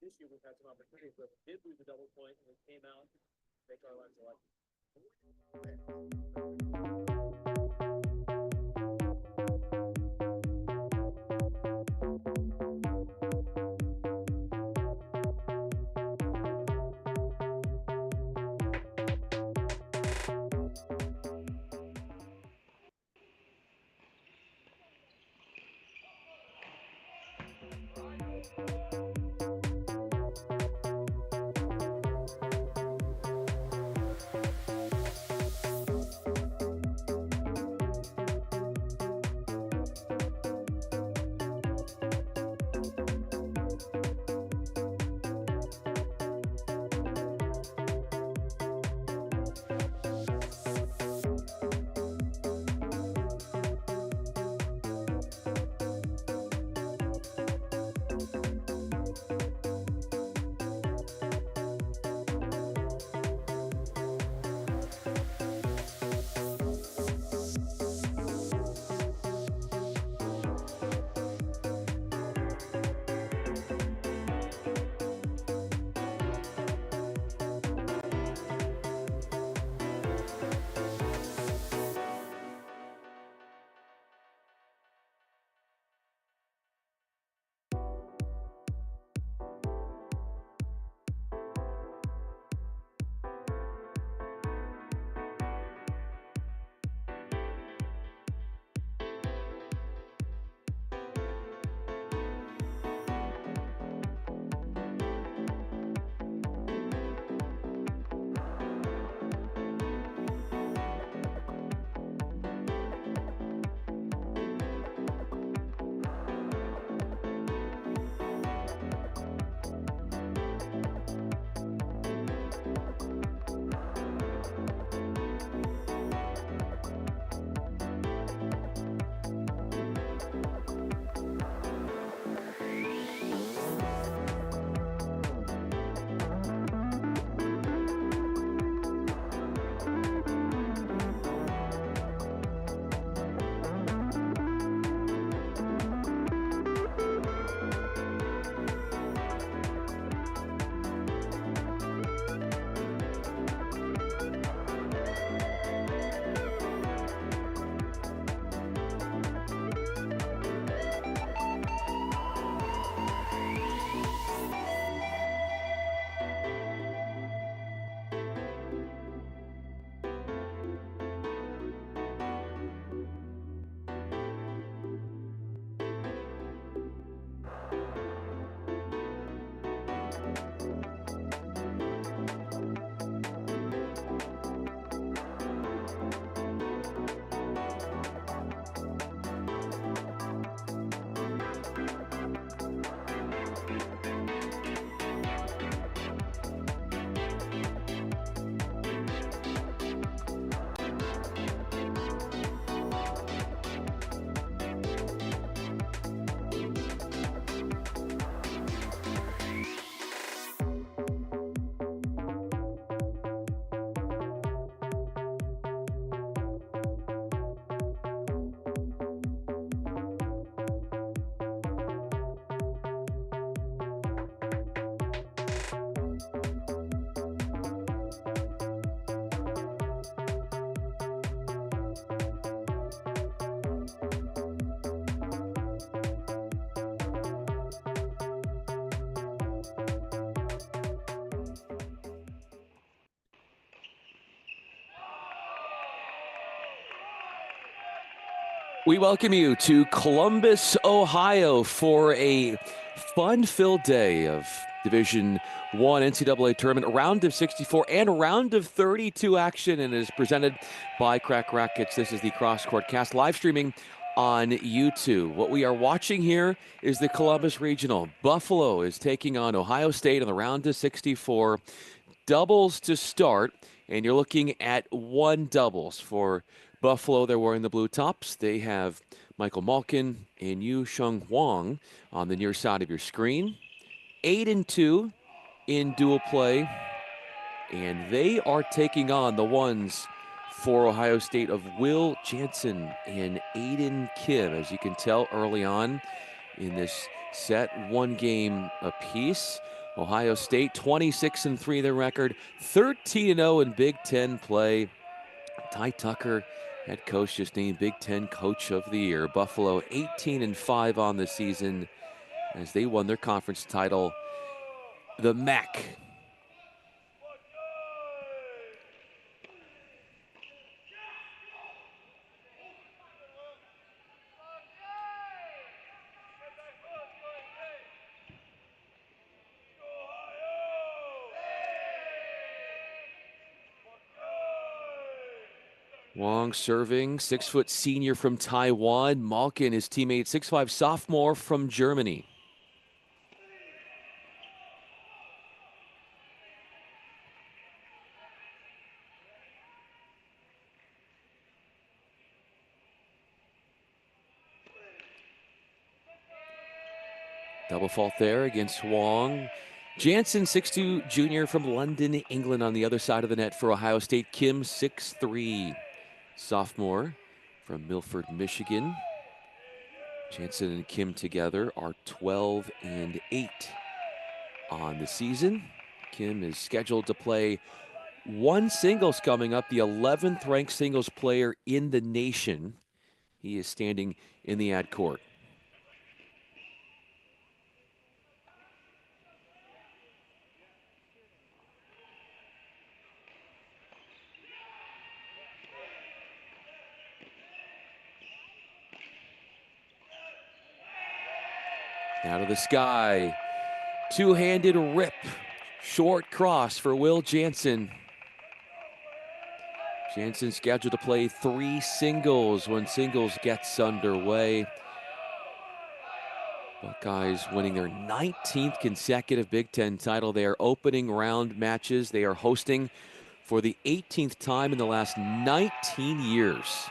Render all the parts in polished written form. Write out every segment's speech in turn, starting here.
This year we've had some opportunities where we did lose a double point and we came out to make our lives a lot We welcome you to Columbus, Ohio for a fun-filled day of Division I NCAA tournament, round of 64 and round of 32 action, and is presented by Crack Rackets. This is the Cross Court Cast live streaming on YouTube. What we are watching here is the Columbus Regional. Buffalo is taking on Ohio State on the round of 64. Doubles to start, and you're looking at one doubles for Buffalo. They're wearing the blue tops. They have Michael Malkin and Yu Sheng Huang on the near side of your screen. 8-2 in dual play, and they are taking on the ones for Ohio State of Will Jansen and Aiden Kim. As you can tell early on in this set, one game apiece. Ohio State 26-3 their record, 13-0 in Big Ten play. Ty Tucker, head coach, just named Big Ten Coach of the Year. Buffalo 18-5 on the season as they won their conference title, the MAC. Wong serving, 6-foot senior from Taiwan. Malkin, his teammate, 6'5" sophomore from Germany. Double fault there against Wong. Jansen, 6'2", junior from London, England, on the other side of the net for Ohio State. Kim, 6'3", sophomore from Milford, Michigan. Jansen and Kim together are 12-8 on the season. Kim is scheduled to play one singles coming up, the 11th ranked singles player in the nation. He is standing in the ad court. Out of the sky, two-handed rip, short cross for Will Jansen. Jansen scheduled to play 3 singles when singles gets underway. Buckeyes winning their 19th consecutive Big Ten title. They are opening round matches. They are hosting for the 18th time in the last 19 years.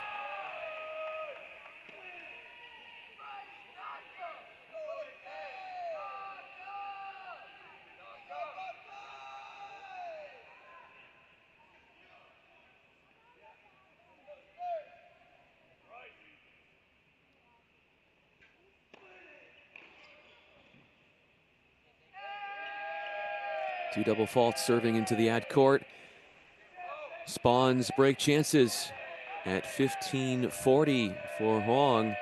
Two double faults serving into the ad court. Spawns break chances at 15:40 for Huang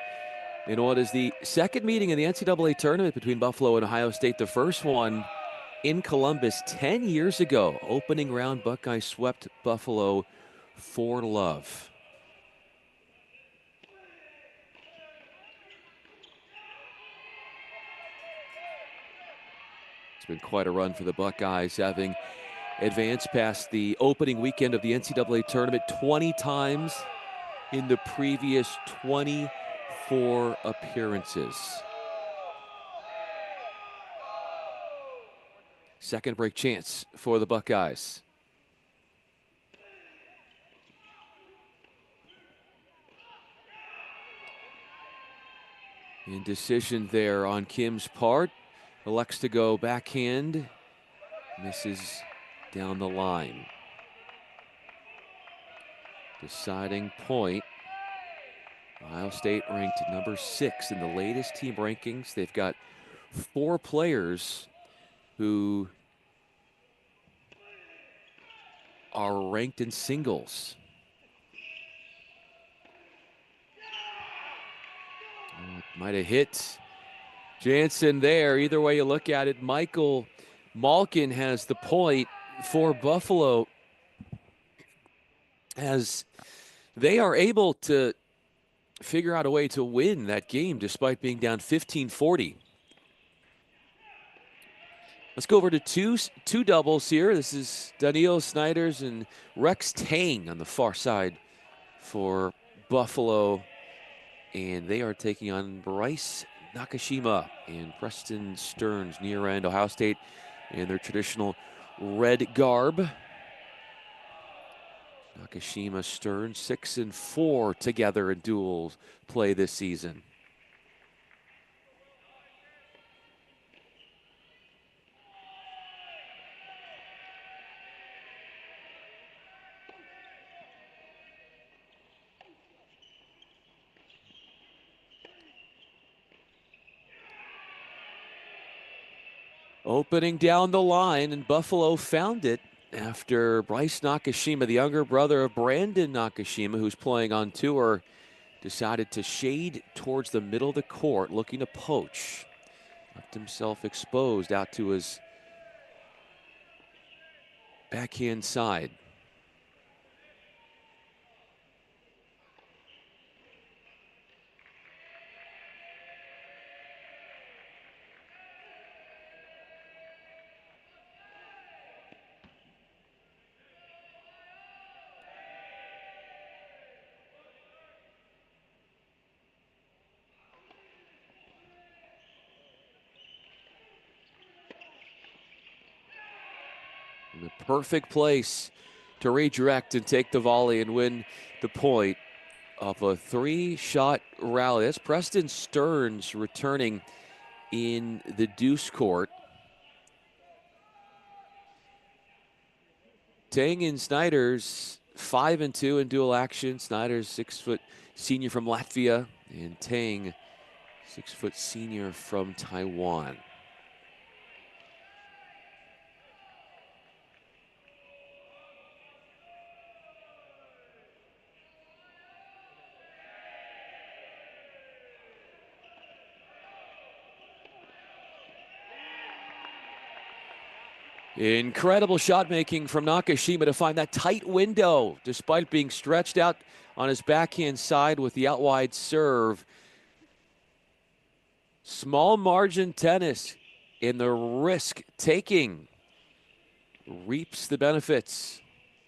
in what is the second meeting in the NCAA tournament between Buffalo and Ohio State. The first one in Columbus 10 years ago. Opening round, Buckeyes swept Buffalo 4-0. It's been quite a run for the Buckeyes, having advanced past the opening weekend of the NCAA tournament 20 times in the previous 24 appearances. Second break chance for the Buckeyes. Indecision there on Kim's part. Elects to go backhand. Misses down the line. Deciding point. Ohio State ranked number 6 in the latest team rankings. They've got 4 players who are ranked in singles. Might have hit Jansen there. Either way you look at it, Michael Malkin has the point for Buffalo as they are able to figure out a way to win that game despite being down 15-40. Let's go over to two doubles here. This is Daniil Snyders and Rex Tang on the far side for Buffalo. And they are taking on Bryce Nakashima and Preston Stearns near end. Ohio State in their traditional red garb. Nakashima, Stearns, 6-4 together in duels play this season. Opening down the line, and Buffalo found it after Bryce Nakashima, the younger brother of Brandon Nakashima, who's playing on tour, decided to shade towards the middle of the court, looking to poach. Left himself exposed out to his backhand side. The perfect place to redirect and take the volley and win the point of a 3-shot rally. That's Preston Stearns returning in the deuce court. Tang and Snyder's 5-2 in dual action. Snyder's 6-foot senior from Latvia, and Tang 6-foot senior from Taiwan. Incredible shot making from Nakashima to find that tight window despite being stretched out on his backhand side with the out wide serve. Small margin tennis in the risk taking reaps the benefits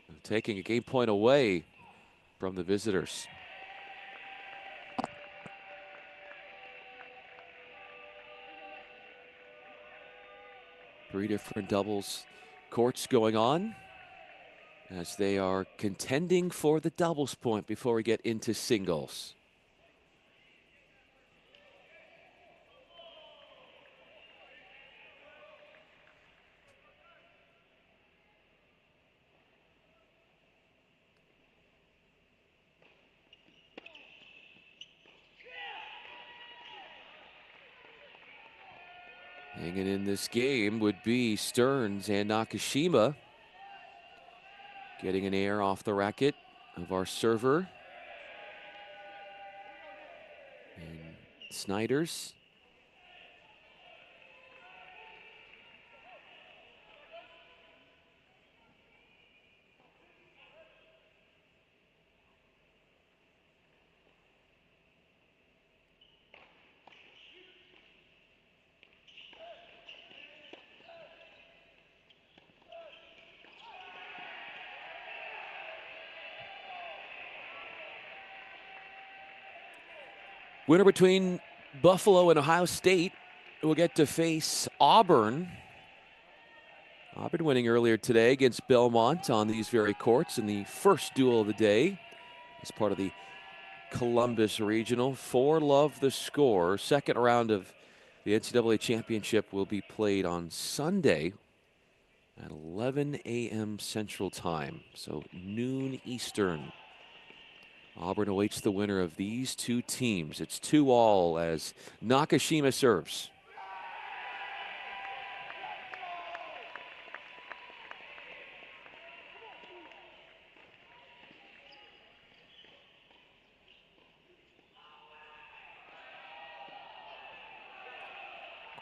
of taking a game point away from the visitors. Three different doubles courts going on as they are contending for the doubles point before we get into singles. Hanging in this game would be Stearns and Nakashima. Getting an air off the racket of our server. And Snyder's. Winner between Buffalo and Ohio State will get to face Auburn. Auburn winning earlier today against Belmont on these very courts in the first duel of the day as part of the Columbus Regional. 4 love the score. Second round of the NCAA championship will be played on Sunday at 11 a.m. Central Time, so noon Eastern. Auburn awaits the winner of these two teams. It's 2-all as Nakashima serves.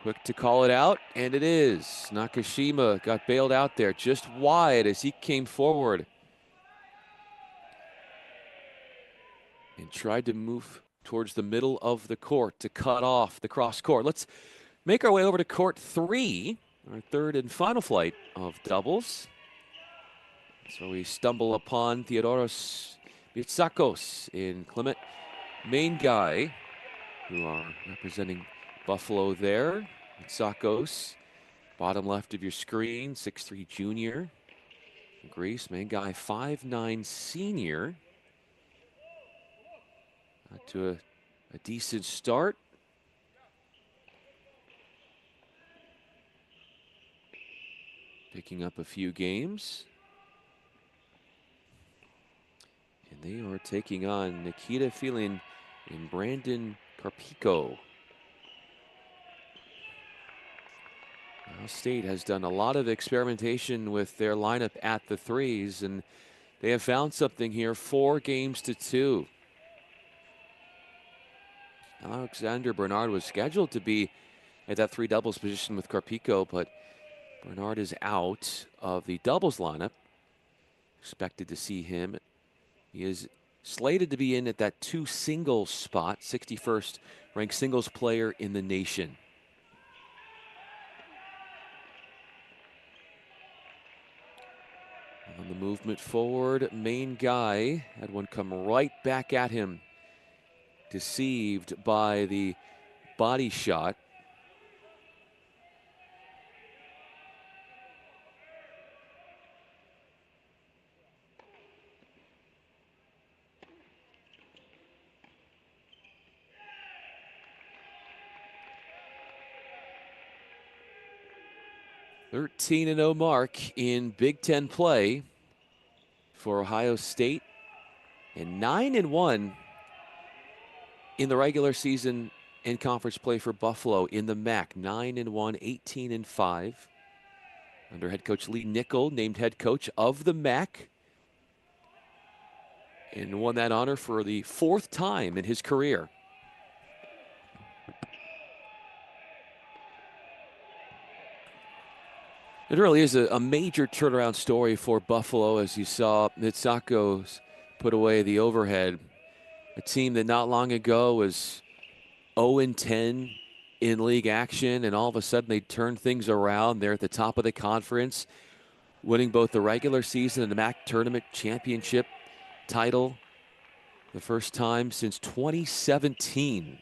Quick to call it out, and it is. Nakashima got bailed out there just wide as he came forward and tried to move towards the middle of the court to cut off the cross court. Let's make our way over to court 3, our third and final flight of doubles. So we stumble upon Theodoros Bitsakos and Clement Main Guy, who are representing Buffalo there. Bitsakos, bottom left of your screen, 6'3" junior. Greece, Main Guy, 5'9" senior. To a decent start. Picking up a few games. And they are taking on Nikita Filin and Brandon Carpico. Ohio State has done a lot of experimentation with their lineup at the threes, and they have found something here. 4-2. Alexander Bernard was scheduled to be at that three doubles position with Carpico, but Bernard is out of the doubles lineup. Expected to see him. He is slated to be in at that 2 singles spot, 61st ranked singles player in the nation. On the movement forward, main guy had one come right back at him. Deceived by the body shot. (13-0) mark in Big Ten play for Ohio State, and 9-1 in the regular season and conference play for Buffalo in the MAC. 9-1, 18-5. Under head coach Lee Nickel, named head coach of the MAC, and won that honor for the 4th time in his career. It really is a major turnaround story for Buffalo, as you saw Mitsako's put away the overhead. A team that not long ago was 0-10 in league action, and all of a sudden they turned things around. They're at the top of the conference, winning both the regular season and the MAC tournament championship title, the first time since 2017.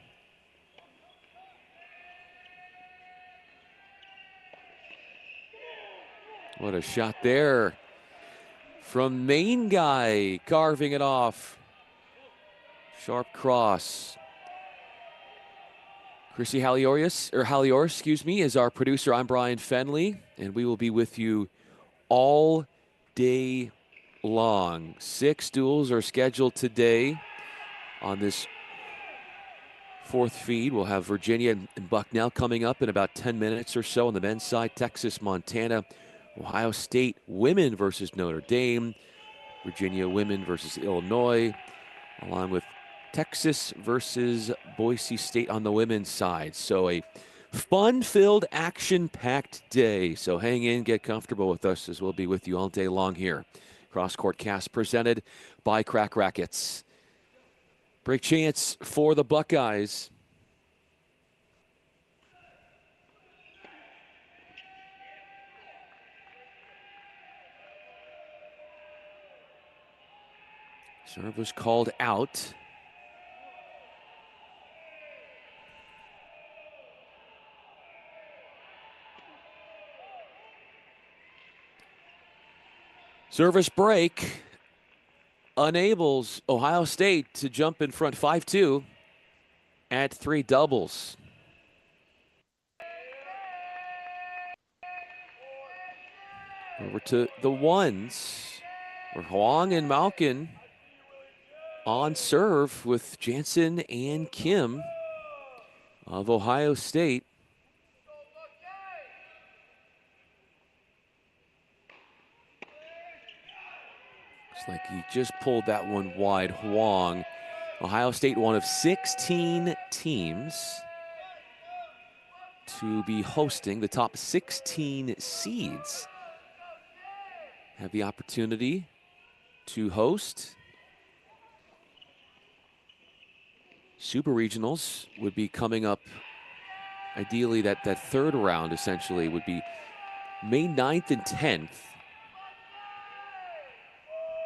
What a shot there from main guy, carving it off. Sharp cross. Chrissy Halioris, is our producer. I'm Bryan Fenley, and we will be with you all day long. 6 duels are scheduled today on this 4th feed. We'll have Virginia and Bucknell coming up in about 10 minutes or so on the men's side. Texas, Montana, Ohio State women versus Notre Dame, Virginia women versus Illinois, along with Texas versus Boise State on the women's side. So a fun-filled, action-packed day. So hang in, get comfortable with us, as we'll be with you all day long here. Cross Court Cast presented by Crack Rackets. Break chance for the Buckeyes. Serve was called out. Service break enables Ohio State to jump in front 5-2 at 3 doubles. Over to the ones, where Huang and Malkin on serve with Jansen and Kim of Ohio State. Looks like he just pulled that one wide. Huang. Ohio State, one of 16 teams to be hosting. The top 16 seeds have the opportunity to host. Super Regionals would be coming up. Ideally, that 3rd round essentially would be May 9th and 10th.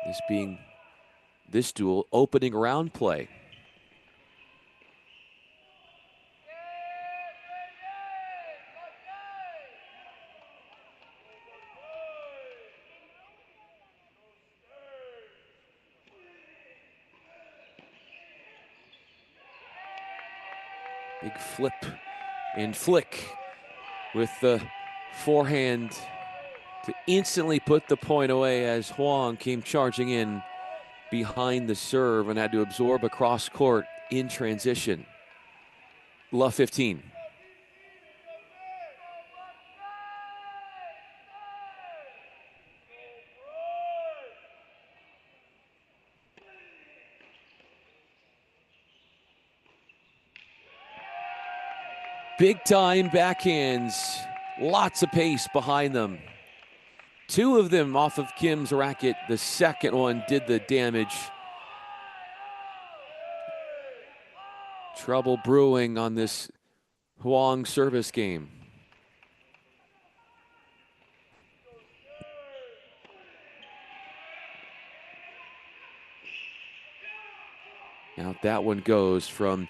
This being this duel opening round play. Big flip and flick with the forehand to instantly put the point away, as Huang came charging in behind the serve and had to absorb a cross court in transition. Love 15. Big time backhands. Lots of pace behind them. 2 of them off of Kim's racket. The second one did the damage. Trouble brewing on this Huang service game. Out that one goes from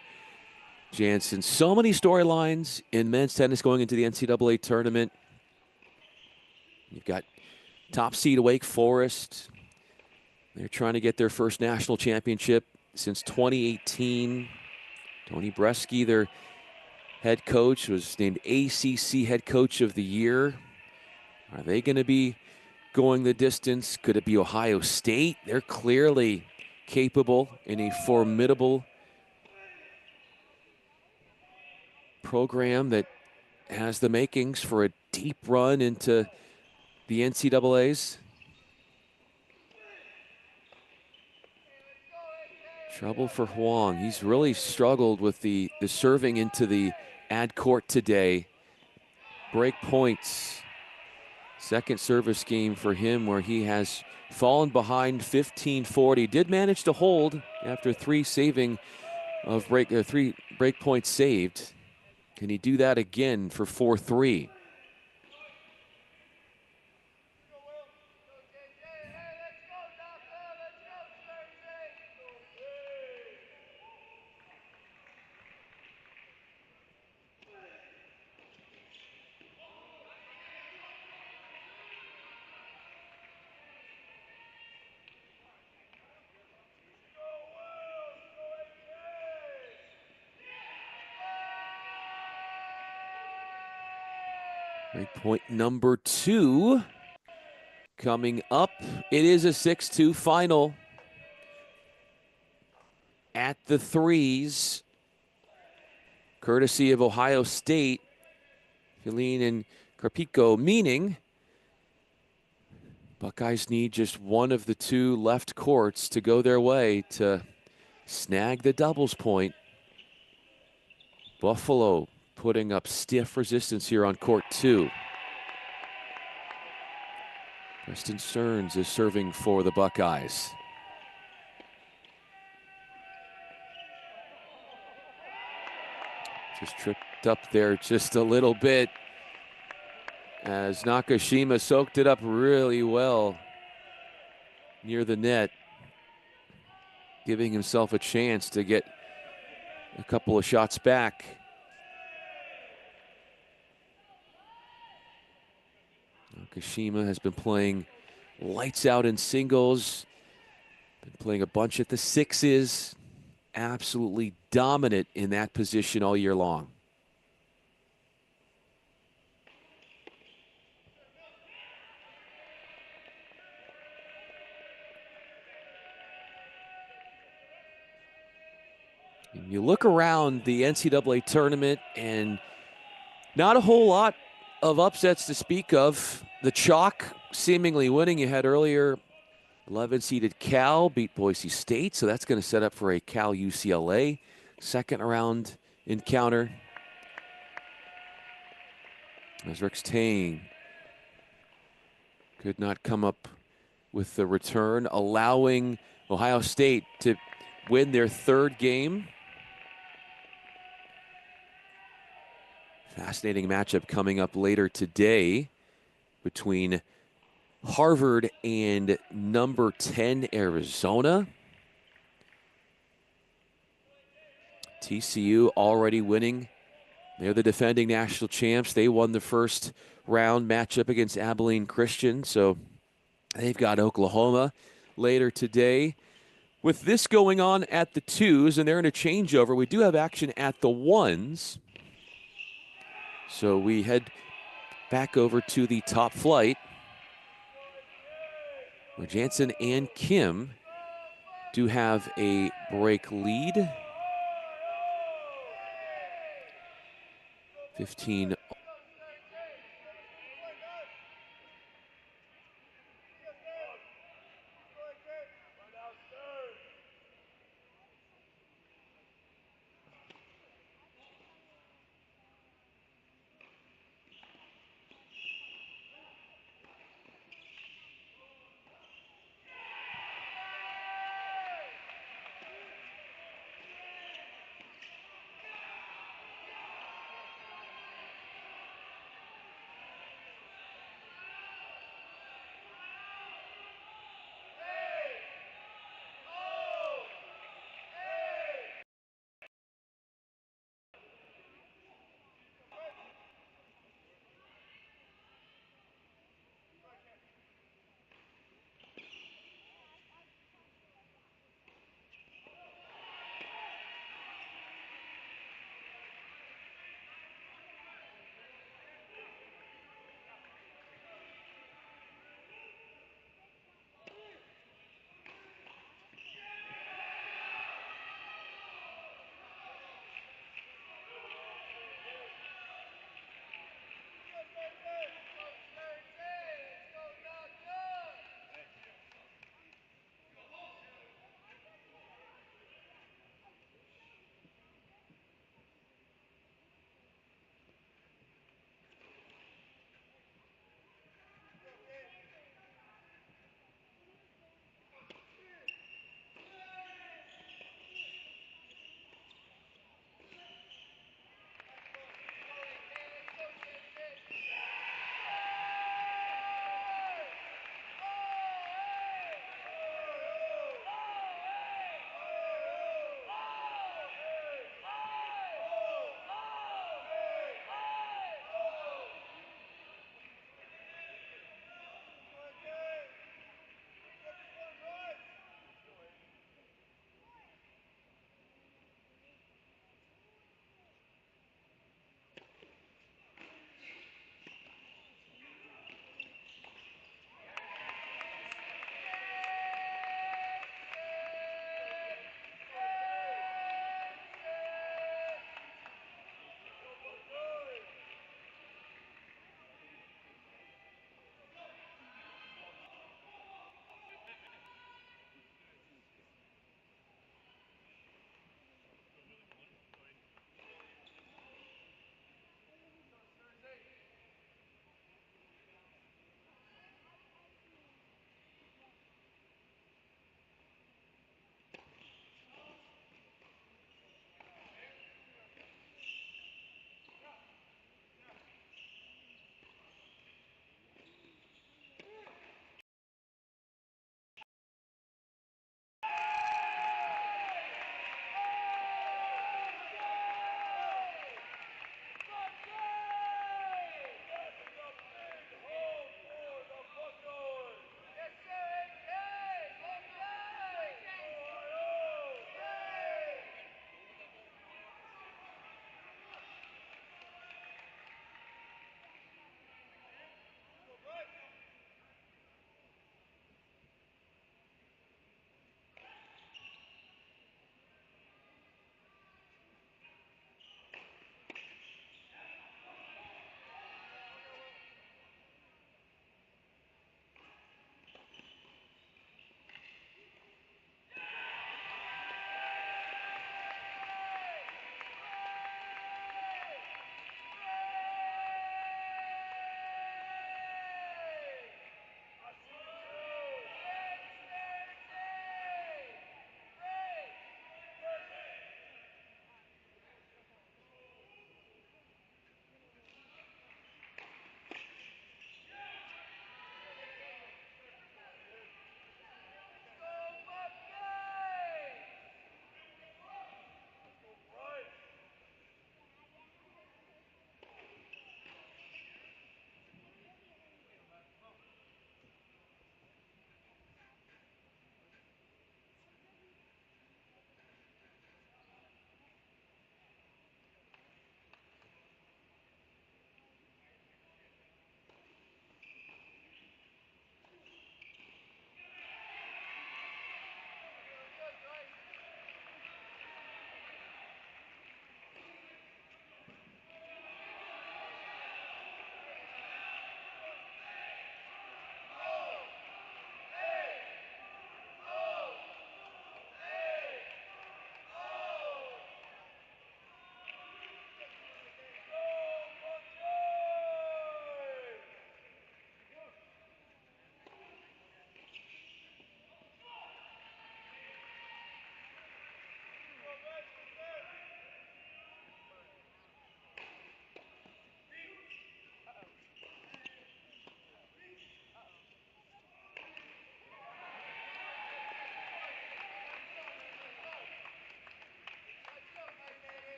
Jansen. So many storylines in men's tennis going into the NCAA tournament. You've got top seed Wake Forest. They're trying to get their first national championship since 2018. Tony Bresky, their head coach, was named ACC Head Coach of the Year. Are they going to be going the distance? Could it be Ohio State? They're clearly capable in a formidable program that has the makings for a deep run into the NCAAs. Trouble for Huang. He's really struggled with the serving into the ad court today. Break points. Second service game for him where he has fallen behind 15-40. Did manage to hold after 3 break points saved. Can he do that again for 4-3? Break point number 2 coming up. It is a 6-2 final. At the threes, courtesy of Ohio State, Feline and Carpico, meaning Buckeyes need just one of the 2 left courts to go their way to snag the doubles point. Buffalo putting up stiff resistance here on court 2. Preston Stearns is serving for the Buckeyes. Just tripped up there just a little bit as Nakashima soaked it up really well near the net, giving himself a chance to get a couple of shots back. Nakashima has been playing lights out in singles, been playing a bunch at the 6s, absolutely dominant in that position all year long. And you look around the NCAA tournament and not a whole lot of upsets to speak of. The chalk seemingly winning. You had earlier 11-seeded Cal beat Boise State, so that's going to set up for a Cal-UCLA second round encounter. As Rex Tang could not come up with the return, allowing Ohio State to win their 3rd game. Fascinating matchup coming up later today between Harvard and number 10 Arizona. TCU already winning. They're the defending national champs. They won the first round matchup against Abilene Christian, so they've got Oklahoma later today. With this going on at the 2s, and they're in a changeover, we do have action at the 1s. So we head back over to the top flight, where Jansen and Kim do have a break lead. 15.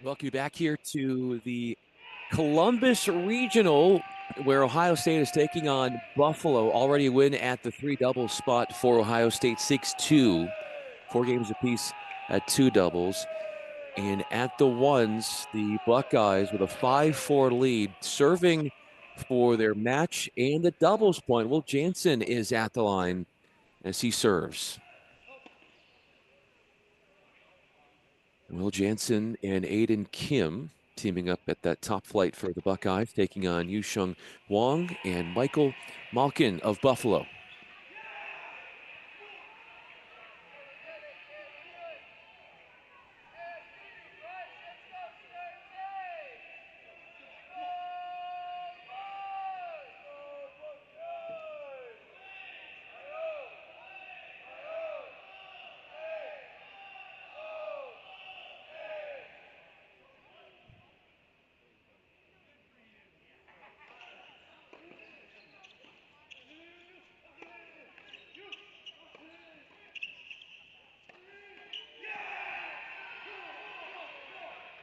Welcome you back here to the Columbus Regional, where Ohio State is taking on Buffalo. Already a win at the 3-double spot for Ohio State, 6-2. 4 games apiece at 2 doubles. And at the ones, the Buckeyes with a 5-4 lead, serving for their match and the doubles point. Will Jansen is at the line as he serves. Will Jansen and Aiden Kim teaming up at that top flight for the Buckeyes, taking on Yusheng Wang and Michael Malkin of Buffalo.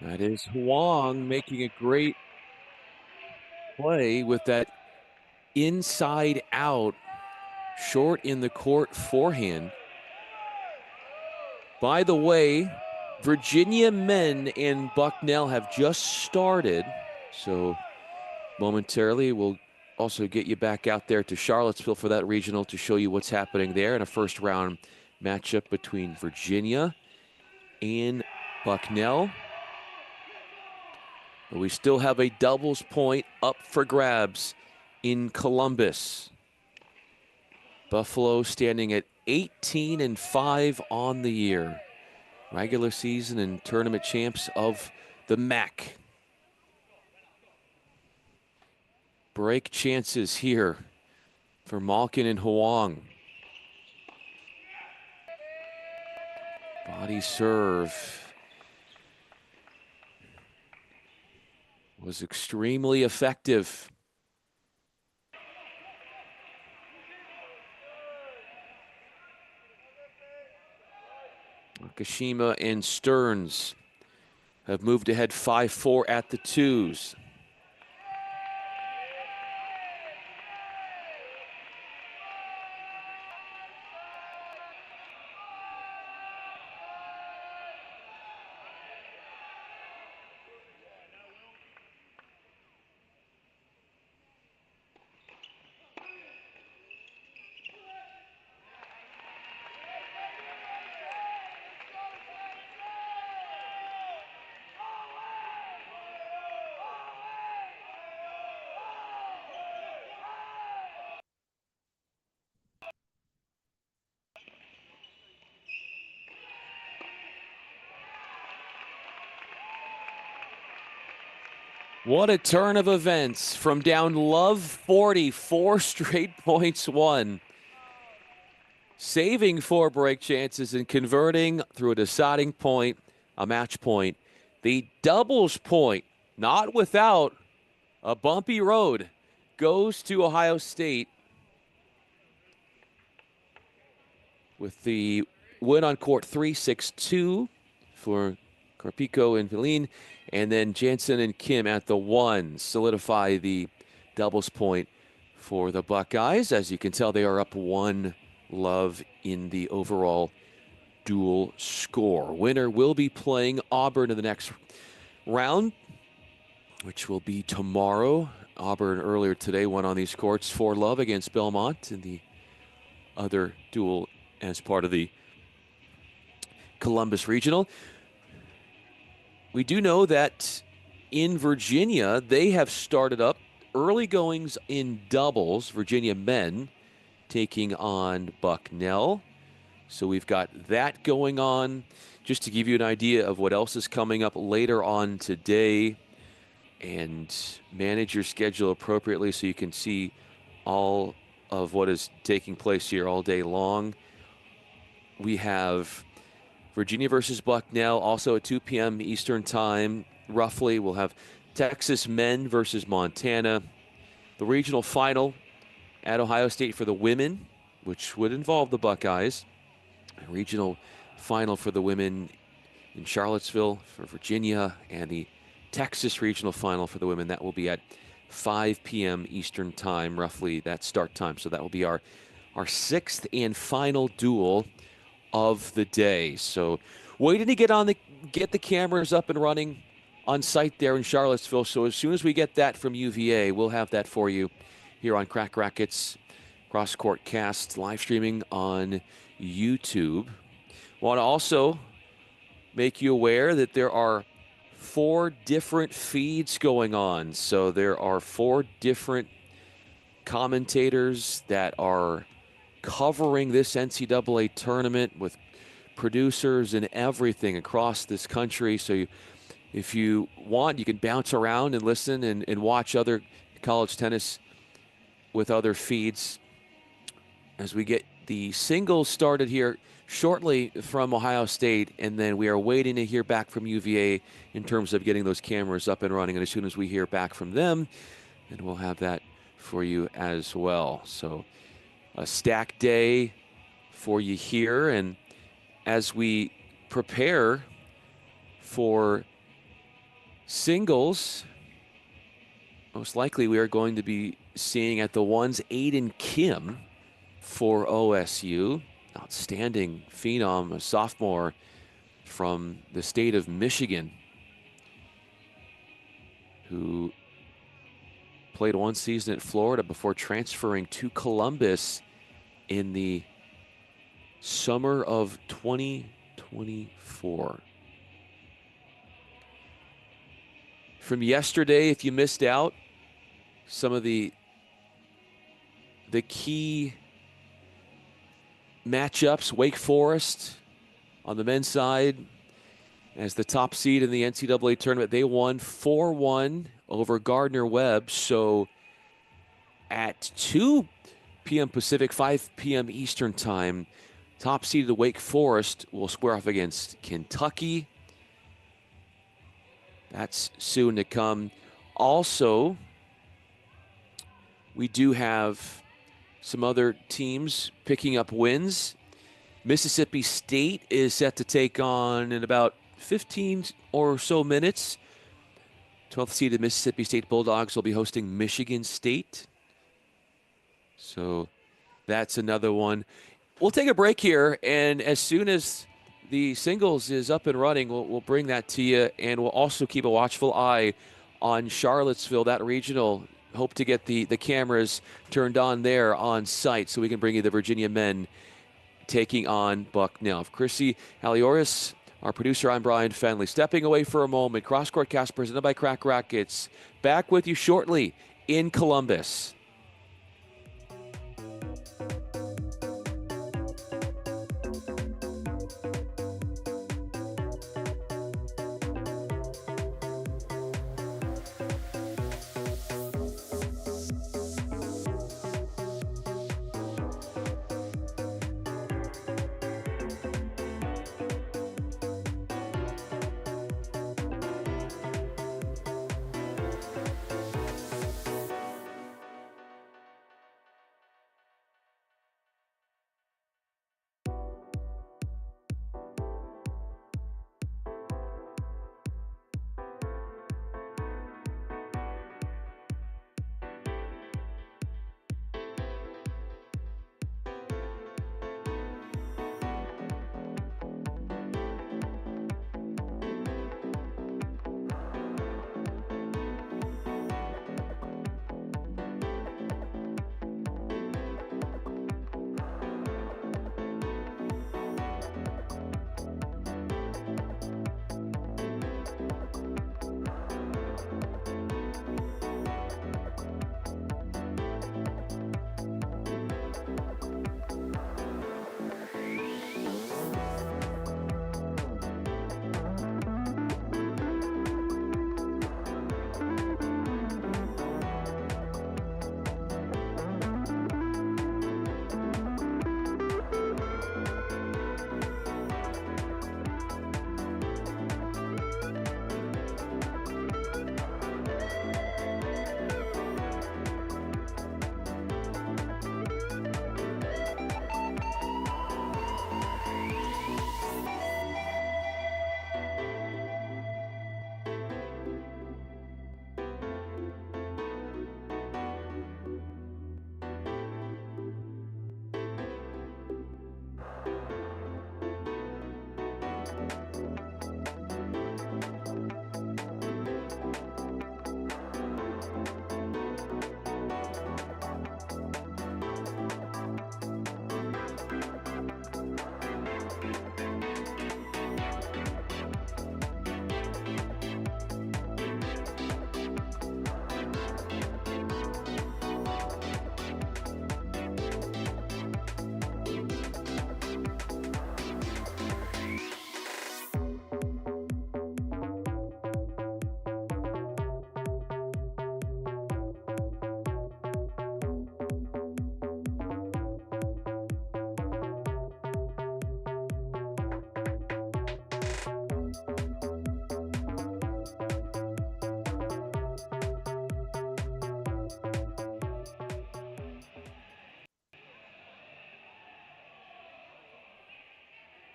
That is Huang making a great play with that inside out, short in the court forehand. By the way, Virginia men and Bucknell have just started, so momentarily we'll also get you back out there to Charlottesville for that regional to show you what's happening there in a first round matchup between Virginia and Bucknell. But we still have a doubles point up for grabs in Columbus. Buffalo standing at 18-5 on the year. Regular season and tournament champs of the MAC. Break chances here for Malkin and Huang. Body serve was extremely effective. Nakashima and Stearns have moved ahead 5-4 at the twos. What a turn of events from down love 40, 4 straight points won. Saving 4 break chances and converting through a deciding point, a match point. The doubles point, not without a bumpy road, goes to Ohio State with the win on court 3, 6-2 for Carpico and Villine. And then Jansen and Kim at the one solidify the doubles point for the Buckeyes. As you can tell, they are up 1 love in the overall dual score. Winner will be playing Auburn in the next round, which will be tomorrow. Auburn earlier today won on these courts 4 love against Belmont in the other duel as part of the Columbus Regional. We do know that in Virginia, they have started up early goings in doubles, Virginia men taking on Bucknell. So we've got that going on. Just to give you an idea of what else is coming up later on today, and manage your schedule appropriately so you can see all of what is taking place here all day long. We have Virginia versus Bucknell, also at 2 p.m. Eastern time, roughly. We'll have Texas men versus Montana. The regional final at Ohio State for the women, which would involve the Buckeyes. A regional final for the women in Charlottesville for Virginia, and the Texas regional final for the women. That will be at 5 p.m. Eastern time, roughly that start time. So that will be our sixth and final duel of the day. So waiting to get the cameras up and running on site there in Charlottesville. So as soon as we get that from UVA, we'll have that for you here on Crack Rackets Cross Court Cast, live streaming on YouTube. Want to also make you aware that there are 4 different feeds going on. So there are 4 different commentators that are covering this NCAA tournament with producers and everything across this country. So if you want, you can bounce around and listen and watch other college tennis with other feeds as we get the singles started here shortly from Ohio State, and then we are waiting to hear back from UVA in terms of getting those cameras up and running. And as soon as we hear back from them, then we'll have that for you as well. So a stacked day for you here, and as we prepare for singles, most likely we are going to be seeing at the ones Aiden Kim for OSU. Outstanding phenom, a sophomore from the state of Michigan, who played 1 season at Florida before transferring to Columbus in the summer of 2024. From yesterday, if you missed out, some of the key matchups, Wake Forest on the men's side as the top seed in the NCAA tournament. They won 4-1 over Gardner-Webb. So at 2 p.m. Pacific, 5 p.m. Eastern time, top seed of the Wake Forest will square off against Kentucky. That's soon to come. Also, we do have some other teams picking up wins. Mississippi State is set to take on in about 15 or so minutes. 12th seeded Mississippi State Bulldogs will be hosting Michigan State. So that's another one. We'll take a break here, and as soon as the singles is up and running, we'll bring that to you, and we'll also keep a watchful eye on Charlottesville, that regional. Hope to get the cameras turned on there on site so we can bring you the Virginia men taking on Bucknell. Chrissy Alioris, our producer, I'm Bryan Fenley. Stepping away for a moment. Cross Court Cast presented by Crack Rackets. Back with you shortly in Columbus.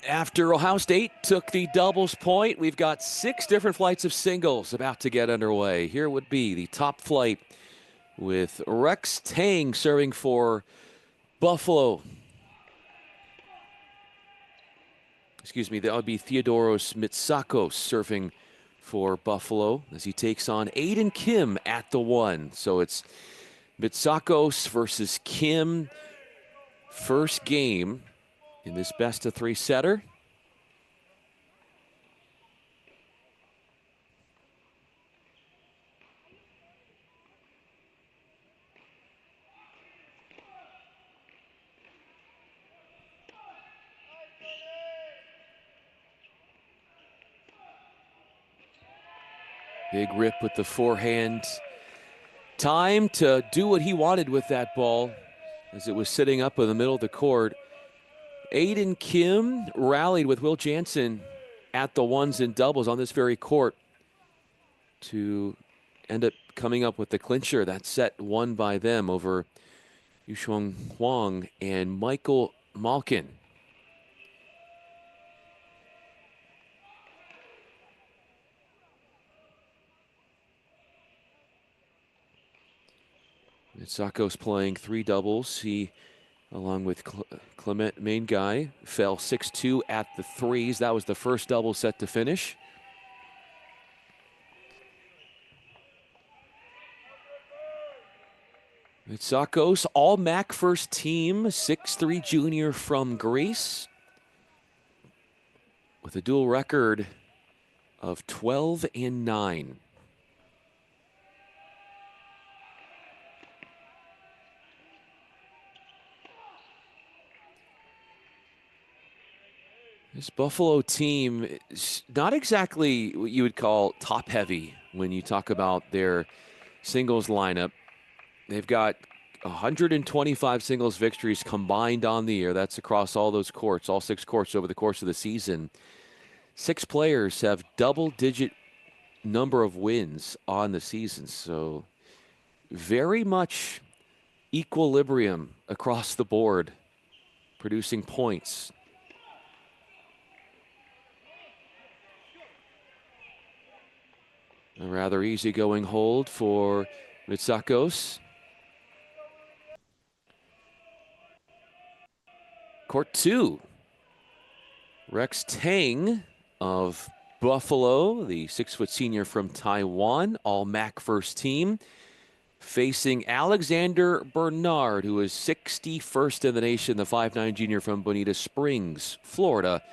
After Ohio State took the doubles point, we've got 6 different flights of singles about to get underway. Here would be the top flight with Rex Tang serving for Buffalo. Excuse me, that would be Theodoros Mitsakos serving for Buffalo as he takes on Aiden Kim at the 1. So it's Mitsakos versus Kim. First game in this best-of-3 setter. Big rip with the forehand. Time to do what he wanted with that ball as it was sitting up in the middle of the court. Aiden Kim rallied with Will Jansen at the ones and doubles on this very court to end up coming up with the clincher. That set won by them over Yusheng Huang and Michael Malkin. Mitsakos playing 3 doubles. He, along with Clement, main guy, fell 6-2 at the threes. That was the first double set to finish. Mitsakos, all MAC first team, 6'3" junior from Greece, with a dual record of 12-9. This Buffalo team is not exactly what you would call top-heavy when you talk about their singles lineup. They've got 125 singles victories combined on the year. That's across all those courts, all 6 courts over the course of the season. 6 players have double-digit number of wins on the season, so very much equilibrium across the board, producing points. A rather easygoing hold for Mitsakos. Court 2. Rex Tang of Buffalo, the 6-foot senior from Taiwan, all MAC first team, facing Alexander Bernard, who is 61st in the nation, the 5'9" junior from Bonita Springs, Florida.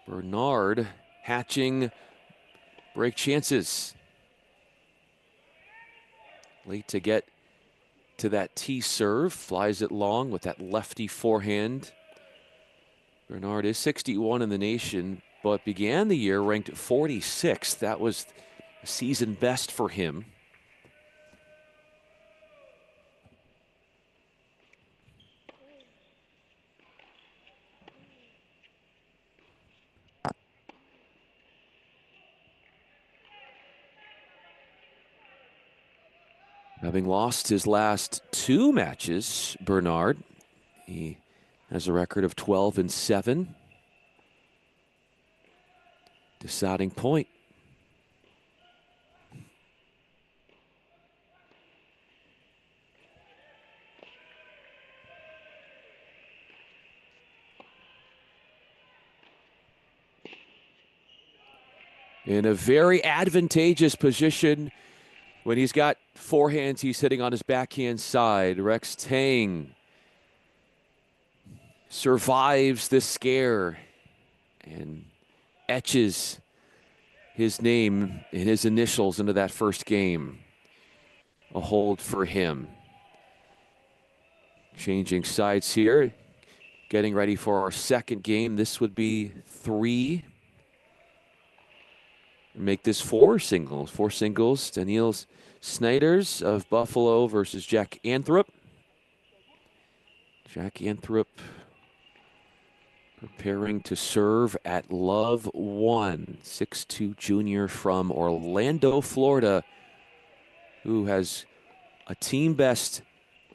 Bernard hatching break chances. Late to get to that T serve, flies it long with that lefty forehand. Bernard is 61 in the nation, but began the year ranked 46th. That was a season best for him. Having lost his last 2 matches, Bernard, he has a record of 12-7. Deciding point. In a very advantageous position when he's got forehands, he's hitting on his backhand side. Rex Tang survives the scare and etches his name and his initials into that first game. A hold for him. Changing sides here. Getting ready for our second game. This would be 3. Make this 4 singles. 4 singles. Daniel Snyders of Buffalo versus Jack Anthrop. Jack Anthrop preparing to serve at love 1. 6'2" junior from Orlando, Florida, who has a team best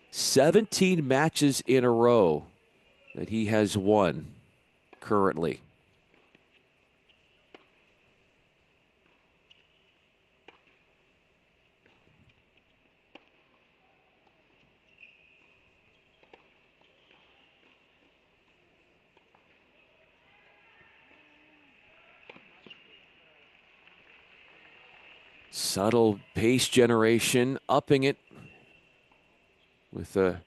17 matches in a row that he has won. currently. Subtle pace generation, upping it with a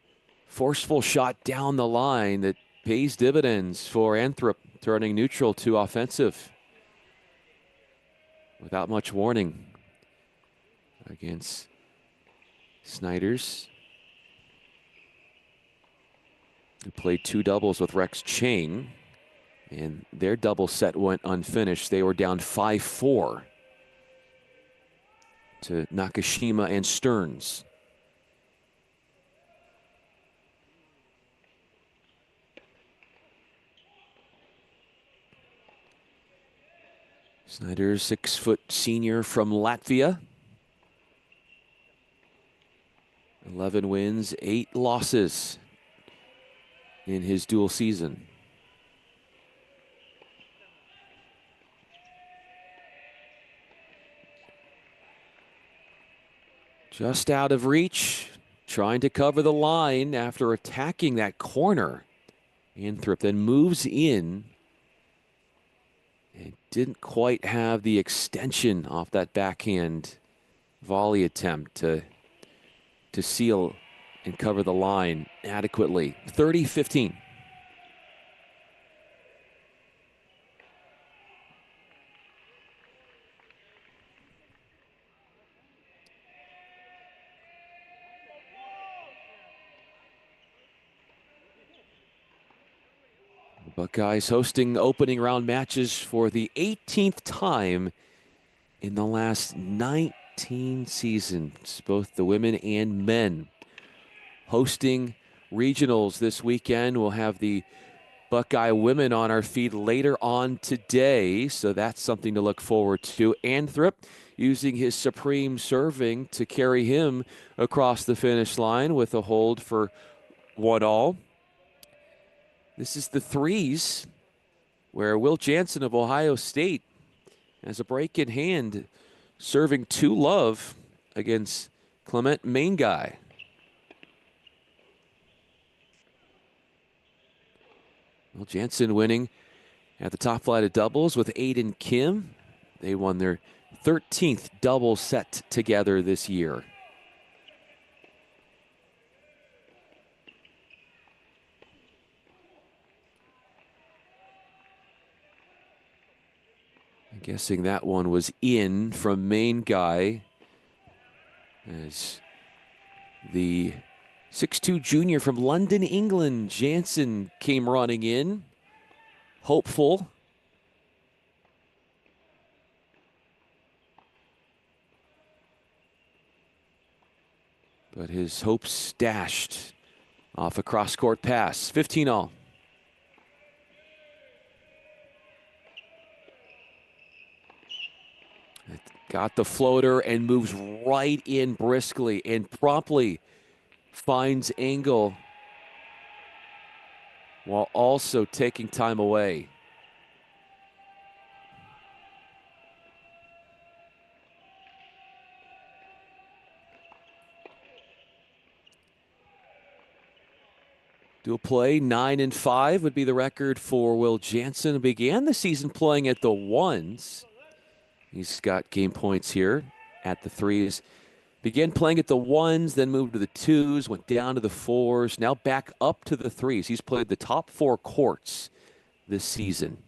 forceful shot down the line that pays dividends for Anthrop, turning neutral to offensive without much warning against Snyders, who played 2 doubles with Rex Chang, and their double set went unfinished. They were down 5-4 to Nakashima and Stearns. Snyders, 6-foot senior from Latvia. 11 wins, 8 losses in his dual season. Just out of reach, trying to cover the line after attacking that corner. Anthrop then moves in and didn't quite have the extension off that backhand volley attempt to seal and cover the line adequately. 30-15. Buckeyes hosting opening round matches for the 18th time in the last 19 seasons. Both the women and men hosting regionals this weekend. We'll have the Buckeye women on our feed later on today, so that's something to look forward to. Anthrop using his supreme serving to carry him across the finish line with a hold for 1-all. This is the threes, where Will Jansen of Ohio State has a break in hand, serving 2-love against Clement Main Guy. Will Jansen winning at the top flight of doubles with Aiden Kim. They won their 13th double set together this year. I'm guessing that one was in from Main Guy, as the 6'2" junior from London, England, Jansen, came running in, hopeful. But his hopes dashed off a cross-court pass. 15-all. Got the floater and moves right in briskly and promptly finds angle while also taking time away. Dual play, 9-5 would be the record for Will Jansen. Began the season playing at the ones. He's got game points here at the threes. Began playing at the ones, then moved to the twos, went down to the fours, now back up to the threes. He's played the top 4 courts this season.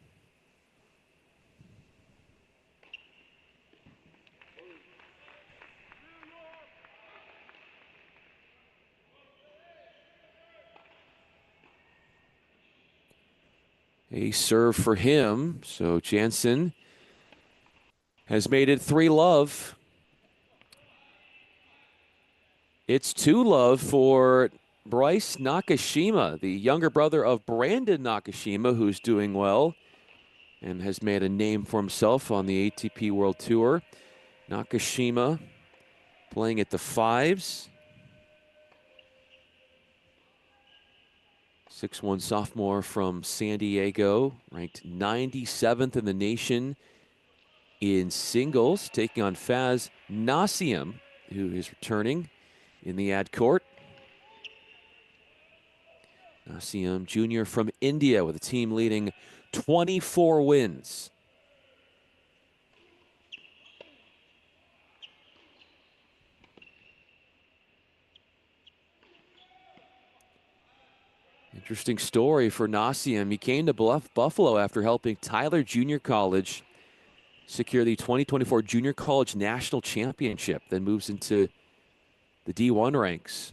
A serve for him, so Jansen has made it 3-love. It's 2-love for Bryce Nakashima, the younger brother of Brandon Nakashima, who's doing well and has made a name for himself on the ATP World Tour. Nakashima playing at the fives. 6'1" sophomore from San Diego, ranked 97th in the nation in singles, taking on Faz Nasim, who is returning in the ad court. Nasim Jr. from India with a team leading 24 wins. Interesting story for Nasim. He came to Buffalo after helping Tyler Junior College secure the 2024 Junior College National Championship, then moves into the D1 ranks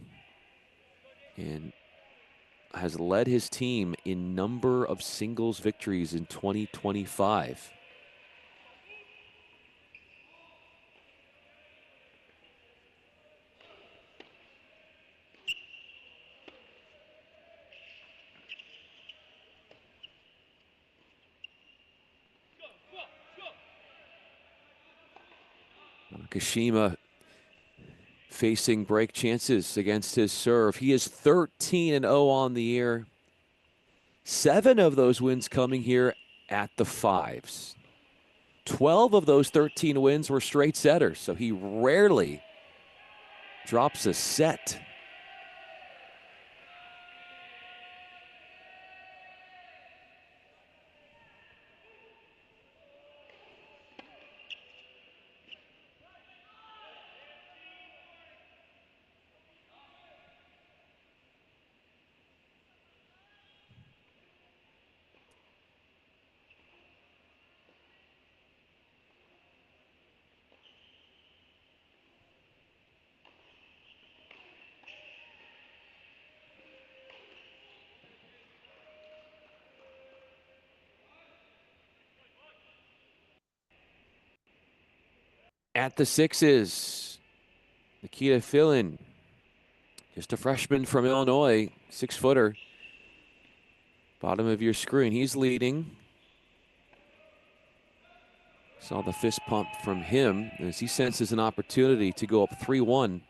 and has led his team in number of singles victories in 2025. Kashima facing break chances against his serve. He is 13-0 on the year. 7 of those wins coming here at the fives. 12 of those 13 wins were straight setters, so he rarely drops a set. At the sixes, Nikita Fillin, just a freshman from Illinois, 6-footer. Bottom of your screen, he's leading. Saw the fist pump from him as he senses an opportunity to go up 3-1.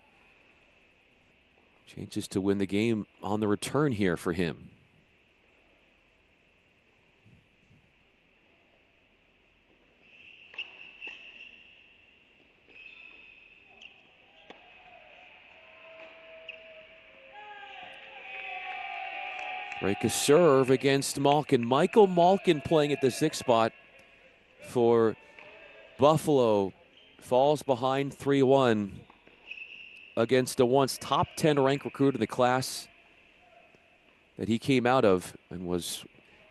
Chances to win the game on the return here for him. Break a serve against Malkin. Michael Malkin playing at the 6th spot for Buffalo. Falls behind 3-1 against a once top 10 ranked recruit in the class that he came out of and was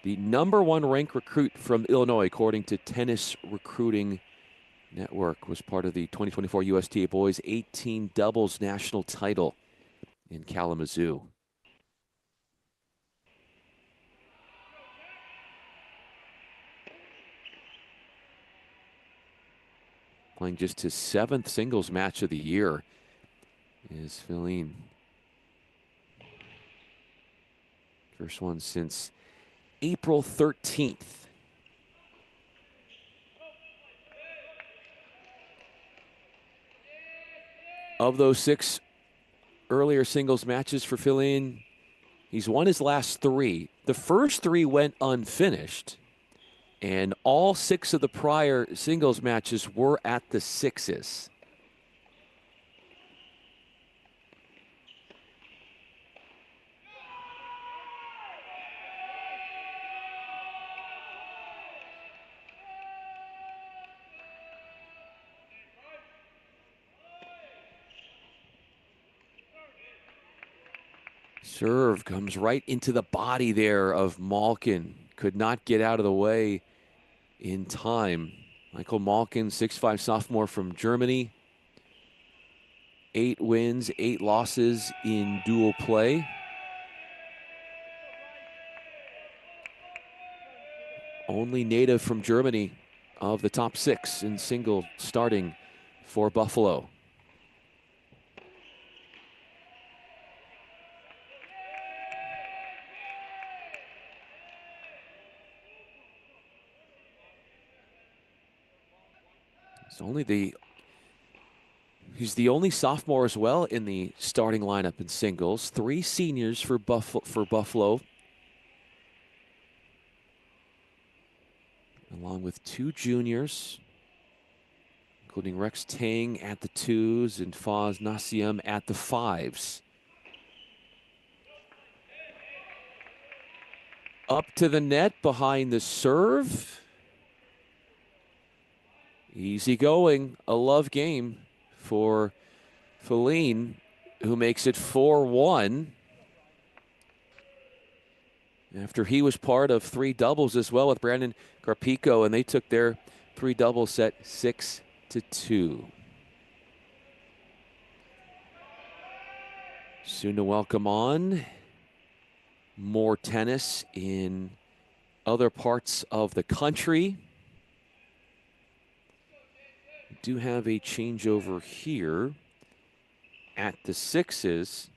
the #1 ranked recruit from Illinois, according to Tennis Recruiting Network. Was part of the 2024 USTA Boys 18 doubles national title in Kalamazoo. Playing just his 7th singles match of the year is Fillin. First one since April 13th. Of those 6 earlier singles matches for Fillin, he's won his last 3. The first 3 went unfinished, and all 6 of the prior singles matches were at the sixes. Serve comes right into the body there of Malkin. Could not get out of the way in time. Michael Malkin, 6'5" sophomore from Germany. 8 wins, 8 losses in dual play. Only native from Germany of the top 6 in single starting for Buffalo. He's the only sophomore as well in the starting lineup in singles. 3 seniors for Buffalo along with 2 juniors, including Rex Tang at the 2s and Faz Nassim at the 5s. Up to the net behind the serve. Easy going, a love game for Feline, who makes it 4-1. After he was part of 3 doubles as well with Brandon Carpico, and they took their 3 double set 6-2. Soon to welcome on more tennis in other parts of the country. We do have a changeover here at the 6s.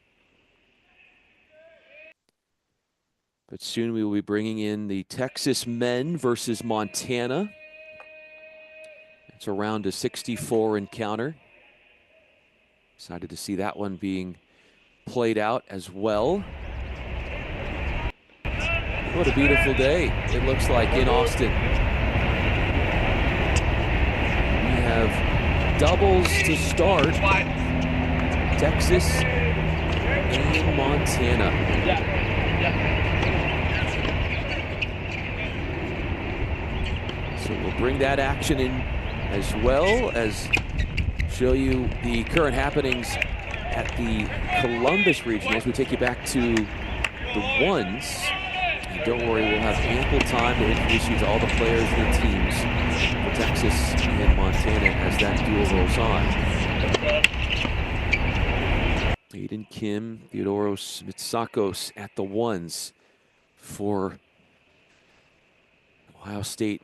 But soon we will be bringing in the Texas men versus Montana. It's a round of 64 encounter. Excited to see that one being played out as well. What a beautiful day it looks like in Austin. We have doubles to start. Texas and Montana. So we'll bring that action in as well as show you the current happenings at the Columbus Regionals. We take you back to the ones. And don't worry, we'll have ample time to introduce you to all the players and the teams for Texas and Montana as that duel rolls on. Aiden Kim, Theodoros Mitsakos at the ones for Ohio State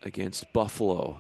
against Buffalo.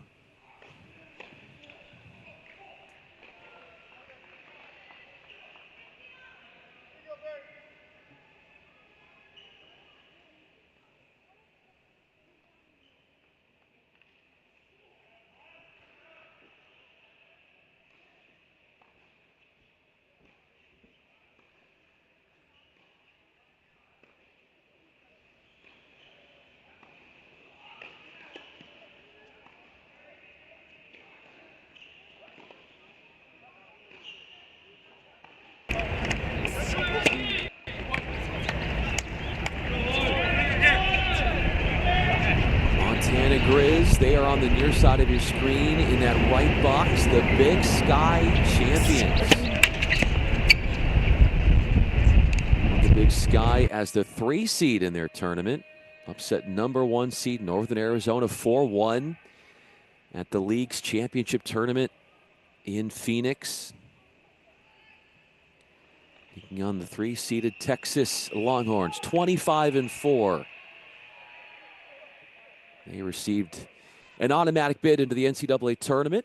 Montana Grizz, they are on the near side of your screen in that right box, the Big Sky champions. The Big Sky as the 3 seed in their tournament. Upset number 1 seed Northern Arizona 4-1 at the league's championship tournament in Phoenix. Taking on the 3-seeded Texas Longhorns, 25-4. They received an automatic bid into the NCAA tournament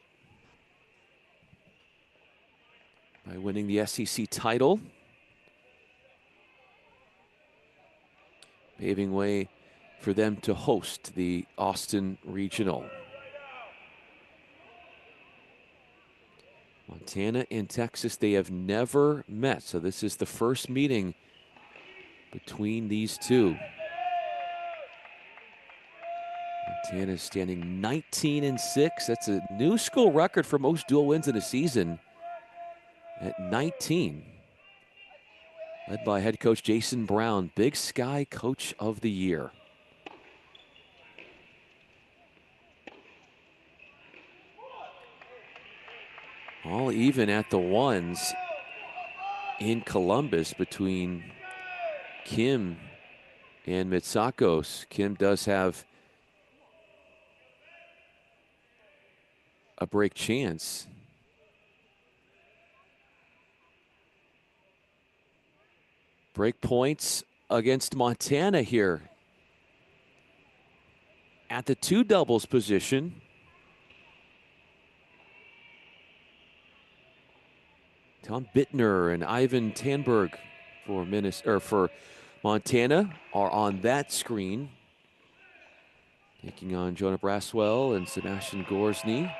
by winning the SEC title, paving way for them to host the Austin Regional. Montana and Texas, they have never met, so this is the first meeting between these two. Montana is standing 19-6. That's a new school record for most dual wins in a season at 19. Led by head coach Jason Brown, Big Sky Coach of the Year. All even at the ones in Columbus between Kim and Mitsakos. Kim does have a break chance. Break points against Montana here at the 2 doubles position. Tom Bittner and Ivan Tanberg for Montana are on that screen. Taking on Jonah Braswell and Sebastian Gorsny of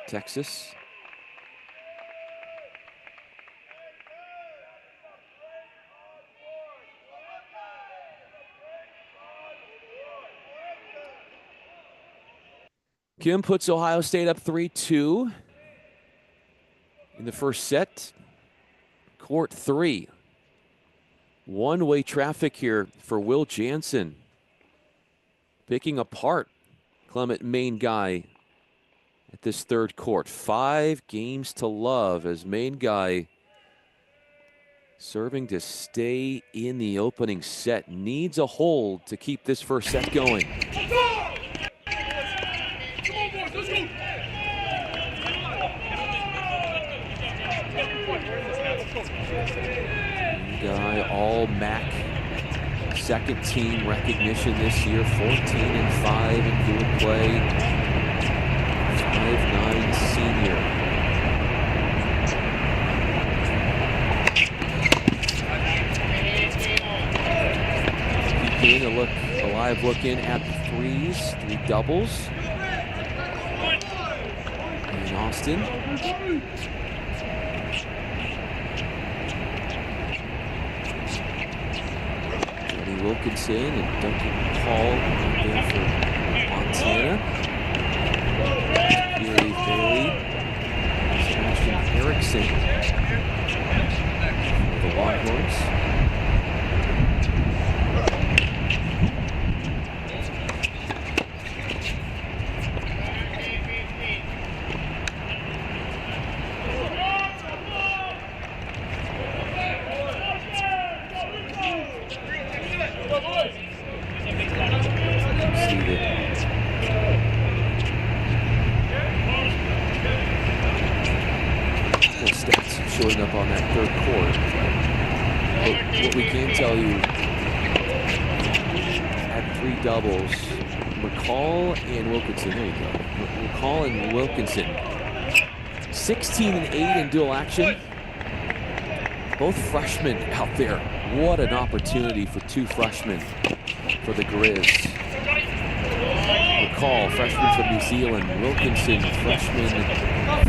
Texas. Kim puts Ohio State up 3-2 in the first set. Court 3. One-way traffic here for Will Jansen. Picking apart Clement Main Guy at this third court. 5 games to love as Main Guy serving to stay in the opening set. Needs a hold to keep this first set going. Guy all MAC second team recognition this year. 14-5 in dual play. 5'9" senior. Keep a live look in at the threes. 3 doubles. And Austin. Wilkinson and Duncan Hall there for Montana. Gary Bailey, Sebastian Erickson for the Longhorns. Showing up on that third court. But what we can tell you, at 3 doubles, McCall and Wilkinson, there you go. McCall and Wilkinson, 16-8 in dual action. Both freshmen out there. What an opportunity for 2 freshmen for the Grizz. McCall, freshman from New Zealand. Wilkinson, freshman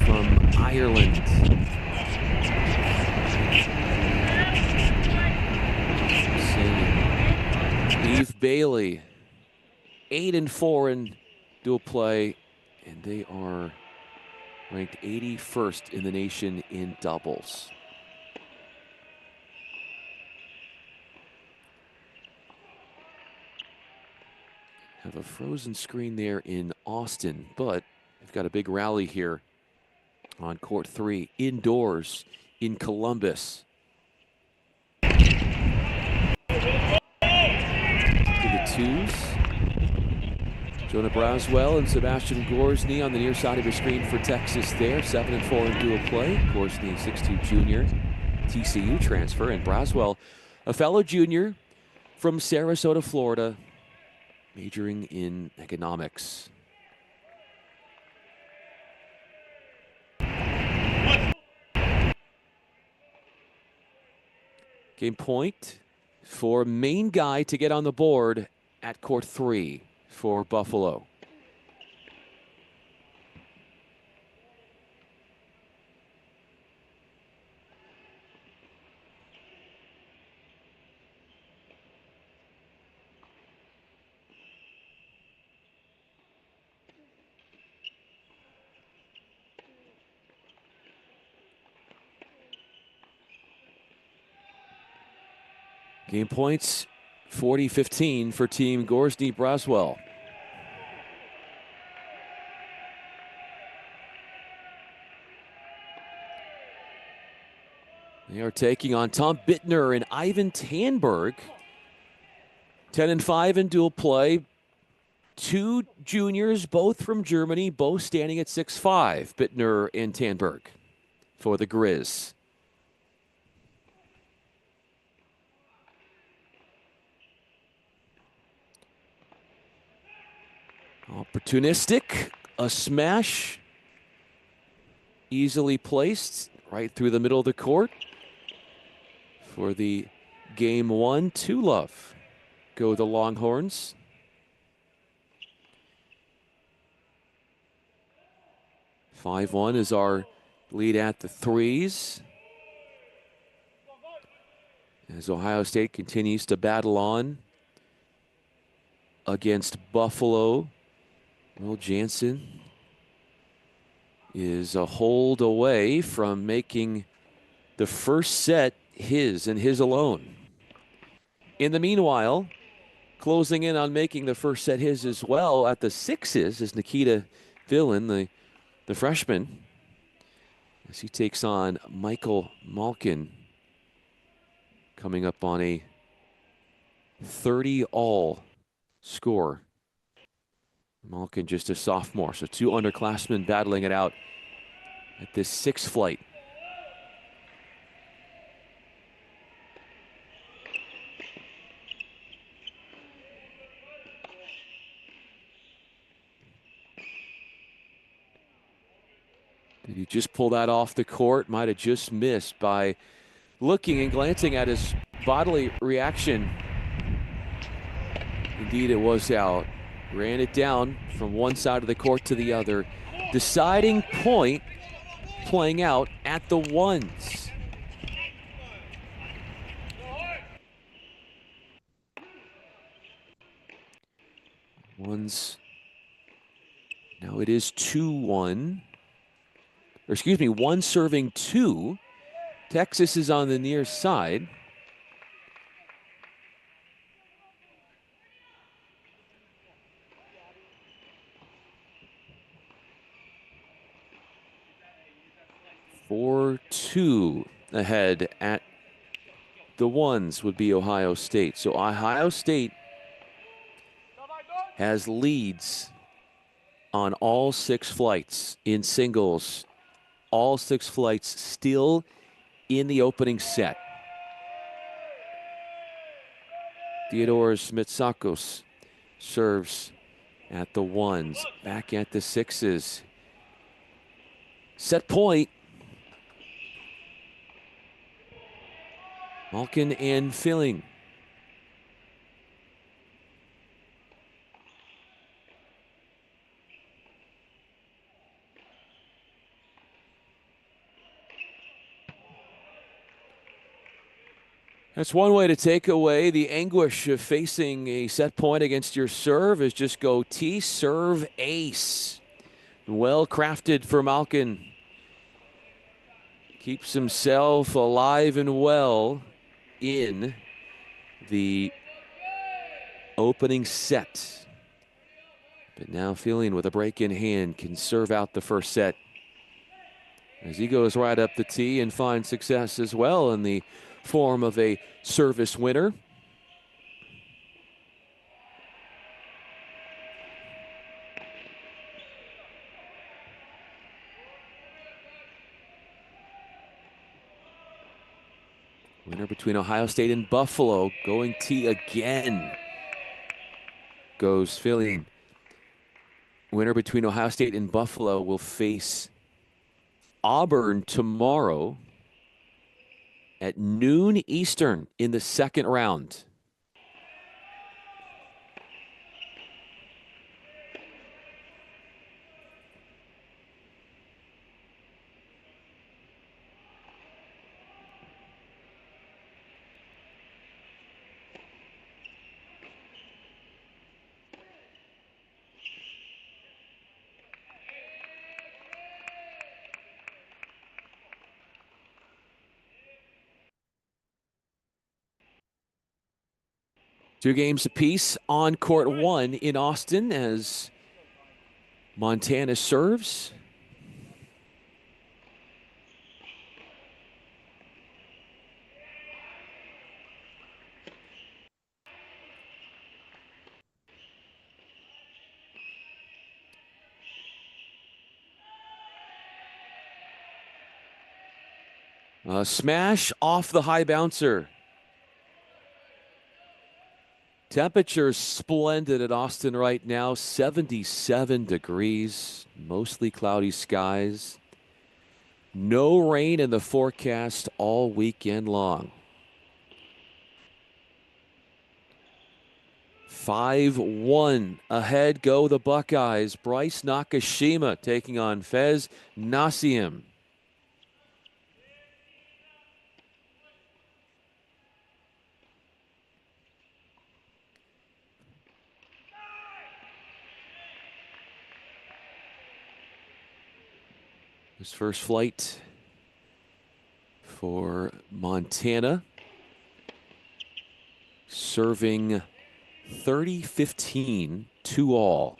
from Ireland. Steve Bailey, 8-4 in dual play, and they are ranked 81st in the nation in doubles. Have a frozen screen there in Austin, but they've got a big rally here on court 3, indoors in Columbus. Twos. Jonah Braswell and Sebastian Gorsny on the near side of your screen for Texas there. 7-4 in dual play. Gorsny, 6'2" junior, TCU transfer. And Braswell, a fellow junior from Sarasota, Florida, majoring in economics. Game point for Main Guy to get on the board at court 3 for Buffalo. Game points 40-15 for Team Gorsny Braswell. They are taking on Tom Bittner and Ivan Tanberg. 10-5 in dual play. 2 juniors, both from Germany, both standing at 6'5", Bittner and Tanberg for the Grizz. Opportunistic, a smash, easily placed right through the middle of the court for the game 1. 2-love go the Longhorns. (5-1) is our lead at the threes, as Ohio State continues to battle on against Buffalo. Will Jansen is a hold away from making the first set his and his alone. In the meanwhile, closing in on making the first set his as well at the sixes is Nikita Fillin, the freshman, as he takes on Michael Malkin, coming up on a 30-all score. Malkin just a sophomore, so two underclassmen battling it out at this sixth flight. Did he just pull that off the court? Might have just missed by looking and glancing at his bodily reaction. Indeed, it was out. Ran it down from one side of the court to the other. Deciding point playing out at the ones. Ones. Now it is 2-1. Or excuse me, one serving two. Texas is on the near side. Four, 2 ahead at the ones would be Ohio State. So Ohio State has leads on all six flights in singles. All six flights still in the opening set. Theodoros Mitsakos serves at the ones, back at the sixes. Set point. Malkin and Fenley. That's one way to take away the anguish of facing a set point against your serve, is just go T, serve, ace. Well crafted for Malkin. Keeps himself alive and well in the opening set. But now Fenley with a break in hand can serve out the first set, as he goes right up the tee and finds success as well in the form of a service winner. Winner between Ohio State and Buffalo, going tee again. Goes Fenley. Winner between Ohio State and Buffalo will face Auburn tomorrow at noon Eastern in the second round. Two games apiece on court one in Austin as Montana serves. A smash off the high bouncer. Temperatures splendid at Austin right now, 77 degrees, mostly cloudy skies. No rain in the forecast all weekend long. 5-1 ahead go the Buckeyes. Bryce Nakashima taking on Fez Nassim. His first flight for Montana, serving 30-15 2-all.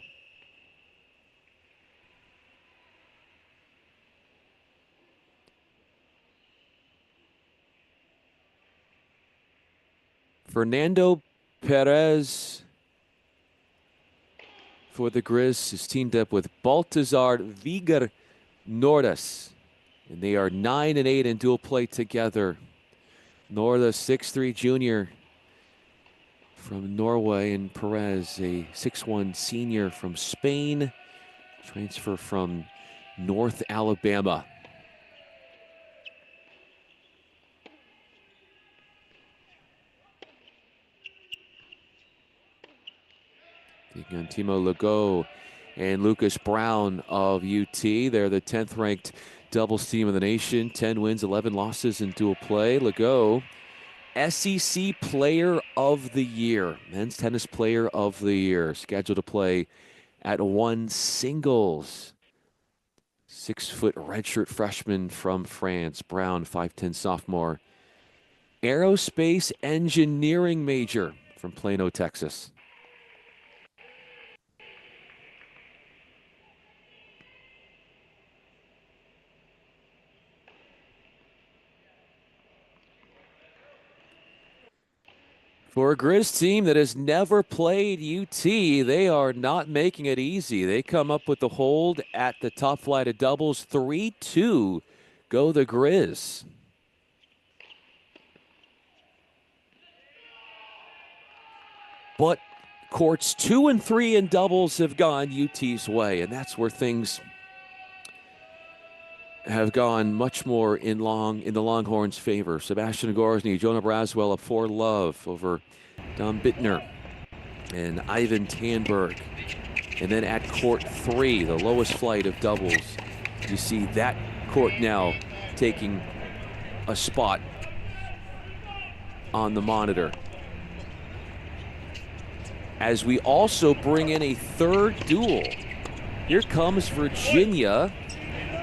Fernando Perez for the Grizz is teamed up with Baltazar Vigar Nordas, and they are 9-8 in dual play together. Nordas, 6'3" junior from Norway, and Perez, a 6'1" senior from Spain, transfer from North Alabama. Taking on Timo Legault and Lucas Brown of UT. They're the 10th ranked doubles team in the nation. 10 wins, 11 losses in dual play. Legault, SEC Player of the Year, Men's Tennis Player of the Year, scheduled to play at one singles. 6-foot redshirt freshman from France. Brown, 5'10" sophomore. Aerospace engineering major from Plano, Texas. For a Grizz team that has never played UT, they are not making it easy. They come up with the hold at the top flight of doubles. 3-2 go the Grizz. But courts 2 and 3 in doubles have gone UT's way, and that's where things have gone much more in the Longhorns' favor. Sebastian Gorsny, Jonah Braswell up 4-love over Dom Bittner and Ivan Tanberg. And then at court 3, the lowest flight of doubles, you see that court now taking a spot on the monitor. As we also bring in a third duel. Here comes Virginia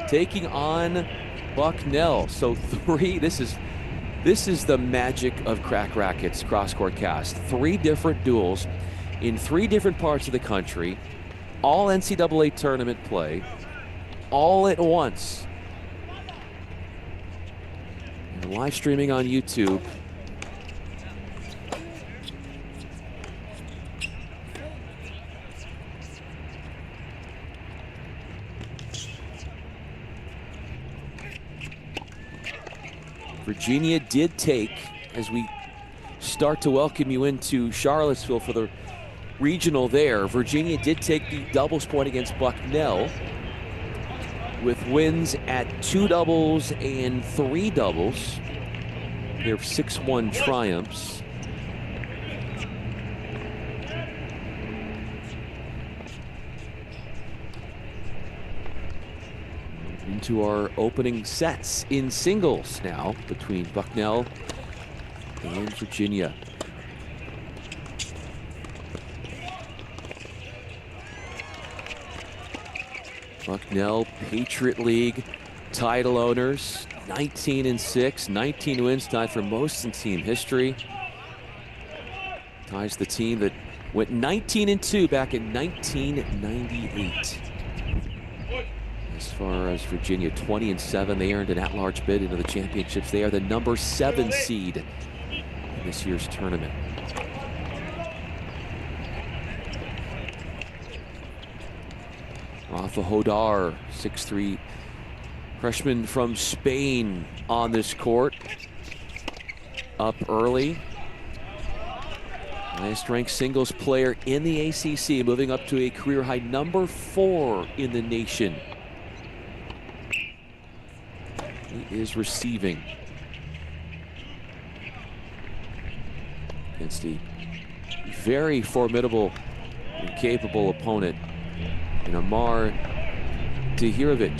taking on Bucknell. So 3, this is the magic of Crack Rackets cross-court cast. 3 different duels in 3 different parts of the country, all NCAA tournament play, all at once. And live streaming on YouTube. Virginia did take, as we start to welcome you into Charlottesville for the regional there, Virginia did take the doubles point against Bucknell with wins at 2 doubles and 3 doubles. Their 6-1 triumphs. Into our opening sets in singles now between Bucknell and Virginia. Bucknell, Patriot League title owners, 19-6, 19 wins, tied for most in team history. Ties the team that went 19-2 back in 1998. As far as Virginia, 20-7, they earned an at-large bid into the championships. They are the number 7 seed in this year's tournament. Rafa Hodar, 6'3", freshman from Spain on this court. Up early. Highest ranked singles player in the ACC, moving up to a career high number 4 in the nation. He is receiving against a very formidable and capable opponent in Amar Tahirovic,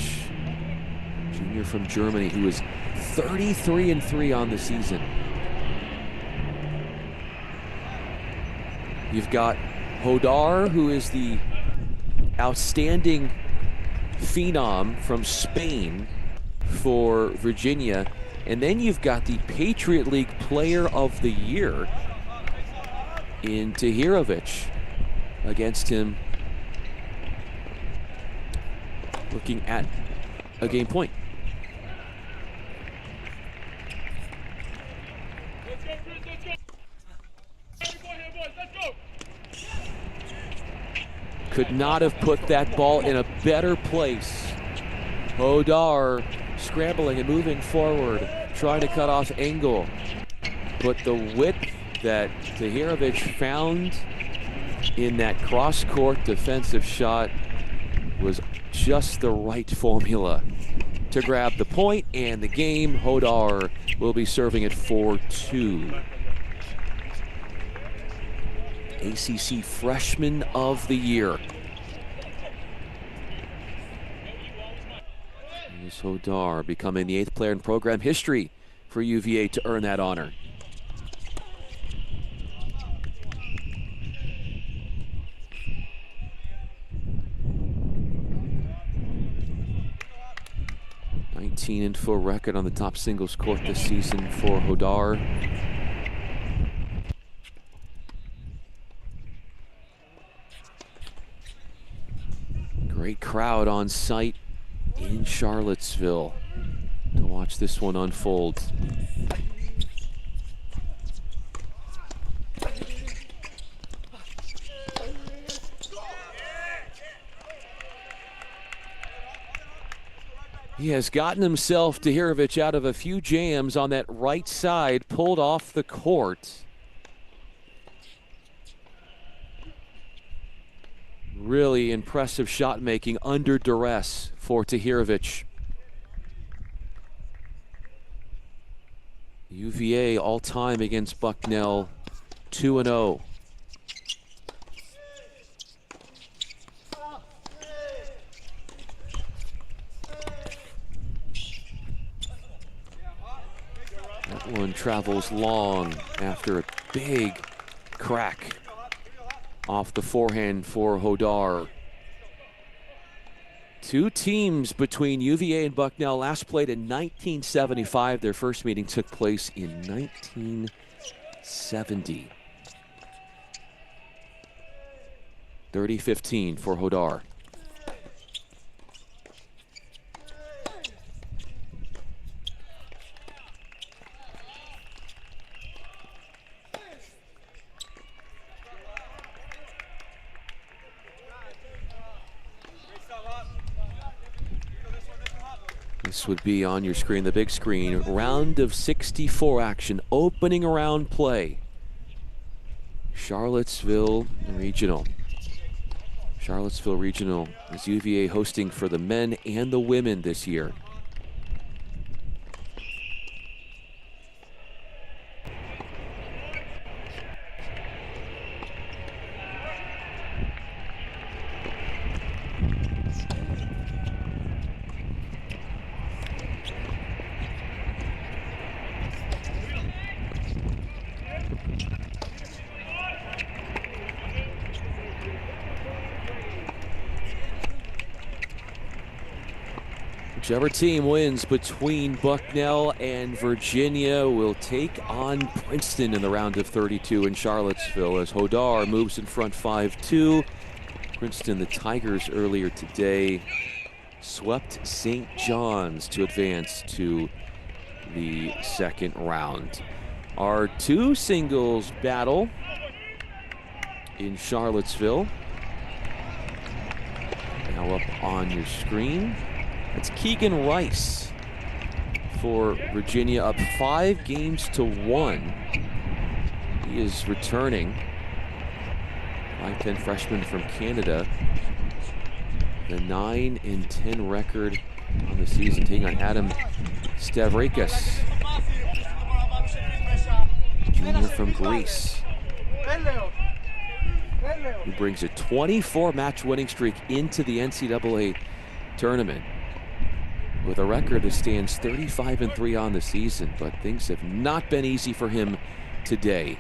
junior from Germany, who is 33-3 on the season. You've got Hodar, who is the outstanding phenom from Spain for Virginia. And then you've got the Patriot League Player of the Year in Tahirovic against him, looking at a game point. Could not have put that ball in a better place. Hodar scrambling and moving forward, trying to cut off Engel. But the width that Tahirovic found in that cross-court defensive shot was just the right formula to grab the point and the game. Hodar will be serving it 4-2. ACC Freshman of the Year. Here's Hodar, becoming the 8th player in program history for UVA to earn that honor. And 4 record on the top singles court this season for Hodar. Great crowd on site in Charlottesville to watch this one unfold. He has gotten himself, Tahirovic, out of a few jams on that right side, pulled off the court. Really impressive shot making under duress for Tahirovic. UVA all-time against Bucknell, 2-0. That one travels long after a big crack off the forehand for Hodar. Two teams between UVA and Bucknell last played in 1975. Their first meeting took place in 1970. 30-15 for Hodar. This would be on your screen, the big screen. Round of 64 action, opening round play. Charlottesville Regional. Charlottesville Regional is UVA hosting for the men and the women this year. Whichever team wins between Bucknell and Virginia will take on Princeton in the round of 32 in Charlottesville as Hodar moves in front 5-2. Princeton, the Tigers earlier today, swept St. John's to advance to the second round. Our two singles battle in Charlottesville. Now up on your screen. It's Keegan Rice for Virginia, up 5-1. He is returning. 5'10" freshman from Canada. The 9-10 record on the season, taking on Adam Stavrakis, junior from Greece, who brings a 24-match winning streak into the NCAA tournament, with a record that stands 35-3 on the season, but things have not been easy for him today.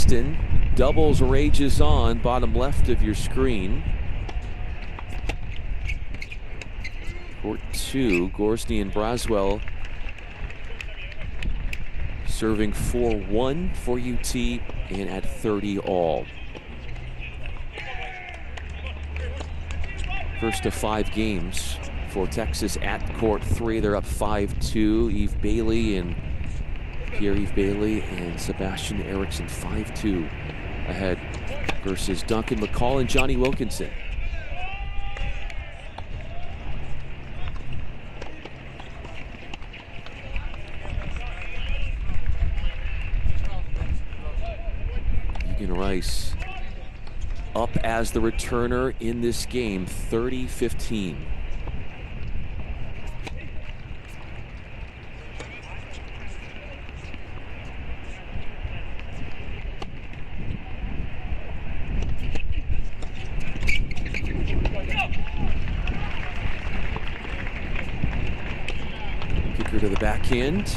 Boston. Doubles rages on, bottom left of your screen. Court 2, Gorsny and Braswell serving 4-1 for UT and at 30 all. First of 5 games for Texas at Court 3. They're up 5-2. Eve Bailey and Pierre-Yves Bailey and Sebastian Eriksson 5-2 ahead versus Duncan McCall and Johnny Wilkinson. Egan Rice up as the returner in this game, 30-15. Kicker to the backhand,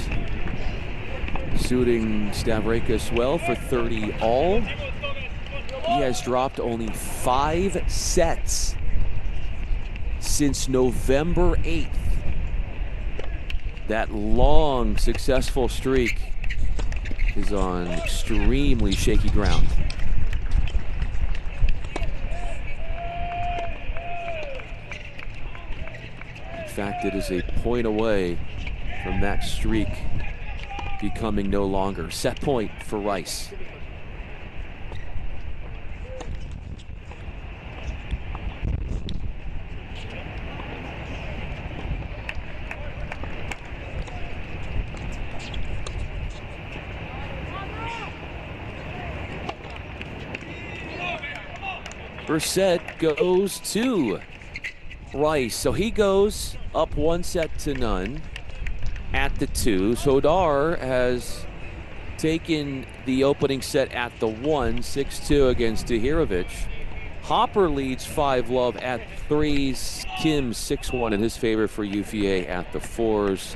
suiting Stavrakis well for 30 all. He has dropped only 5 sets since November 8th. That long, successful streak is on extremely shaky ground. In fact, it is a point away from that streak becoming no longer. Set point for Rice. First set goes to Rice. So he goes up 1-0 at the 2. Sodar has taken the opening set at the 1, 6-2 against Tahirovic. Hopper leads 5-love at 3s. Kim 6-1 in his favor for UVA at the 4s.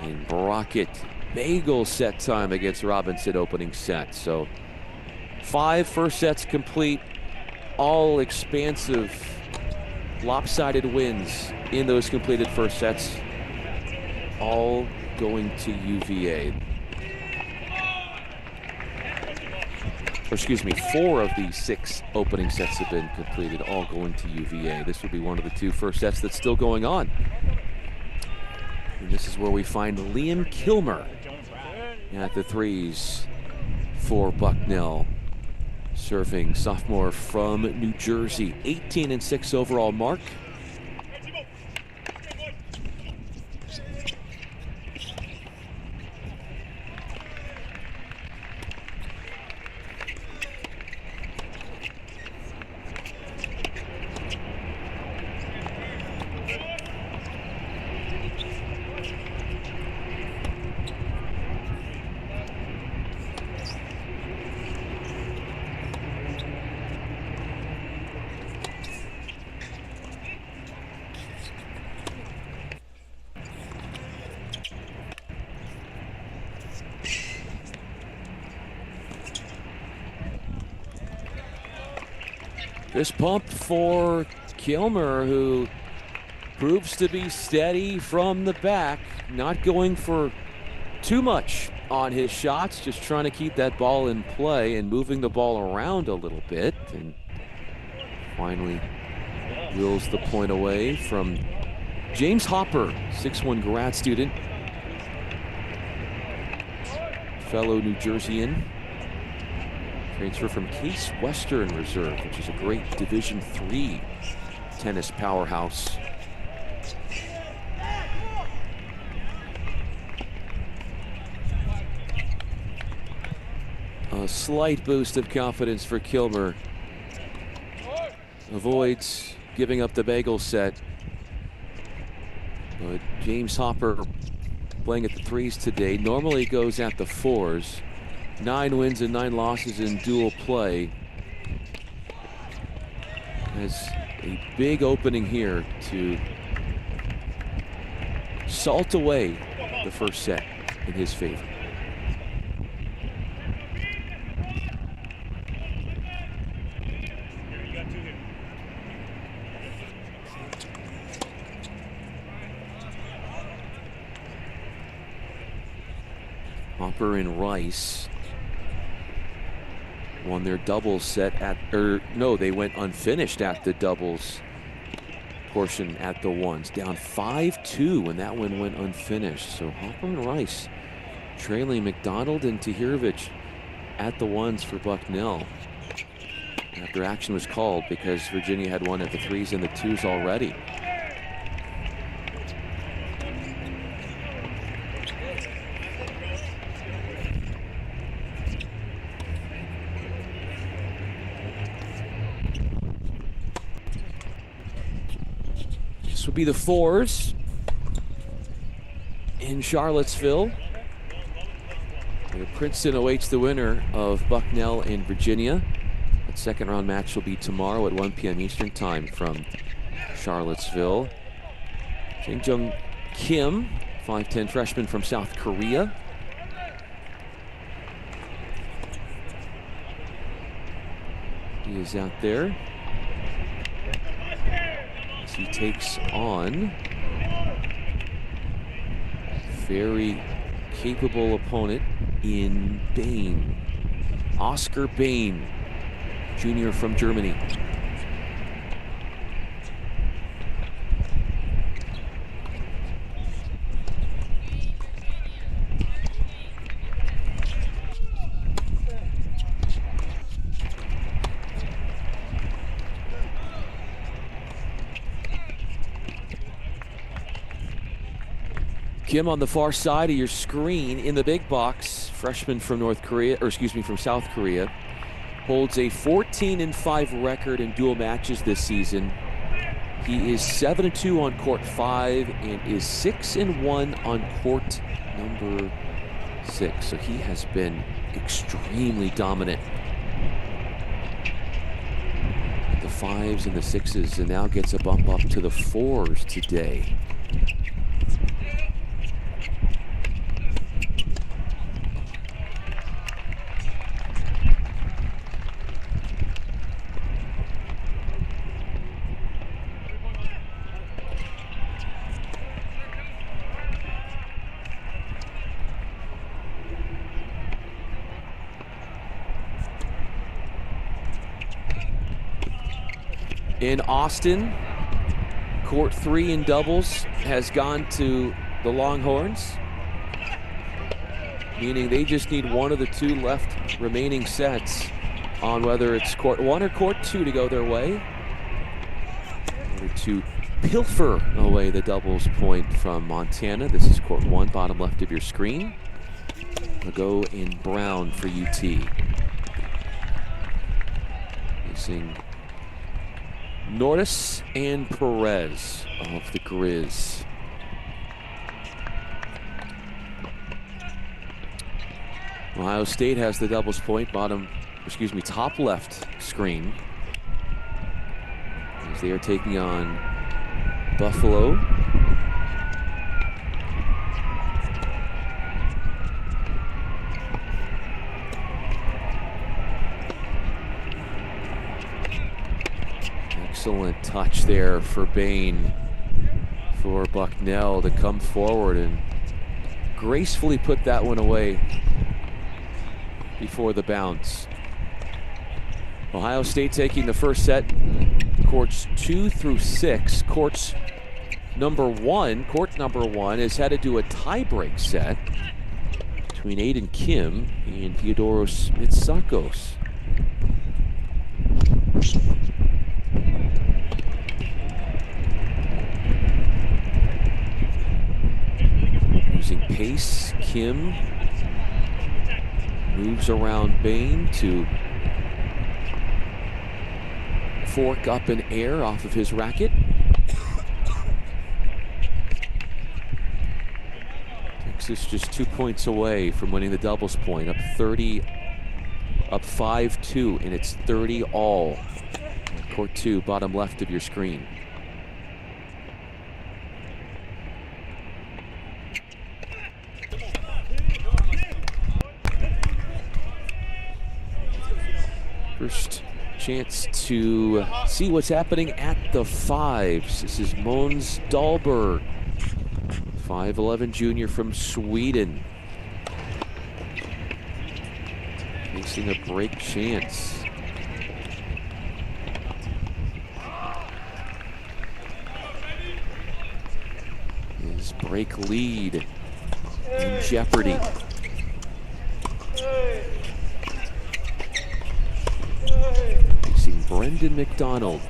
And Brockett bagel set time against Robinson opening set. So 5 first sets complete. All expansive, lopsided wins in those completed first sets, all going to UVA. Or excuse me, 4 of the 6 opening sets have been completed, all going to UVA. This will be one of the 2 first sets that's still going on. And this is where we find Liam Kilmer at the 3s for Bucknell. Serving sophomore from New Jersey, 18-6 overall mark. This pump for Kilmer, who proves to be steady from the back, not going for too much on his shots, just trying to keep that ball in play and moving the ball around a little bit, and finally wheels the point away from James Hopper, 6'1" grad student, fellow New Jerseyan. Transfer from Case Western Reserve, which is a great Division III tennis powerhouse. A slight boost of confidence for Kilmer. Avoids giving up the bagel set. But James Hopper playing at the 3s today. Normally goes at the 4s. 9 wins and 9 losses in dual play. Has a big opening here to salt away the first set in his favor. Hopper and Rice won their doubles set at, they went unfinished at the doubles portion at the ones. Down 5-2 when that one went unfinished. So Hopper and Rice trailing McDonald and Tahirovic at the ones for Bucknell. After action was called because Virginia had won at the threes and the twos already. This would be the fours in Charlottesville. Princeton awaits the winner of Bucknell and Virginia. That second round match will be tomorrow at 1 p.m. Eastern time from Charlottesville. Jung Kim, 5'10" freshman from South Korea. He is out there as he takes on very capable opponent in Bain. Oscar Bain, junior from Germany. Kim on the far side of your screen in the big box, freshman from from South Korea, holds a 14-5 record in dual matches this season. He is 7-2 on court 5 and is 6-1 on court number 6. So he has been extremely dominant at the 5s and the 6s, and now gets a bump up to the 4s today. In Austin, court 3 in doubles has gone to the Longhorns, meaning they just need one of the two left remaining sets on whether it's court 1 or court 2 to go their way, in order to pilfer away the doubles point from Montana. This is court 1, bottom left of your screen. We'll go in brown for UT. Facing Norris and Perez of the Grizz. Ohio State has the doubles point, top left screen, as they are taking on Buffalo. Excellent touch there for Bain, for Bucknell to come forward and gracefully put that one away before the bounce. Ohio State taking the first set, courts 2 through 6. Court number one is headed to a tiebreak set between Aiden Kim and Theodoros Mitsakos. Using pace, Kim moves around Bain to fork up in air off of his racket. Texas just 2 points away from winning the doubles point, up 5-2, and it's 30 all. Court 2, bottom left of your screen. First chance to see what's happening at the 5s. This is Måns Dahlberg, 5'11" junior from Sweden. facing a break chance. His break lead in jeopardy. Facing Brendan McDonald.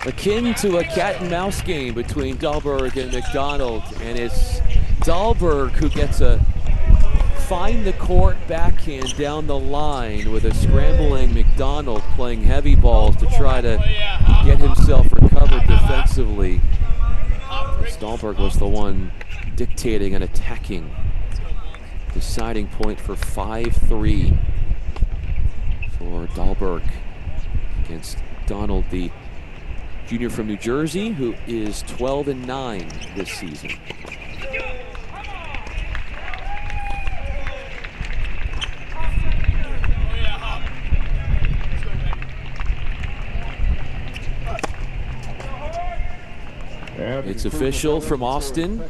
Akin to a cat and mouse game between Dahlberg and McDonald, and it's Dahlberg who gets a find the court backhand down the line with a scrambling McDonald playing heavy balls to try to get himself recovered defensively. Dahlberg was the one dictating and attacking. Deciding point for 5-3 for Dahlberg against Donald, the junior from New Jersey, who is 12-9 this season. It's official from Austin.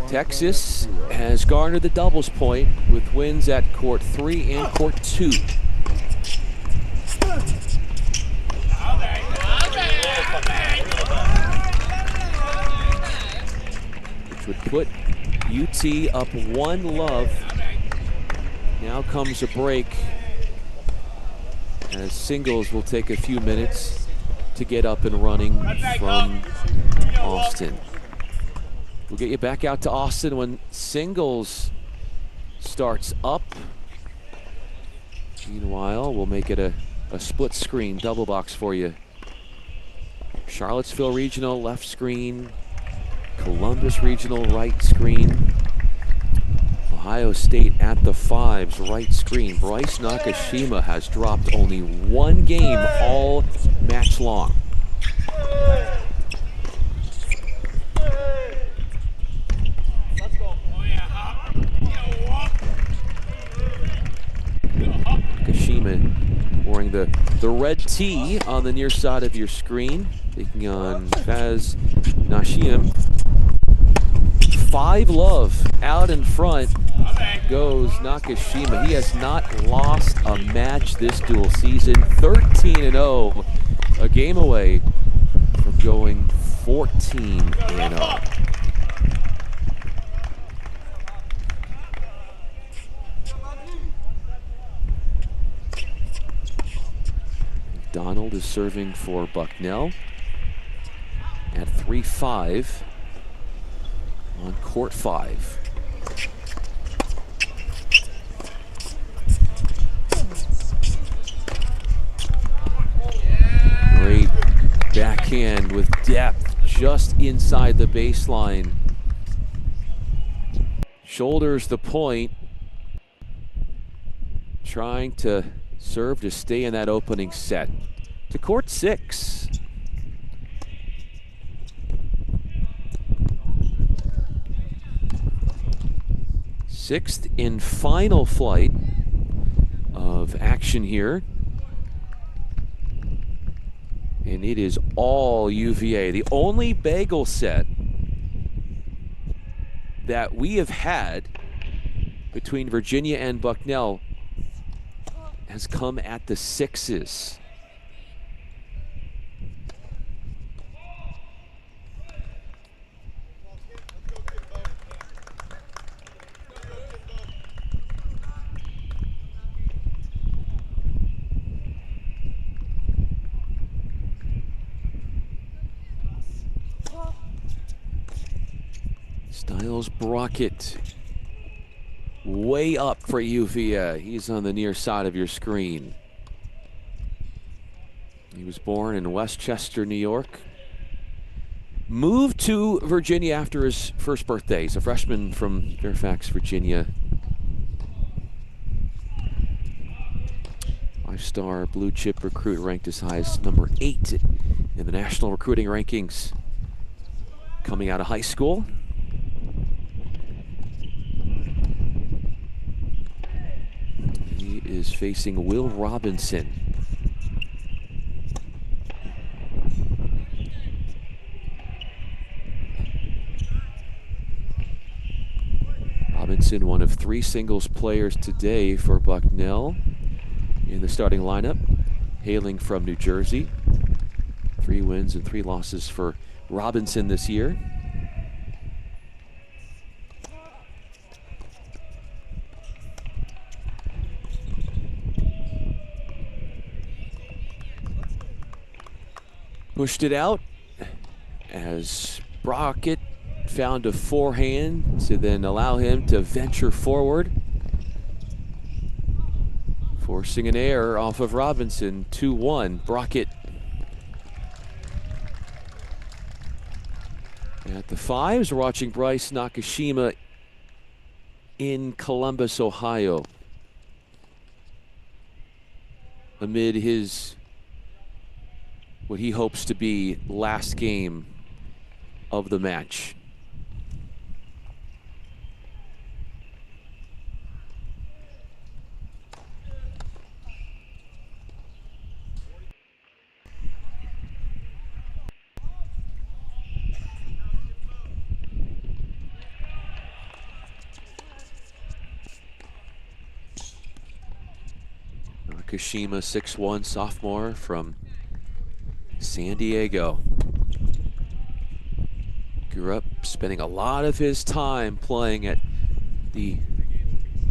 Texas has garnered the doubles point with wins at court 3 and court 2. Which would put UT up 1-love. Now comes a break as singles will take a few minutes to get up and running from Austin. We'll get you back out to Austin when singles starts up. Meanwhile, we'll make it a split screen double box for you. Charlottesville Regional left screen, Columbus Regional right screen, Ohio State at the fives right screen. Bryce Nakashima has dropped only one game all match long. Nakashima wearing the red tee on the near side of your screen, taking on Faz Nashim. 5-love out in front goes Nakashima. He has not lost a match this dual season. 13-0, a game away from going 14-0. Donald is serving for Bucknell at 3-5 on court 5. Great backhand with depth just inside the baseline. Shoulders the point, trying to serve to stay in that opening set. To court 6. Sixth and final flight of action here. And it is all UVA. The only bagel set that we have had between Virginia and Bucknell has come at the 6s. Styles Brockett way up for UVA. He's on the near side of your screen. He was born in Westchester, New York. Moved to Virginia after his first birthday. He's a freshman from Fairfax, Virginia. Five-star blue chip recruit, ranked as high as number 8 in the national recruiting rankings coming out of high school. He is facing Will Robinson. Robinson, one of 3 singles players today for Bucknell in the starting lineup, hailing from New Jersey. 3 wins and 3 losses for Robinson this year. Pushed it out as Brockett found a forehand to then allow him to venture forward, forcing an error off of Robinson. 2-1 Brockett. At the 5s, we're watching Bryce Nakashima in Columbus, Ohio, amid his what he hopes to be last game of the match. Nakashima, 6'1", sophomore from San Diego. Grew up spending a lot of his time playing at the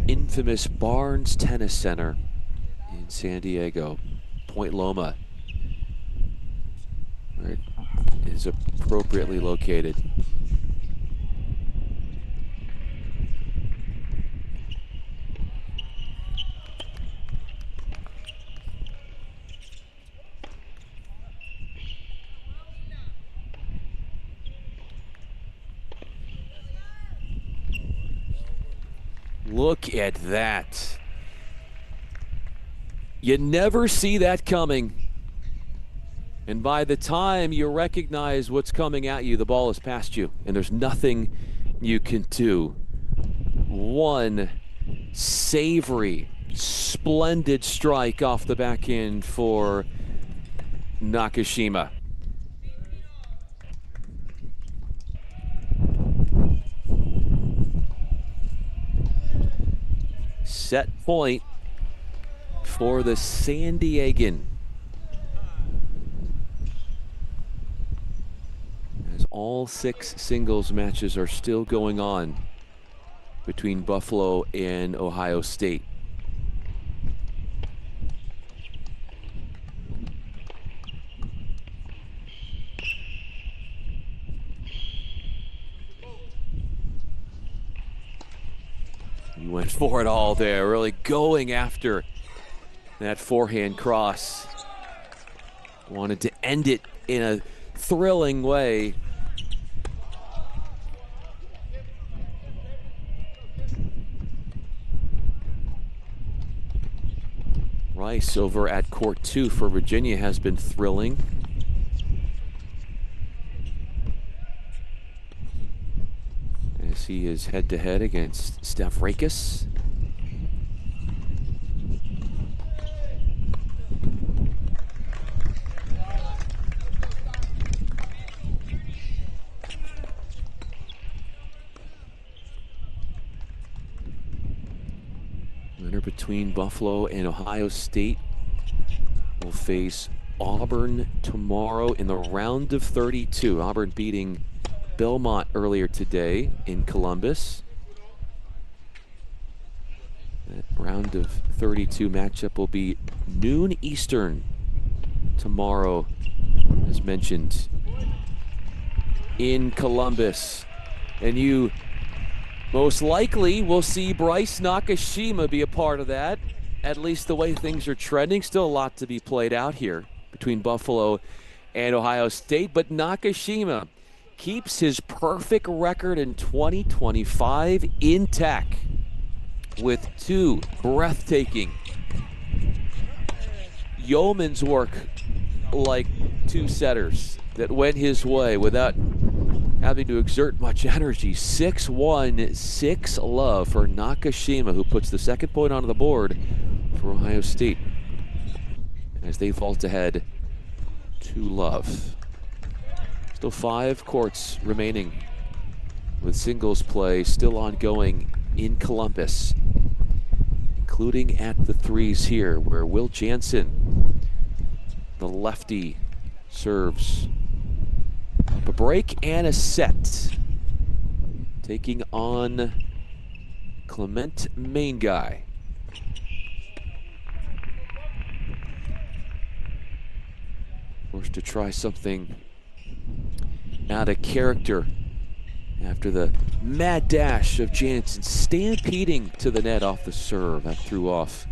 infamous Barnes Tennis Center in San Diego, Point Loma, where it is appropriately located. Look at that. You never see that coming. And by the time you recognize what's coming at you, the ball is past you, and there's nothing you can do. One savory, splendid strike off the back end for Nakashima. Set point for the San Diegan, as all 6 singles matches are still going on between Buffalo and Ohio State. He went for it all there, really going after that forehand cross. Wanted to end it in a thrilling way. Rice over at court 2 for Virginia has been thrilling. As he is head-to-head against Steph Rakes. Winner between Buffalo and Ohio State will face Auburn tomorrow in the round of 32. Auburn beating Belmont earlier today in Columbus. That round of 32 matchup will be noon Eastern tomorrow, as mentioned, in Columbus. And you most likely will see Bryce Nakashima be a part of that, at least the way things are trending. Still a lot to be played out here between Buffalo and Ohio State, but Nakashima keeps his perfect record in 2025 intact with 2 breathtaking yeoman's work like 2 setters that went his way without having to exert much energy. 6-1, 6-love for Nakashima, who puts the second point onto the board for Ohio State as they vault ahead 2-love. Still 5 courts remaining, with singles play still ongoing in Columbus, including at the threes here, where Will Jansen, the lefty, serves up a break and a set, taking on Clement Main Guy. Forced to try something out of character after the mad dash of Jansen, stampeding to the net off the serve. That threw off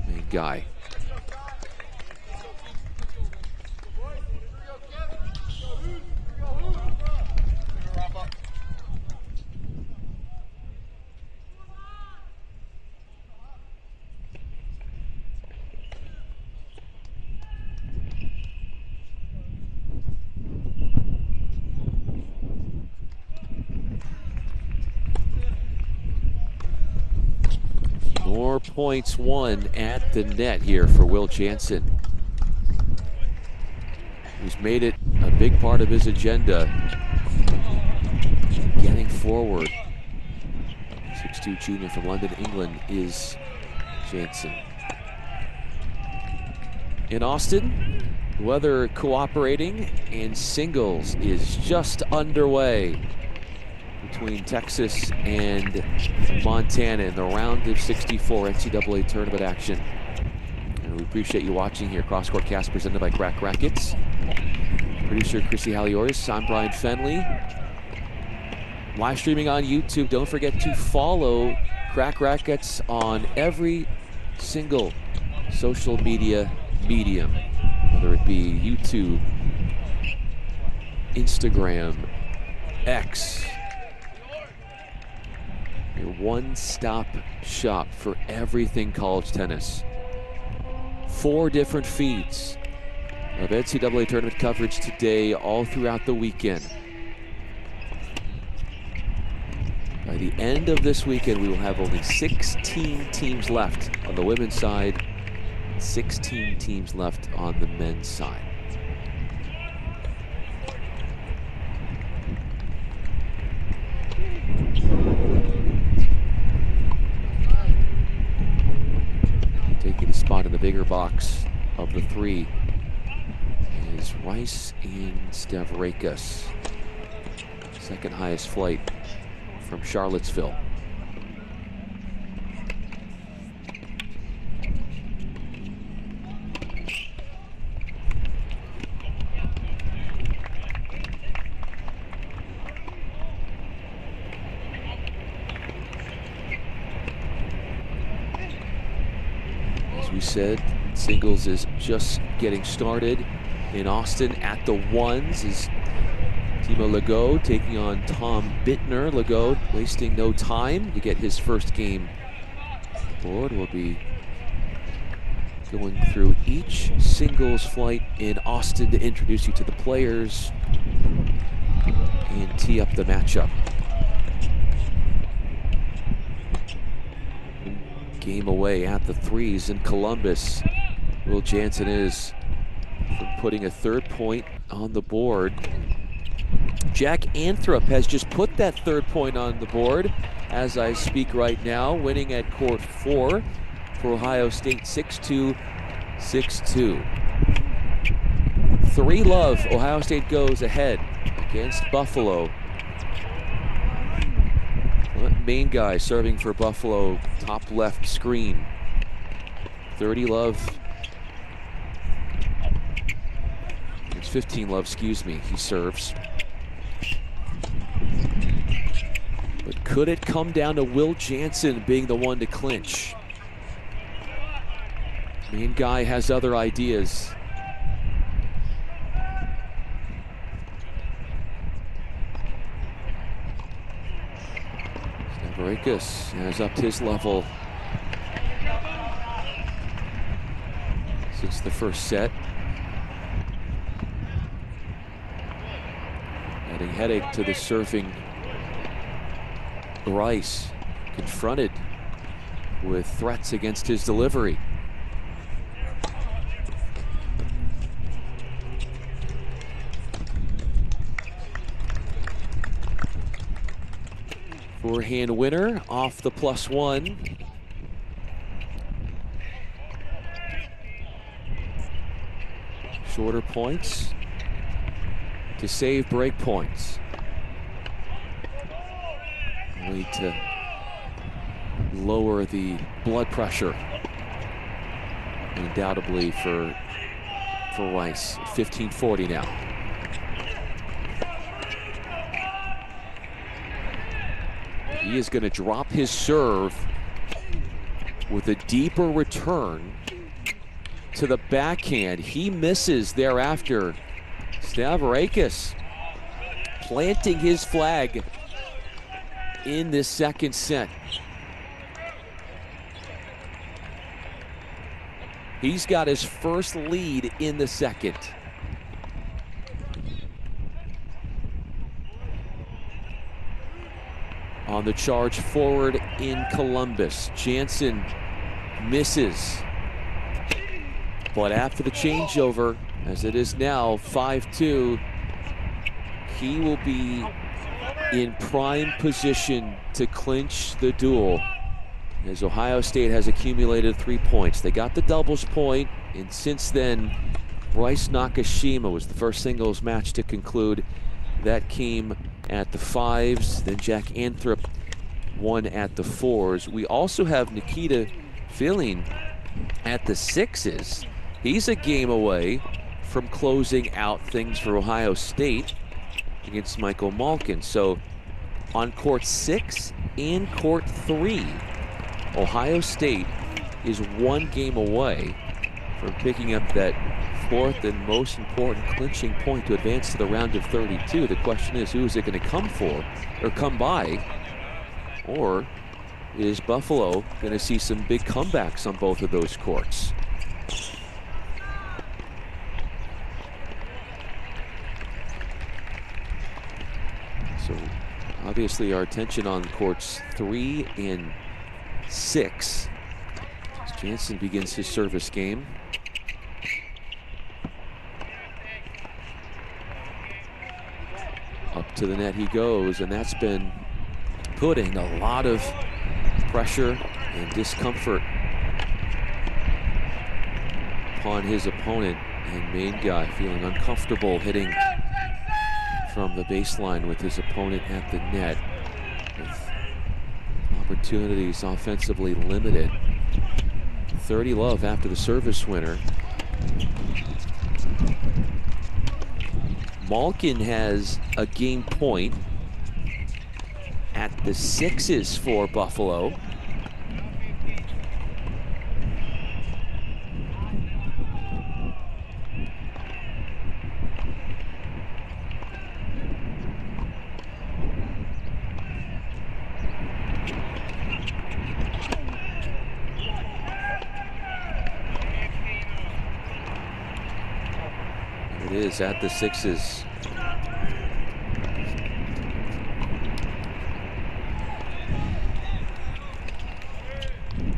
Main Guy. More points won at the net here for Will Jansen, who's made it a big part of his agenda in getting forward. 6'2" junior from London, England is Jansen. In Austin, weather cooperating and singles is just underway between Texas and Montana in the round of 64 NCAA tournament action. And we appreciate you watching here. Cross Court Cast presented by Crack Rackets. Producer Chrissy Halliors. I'm Bryan Fenley. Live streaming on YouTube. Don't forget to follow Crack Rackets on every single social media medium, whether it be YouTube, Instagram, X. Your one-stop shop for everything college tennis. 4 different feeds of NCAA tournament coverage today, all throughout the weekend. By the end of this weekend, we will have only 16 teams left on the women's side, 16 teams left on the men's side. Taking a spot in the bigger box of the 3 is Rice and Stavrakis. Second highest flight from Charlottesville. As we said, singles is just getting started in Austin. At the ones is Timo Legault taking on Tom Bittner. Legault wasting no time to get his first game board. We'll be going through each singles flight in Austin to introduce you to the players and tee up the matchup. Game away at the threes in Columbus. Will Jansen is for putting a 3rd point on the board. Jack Anthrop has just put that 3rd point on the board as I speak right now, winning at court 4 for Ohio State, 6-2, 6-2. 3-love, Ohio State goes ahead against Buffalo. Main Guy serving for Buffalo, top left screen. 30-love. It's 15-love, excuse me, he serves. But could it come down to Will Jansen being the one to clinch? Main Guy has other ideas. Stavrakis has upped his level. since the first set. Adding headache to the serving Rice, confronted with threats against his delivery. Forehand winner off the +1. Shorter points to save break points. Only to lower the blood pressure, undoubtedly, for Rice. 15-40 now. He is going to drop his serve with a deeper return to the backhand. He misses thereafter. Stavrakis planting his flag in this second set. He's got his first lead in the second. On the charge forward in Columbus, Jansen misses. But after the changeover, as it is now 5-2, he will be in prime position to clinch the duel, as Ohio State has accumulated 3 points. They got the doubles point, and since then, Bryce Nakashima was the first singles match to conclude. That came at the 5s, then Jack Anthrop won at the 4s. We also have Nikita Filling at the 6s. He's a game away from closing out things for Ohio State against Michael Malkin. So on court 6 and court 3, Ohio State is 1 game away from picking up that 4th and most important clinching point to advance to the round of 32. The question is, who is it going to come for or come by? Or is Buffalo going to see some big comebacks on both of those courts? So obviously our attention on courts 3 and 6 as Jansen begins his service game. Up to the net he goes, and that's been putting a lot of pressure and discomfort upon his opponent, and main guy feeling uncomfortable hitting from the baseline with his opponent at the net, with opportunities offensively limited. 30 love after the service winner. Malkin has a game point at the 6s for Buffalo. It is at the 6s.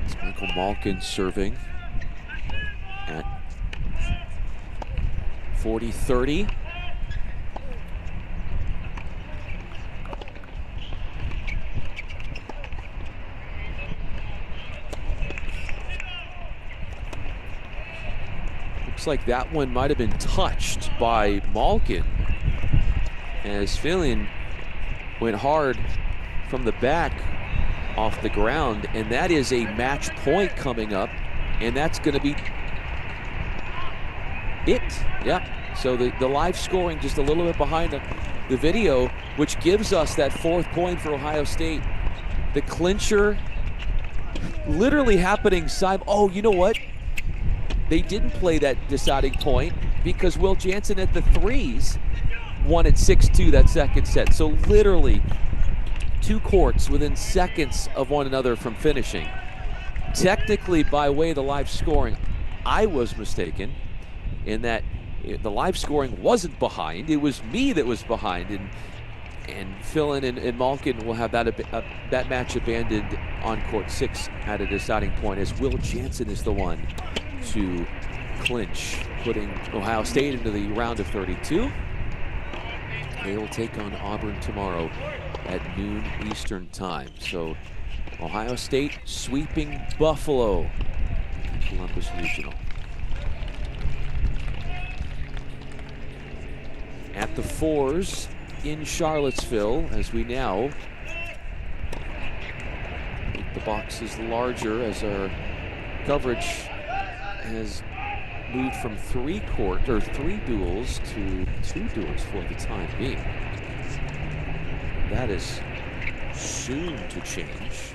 It's Michael Malkin serving at 40-30. Looks like that one might have been touched by Malkin, as Fillion went hard from the back off the ground, and that is a match point coming up, and that's going to be it. Yep. So the live scoring just a little bit behind the video, which gives us that 4th point for Ohio State. The clincher literally happening side. Oh, you know what? They didn't play that deciding point because Will Jansen at the 3s won at 6-2 that second set. So literally 2 courts within seconds of one another from finishing. Technically, by way of the live scoring, I was mistaken in that the live scoring wasn't behind. It was me that was behind. And Philin and Malkin will have that match abandoned on court 6 at a deciding point, as Will Jansen is the one to clinch, putting Ohio State into the round of 32. They will take on Auburn tomorrow at noon Eastern time. So Ohio State sweeping Buffalo in Columbus Regional. At the 4s in Charlottesville, as we now make the boxes larger as our coverage has moved from 3 duels to 2 duels for the time being. That is soon to change.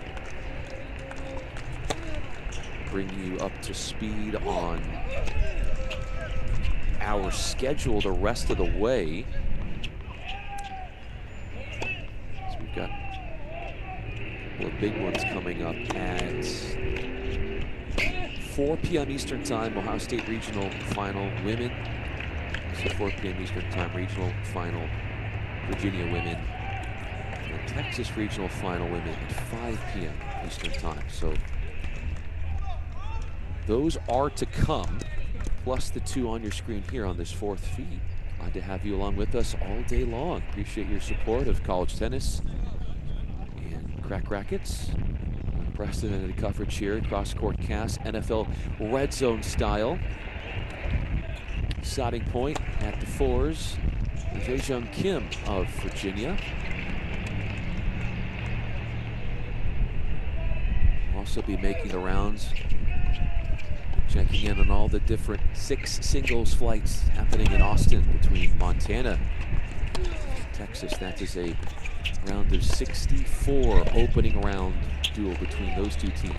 Bring you up to speed on our schedule the rest of the way. So we've got a couple of big ones coming up at 4 p.m. Eastern Time, Ohio State Regional Final Women. So 4 p.m. Eastern Time, Regional Final, Virginia Women. And Texas Regional Final Women at 5 p.m. Eastern Time. So those are to come, plus the 2 on your screen here on this 4th feed. Glad to have you along with us all day long. Appreciate your support of college tennis and crack rackets. Unprecedented coverage here, cross-court cast, NFL red zone style. Starting point at the 4s, Jae-Jung Kim of Virginia. Also be making the rounds, checking in on all the different 6 singles flights happening in Austin between Montana and Texas. That is a round of 64 opening round duel between those 2 teams.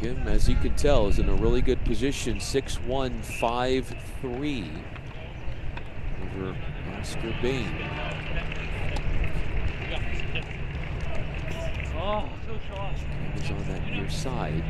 Kim, as you can tell, is in a really good position, 6'1", 5'3", over Oscar Bain. Kim is on that near side.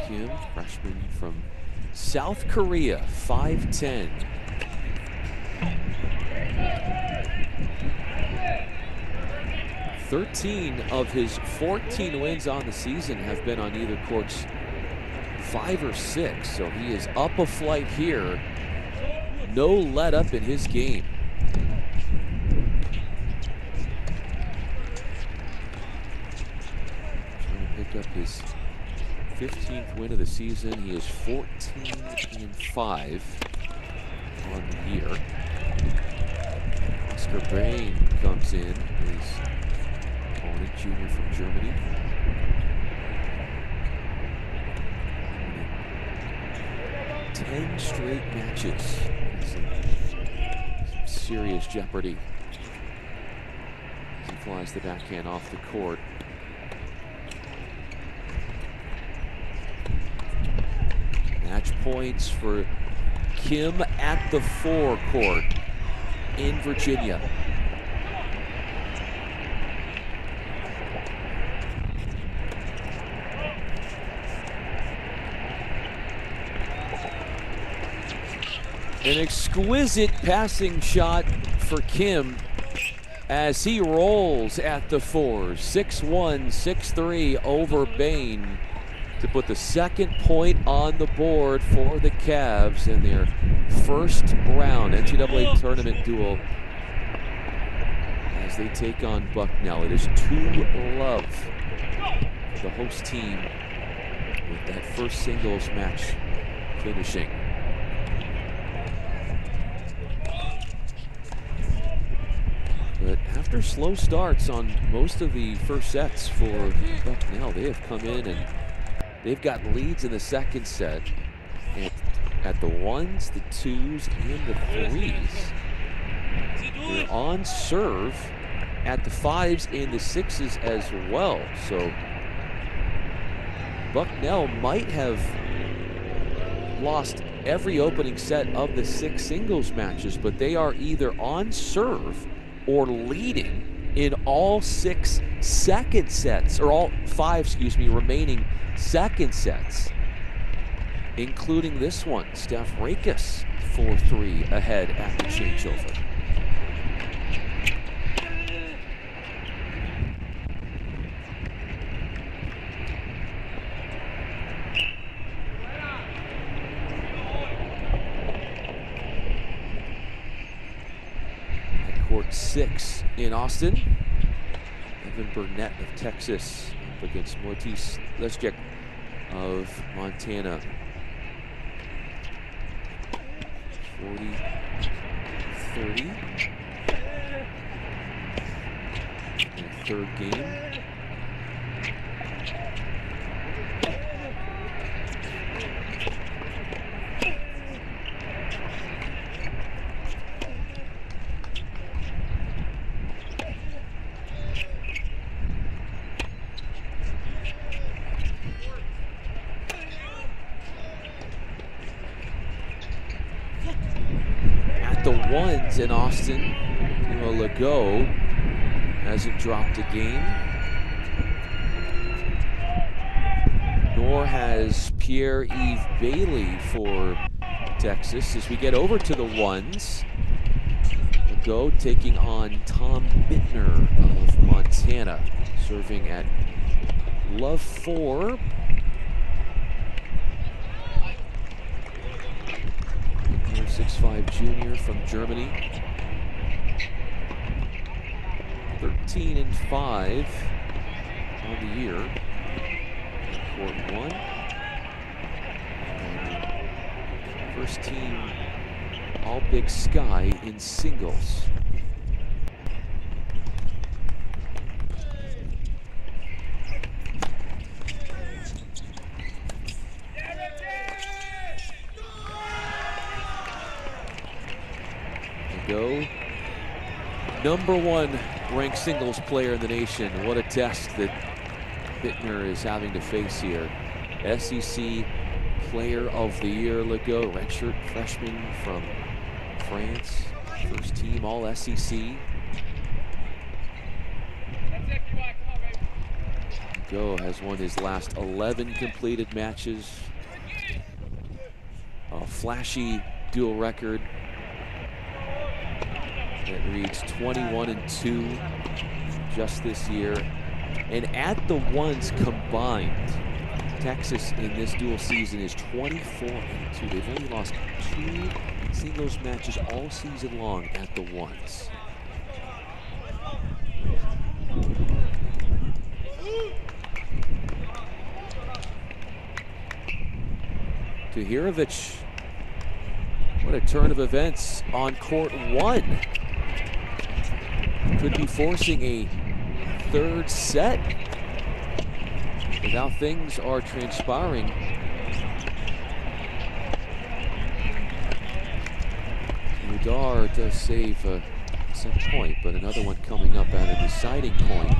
Kim, freshman from South Korea, 5'10". "13 of his 14 wins on the season have been on either courts 5 or 6, so he is up a flight here. No let up in his game. Trying to pick up his 15th win of the season. He is 14-5 on the year. Oscar Bain comes in, his opponent, junior from Germany. 10 straight matches. Some serious jeopardy as he flies the backhand off the court. Match points for Kim at the forecourt in Virginia. An exquisite passing shot for Kim as he rolls at the 4s. 6'1", 6'3" over Bain to put the second point on the board for the Cavs in their first round NCAA tournament duel as they take on Bucknell. It is 2-love for the host team with that first singles match finishing. But have after slow starts on most of the first sets for Bucknell, they have come in and they've got leads in the second set at the ones, the twos, and the threes. They're on serve at the fives and the sixes as well. So Bucknell might have lost every opening set of the 6 singles matches, but they are either on serve or leading in all 6 second sets, or all 5, remaining second sets, including this one. Steph Rakes 4-3 ahead at the changeover. Court 6 in Austin. Evan Burnett of Texas up against Motis Lesjek of Montana. 40-30. In the third game. The ones in Austin, Legault hasn't dropped a game, nor has Pierre-Yves Bailey for Texas. As we get over to the ones, Legault taking on Tom Bittner of Montana, serving at love 4. 6'5" junior from Germany. 13-5 on the year. Court 1. First team All Big Sky in singles. Go. #1 ranked singles player in the nation. What a test that Bittner is having to face here. SEC Player of the Year, Legault, redshirt freshman from France. First team All SEC. Legault has won his last 11 completed matches. A flashy dual record. It reads 21-2 just this year. And at the ones combined, Texas in this dual season is 24-2. They've only lost 2 singles matches all season long at the ones. Tahirovic, what a turn of events on court 1. Could be forcing a third set with how things are transpiring. Udar does save a set point, but another one coming up at a deciding point.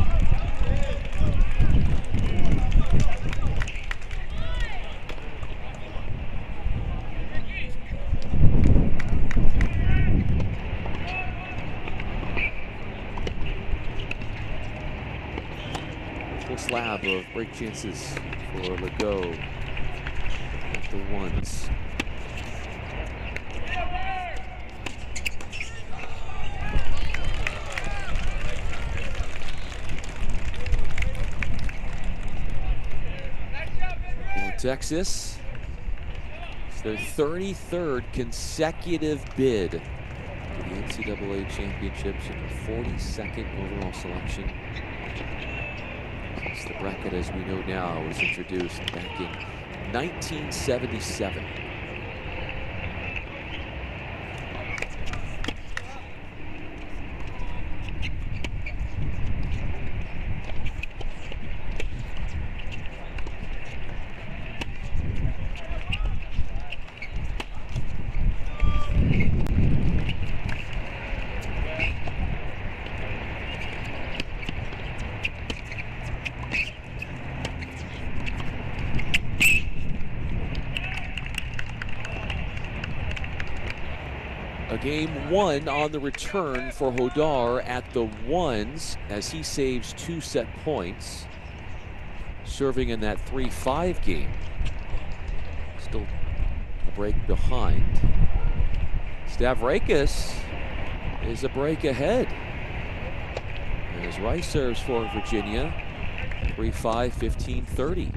Slab of break chances for Legault at the ones. For Texas, it's their 33rd consecutive bid to the NCAA championships and the 42nd overall selection. The bracket, as we know now, was introduced back in 1977. Game 1 on the return for Hodar at the ones as he saves 2 set points, serving in that 3-5 game. Still a break behind. Stavrakis is a break ahead as Rice serves for Virginia. 3-5, 15-30.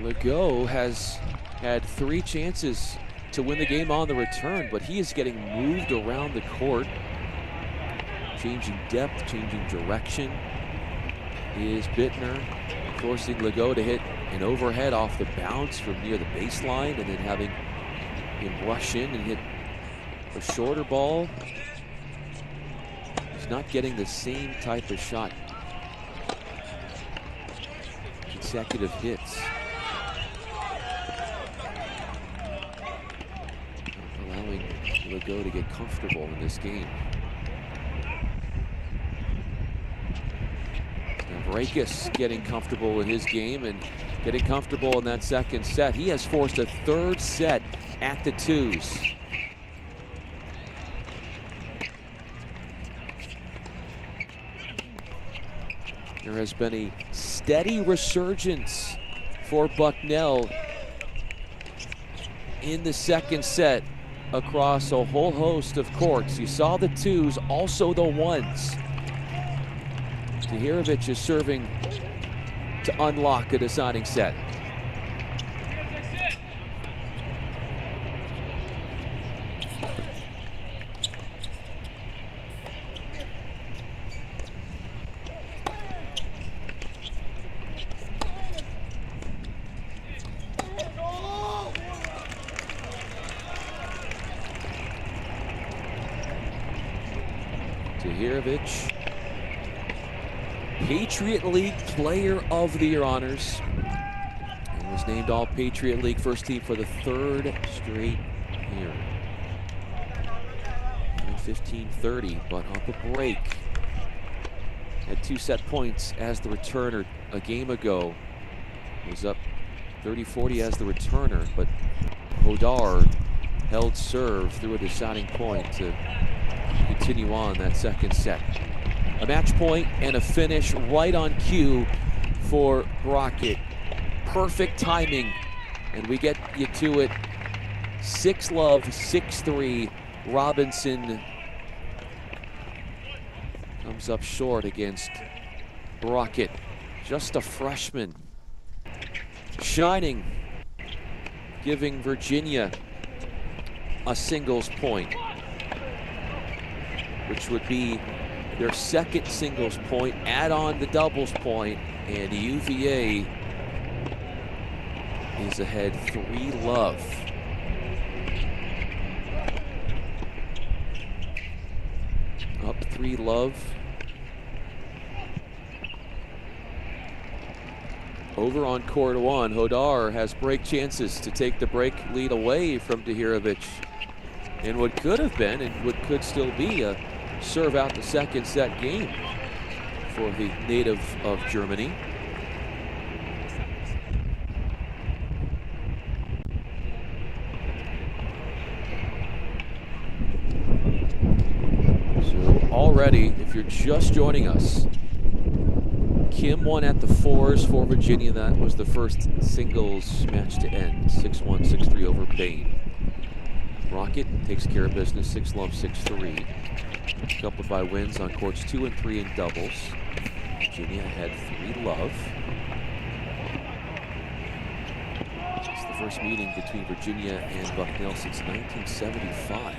Legault has had 3 chances to win the game on the return, but he is getting moved around the court, changing depth, changing direction. Is Bittner forcing Legault to hit an overhead off the bounce from near the baseline and then having him rush in and hit a shorter ball. He's not getting the same type of shot. Consecutive hits. Allowing Legault to get comfortable in this game. Stavrakis getting comfortable in his game and getting comfortable in that second set. He has forced a 3rd set at the 2s. There has been a steady resurgence for Bucknell in the second set across a whole host of courts. You saw the 2s, also the 1s. Tahirovic is serving to unlock a deciding set. Tahirovic, Patriot League Player of the Year honors, and was named All Patriot League first team for the 3rd straight year. 15-30, but up a break. Had 2 set points as the returner a game ago. Was up 30-40 as the returner, but Hodar held serve through a deciding point to continue on that second set. A match point and a finish right on cue for Brockett. Perfect timing, and we get you to it. 6-love, 6-3. Robinson comes up short against Brockett. Just a freshman. Shining, giving Virginia a singles point, which would be their 2nd singles point, add on the doubles point, and UVA is ahead 3-love. Up 3-love. Over on court 1, Hodar has break chances to take the break lead away from Tahirovic in what could have been and what could still be a serve out the second set game for the native of Germany. So already, if you're just joining us, Kim won at the 4s for Virginia. That was the first singles match to end. 6-1, 6-3 over Bain. Brockett takes care of business, 6-love, 6-3. Coupled by wins on courts 2 and 3 in doubles. Virginia had 3-love. It's the first meeting between Virginia and Bucknell since 1975.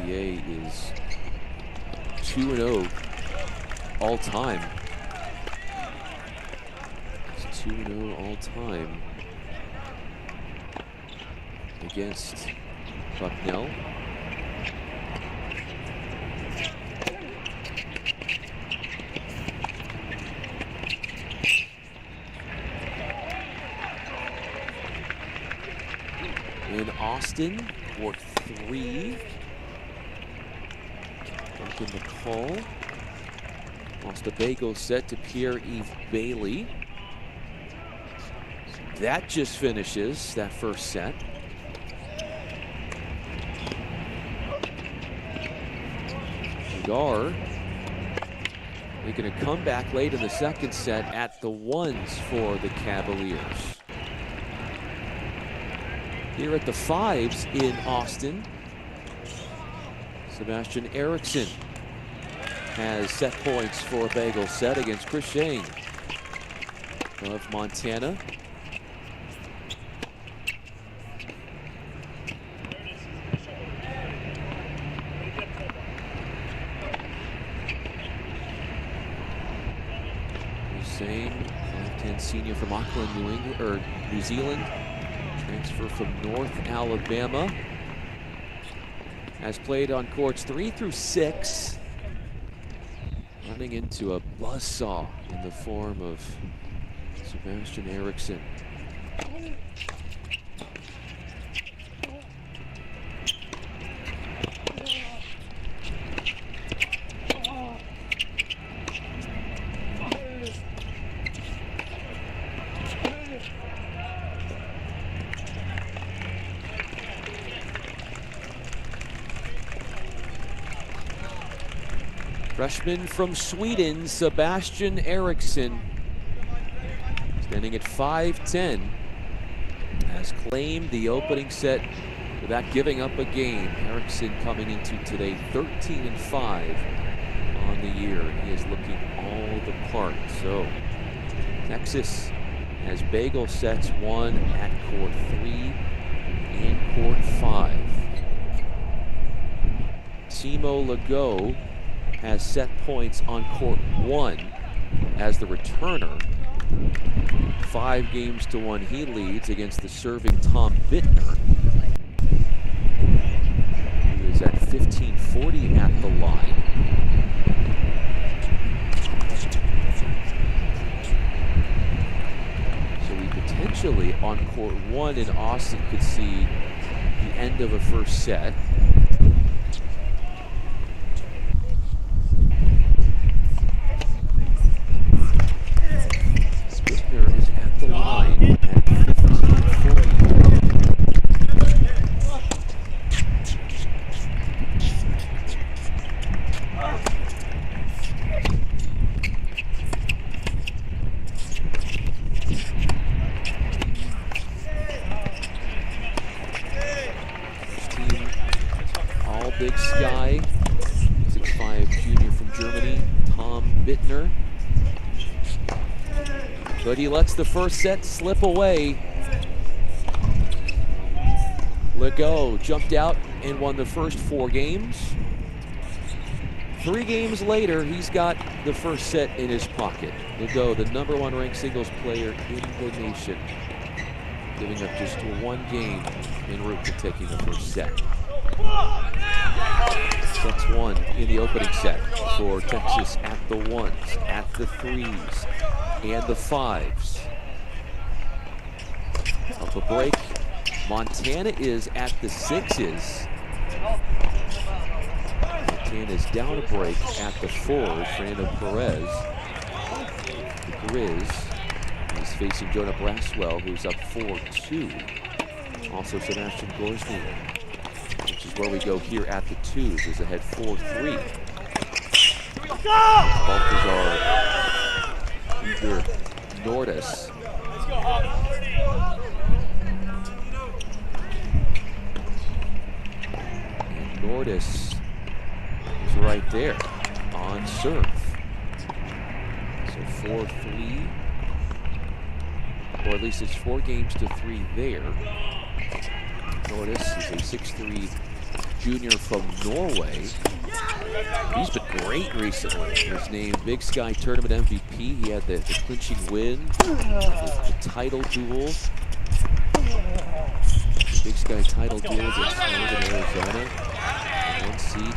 UVA is 2-0 all time. It's 2-0 all time against Bucknell. In Austin, court 3. Duncan McCall lost a bagel set to Pierre-Yves Bailey. That just finishes that first set. Gar making a comeback late in the second set at the ones for the Cavaliers. Here at the fives in Austin, Sebastian Eriksson has set points for a bagel set against Chris Shane of Montana. Hussein, 5'10" senior from Auckland, New Zealand. Transfer from North Alabama. Has played on courts 3 through 6. Running into a buzzsaw in the form of Sebastian Eriksson. Freshman from Sweden, Sebastian Eriksson, standing at 5'10", has claimed the opening set without giving up a game. Eriksson coming into today 13-5 on the year. He is looking all the part. So Texas has bagel sets won at court 3 and court 5. Timo Legault has set points on court 1 as the returner. 5-1 he leads against the serving Tom Bittner, who is at 15-40 at the line. So we potentially on court 1 in Austin could see the end of a first set. Big Sky, 6'5" junior from Germany, Tom Bittner. But he lets the first set slip away. Legault jumped out and won the first 4 games. 3 games later, he's got the first set in his pocket. Legault, the #1 ranked singles player in the nation, giving up just 1 game en route to taking the first set. Sets won in the opening set for Texas at the 1s, at the 3s, and the 5s. Up a break. Montana is at the 6s. Montana's down a break at the 4s. Fernando Perez, the Grizz, is facing Jonah Braswell, who's up 4-2. Also Sebastian Gorsny, which is where we go here at the 2s, is ahead 4-3. Balthazar, Igor Nordis. And Nordis is right there on serve. So 4-3. or at least it's 4 games to 3 there. Nordis is a 6'3" junior from Norway. He's been great recently. He was named Big Sky Tournament MVP. He had the clinching win, the title duel. The Big Sky title duel against Northern Arizona. 1 seed,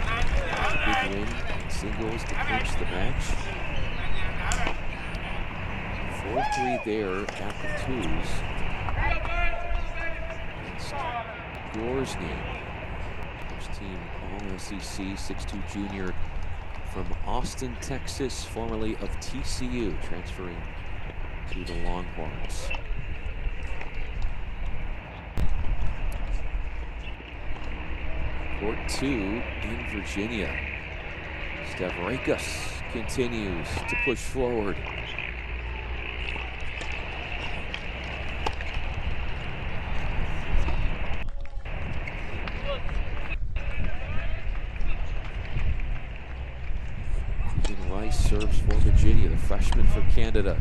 big win in singles to clinch the match. 4-3 there at the twos. Against Gorsny. First team All-SEC, 6'2" junior from Austin, Texas, formerly of TCU, transferring to the Longhorns. Court 2 in Virginia. Stavrakis continues to push forward. Rice serves for Virginia, the freshman for Canada.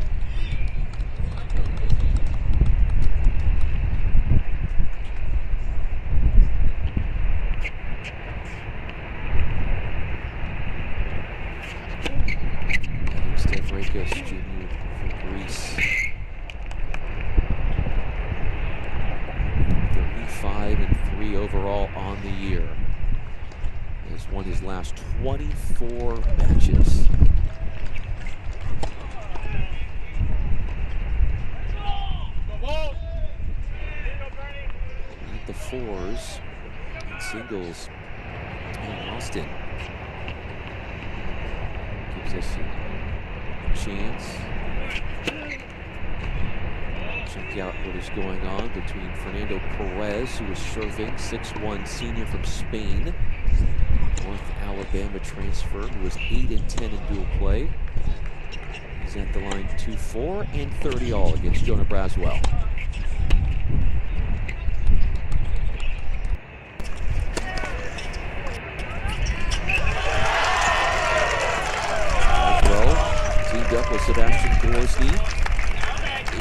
Stavrakis Jr. from Greece. 35-3 overall on the year. Has won his last 24 matches. At the fours in singles in Austin. Gives us a chance. Check out what is going on between Fernando Perez, who is serving, 6'1" senior from Spain. North Alabama transfer, who was 8-10 in dual play. He's at the line 2-4 and 30 all against Jonah Braswell. Braswell teamed up with Sebastian Gorsny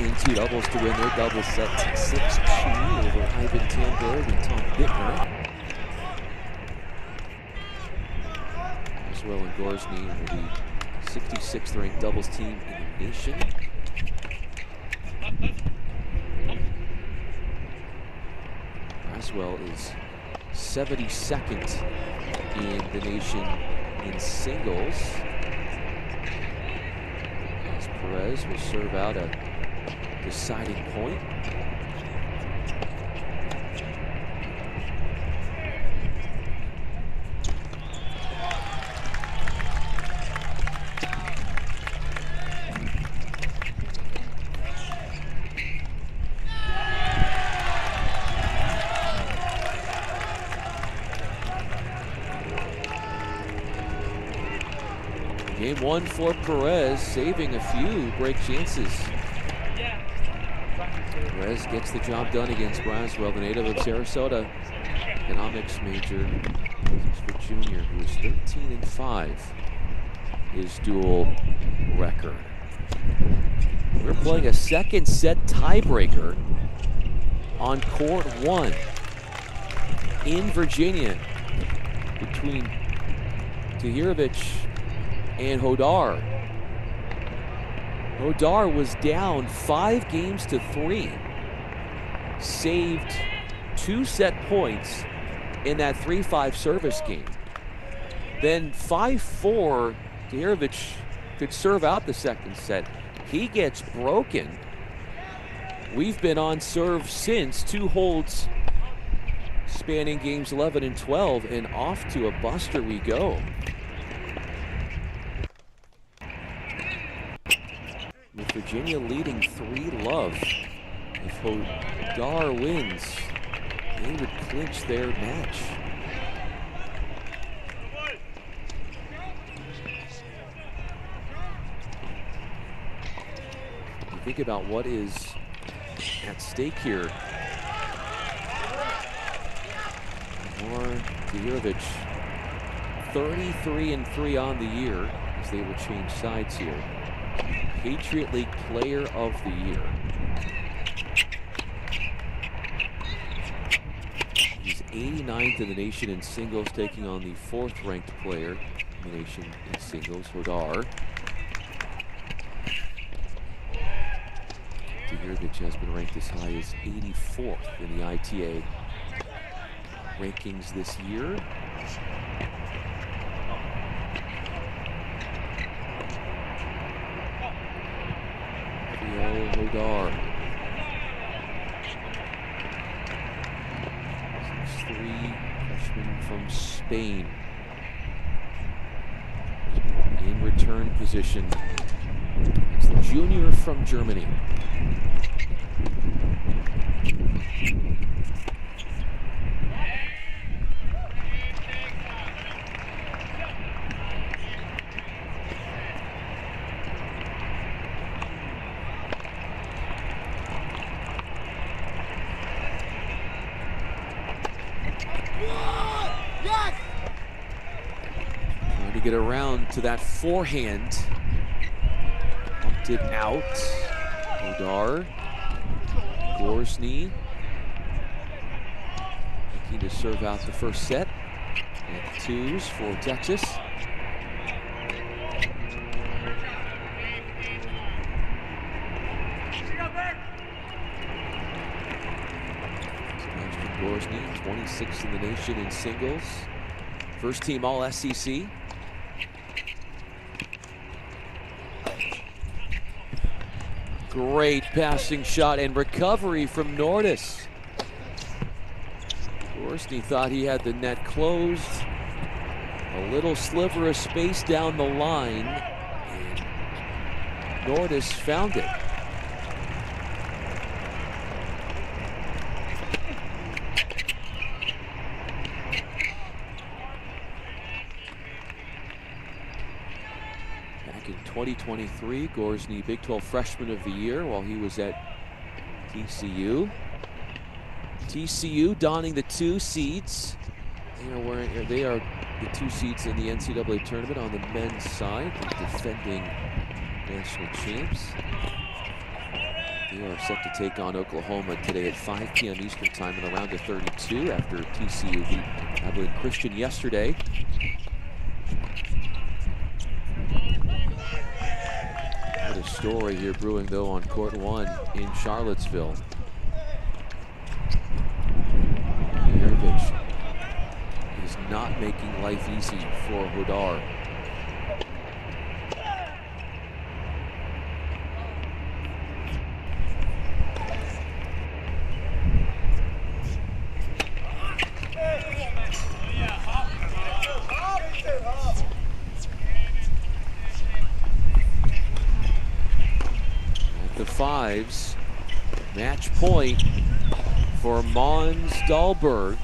in 2 doubles to win their double set 6-2 over Ivan Tanberg and Tom Bittner. Braswell and Gorsny are the 66th ranked doubles team in the nation. Braswell is 72nd in the nation in singles. As Perez will serve out a deciding point. Game 1 for Perez, saving a few break chances. Perez gets the job done against Braswell, the native of Sarasota, economics major, for junior, who is 13-5, his dual record. We're playing a second set tiebreaker on court 1 in Virginia between Tahirovic and Hodar. Hodar was down 5-3, saved 2 set points in that 3-5 service game. Then 5-4, Tahirovic could serve out the second set. He gets broken. We've been on serve since, 2 holds spanning games 11 and 12, and off to a buster we go. With Virginia leading 3-love, if Hodar wins, they would clinch their match. You think about what is at stake here. More Tahirovic, 33-3 on the year, as they will change sides here. Patriot League Player of the Year. 89th in the nation in singles, taking on the 4th-ranked player in the nation in singles, Hodar. Tihirovich has been ranked as high as 84th in the ITA rankings this year. Hodar. 6'3", freshman from Spain. In return position. It's the junior from Germany. Trying to get around to that forehand. Bumped it out. Hodar. Gorsny. Looking to serve out the first set. At the 2s for Texas. Gorsny, 26th in the nation in singles. First team All-SEC. Great passing shot and recovery from Nordis. Gorsny thought he had the net closed. A little sliver of space down the line, and Nordis found it. Back in 2023, Gorsny Big 12 Freshman of the Year while he was at TCU. TCU donning the 2 seeds. They are the 2 seeds in the NCAA tournament on the men's side, the defending national champs. They are set to take on Oklahoma today at 5 p.m. Eastern time in the round of 32 after TCU beat Abilene Christian yesterday. What a story here brewing though on court 1 in Charlottesville. Tihirovich is not making life easy for Hodar. At the 5s, match point for Måns Dahlberg.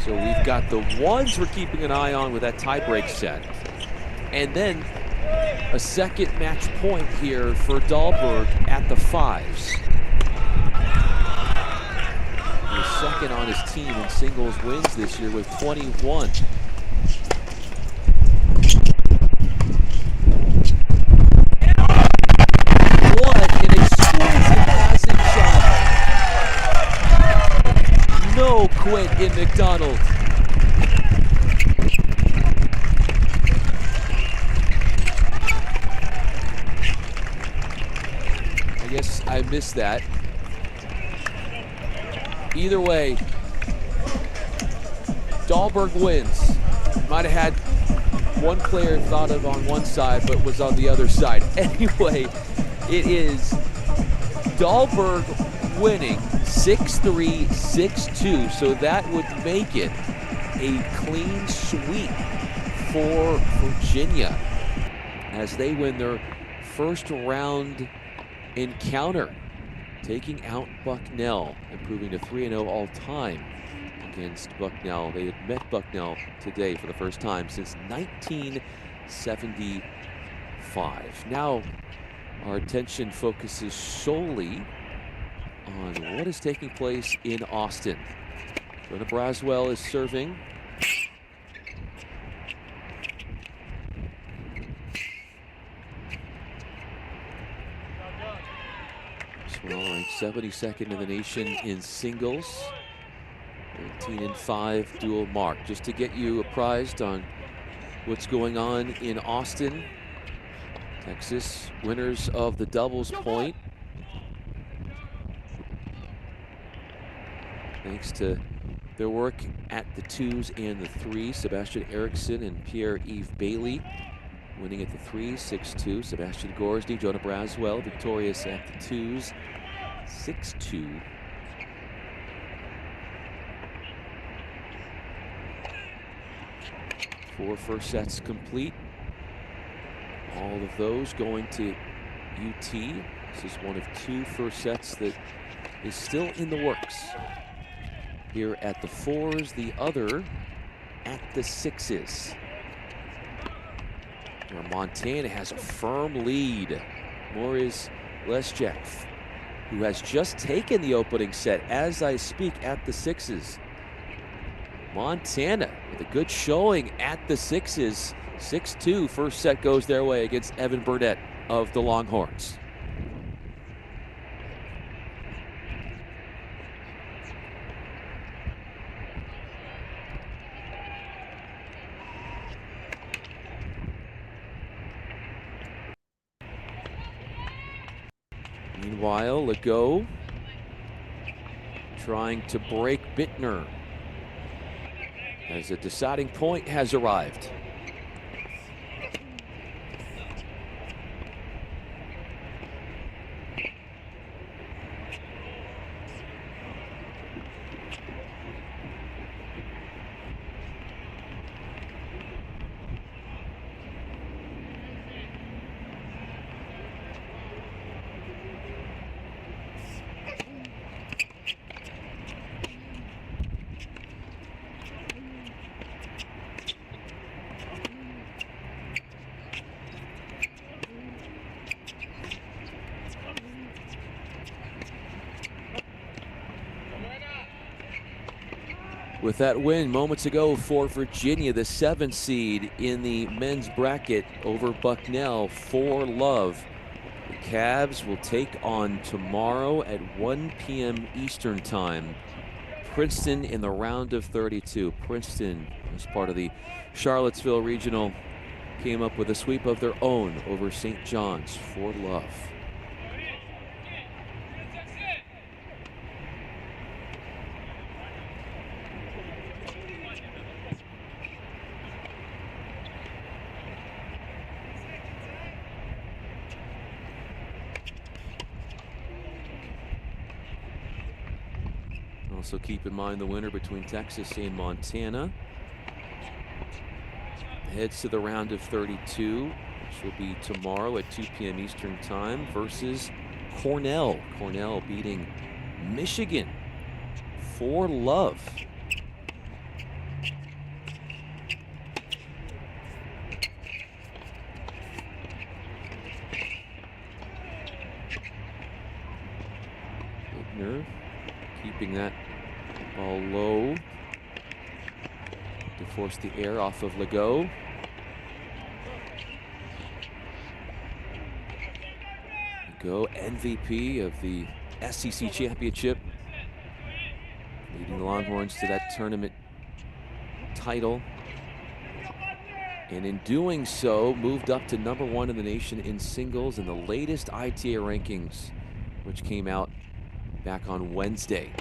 So we've got the 1s we're keeping an eye on with that tiebreak set. And then a second match point here for Dahlberg at the 5s. He's second on his team in singles wins this year with 21. What an exquisite passing shot. No quit in McDonald. I guess I missed that. Either way, Dahlberg wins. Might have had one player thought of on one side, but was on the other side. Anyway, it is Dahlberg winning 6-3, 6-2. So that would make it a clean sweep for Virginia as they win their first round encounter taking out Bucknell, improving to 3-0 all-time against Bucknell. They had met Bucknell today for the first time since 1975. Now our attention focuses solely on what is taking place in Austin. Jonah Braswell is serving. Braswell ranked 72nd in the nation in singles. 18-5 dual mark. Just to get you apprised on what's going on in Austin. Texas winners of the doubles point. Thanks to their work at the 2s and the 3s. Sebastian Eriksson and Pierre-Yves Bailey winning at the 3s, 6-2. Sebastian Gorsny, Jonah Braswell victorious at the 2s, 6-2. Four first sets complete. All of those going to UT. This is one of 2 first sets that is still in the works. Here at the 4s, the other at the 6s. Where Montana has a firm lead. Morris Leschek, who has just taken the opening set as I speak at the 6s. Montana with a good showing at the 6s. 6-2, first set goes their way against Evan Burnett of the Longhorns. Meanwhile, Legault trying to break Bittner as a deciding point has arrived. With that win moments ago for Virginia, the 7th seed in the men's bracket over Bucknell, 4-love. The Cavs will take on tomorrow at 1 p.m. Eastern time Princeton in the round of 32. Princeton, as part of the Charlottesville Regional, came up with a sweep of their own over St. John's, 4-love. Also keep in mind the winner between Texas and Montana heads to the round of 32, which will be tomorrow at 2 p.m. Eastern time versus Cornell. Cornell beating Michigan, 4-love. Bittner keeping that ball low to force the air off of Legault. Legault, MVP of the SEC Championship, leading the Longhorns to that tournament title. And in doing so, moved up to #1 in the nation in singles in the latest ITA rankings, which came out back on Wednesday.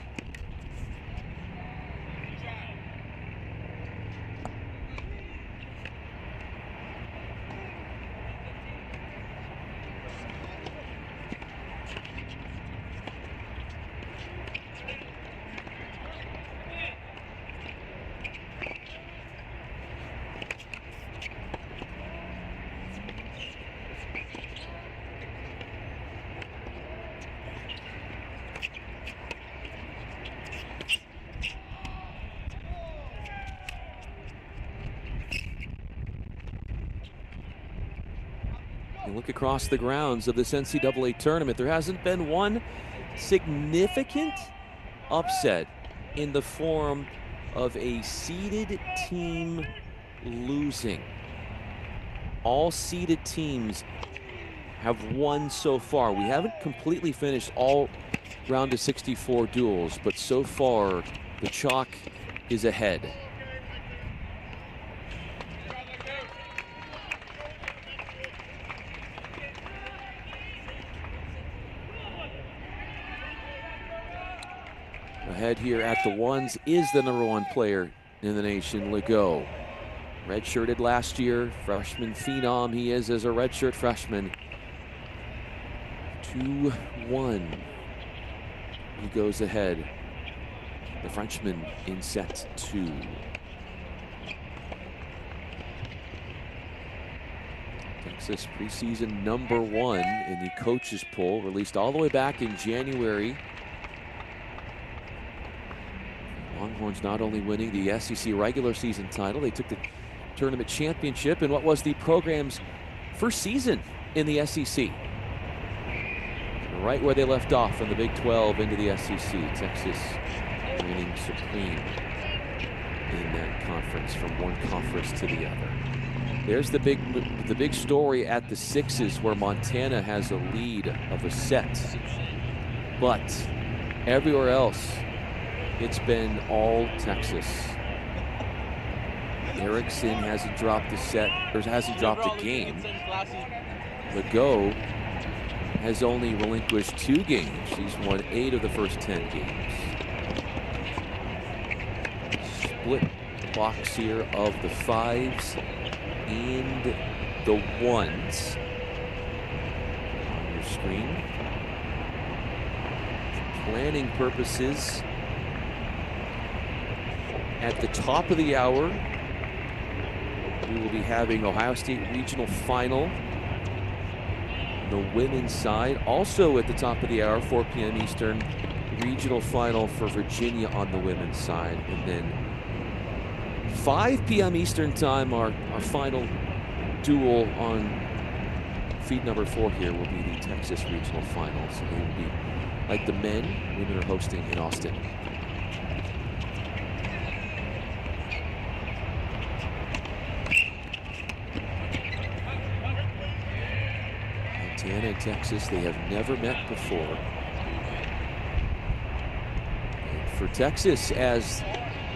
look across the grounds of this NCAA tournament. There hasn't been one significant upset in the form of a seeded team losing. All seeded teams have won so far. We haven't completely finished all round of 64 duels, but so far the chalk is ahead. Ahead here at the ones is the #1 player in the nation, Legault. Redshirted last year, freshman phenom he is as a redshirt freshman. 2-1. He goes ahead. The Frenchman in set 2. Texas preseason #1 in the coaches poll, released all the way back in January. Longhorns not only winning the SEC regular season title, they took the tournament championship in what was the program's first season in the SEC. Right where they left off from the Big 12 into the SEC. Texas reigning supreme in that conference, from one conference to the other. There's the big story at the sixes, where Montana has a lead of a set. But everywhere else, it's been all Texas. Erickson hasn't dropped the set, or hasn't dropped the game. Legault has only relinquished 2 games. He's won 8 of the first 10 games. Split box here of the 5s and the 1s on your screen. For planning purposes, at the top of the hour, we will be having Ohio State Regional Final, the women's side. Also at the top of the hour, 4 p.m. Eastern, Regional Final for Virginia on the women's side. And then 5 p.m. Eastern time, our final duel on feed number 4 here will be the Texas Regional Finals. So they will be, like the men, women are hosting in Austin. Montana and Texas, they have never met before. And for Texas, as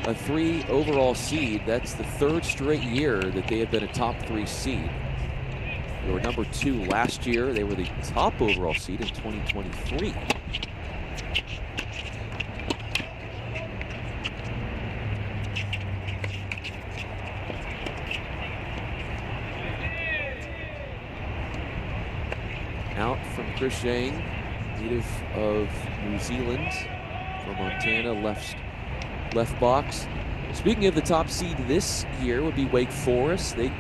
a 3 overall seed, that's the 3rd straight year that they have been a top 3 seed. They were number 2 last year. They were the top overall seed in 2023. Out from Chris Zhang, native of New Zealand, from Montana, left box. Speaking of the top seed this year, would be Wake Forest. They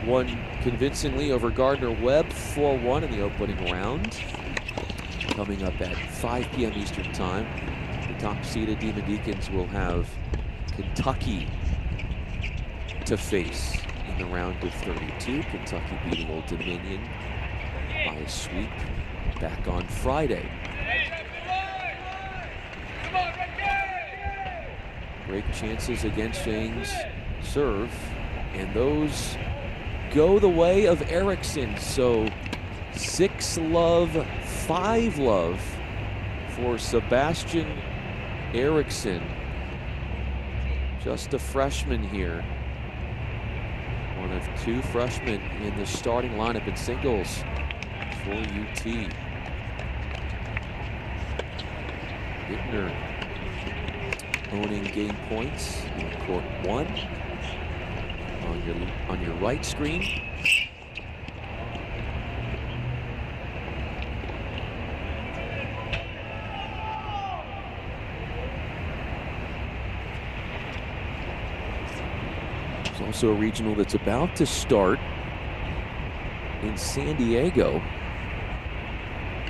won convincingly over Gardner-Webb 4-1 in the opening round. Coming up at 5 p.m. Eastern time, the top seeded Demon Deacons will have Kentucky to face in the round of 32. Kentucky beating Old Dominion by a sweep back on Friday. Break chances against Zhang's serve, and those go the way of Erickson. So 6-love, 5-love for Sebastian Erickson. Just a freshman here. One of 2 freshmen in the starting lineup in singles for UT. Bittner owning game points in court 1. On your right screen, there's also a regional that's about to start in San Diego,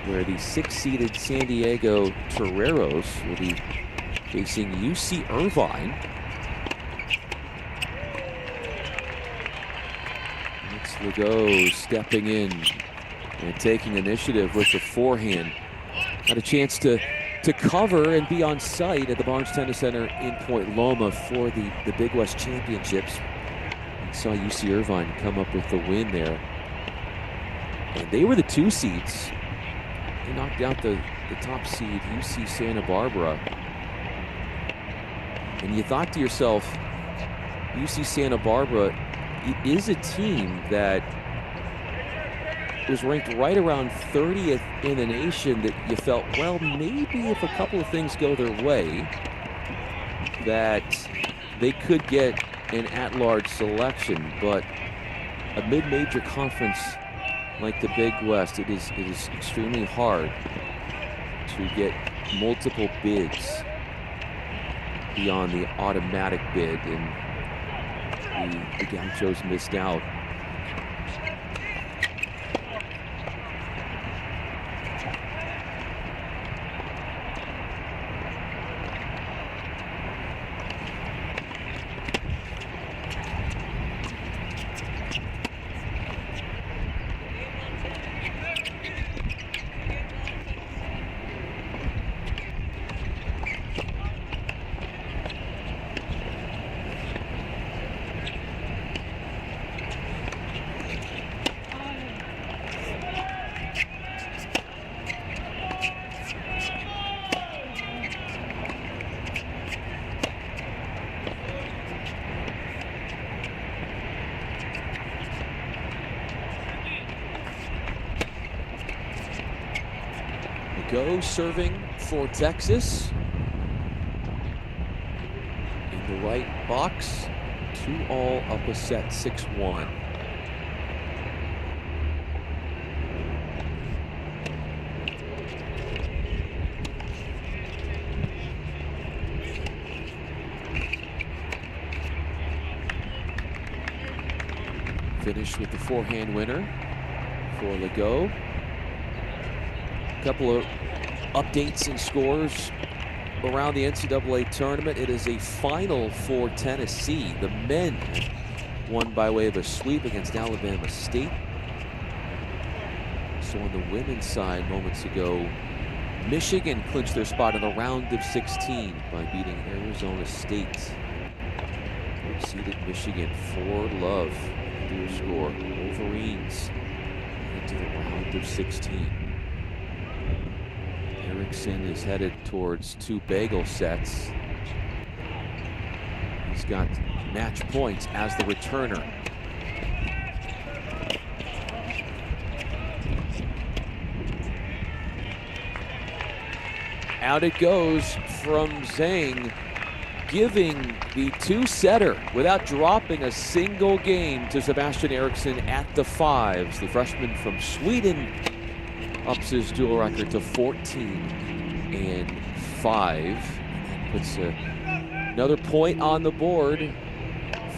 where the 6-seeded San Diego Toreros will be facing UC Irvine. It's Legault stepping in and taking initiative with the forehand. Had a chance to cover and be on site at the Barnes Tennis Center in Point Loma for the Big West Championships. And saw UC Irvine come up with the win there. And they were the 2 seeds. They knocked out the top seed, UC Santa Barbara. And you thought to yourself, UC Santa Barbara is a team that was ranked right around 30th in the nation, that you felt, well, maybe if a couple of things go their way, that they could get an at-large selection. But a mid-major conference like the Big West, it is extremely hard to get multiple bids beyond the automatic bid, and the Gauchos missed out. Go serving for Texas. In the right box, 2-all up a set, 6-1. Finish with the forehand winner for Legault. Couple of updates and scores around the NCAA tournament. It is a final for Tennessee. The men won by way of a sweep against Alabama State. So on the women's side, moments ago, Michigan clinched their spot in the round of 16 by beating Arizona State. Seeded Michigan 4-love to their score. Wolverines into the round of 16. Erickson is headed towards 2 bagel sets. He's got match points as the returner. Out it goes from Zhang, giving the 2-setter without dropping a single game to Sebastian Eriksson at the 5s. The freshman from Sweden ups his dual record to 14-5. Puts another point on the board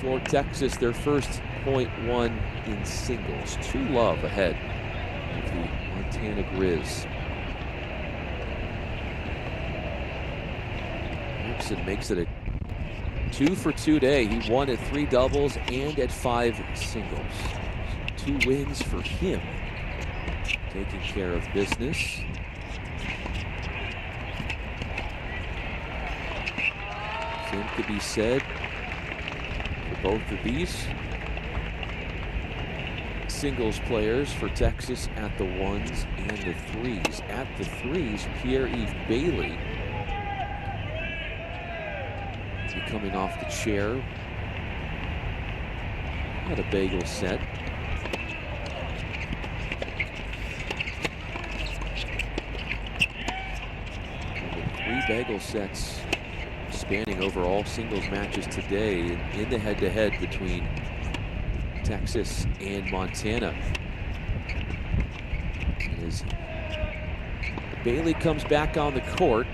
for Texas, their first point won in singles. 2-love ahead of the Montana Grizz. Erickson makes it a 2-for-2 day. He won at 3 doubles and at 5 singles. 2 wins for him. Taking care of business. Same could be said for both of these singles players for Texas at the 1s and the 3s. At the 3s, Pierre-Yves Bailey coming off the chair. Had a bagel set. Bagel sets spanning over all singles matches today in the head-to-head between Texas and Montana. As Bailey comes back on the court,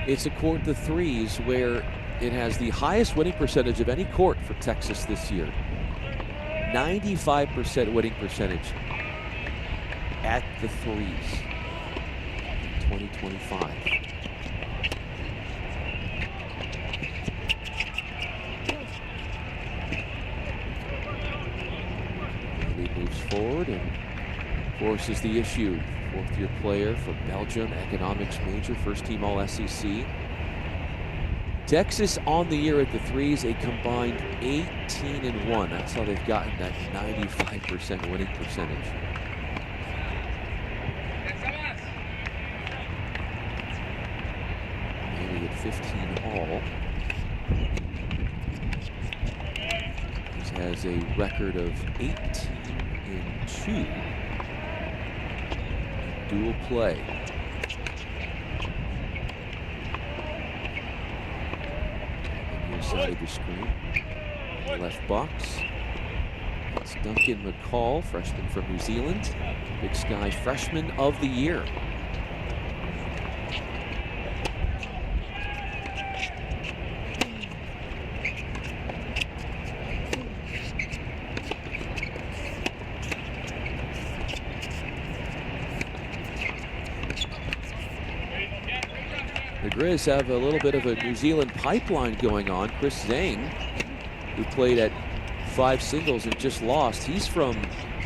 it's a court, the 3s, where it has the highest winning percentage of any court for Texas this year. 95% winning percentage at the 3s. 2025. course, is the issue. Fourth-year player from Belgium, economics major, first-team All-SEC. Texas on the year at the threes, a combined 18-1. That's how they've gotten that 95% winning percentage. Maybe at 15 all. He has a record of 18-2 in dual play. Side of the screen, left box. It's Duncan McCall, freshman from New Zealand, Big Sky freshman of the year. The Grizz have a little bit of a New Zealand pipeline going on. Chris Zhang, who played at 5 singles and just lost, he's from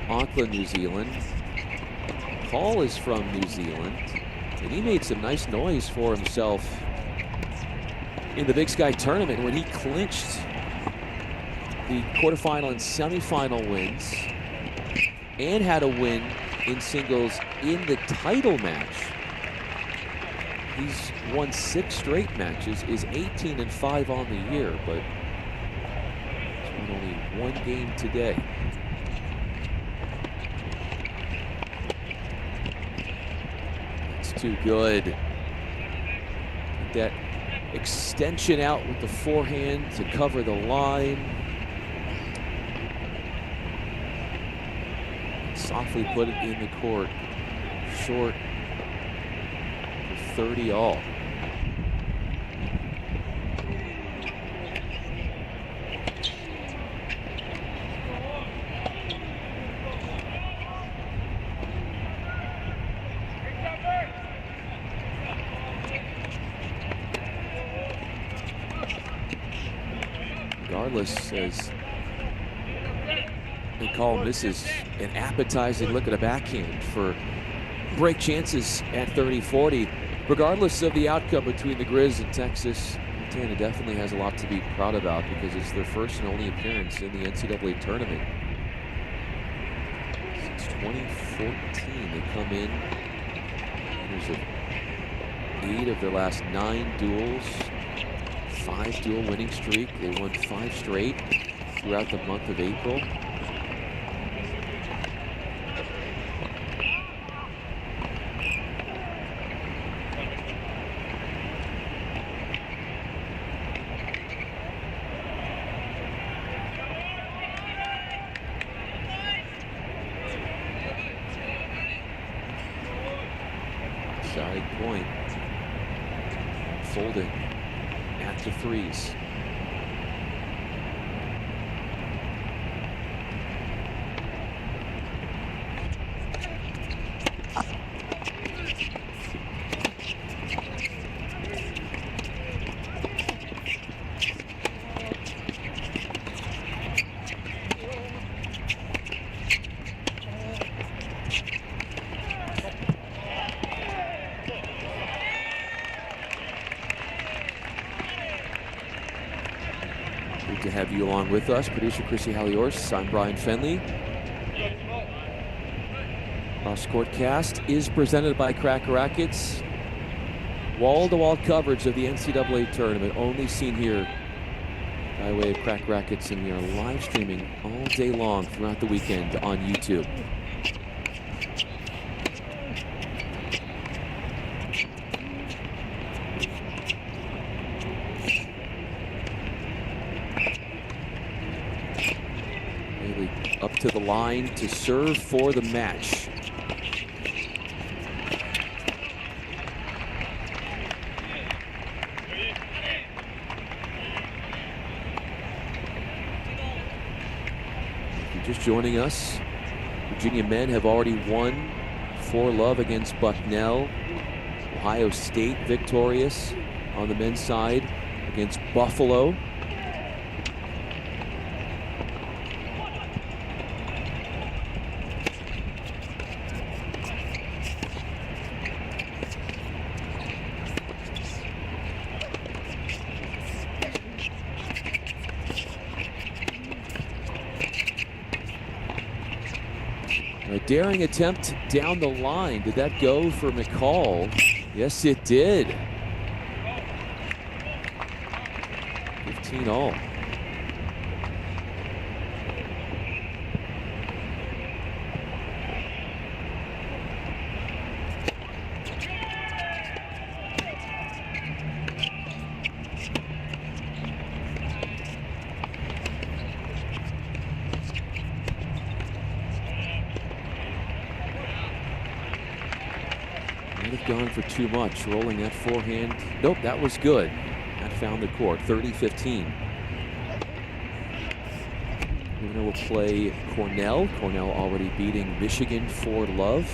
Auckland, New Zealand. Paul is from New Zealand, and he made some nice noise for himself in the Big Sky tournament when he clinched the quarterfinal and semifinal wins and had a win in singles in the title match. He's won 6 straight matches, is 18-5 on the year, but he's won only 1 game today. That's too good. Get that extension out with the forehand to cover the line. Softly put it in the court. Short. 30 all. Regardless, as they call him, this is an appetizing look at a backhand for break chances at 30-40. Regardless of the outcome between the Grizz and Texas, Montana definitely has a lot to be proud about because it's their first and only appearance in the NCAA tournament. Since 2014, they come in winners of 8 of their last 9 duels, 5 duel winning streak. They won 5 straight throughout the month of April. Side point, folding at the threes. To have you along with us, producer Chrissy Halliors. I'm Bryan Fenley. Cross Court Cast is presented by Cracker Rackets. Wall-to-wall coverage of the NCAA tournament, only seen here by way of Cracker Rackets, and we are live streaming all day long throughout the weekend on YouTube. Up to the line to serve for the match. If you're just joining us, Virginia men have already won 4-love against Bucknell. Ohio State victorious on the men's side against Buffalo. daring attempt down the line. Did that go for McCall? Yes, it did. 15 all. Gone for too much, rolling that forehand. Nope, that was good. That found the court, 30-15. We're will play Cornell. Cornell already beating Michigan for love.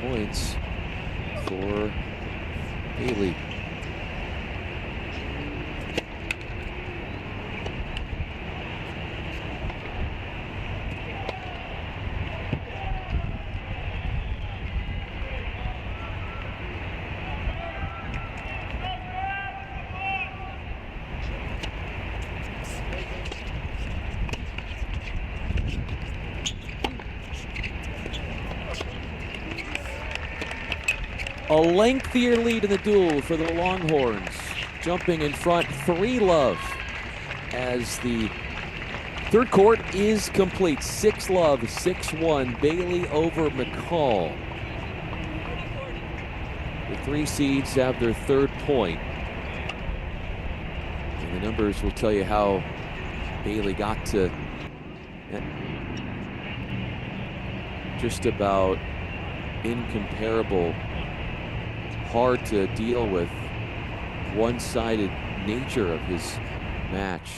Points for Bailey. A lengthier lead in the duel for the Longhorns. Jumping in front, 3-love as the third court is complete. 6-love, 6-1. Bailey over McCall. The 3 seeds have their third point. And the numbers will tell you how Bailey got to just about incomparable, hard to deal with, one-sided nature of his match.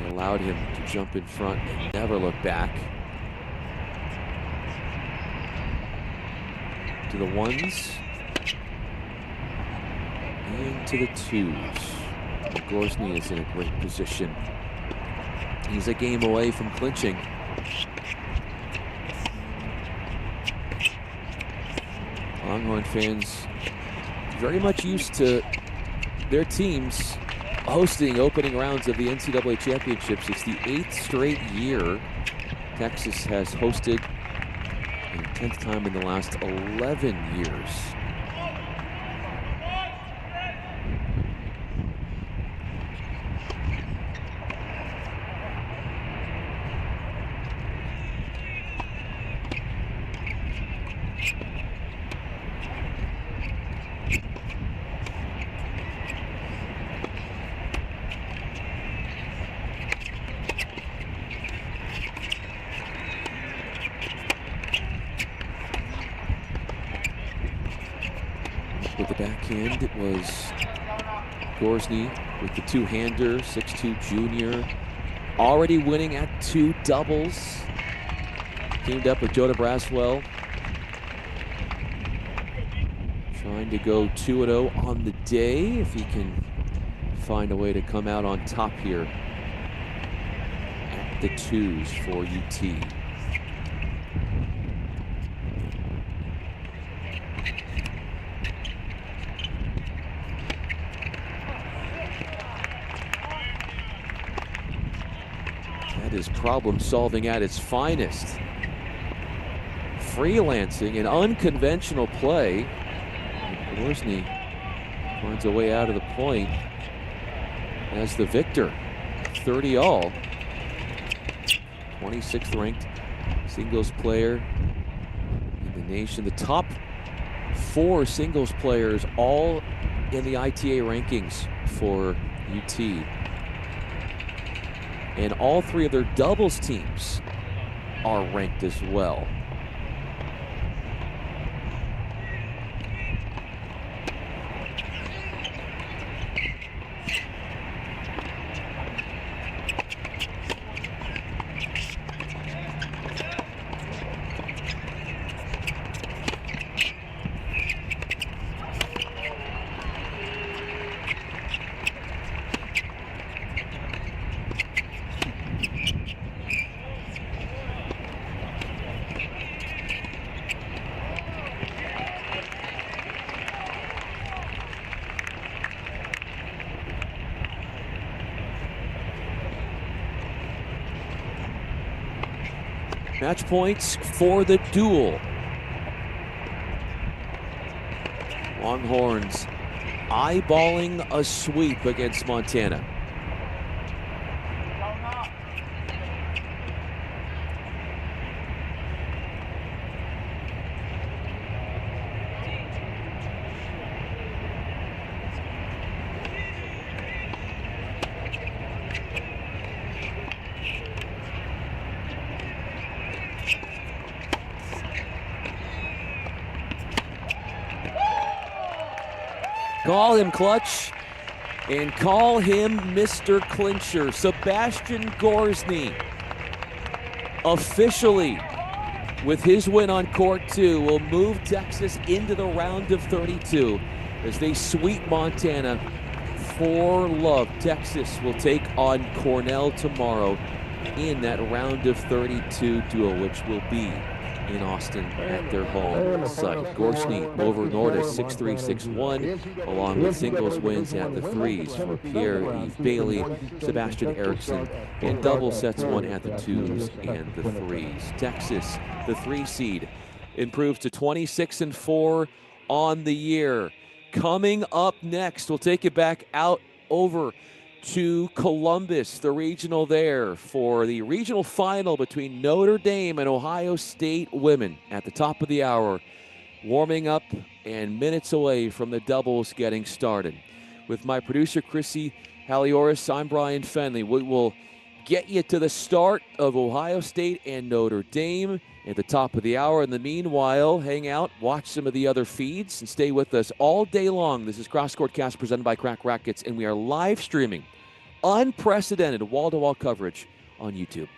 It allowed him to jump in front and never look back. To the ones and to the twos. Gorsny is in a great position. He's a game away from clinching. Longhorn fans very much used to their teams hosting opening rounds of the NCAA championships. It's the 8th straight year Texas has hosted, and 10th time in the last 11 years. With the backhand, it was Gorsny with the two-hander, 6'2" junior, already winning at 2 doubles. Teamed up with Joda Braswell, trying to go 2-0 on the day if he can find a way to come out on top here at the 2s for UT. That is problem solving at its finest. Freelancing and unconventional play. Gorsny finds a way out of the point as the victor. 30 all. 26th ranked singles player in the nation. The top 4 singles players all in the ITA rankings for UT. And all 3 of their doubles teams are ranked as well. Match points for the duel. Longhorns eyeballing a sweep against Montana. Call him Clutch and call him Mr. Clincher. Sebastian Gorsny officially, with his win on court 2, will move Texas into the round of 32 as they sweep Montana 4-love. Texas will take on Cornell tomorrow in that round of 32 duel, which will be in Austin at their home site. Gorsny over Norda 6'3", 6'1", along with singles wins at the threes for Pierre-Yves Bailey, Sebastian Eriksson, and double sets won at the 2s and the 3s. Texas, the 3 seed, improves to 26-4 on the year. Coming up next, we'll take it back out over to Columbus, the regional there, for the regional final between Notre Dame and Ohio State women at the top of the hour, warming up and minutes away from the doubles getting started. With my producer, Chrissy Halioris, I'm Bryan Fenley. We will get you to the start of Ohio State and Notre Dame at the top of the hour. In the meanwhile, hang out, watch some of the other feeds, and stay with us all day long. This is Cross Court Cast presented by Crack Rackets, and we are live streaming unprecedented wall-to-wall coverage on YouTube.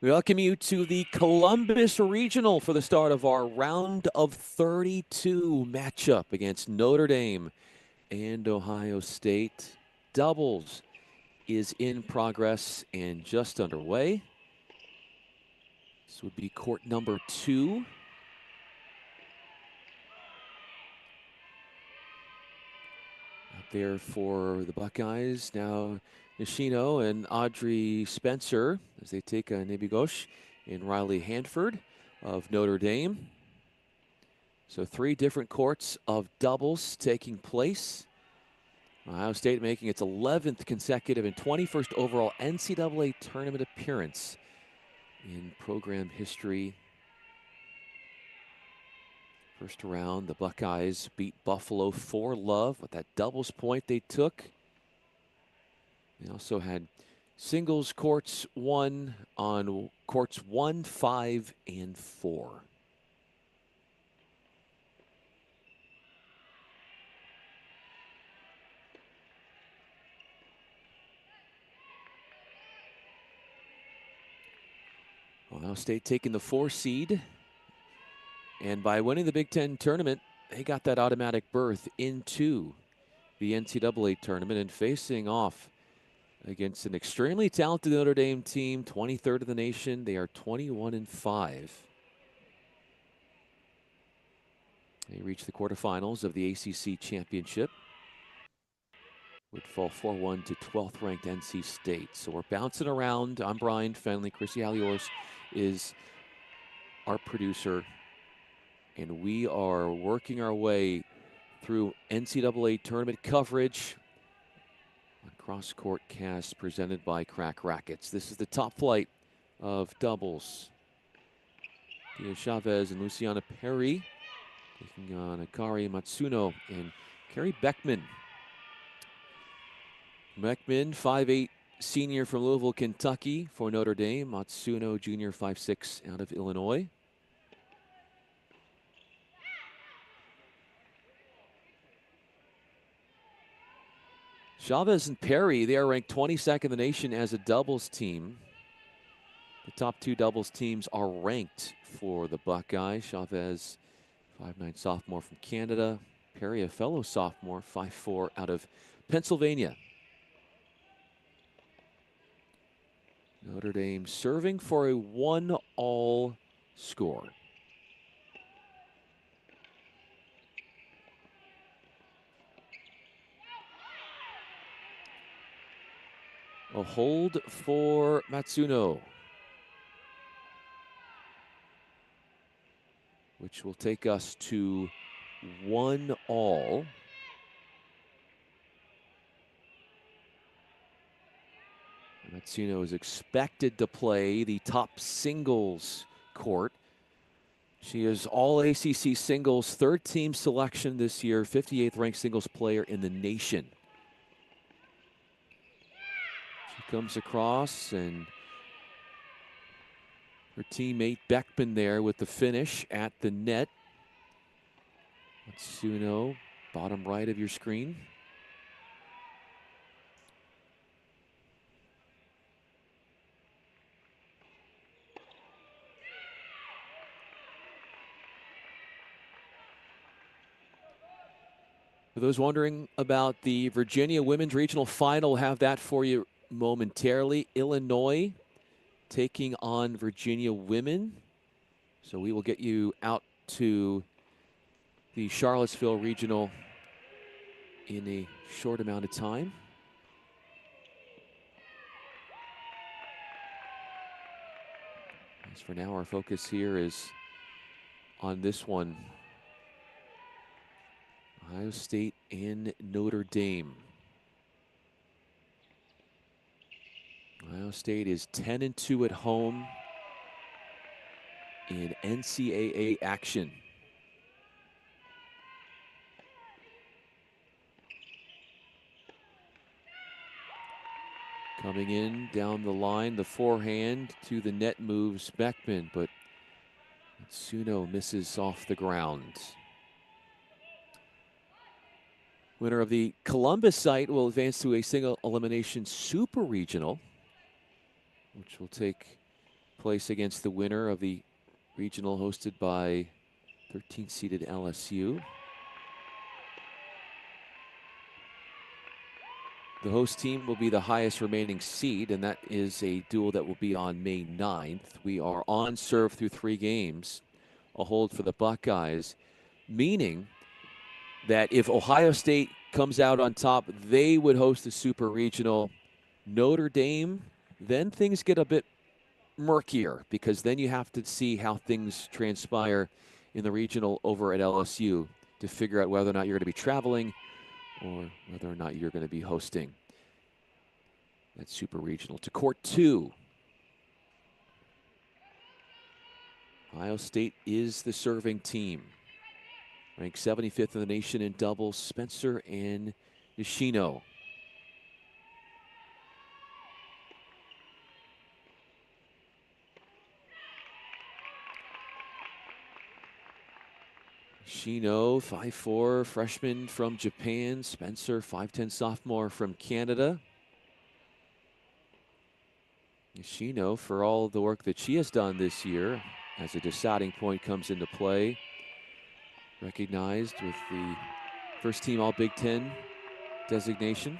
We welcome you to the Columbus Regional for the start of our round of 32 matchup against Notre Dame and Ohio State. Doubles is in progress and just underway. This would be court number 2. Out there for the Buckeyes now, Nishino and Audrey Spencer as they take Nebigosh and Riley Hanford of Notre Dame. So 3 different courts of doubles taking place. Ohio State making its 11th consecutive and 21st overall NCAA tournament appearance in program history. First round, the Buckeyes beat Buffalo 4-love with that doubles point they took. They also had singles courts won on courts 1, 5, and 4. Ohio State taking the 4 seed. And by winning the Big Ten tournament, they got that automatic berth into the NCAA tournament and facing off against an extremely talented Notre Dame team, 23rd in the nation. They are 21-5. They reached the quarterfinals of the ACC championship. Would fall 4-1 to 12th ranked NC State. So we're bouncing around. I'm Bryan Fenley. Chrissy Halliors is our producer. And we are working our way through NCAA tournament coverage on Cross Court Cast presented by Crack Rackets. This is the top flight of doubles. Dia Chavez and Luciana Perry taking on Akari Matsuno and Carrie Beckman. Beckman, 5'8" senior from Louisville, Kentucky for Notre Dame. Matsuno, junior, 5'6" out of Illinois. Chavez and Perry, they are ranked 22nd in the nation as a doubles team. The top 2 doubles teams are ranked for the Buckeyes. Chavez, 5'9" sophomore from Canada. Perry, a fellow sophomore, 5'4" out of Pennsylvania. Notre Dame serving for a 1-all score. A hold for Matsuno, which will take us to 1-all. Matsuno is expected to play the top singles court. She is all ACC singles, 3rd team selection this year, 58th ranked singles player in the nation. She comes across and her teammate Beckman there with the finish at the net. Matsuno, bottom right of your screen. For those wondering about the Virginia Women's Regional Final, we'll have that for you momentarily. Illinois taking on Virginia women. So we will get you out to the Charlottesville Regional in a short amount of time. As for now, our focus here is on this one. Ohio State and Notre Dame. Ohio State is 10-2 at home in NCAA action. Coming in down the line, the forehand to the net moves Beckman, but Matsuno misses off the ground. Winner of the Columbus site will advance to a single elimination super regional, which will take place against the winner of the regional hosted by 13th-seeded LSU. The host team will be the highest remaining seed, and that is a duel that will be on May 9th. We are on serve through 3 games, a hold for the Buckeyes, meaning that if Ohio State comes out on top, they would host the Super Regional. Notre Dame, then things get a bit murkier because then you have to see how things transpire in the regional over at LSU to figure out whether or not you're going to be traveling or whether or not you're going to be hosting that Super Regional. To court 2. Ohio State is the serving team. Ranked 75th in the nation in doubles, Spencer and Yoshino. Yoshino, 5'4", freshman from Japan. Spencer, 5'10", sophomore from Canada. Yoshino, for all the work that she has done this year, as a deciding point comes into play. Recognized with the first team All Big Ten designation.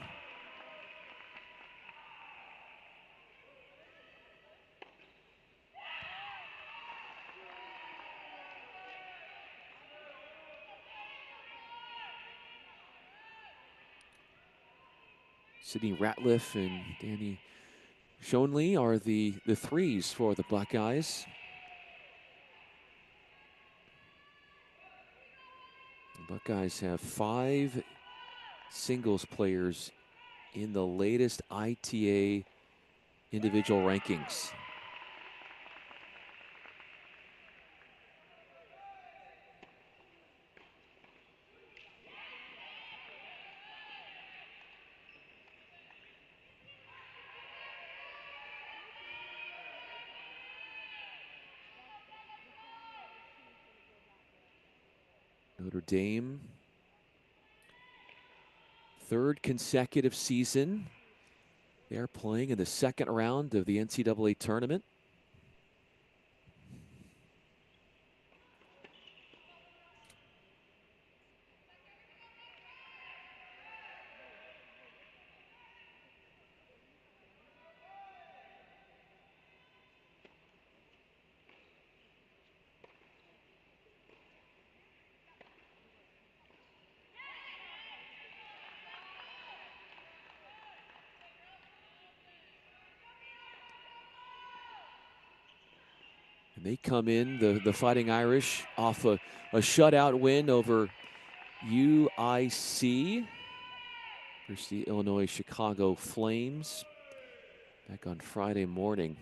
Sydney Ratliff and Danny Schoenle are the threes for the Buckeyes. The Buckeyes have 5 singles players in the latest ITA individual rankings. Notre Dame, 3rd consecutive season. They're playing in the 2nd round of the NCAA tournament. And they come in, the Fighting Irish, off a shutout win over UIC versus the Illinois Chicago Flames back on Friday morning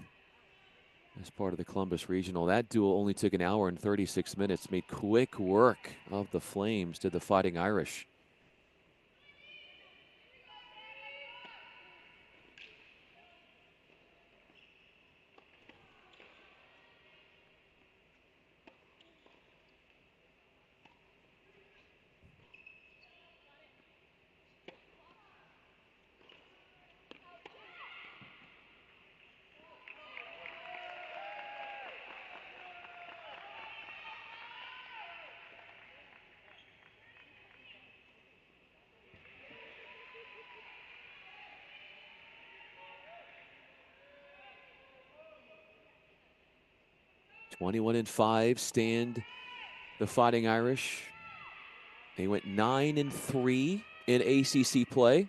as part of the Columbus Regional. That duel only took 1 hour and 36 minutes, made quick work of the Flames to the Fighting Irish. (21-5) stand the Fighting Irish. They went 9-3 in ACC play.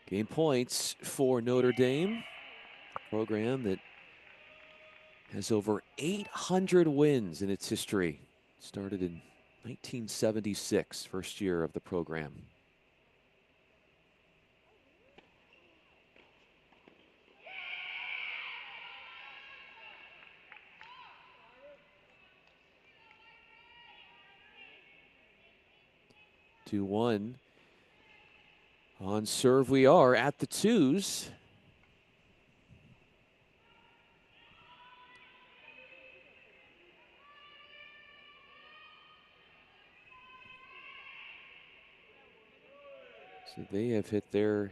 Game points for Notre Dame, a program that has over 800 wins in its history. Started in 1976, first year of the program. Two one. On serve we are at the twos. So they have hit their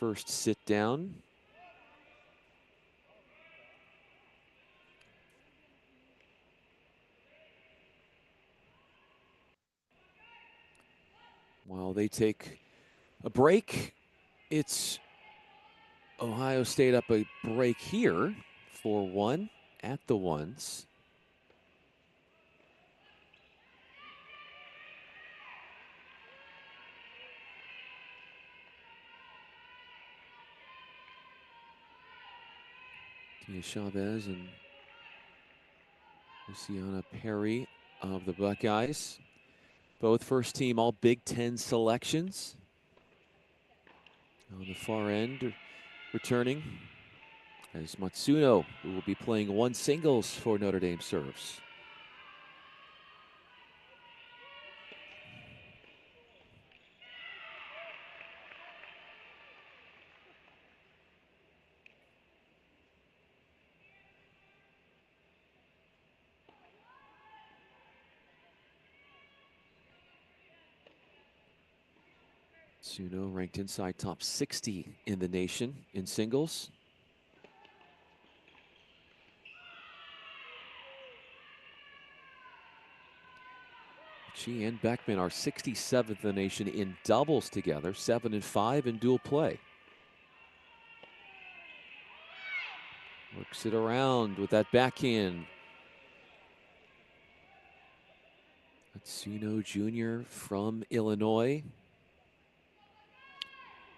first sit down. While they take a break, it's Ohio State up a break here for one at the ones. Tia Chavez and Luciana Perry of the Buckeyes. Both first team all Big Ten selections. On the far end, returning as Matsuno, who will be playing one singles for Notre Dame, serves. Matsuno ranked inside top 60 in the nation in singles. She and Beckman are 67th in the nation in doubles together, 7 and 5 in dual play. Works it around with that backhand. Matsuno Jr. from Illinois.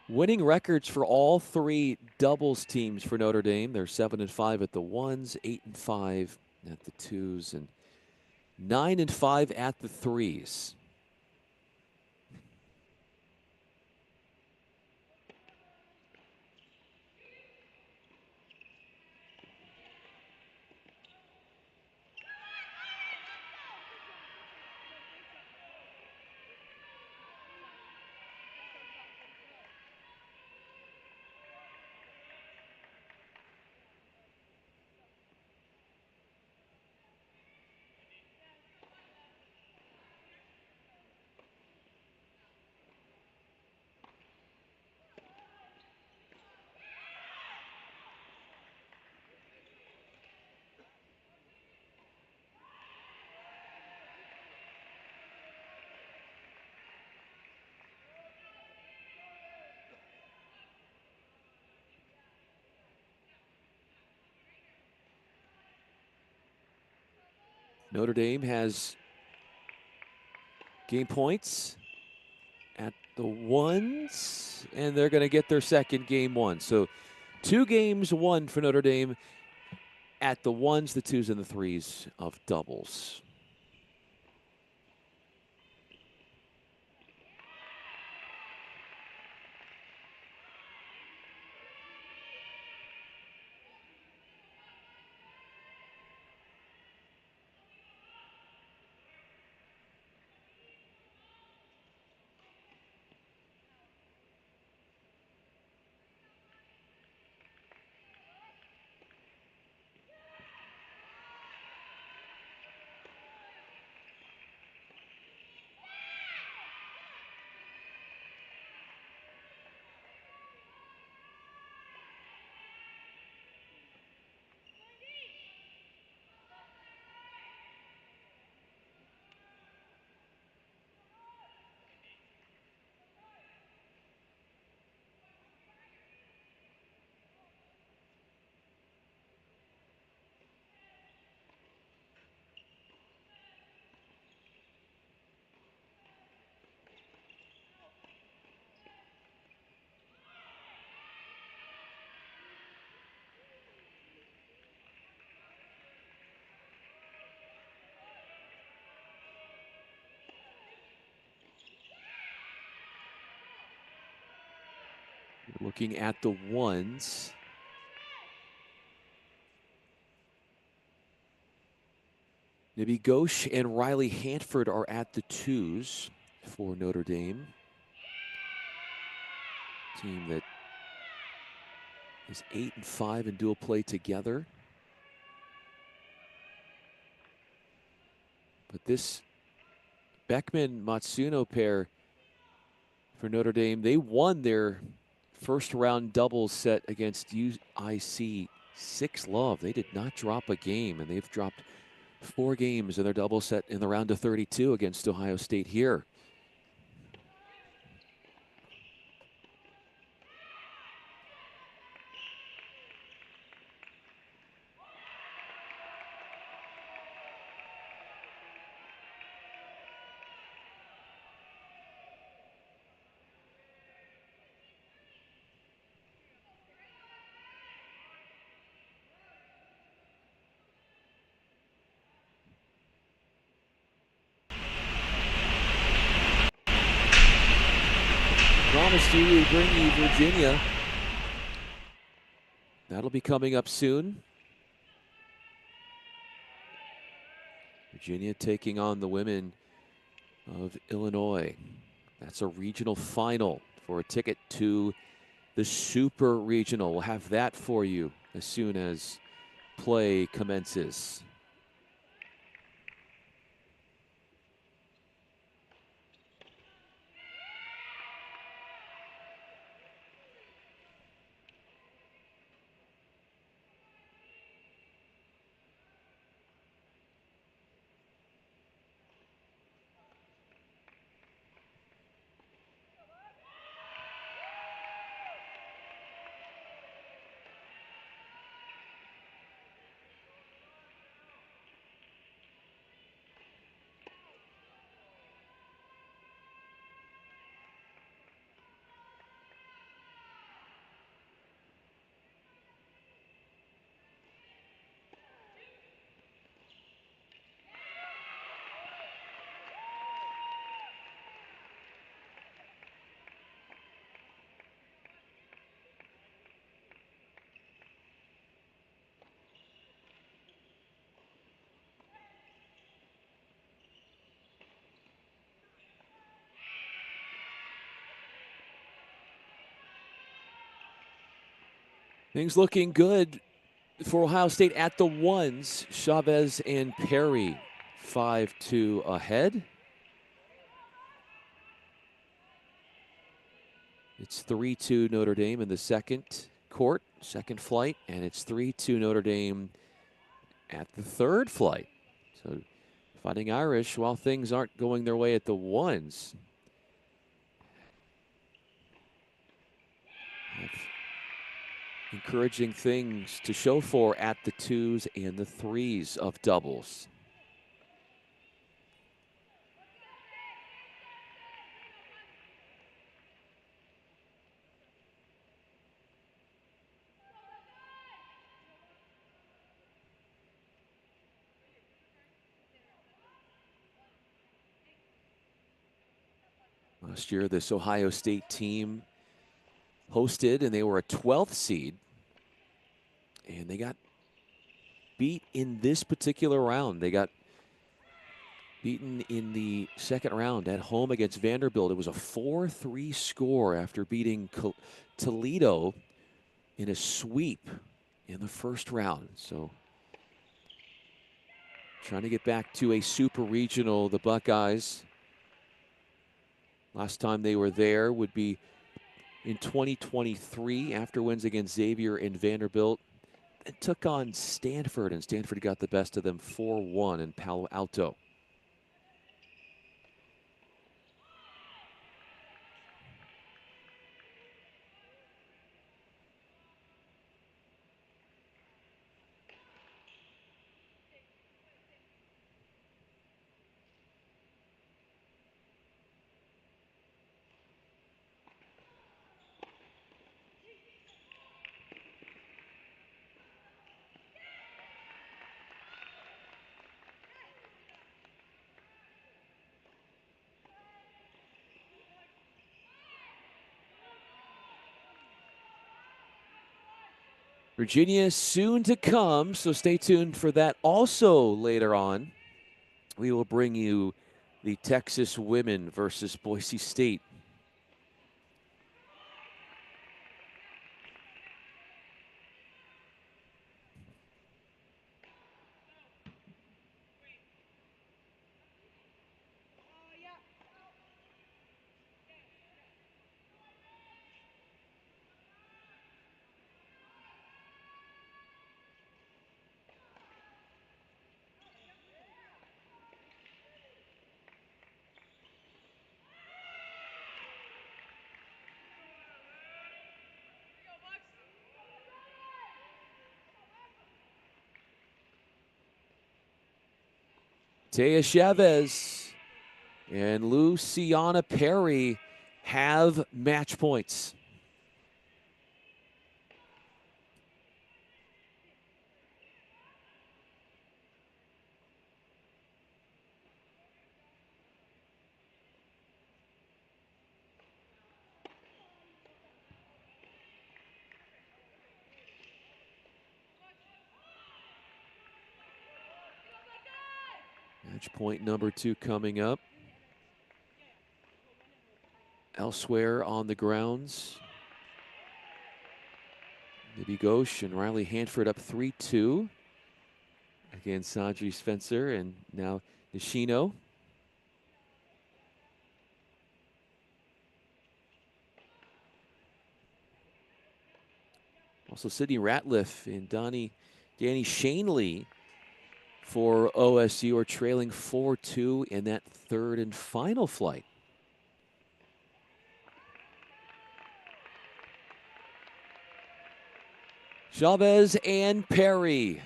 Winning records for all three doubles teams for Notre Dame. They're 7 and 5 at the ones, 8 and 5 at the twos, and 9 and 5 at the threes. Notre Dame has game points at the ones, and they're going to get their second game won. So 2 games won for Notre Dame at the ones, the twos, and the threes of doubles. looking at the ones. Maybe Ghosh and Riley Hanford are at the twos for Notre Dame. Team that is 8-5 in dual play together. But this Beckman-Matsuno pair for Notre Dame, they won their first round doubles set against UIC 6-love. They did not drop a game, and they've dropped 4 games in their double set in the round of 32 against Ohio State here. Promised you we'd bring you Virginia. That'll be coming up soon. Virginia taking on the women of Illinois. That's a regional final for a ticket to the Super Regional. We'll have that for you as soon as play commences. Things looking good for Ohio State at the ones. Chavez and Perry 5-2 ahead. It's 3-2 Notre Dame in the second court, second flight, and it's 3-2 Notre Dame at the third flight. So Fighting Irish, while things aren't going their way at the ones, have encouraging things to show for at the twos and the threes of doubles. Last year, this Ohio State team hosted, and they were a 12th seed. And they got beat in this particular round. They got beaten in the second round at home against Vanderbilt. It was a 4-3 score after beating Toledo in a sweep in the first round. So trying to get back to a super regional, the Buckeyes. Last time they were there would be in 2023 after wins against Xavier and Vanderbilt. It took on Stanford, and Stanford got the best of them 4-1 in Palo Alto. Virginia soon to come, so stay tuned for that. Also later on, we will bring you the Texas women versus Boise State. Taya Chavez and Luciana Perry have match points. Match point number 2 coming up. Elsewhere on the grounds, Libby Ghosh and Riley Hanford up 3-2 against Sadri Spencer and now Nishino. Also Sydney Ratliff and Danny Shanley for OSU are trailing 4-2 in that third and final flight. Chavez and Perry.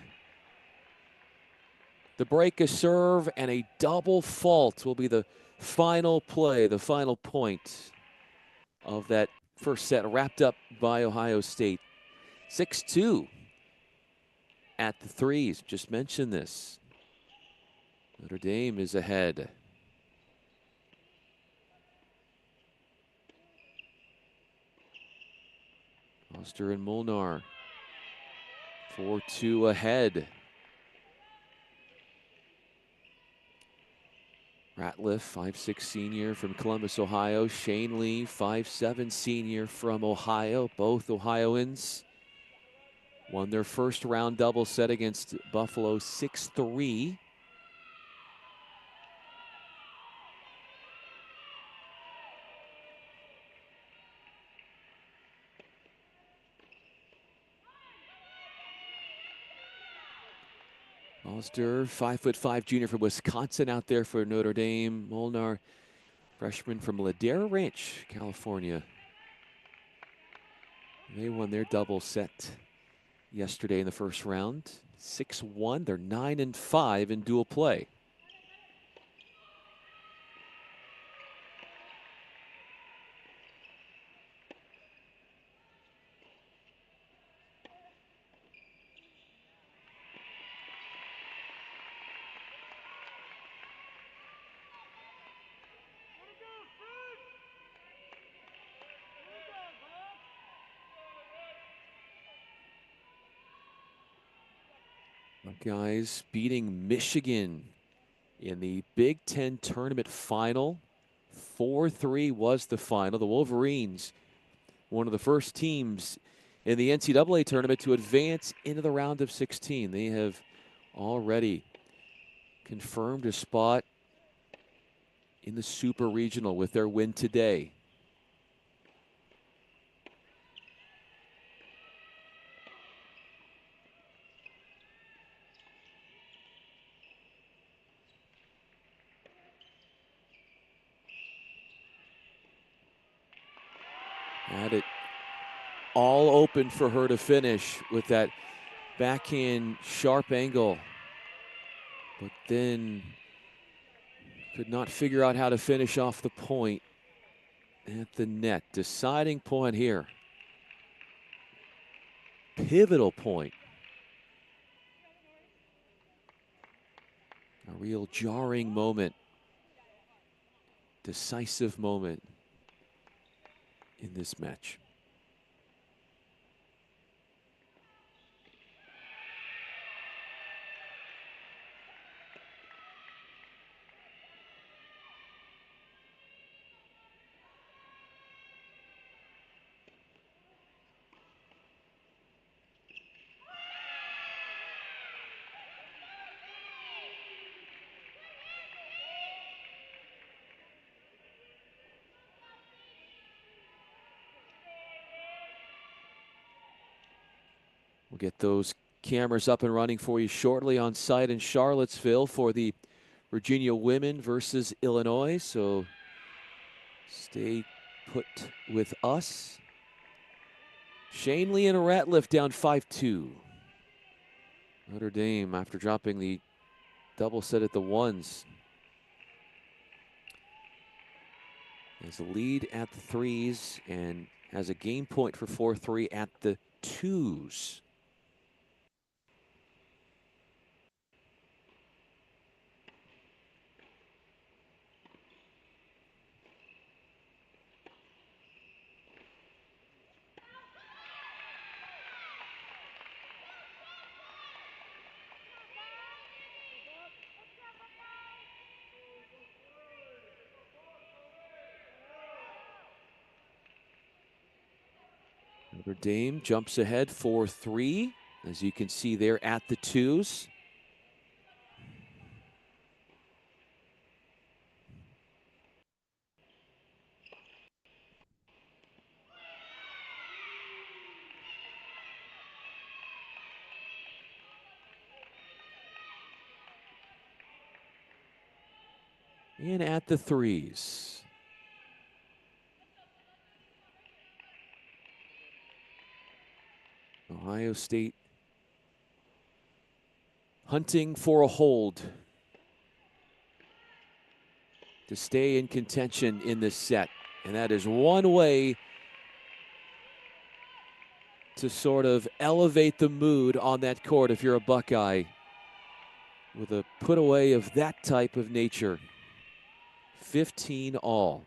The break, a serve, and a double fault will be the final play, the final point of that first set, wrapped up by Ohio State. 6-2 at the threes. Just mentioned this. Notre Dame is ahead. Foster and Molnar 4-2 ahead. Ratliff, 5'6" senior from Columbus, Ohio. Shane Lee, 5'7" senior from Ohio. Both Ohioans won their first round double set against Buffalo 6-3. Foster, 5'5" junior from Wisconsin out there for Notre Dame. Molnar, freshman from Ladera Ranch, California. They won their double set yesterday in the first round. 6-1. They're 9-5 in dual play. Buckeyes beating Michigan in the Big Ten tournament final. 4-3 was the final. The Wolverines, one of the first teams in the NCAA tournament to advance into the round of 16. They have already confirmed a spot in the Super Regional with their win today. Had it all open for her to finish with that backhand sharp angle, but then could not figure out how to finish off the point at the net. Deciding point here. Pivotal point. A real jarring moment. Decisive moment in this match. We'll get those cameras up and running for you shortly on site in Charlottesville for the Virginia women versus Illinois. So stay put with us. Shanley and Ratliff down 5-2. Notre Dame, after dropping the double set at the ones, has a lead at the threes and has a game point for 4-3 at the twos. Notre Dame jumps ahead 4-3, as you can see there at the twos. And at the threes. Ohio State hunting for a hold to stay in contention in this set. And that is one way to sort of elevate the mood on that court if you're a Buckeye, with a put away of that type of nature. 15 all.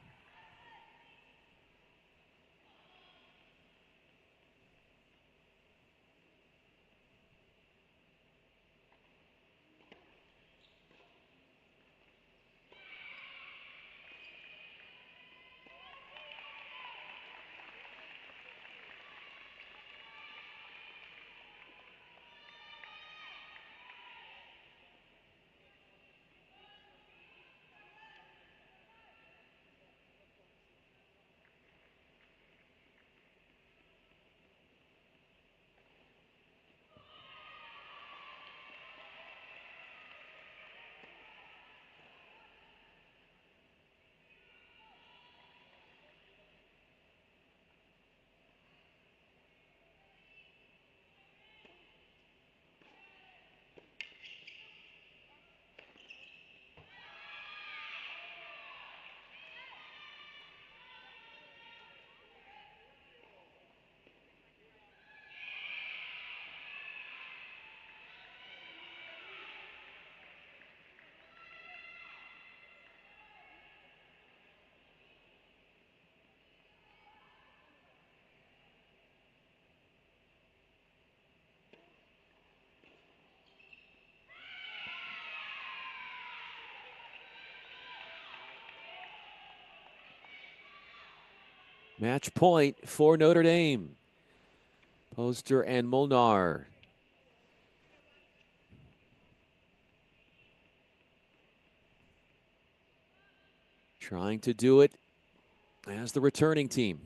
Match point for Notre Dame. Poster and Molnar. Trying to do it as the returning team.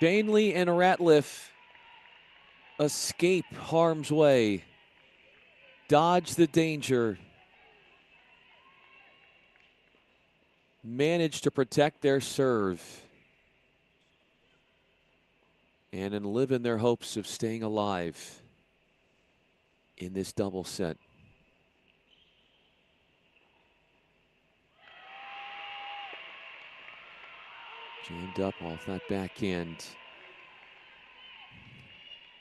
Shanley and Ratliff escape harm's way, dodge the danger, manage to protect their serve, and then live in their hopes of staying alive in this double set. Jammed up off that backhand.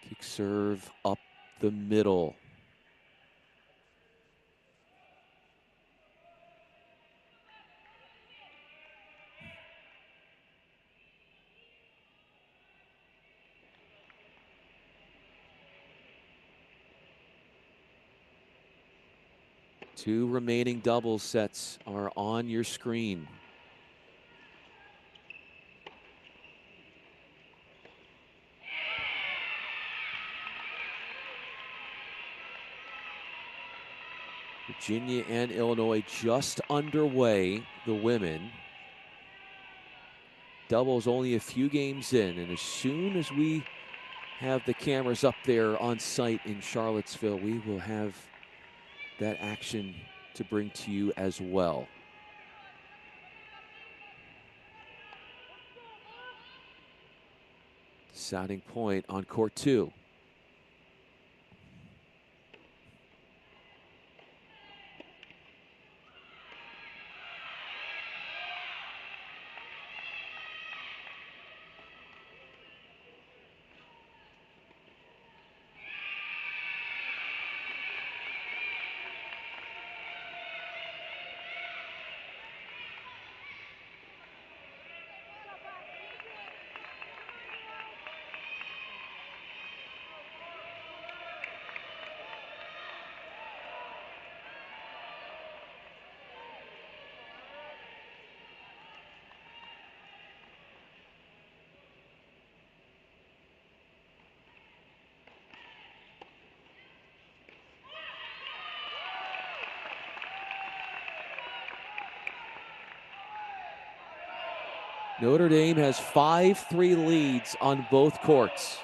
Kick serve up the middle. 2 remaining doubles sets are on your screen. Virginia and Illinois just underway, the women. Doubles only a few games in, and as soon as we have the cameras up there on site in Charlottesville, we will have that action to bring to you as well. Deciding point on court 2. Notre Dame has 5-3 leads on both courts.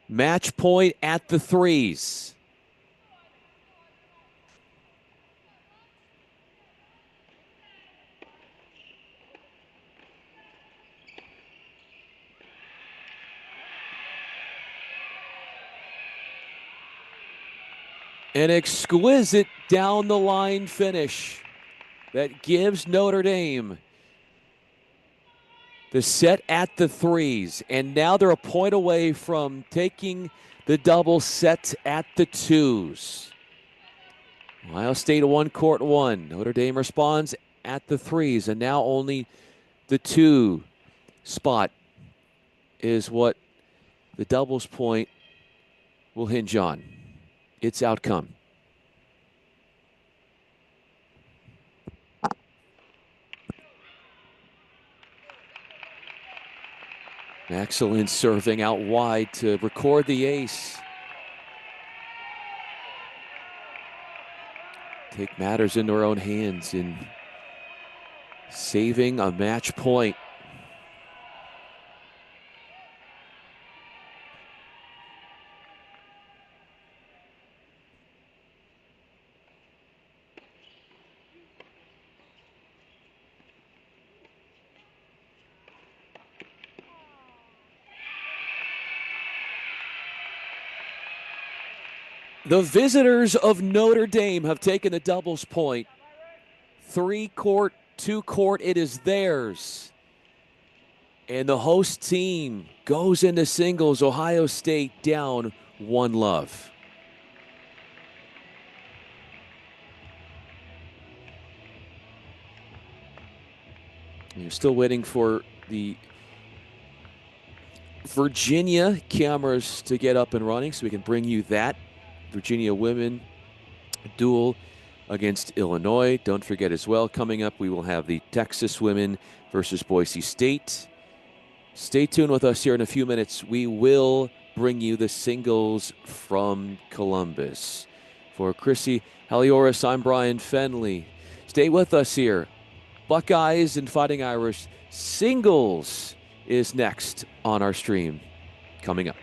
Match point at the threes. An exquisite down the line finish that gives Notre Dame the set at the threes. And now they're a point away from taking the double set at the twos. Ohio State won court 1. Notre Dame responds at the threes. And now only the 2 spot is what the doubles point will hinge on. Its outcome. Excellent serving out wide to record the ace. Take matters into her own hands in saving a match point. The visitors of Notre Dame have taken the doubles point. 3 court, 2 court, it is theirs. And the host team goes into singles. Ohio State down 1-0. You're still waiting for the Virginia cameras to get up and running so we can bring you that. Virginia women duel against Illinois. Don't forget as well, coming up, we will have the Texas women versus Boise State. Stay tuned with us here in a few minutes. We will bring you the singles from Columbus. For Chrissy Halioris, I'm Bryan Fenley. Stay with us here Buckeyes and Fighting Irish singles is next on our stream coming up.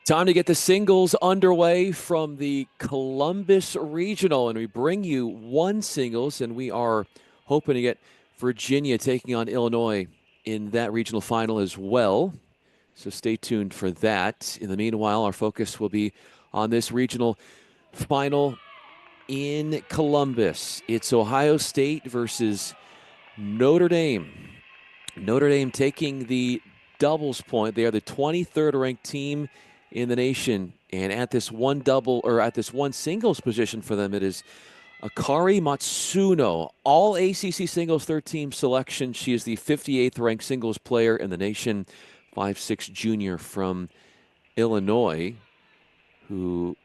Time to get the singles underway from the Columbus Regional, and we bring you one singles, and we are hoping to get Virginia taking on Illinois in that regional final as well. So stay tuned for that. In the meanwhile, our focus will be on this regional final in Columbus. It's Ohio State versus Notre Dame. Notre Dame taking the doubles point. They are the 23rd ranked team in the nation, and at this one singles position for them, it is Akari Matsuno, all ACC singles third team selection. She is the 58th ranked singles player in the nation, 5'6" junior from Illinois, who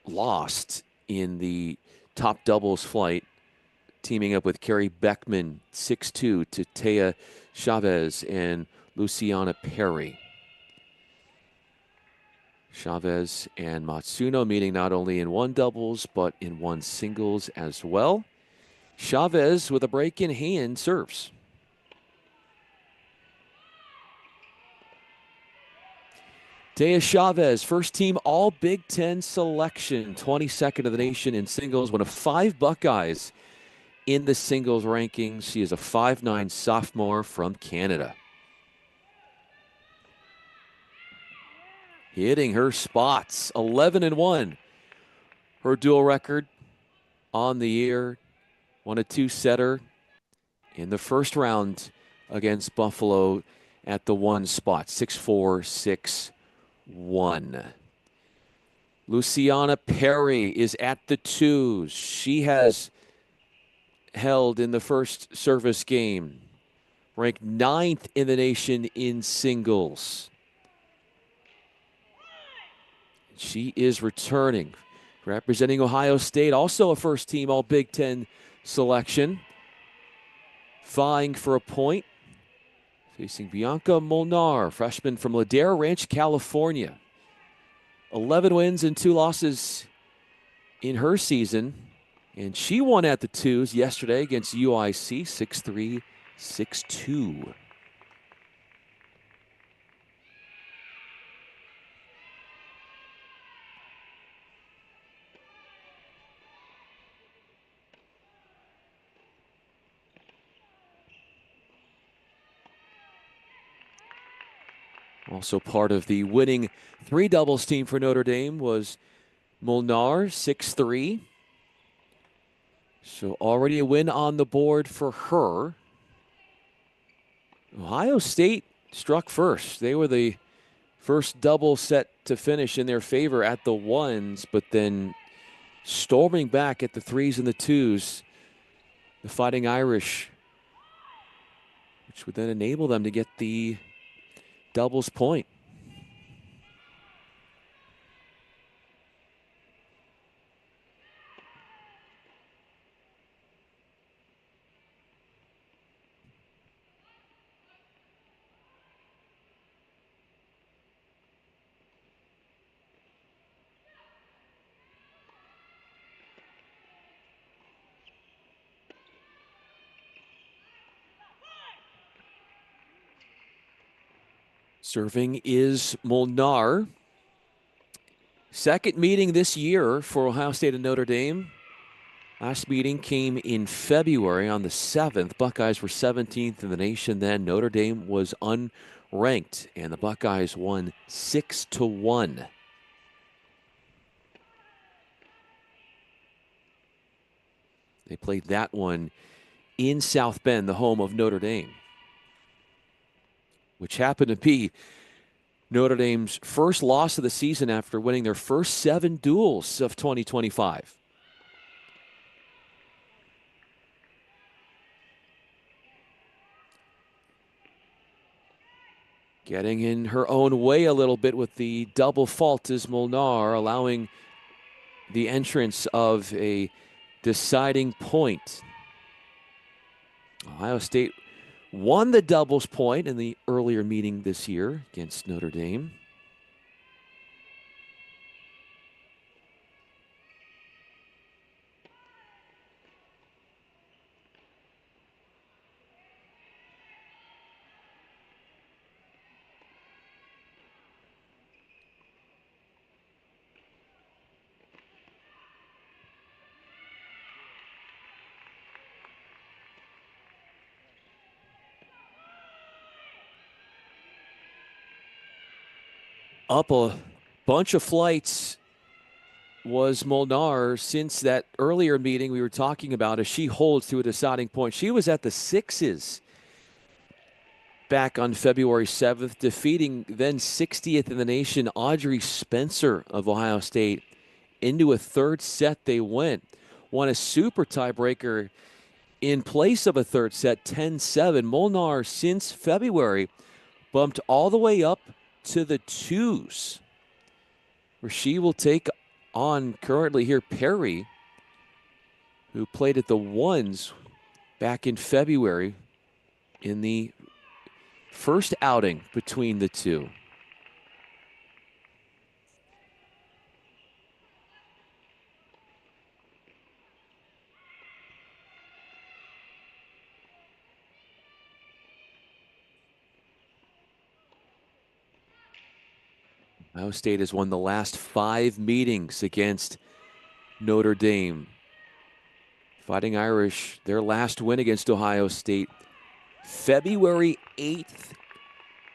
lost in the top doubles flight, teaming up with Carrie Beckman, 6'2", to Taya Chavez and Luciana Perry. Chavez and Matsuno meeting not only in one doubles, but in one singles as well. Chavez with a break in hand serves. Taya Chavez, first team all Big Ten selection, 22nd of the nation in singles, one of 5 Buckeyes in the singles rankings. She is a 5'9" sophomore from Canada. Hitting her spots, 11-1. Her dual record on the year, won a 2-setter in the first round against Buffalo at the 1 spot, 6-4, 6-1. Luciana Perry is at the 2s. She has held in the first service game, ranked 9th in the nation in singles. She is returning, representing Ohio State, also a first team all Big Ten selection. Vying for a point, facing Bianca Molnar, freshman from Ladera Ranch, California. 11 wins and 2 losses in her season, and she won at the 2s yesterday against UIC, 6-3, 6-2. Also part of the winning 3 doubles team for Notre Dame was Molnar, 6'3". So already a win on the board for her. Ohio State struck first. They were the first double set to finish in their favor at the 1s, but then storming back at the 3s and the 2s, the Fighting Irish, which would then enable them to get the doubles point. Serving is Molnar. Second meeting this year for Ohio State and Notre Dame. Last meeting came in February on the 7th. Buckeyes were 17th in the nation then. Notre Dame was unranked, and the Buckeyes won 6-1. They played that one in South Bend, the home of Notre Dame, which happened to be Notre Dame's first loss of the season after winning their first 7 duels of 2025. Getting in her own way a little bit with the double fault is Molnar, allowing the entrance of a deciding point. Ohio State won the doubles point in the earlier meeting this year against Notre Dame. Up a bunch of flights was Molnar since that earlier meeting we were talking about as she holds to a deciding point. She was at the 6s back on February 7th, defeating then 60th in the nation Audrey Spencer of Ohio State. Into a third set they went. Won a super tiebreaker in place of a third set, 10-7. Molnar since February bumped all the way up to the 2s, where she will take on currently here Perry, who played at the 1s back in February in the first outing between the two. Ohio State has won the last 5 meetings against Notre Dame. Fighting Irish, their last win against Ohio State, February 8th,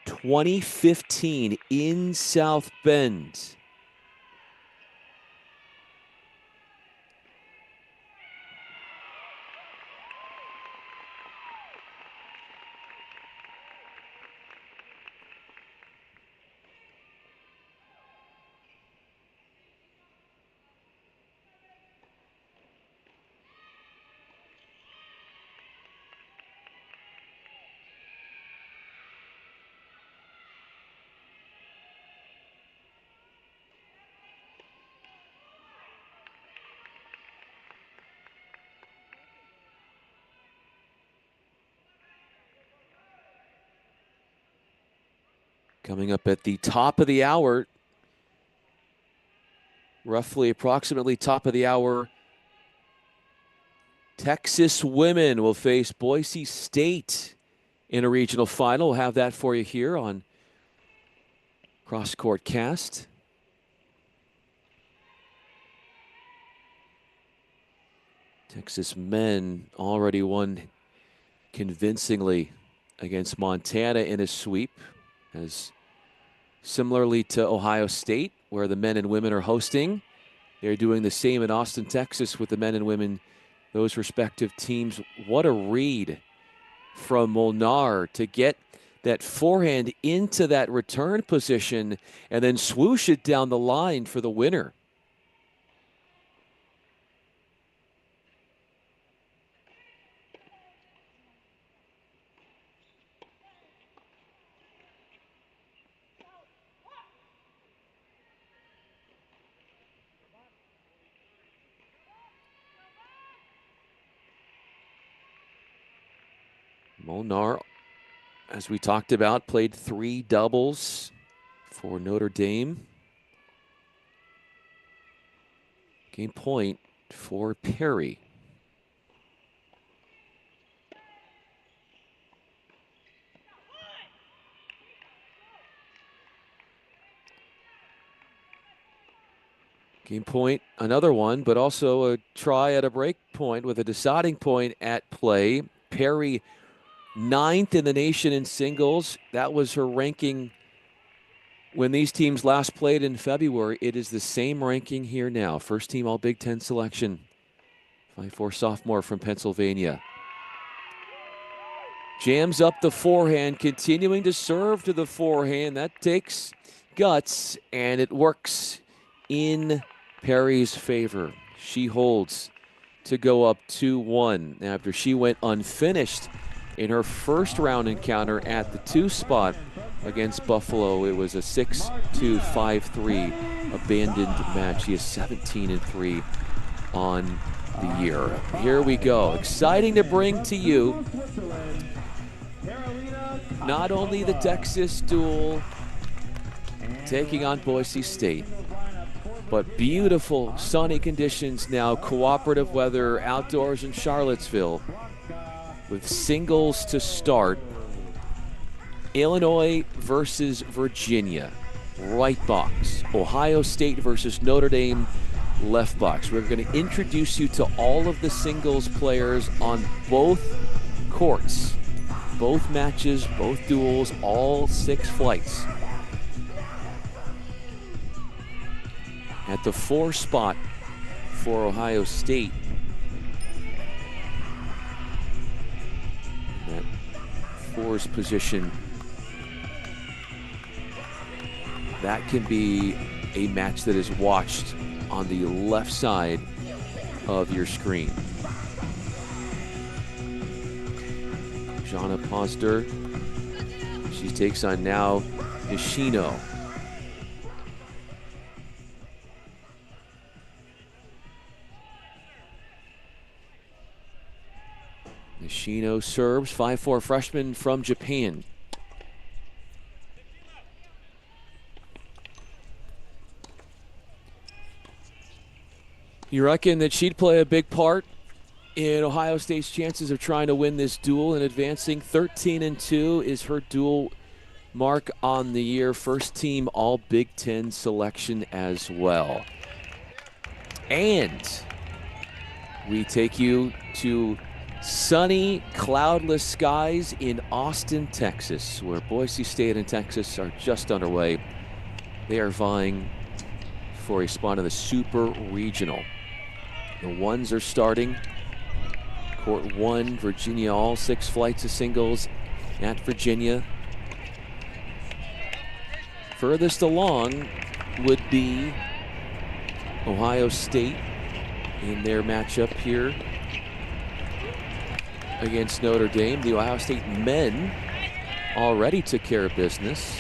2015 in South Bend. Coming up at the top of the hour, approximately top of the hour, Texas women will face Boise State in a regional final. We'll have that for you here on Cross Court Cast. Texas men already won convincingly against Montana in a sweep, as similarly to Ohio State, where the men and women are hosting. They're doing the same in Austin, Texas with the men and women, those respective teams. What a read from Molnar to get that forehand into that return position and then swoosh it down the line for the winner. Molnar, as we talked about, played 3 doubles for Notre Dame. Game point for Perry. Game point, another one, but also a try at a break point with a deciding point at play. Perry, 9th in the nation in singles. That was her ranking when these teams last played in February. It is the same ranking here now. First team All Big Ten selection. 5'4" sophomore from Pennsylvania. Jams up the forehand, continuing to serve to the forehand. That takes guts, and it works in Perry's favor. She holds to go up 2-1 after she went unfinished in her first round encounter at the 2 spot against Buffalo. It was a 6-2, 5-3 abandoned match. She is 17-3 on the year. Here we go. Exciting to bring to you not only the Texas duel taking on Boise State, but beautiful sunny conditions now, cooperative weather outdoors in Charlottesville with singles to start. Illinois versus Virginia, right box. Ohio State versus Notre Dame, left box. We're going to introduce you to all of the singles players on both courts, both matches, both duels, all 6 flights. At the 4 spot for Ohio State, that 4's position, that can be a match that is watched on the left side of your screen. Jana Posner, she takes on now Nishino. Nishino serves, 5'4" freshman from Japan. You reckon that she'd play a big part in Ohio State's chances of trying to win this duel and advancing? 13-2 is her duel mark on the year. First team All Big Ten selection as well. And we take you to sunny, cloudless skies in Austin, Texas, where Boise State and Texas are just underway. They are vying for a spot in the Super Regional. The ones are starting. Court 1, Virginia, all 6 flights of singles at Virginia. Furthest along would be Ohio State in their matchup here against Notre Dame. The Ohio State men already took care of business,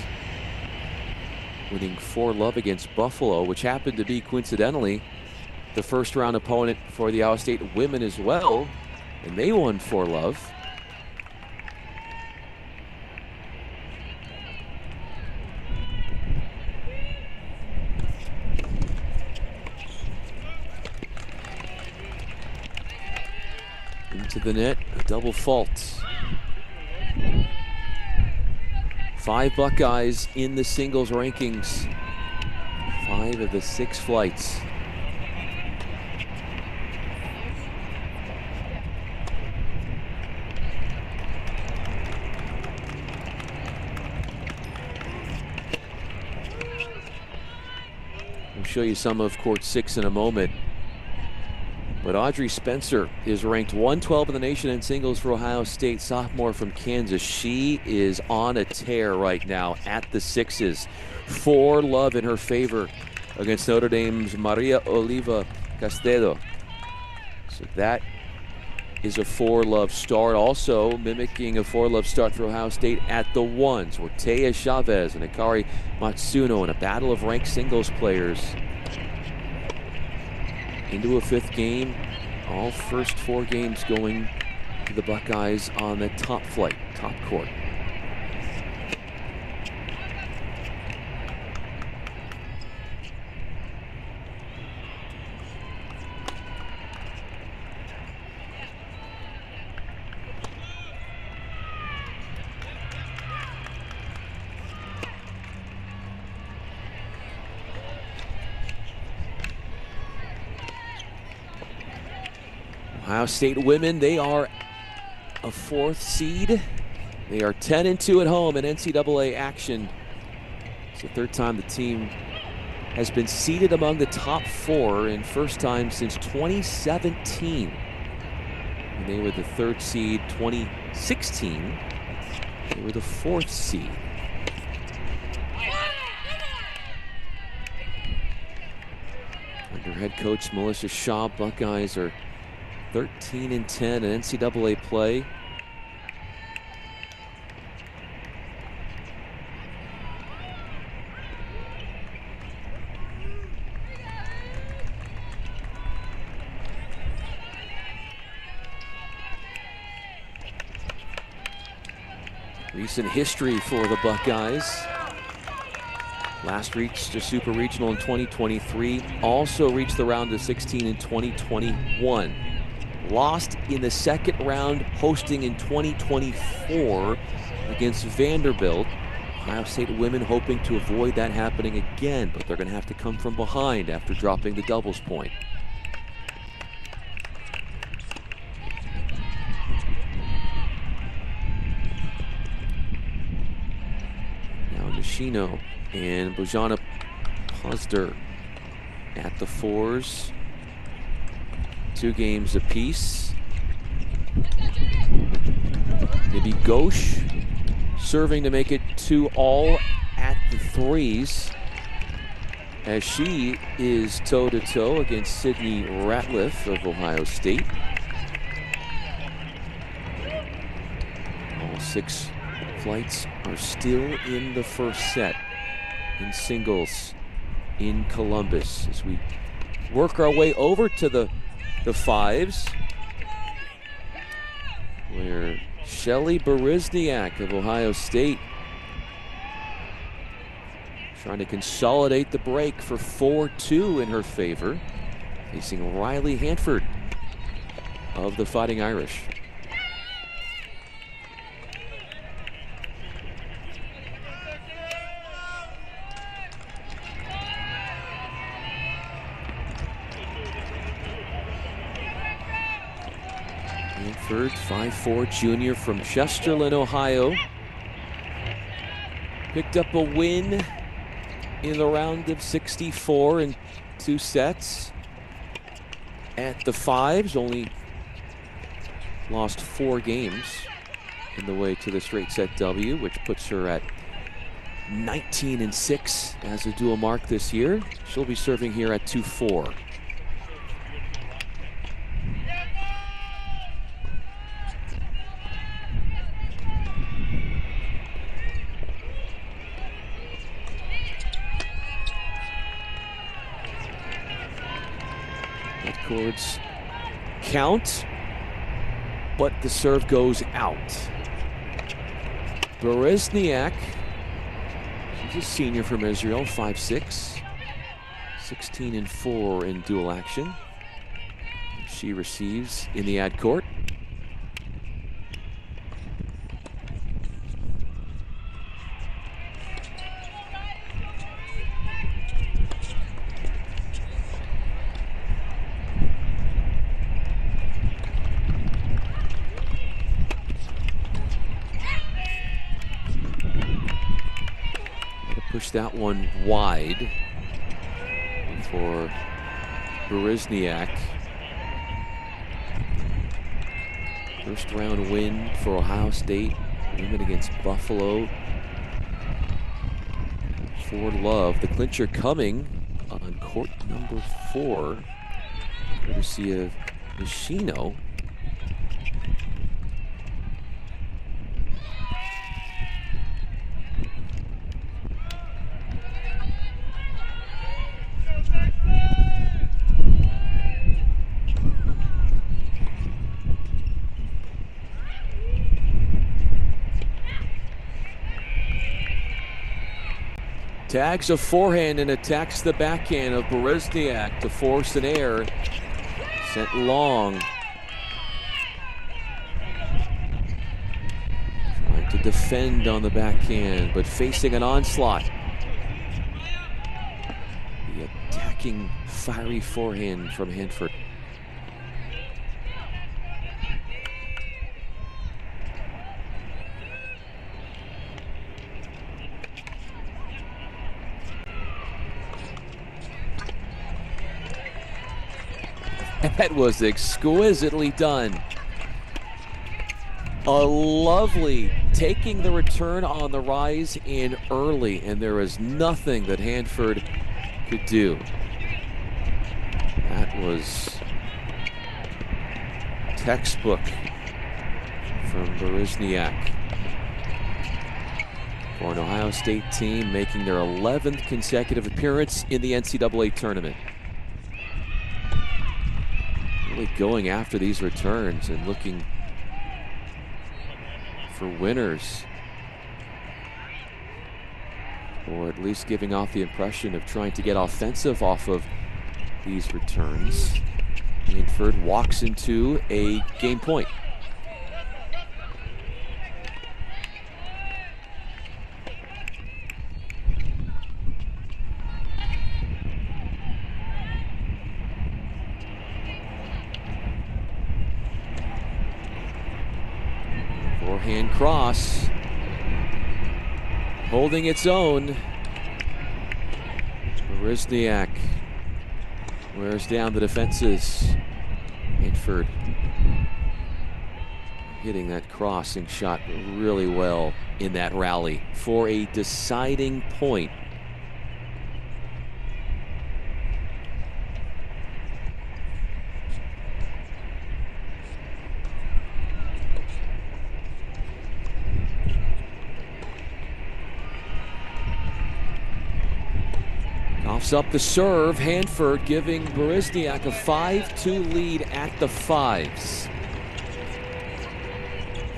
winning 4-love against Buffalo, which happened to be coincidentally the first round opponent for the Ohio State women as well, and they won 4-love. Into the net, a double fault. 5 Buckeyes in the singles rankings. 5 of the 6 flights. We'll show you some of court 6 in a moment. But Audrey Spencer is ranked 112 in the nation in singles for Ohio State, sophomore from Kansas. She is on a tear right now at the 6s. 4-love in her favor against Notre Dame's Maria Oliva Castedo. So that is a 4-love start. Also mimicking a 4-love start for Ohio State at the 1s were Taya Chavez and Akari Matsuno in a battle of ranked singles players. Into a 5th game, all first 4 games going to the Buckeyes on the top flight, top court. Ohio State women, they are a 4th seed. They are 10-2 at home in NCAA action. It's the 3rd time the team has been seeded among the top 4, and first time since 2017. And they were the 3rd seed. 2016, they were the 4th seed. Under head coach Melissa Shaw, Buckeyes are 13-10 in NCAA play. Recent history for the Buckeyes. Last reached a Super Regional in 2023. Also reached the round of 16 in 2021. Lost in the 2nd round, hosting in 2024 against Vanderbilt. Ohio State women hoping to avoid that happening again, but they're going to have to come from behind after dropping the doubles point. Now Nishino and Bojana Pozder at the 4s. 2 games apiece. Maybe Ghosh serving to make it 2-all at the 3s, as she is toe-to-toe against Sydney Ratliff of Ohio State. All 6 flights are still in the first set in singles in Columbus as we work our way over to the 5s, where Shelly Berezniak of Ohio State trying to consolidate the break for 4-2 in her favor, facing Riley Hanford of the Fighting Irish. Hanford, 5'4" junior from Chesterland, Ohio. Picked up a win in the round of 64 in 2 sets. At the 5s, only lost 4 games in the way to the straight set W, which puts her at 19-6 as a dual mark this year. She'll be serving here at 2-4. Chords count, but the serve goes out. Berezniak, she's a senior from Israel, 5'6", 16-4 in dual action. She receives in the ad court. Push that one wide for Berezniak. First round win for Ohio State. Women against Buffalo. For love. The clincher coming on court number 4. Courtesy of Nishino. Tags a forehand and attacks the backhand of Berezniak to force an error. Sent long. Trying to defend on the backhand, but facing an onslaught. The attacking, fiery forehand from Hanford. That was exquisitely done. A lovely taking the return on the rise in early, and there is nothing that Hanford could do. That was textbook from Berezniak for an Ohio State team making their 11th consecutive appearance in the NCAA tournament. Really going after these returns and looking for winners, or at least giving off the impression of trying to get offensive off of these returns. Hanford walks into a game point. Forehand cross, holding its own. Berezniak wears down the defenses. Hanford hitting that crossing shot really well in that rally for a deciding point. Offs up the serve. Hanford giving Berezniak a 5-2 lead at the fives.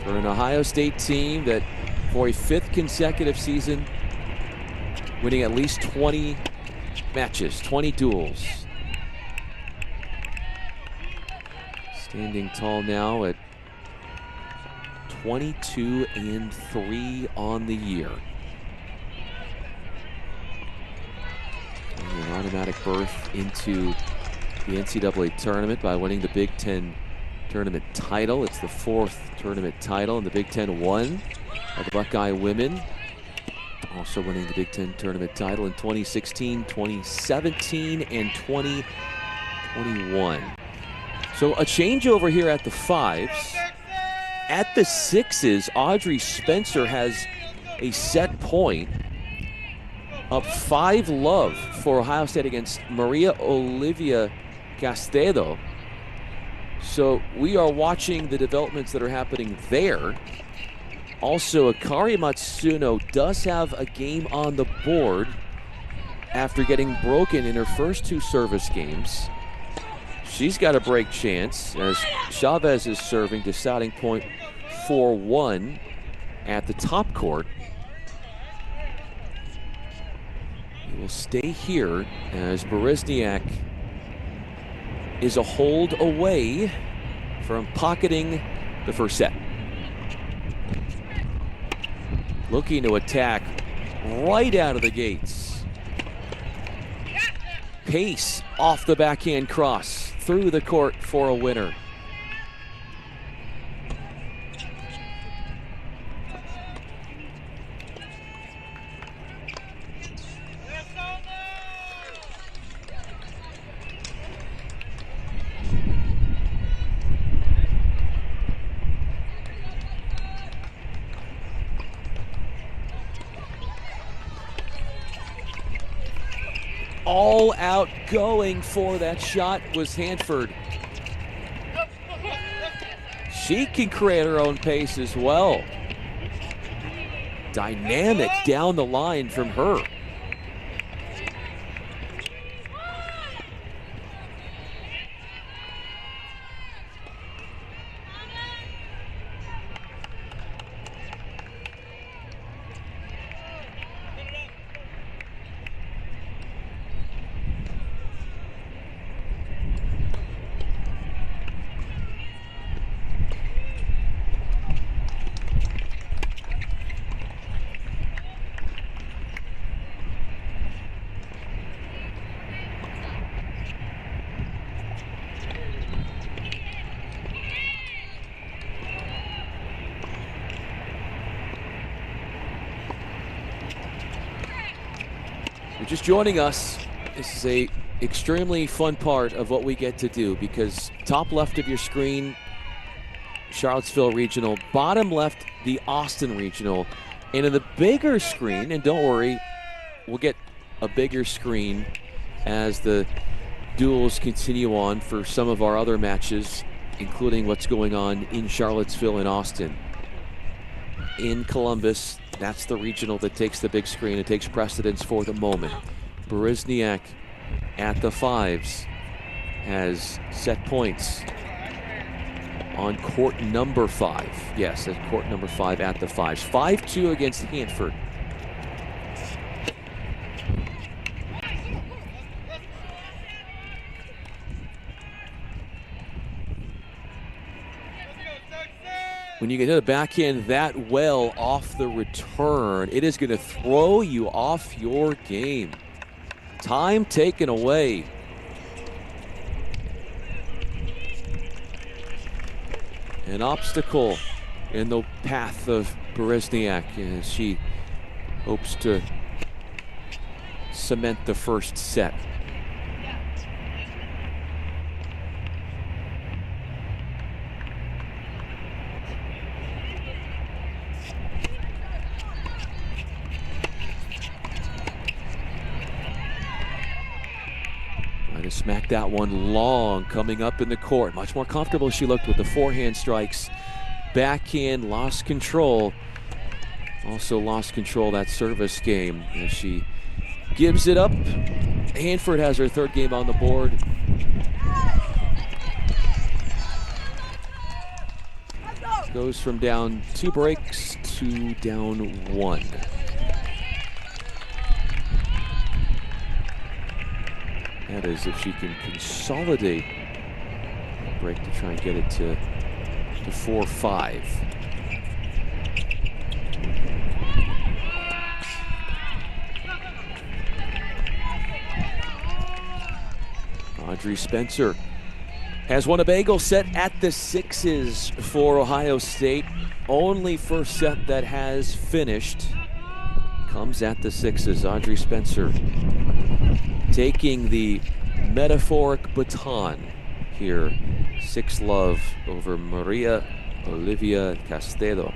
For an Ohio State team that, for a 5th consecutive season, winning at least 20 matches, 20 duels. Standing tall now at 22-3 on the year. An automatic berth into the NCAA tournament by winning the Big Ten tournament title. It's the 4th tournament title in the Big Ten won by the Buckeye women. Also winning the Big Ten tournament title in 2016, 2017, and 2021. So a changeover here at the fives. At the sixes, Audrey Spencer has a set point. Up 5-love for Ohio State against Maria Olivia Castedo. So we are watching the developments that are happening there. Also, Akari Matsuno does have a game on the board after getting broken in her first 2 service games. She's got a break chance as Chavez is serving, deciding point 4-1 at the top court. Will stay here as Berezniak is a hold away from pocketing the first set. Looking to attack right out of the gates. Pace off the backhand cross through the court for a winner. All out going for that shot was Hanford. She can create her own pace as well. Dynamic down the line from her. Just joining us, this is a extremely fun part of what we get to do, because top left of your screen, Charlottesville Regional, bottom left, the Austin Regional. And in the bigger screen, and don't worry, we'll get a bigger screen as the duels continue on for some of our other matches, including what's going on in Charlottesville and Austin. In Columbus, that's the regional that takes the big screen. It takes precedence for the moment. Berezniak at the fives has set points on court number 5. Yes, at court number 5 at the fives. 5-2 against Hanford. When you get to the backhand that well off the return, it is going to throw you off your game. Time taken away. An obstacle in the path of Berezniak as she hopes to cement the first set. Smacked that one long, coming up in the court. Much more comfortable she looked with the forehand strikes. Backhand, lost control. Also lost control that service game as she gives it up. Hanford has her third game on the board. Goes from down 2 breaks to down 1. That is, if she can consolidate a break to try and get it to 4-5. Audrey Spencer has won a bagel set at the 6s for Ohio State. Only first set that has finished comes at the 6s. Audrey Spencer taking the metaphoric baton here. 6-love over Maria Olivia Castedo.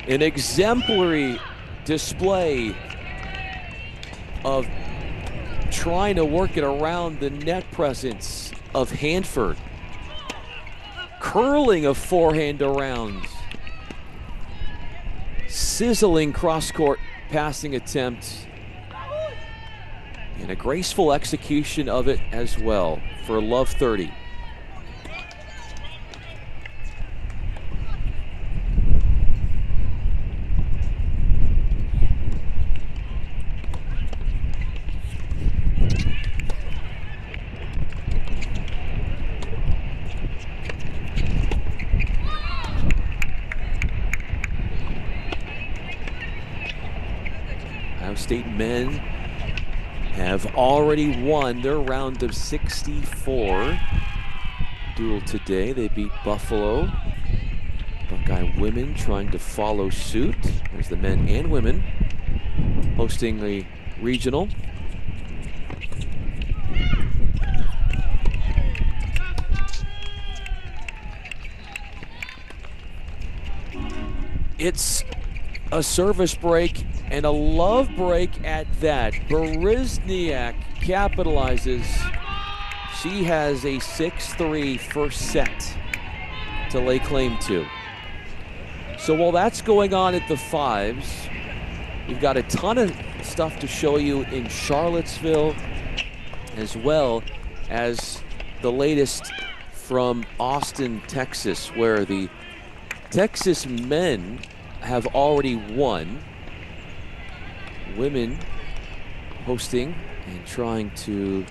An exemplary display of trying to work it around the net presence of Hanford. Curling a forehand around. Sizzling cross-court passing attempt. And a graceful execution of it as well for love 30. State men have already won their round of 64. Duel today, they beat Buffalo. Buckeye women trying to follow suit. There's the men and women hosting the regional. It's a service break and a love break at that. Berezniak capitalizes. She has a 6-3 first set to lay claim to. So while that's going on at the fives, we've got a ton of stuff to show you in Charlottesville, as well as the latest from Austin, Texas, where the Texas men have already won. Women hosting and trying to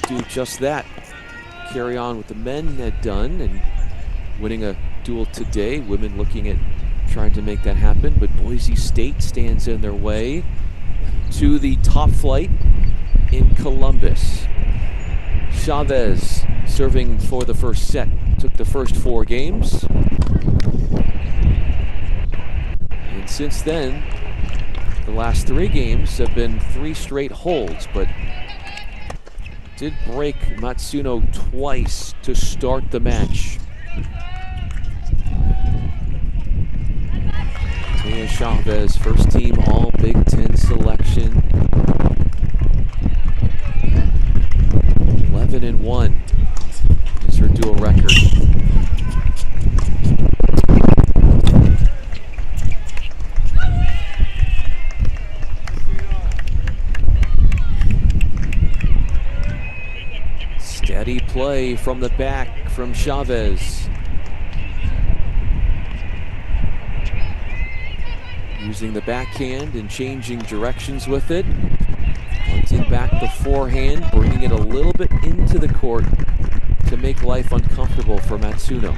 do just that. Carry on what the men had done and winning a duel today. Women looking at trying to make that happen, but Boise State stands in their way to the top flight in Columbus. Chavez serving for the first set. Took the first 4 games. And since then, the last 3 games have been 3 straight holds, but did break Matsuno twice to start the match. Taya Chavez, first team All Big Ten selection. 11-1 is her dual record. Steady play from the back from Chavez. Using the backhand and changing directions with it. Pointing back the forehand, bringing it a little bit into the court to make life uncomfortable for Matsuno.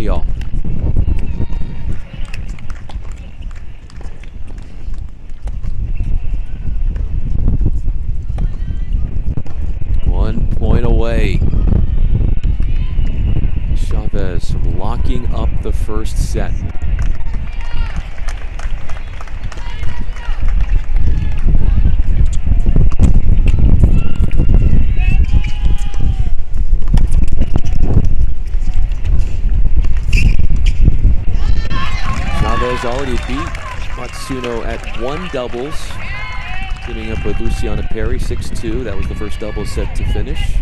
All. One point away. Chavez from locking up the first set. Already beat Matsuno at 1 doubles, teaming up with Luciana Perry, 6-2. That was the first double set to finish.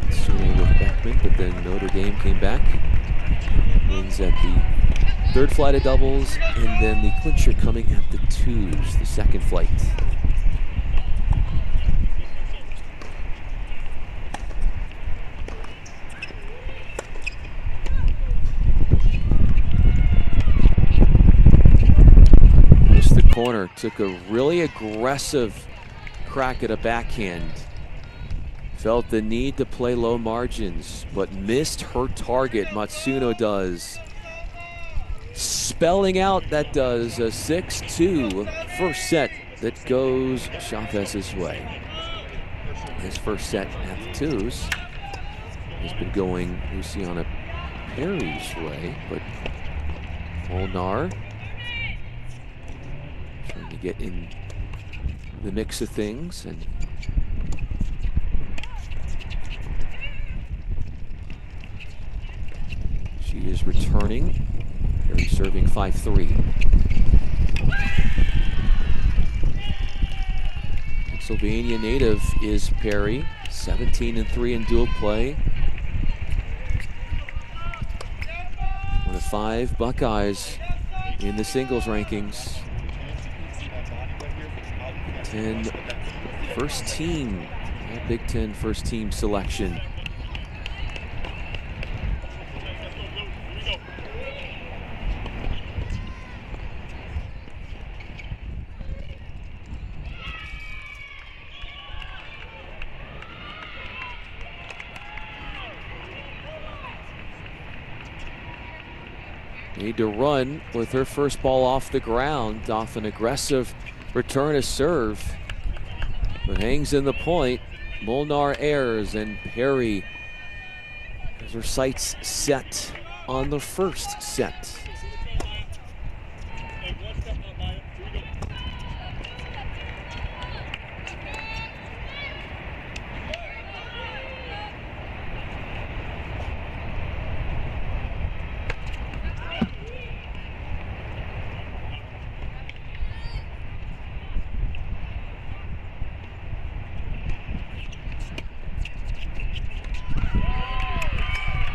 Matsuno with Beckman, but then Notre Dame came back. Wins at the third flight of doubles, and then the clincher coming at the 2s, the second flight. Corner took a really aggressive crack at a backhand. Felt the need to play low margins, but missed her target. Matsuno does. Spelling out, that does a 6-2 first set that goes Chavez's way. His first set at the 2s has been going Luciana Perry's way, but Molnar trying to get in the mix of things, and she is returning. Perry serving 5-3. Pennsylvania native is Perry, 17-3 in dual play. One of 5 Buckeyes in the singles rankings. 10 first team, Big Ten first team selection. Need to run with her first ball off the ground, off an aggressive return to serve, but hangs in the point. Molnar errs, and Perry has her sights set on the first set.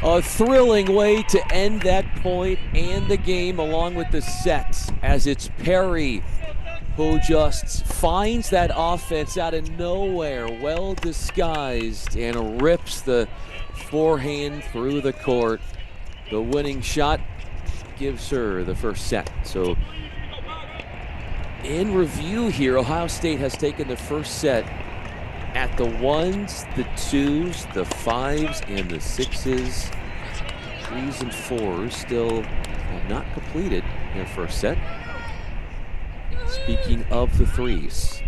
A thrilling way to end that point and the game along with the set, as it's Perry who just finds that offense out of nowhere, well disguised, and rips the forehand through the court. The winning shot gives her the first set. So in review here, Ohio State has taken the first set at the 1s, the 2s, the 5s, and the 6s. 3s and 4s still have not completed their first set. Speaking of the 3s,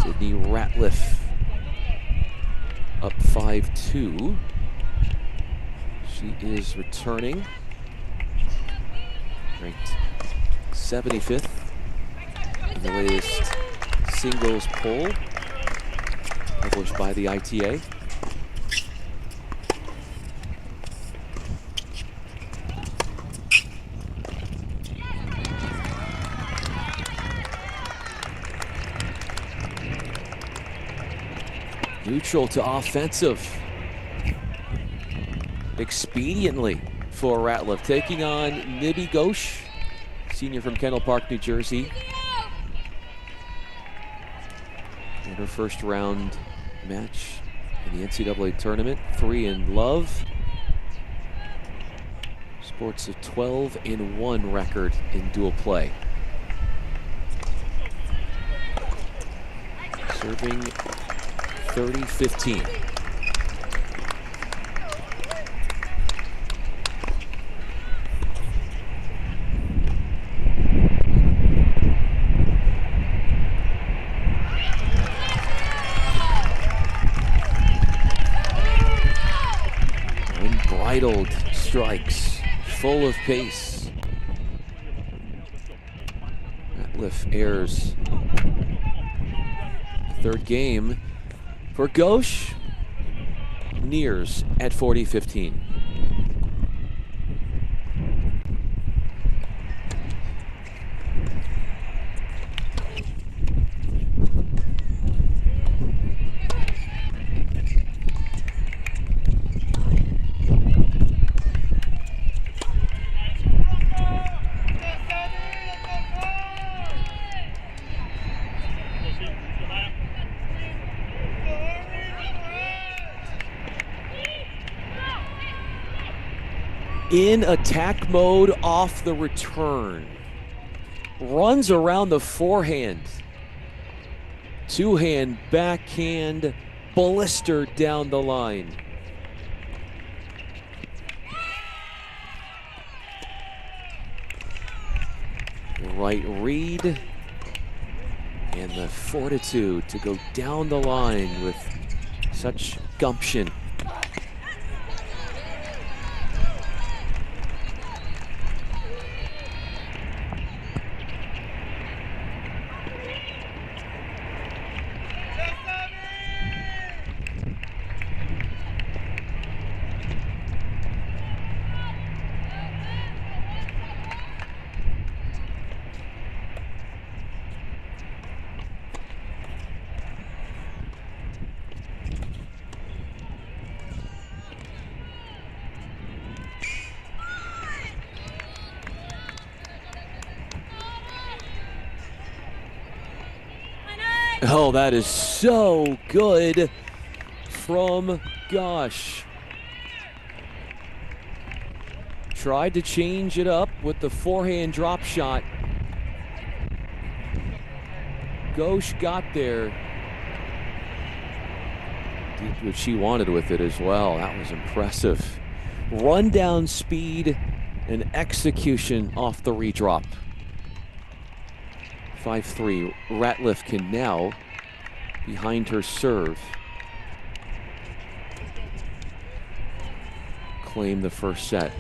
Sydney Ratliff up 5-2. She is returning, ranked 75th in the latest singles poll published by the ITA. Neutral to offensive. Expediently for Ratliff, taking on Nibby Ghosh, senior from Kendall Park, New Jersey. In her first round match in the NCAA tournament, 3-0. Sports a 12-1 record in dual play. Serving 30-15. Unbridled strikes, full of pace. Ratliff airs third game for Ghosh. Nears at 40-15. In attack mode off the return. Runs around the forehand. Two-hand backhand blister down the line. The right read and the fortitude to go down the line with such gumption. Oh, that is so good from Ghosh. Tried to change it up with the forehand drop shot. Ghosh got there. Did what she wanted with it as well. That was impressive. Rundown speed and execution off the redrop. 5-3. Ratliff can now, behind her serve, claim the first set.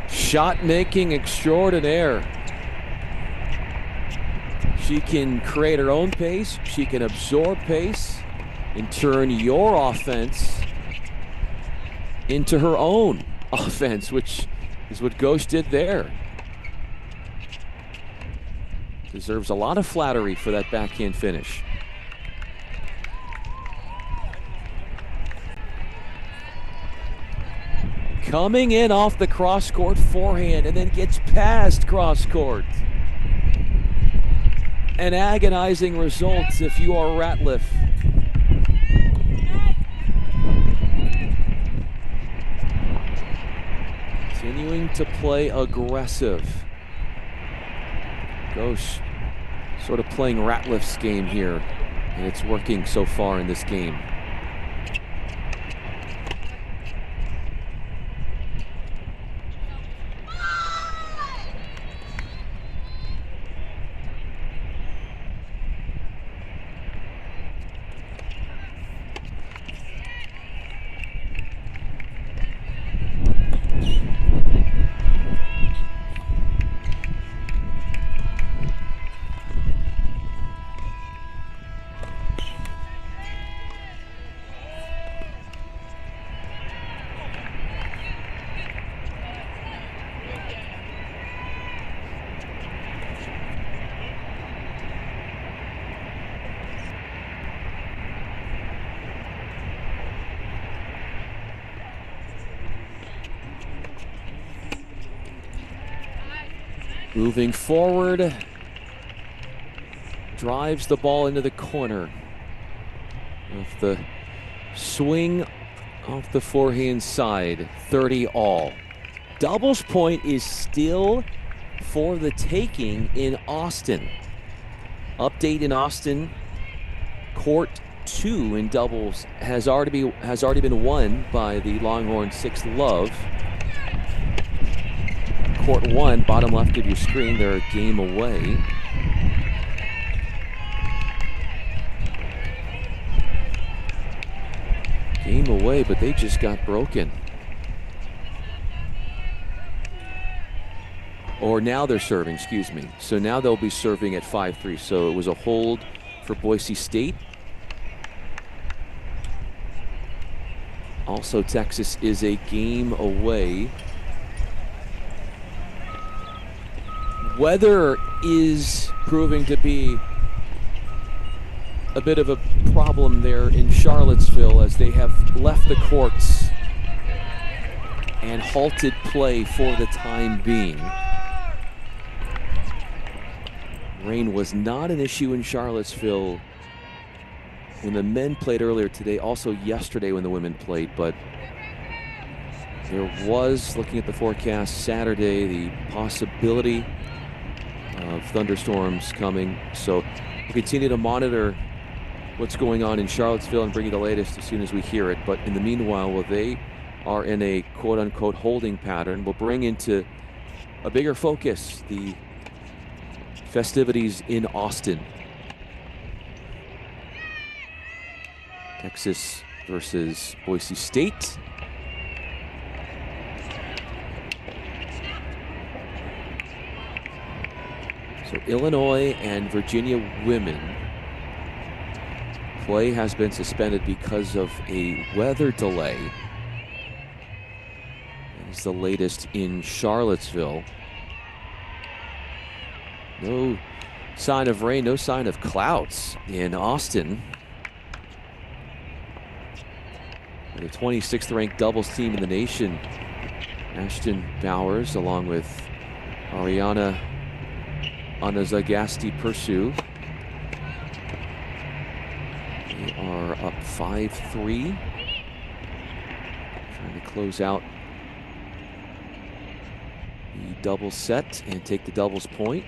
Shot making extraordinaire. She can create her own pace. She can absorb pace and turn your offense into her own offense, which is what Ghost did there. Deserves a lot of flattery for that backhand finish. Coming in off the cross-court forehand and then gets past cross-court. An agonizing result if you are Ratliff. Continuing to play aggressive. Ghost sort of playing Ratliff's game here, and it's working so far in this game. Moving forward, drives the ball into the corner. Off the swing off the forehand side, 30 all. Doubles point is still for the taking in Austin. Update in Austin, court 2 in doubles has already been won by the Longhorn 6th Love. Court 1, bottom left of your screen, they're a game away. Game away, but they just got broken. Or now they're serving, excuse me. So now they'll be serving at 5-3. So it was a hold for Boise State. Also, Texas is a game away. Weather is proving to be a bit of a problem there in Charlottesville as they have left the courts and halted play for the time being. Rain was not an issue in Charlottesville when the men played earlier today, also yesterday when the women played, but there was, looking at the forecast Saturday, the possibility of thunderstorms coming. So we'll continue to monitor what's going on in Charlottesville and bring you the latest as soon as we hear it. But in the meanwhile, while they are in a quote-unquote holding pattern, we'll bring into a bigger focus the festivities in Austin. Texas versus Boise State. So Illinois and Virginia women. Play has been suspended because of a weather delay. That is the latest in Charlottesville. No sign of rain, no sign of clouds in Austin. The 26th ranked doubles team in the nation. Ashton Bowers along with Ariana Anazagasti Persu. They are up 5-3. Trying to close out the double set and take the doubles point.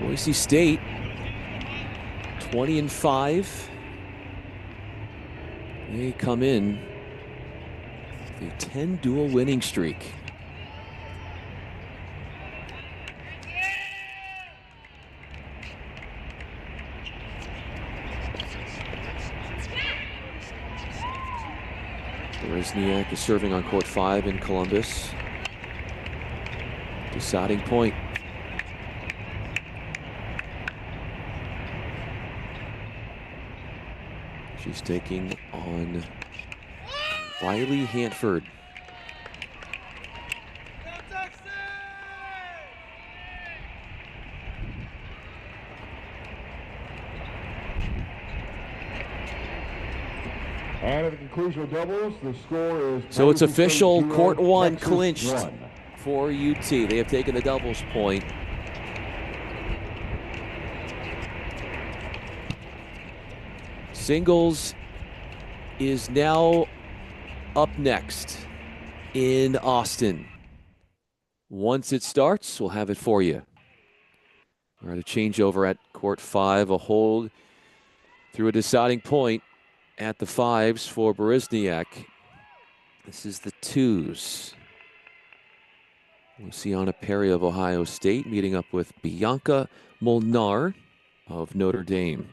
Boise State 20-5. They come in with a 10 duel winning streak. Berezniak is serving on court 5 in Columbus. Deciding point. She's taking on Riley Hanford. And at the conclusion of doubles, the score is... So it's official, court 1 Texas clinched 1. for UT. They have taken the doubles point. Singles is now up next in Austin. Once it starts, we'll have it for you. All right, a changeover at court 5, a hold through a deciding point at the 5s for Berezniak. This is the 2s. Luciana Perry of Ohio State meeting up with Bianca Molnar of Notre Dame.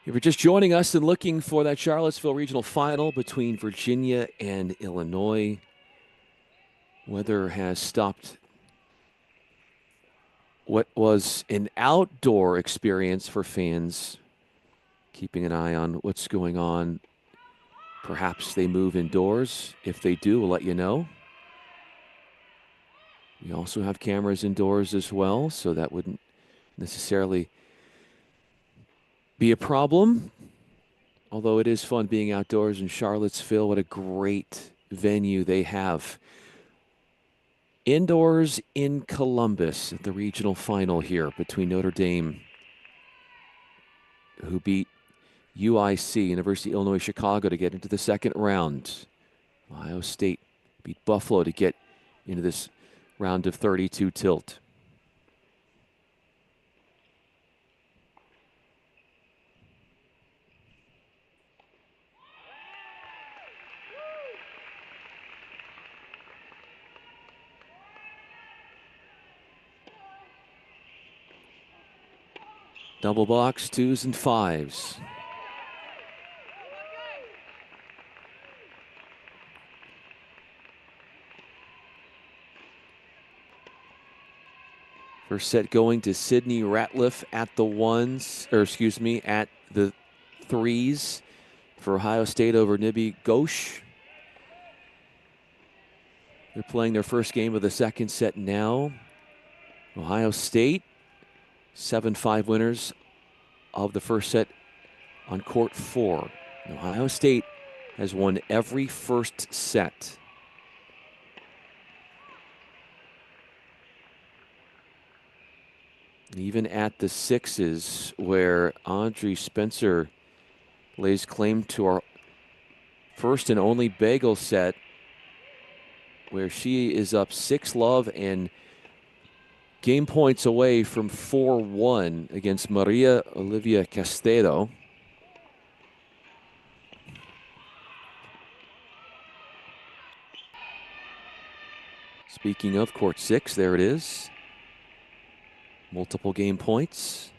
If you're just joining us and looking for that Charlottesville regional final between Virginia and Illinois, weather has stopped what was an outdoor experience for fans, keeping an eye on what's going on. Perhaps they move indoors. If they do, we'll let you know. We also have cameras indoors as well, so that wouldn't necessarily be a problem, although it is fun being outdoors in Charlottesville. What a great venue they have. Indoors in Columbus at the regional final here between Notre Dame, who beat UIC, University of Illinois Chicago, to get into the second round. Ohio State beat Buffalo to get into this round of 32 tilt. Double box, 2s and 5s. First set going to Sydney Ratliff at the 1s, or excuse me, at the 3s for Ohio State over Nibby Ghosh. They're playing their first game of the second set now. Ohio State, 7-5 winners of the first set on court 4. Ohio State has won every first set. Even at the 6s, where Audrey Spencer lays claim to our first and only bagel set, where she is up 6-love and game points away from 4-1 against Maria Olivia Castedo. Speaking of court 6, there it is. Multiple game points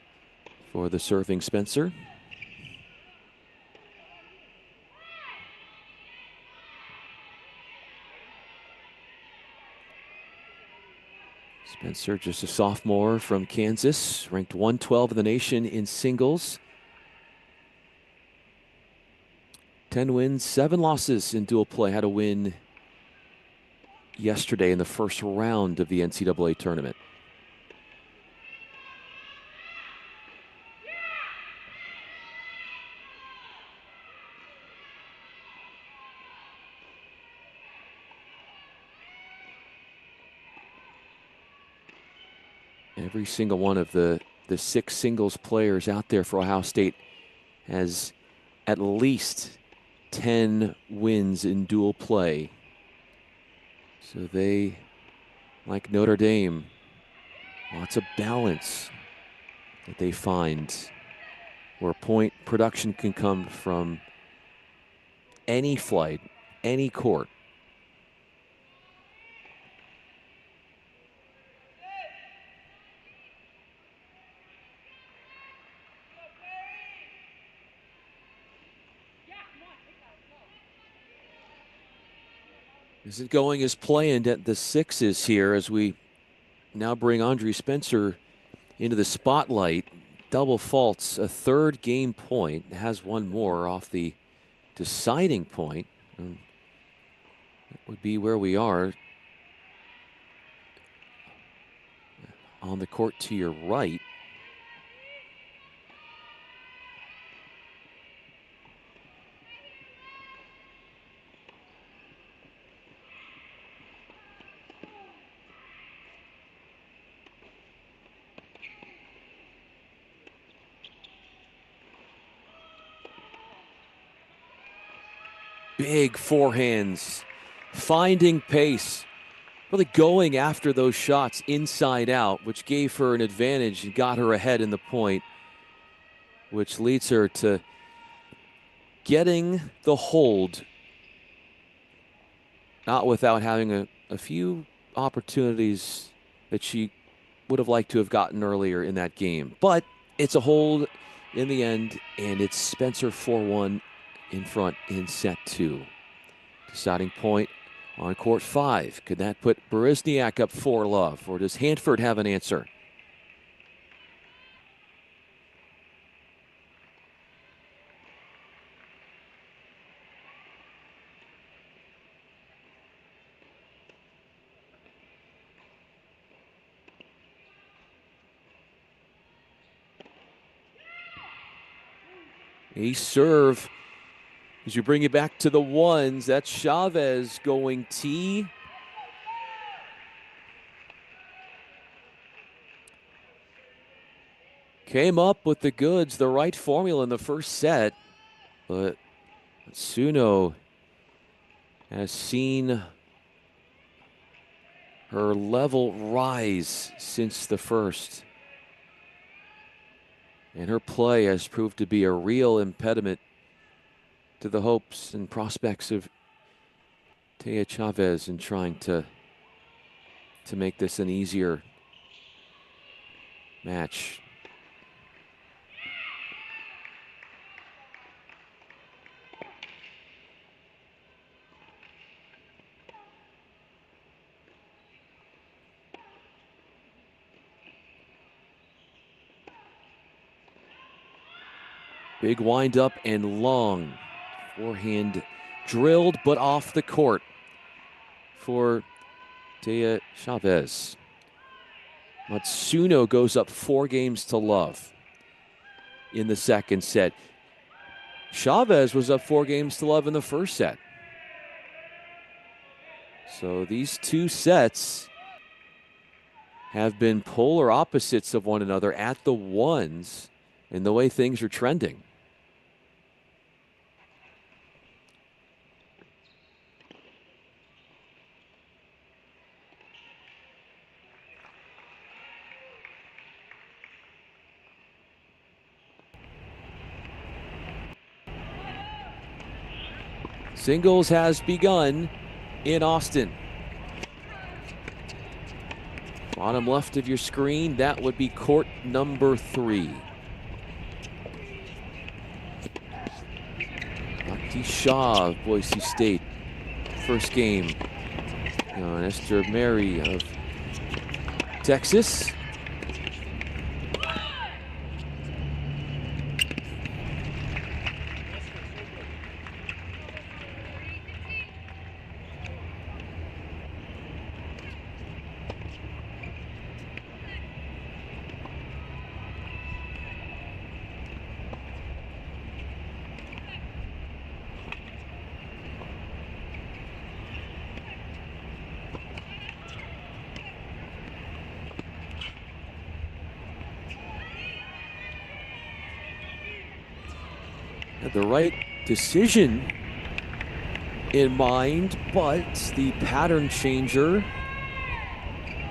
for the serving Spencer. Spencer, just a sophomore from Kansas, ranked 112 in the nation in singles. 10 wins, 7 losses in dual play. Had a win yesterday in the first round of the NCAA tournament. Every single one of the 6 singles players out there for Ohio State has at least 10 wins in dual play. So they, like Notre Dame, lots of balance that they find where point production can come from any flight, any court. Is it going as planned at the 6s here as we now bring Andre Spencer into the spotlight? Double faults, a 3rd game point, has one more off the deciding point. And that would be where we are. On the court to your right. Big forehands, finding pace, really going after those shots inside out, which gave her an advantage and got her ahead in the point, which leads her to getting the hold, not without having a few opportunities that she would have liked to have gotten earlier in that game. But it's a hold in the end, and it's Spencer 4-1 in front in set 2. Deciding point on court 5. Could that put Berezniak up 4-love, or does Hanford have an answer? A serve as you bring it back to the 1s. That's Chavez going tee. Came up with the goods, the right formula in the first set, but Matsuno has seen her level rise since the first. And her play has proved to be a real impediment to the hopes and prospects of Taya Chavez in trying to make this an easier match. Big wind up and long. Forehand drilled, but off the court for Taya Chavez. Matsuno goes up 4-love in the second set. Chavez was up 4-love in the first set. So these 2 sets have been polar opposites of one another at the 1s in the way things are trending. Singles has begun in Austin. Bottom left of your screen, that would be court number 3. Nakti Shah of Boise State, first game. And Esther Mary of Texas. had the right decision in mind, but the pattern changer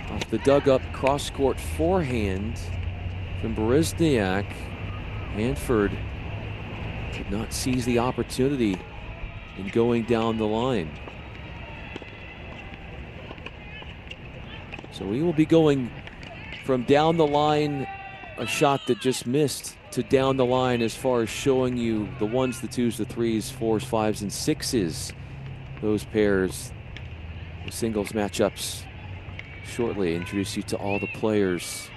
off the dug-up cross-court forehand from Berezniak. Hanford could not seize the opportunity in going down the line. So we will be going from down the line, a shot that just missed, to down the line as far as showing you the ones, the twos, the threes, fours, fives, and sixes. Those pairs, the singles matchups shortly. Introduce you to all the players.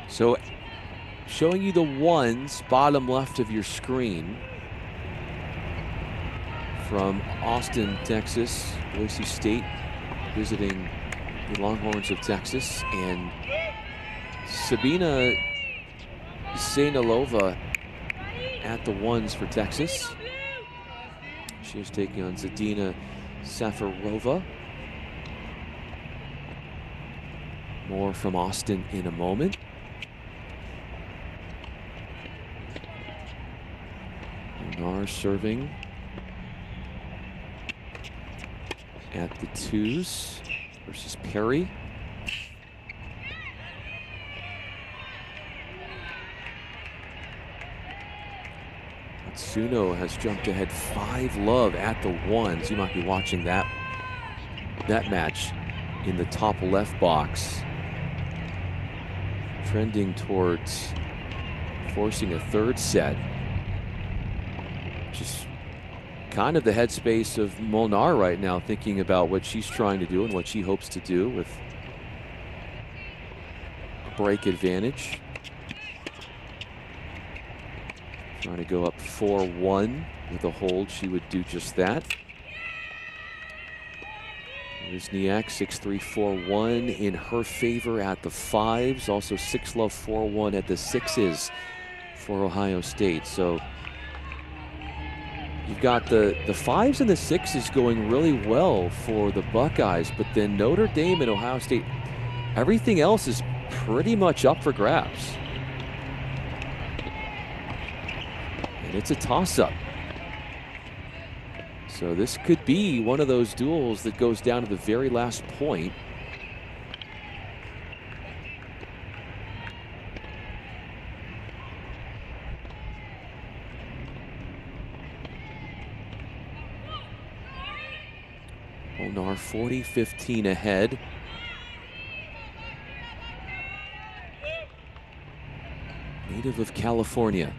So showing you the ones, bottom left of your screen, from Austin, Texas, Boise State visiting the Longhorns of Texas, and Sabina Seinalova at the ones for Texas. She is taking on Zadina Safarova. More from Austin in a moment. Nar serving at the twos versus Perry. Matsuno has jumped ahead 5-love at the ones. You might be watching that match in the top left box, trending towards forcing a third set. Just kind of the headspace of Molnar right now, thinking about what she's trying to do and what she hopes to do with a break advantage. Trying to go up 4-1 with a hold. She would do just that. Berezniak 6-3, 4-1 in her favor at the fives. Also 6-love, 4-1 at the sixes for Ohio State. So you've got the fives and the sixes going really well for the Buckeyes, but then Notre Dame and Ohio State, everything else is pretty much up for grabs. And it's a toss-up. So this could be one of those duels that goes down to the very last point. Molnar 40-15 ahead. Native of California.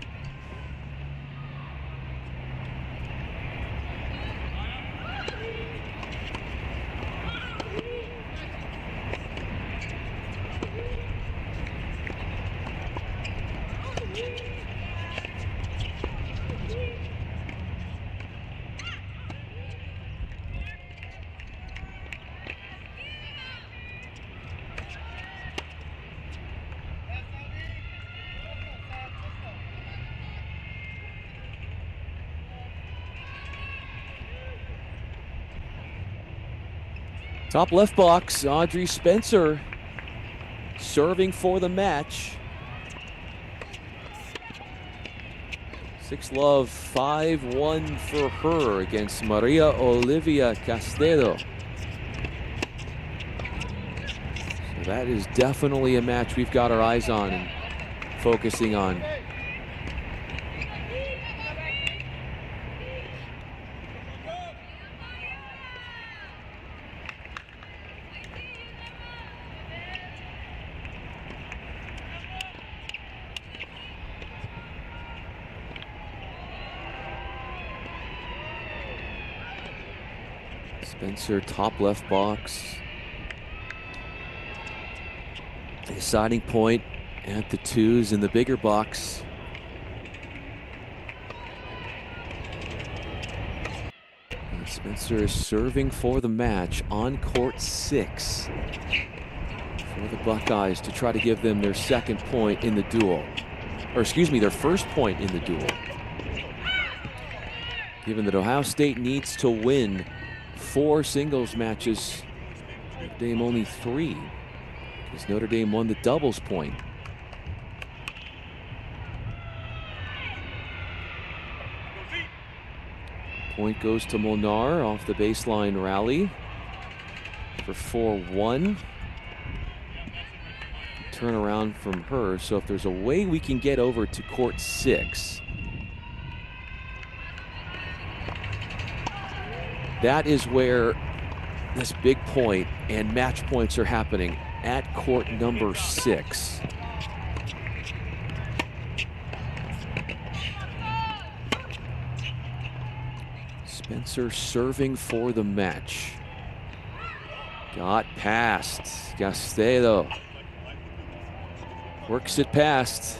Top left box, Audrey Spencer serving for the match. 6-love, 5-1 for her against Maria Olivia Castedo. So that is definitely a match we've got our eyes on and focusing on. Spencer, top left box. The deciding point at the 2s in the bigger box. And Spencer is serving for the match on court 6 for the Buckeyes to try to give them their second point in the duel. Or excuse me, their first point in the duel. Given that Ohio State needs to win 4 singles matches, Notre Dame only 3, because Notre Dame won the doubles point. Point goes to Molnar off the baseline rally for 4-1. Turn around from her, so if there's a way we can get over to court 6, that is where this big point and match points are happening, at court number 6. Spencer serving for the match. Got past Gastedo. Works it past.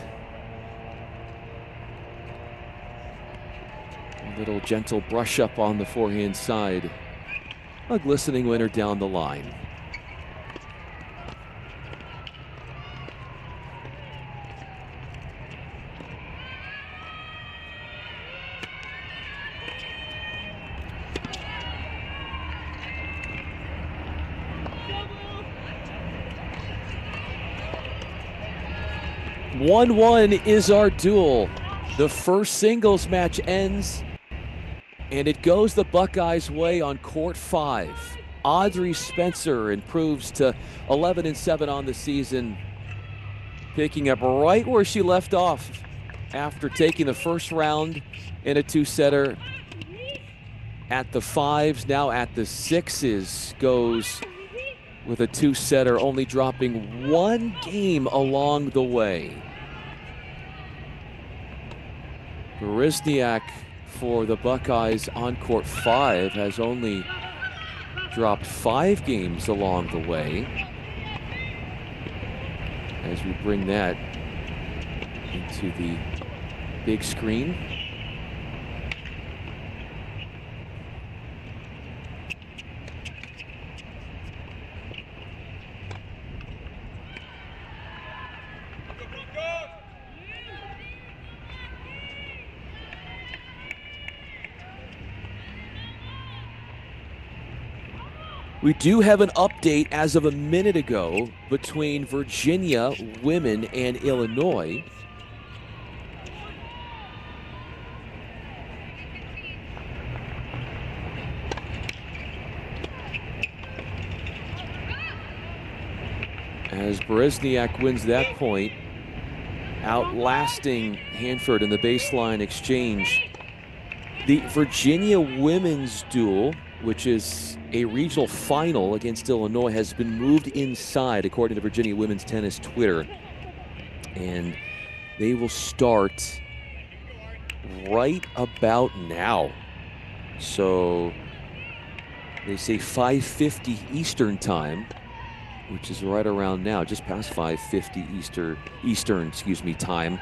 A little gentle brush up on the forehand side. A glistening winner down the line. One is our duel. The first singles match ends, and it goes the Buckeyes' way on court 5. Audrey Spencer improves to 11-7 on the season, picking up right where she left off after taking the first round in a 2-setter. At the 5s, now at the 6s, goes with a 2-setter, only dropping 1 game along the way. Berezniak for the Buckeyes on court 5 has only dropped 5 games along the way. As we bring that into the big screen. We do have an update as of a minute ago between Virginia women and Illinois. As Berezniak wins that point, outlasting Hanford in the baseline exchange. The Virginia women's duel, which is a regional final against Illinois, has been moved inside, according to Virginia Women's Tennis Twitter. And they will start right about now. So they say 5:50 Eastern time, which is right around now, just past 5:50 Eastern time.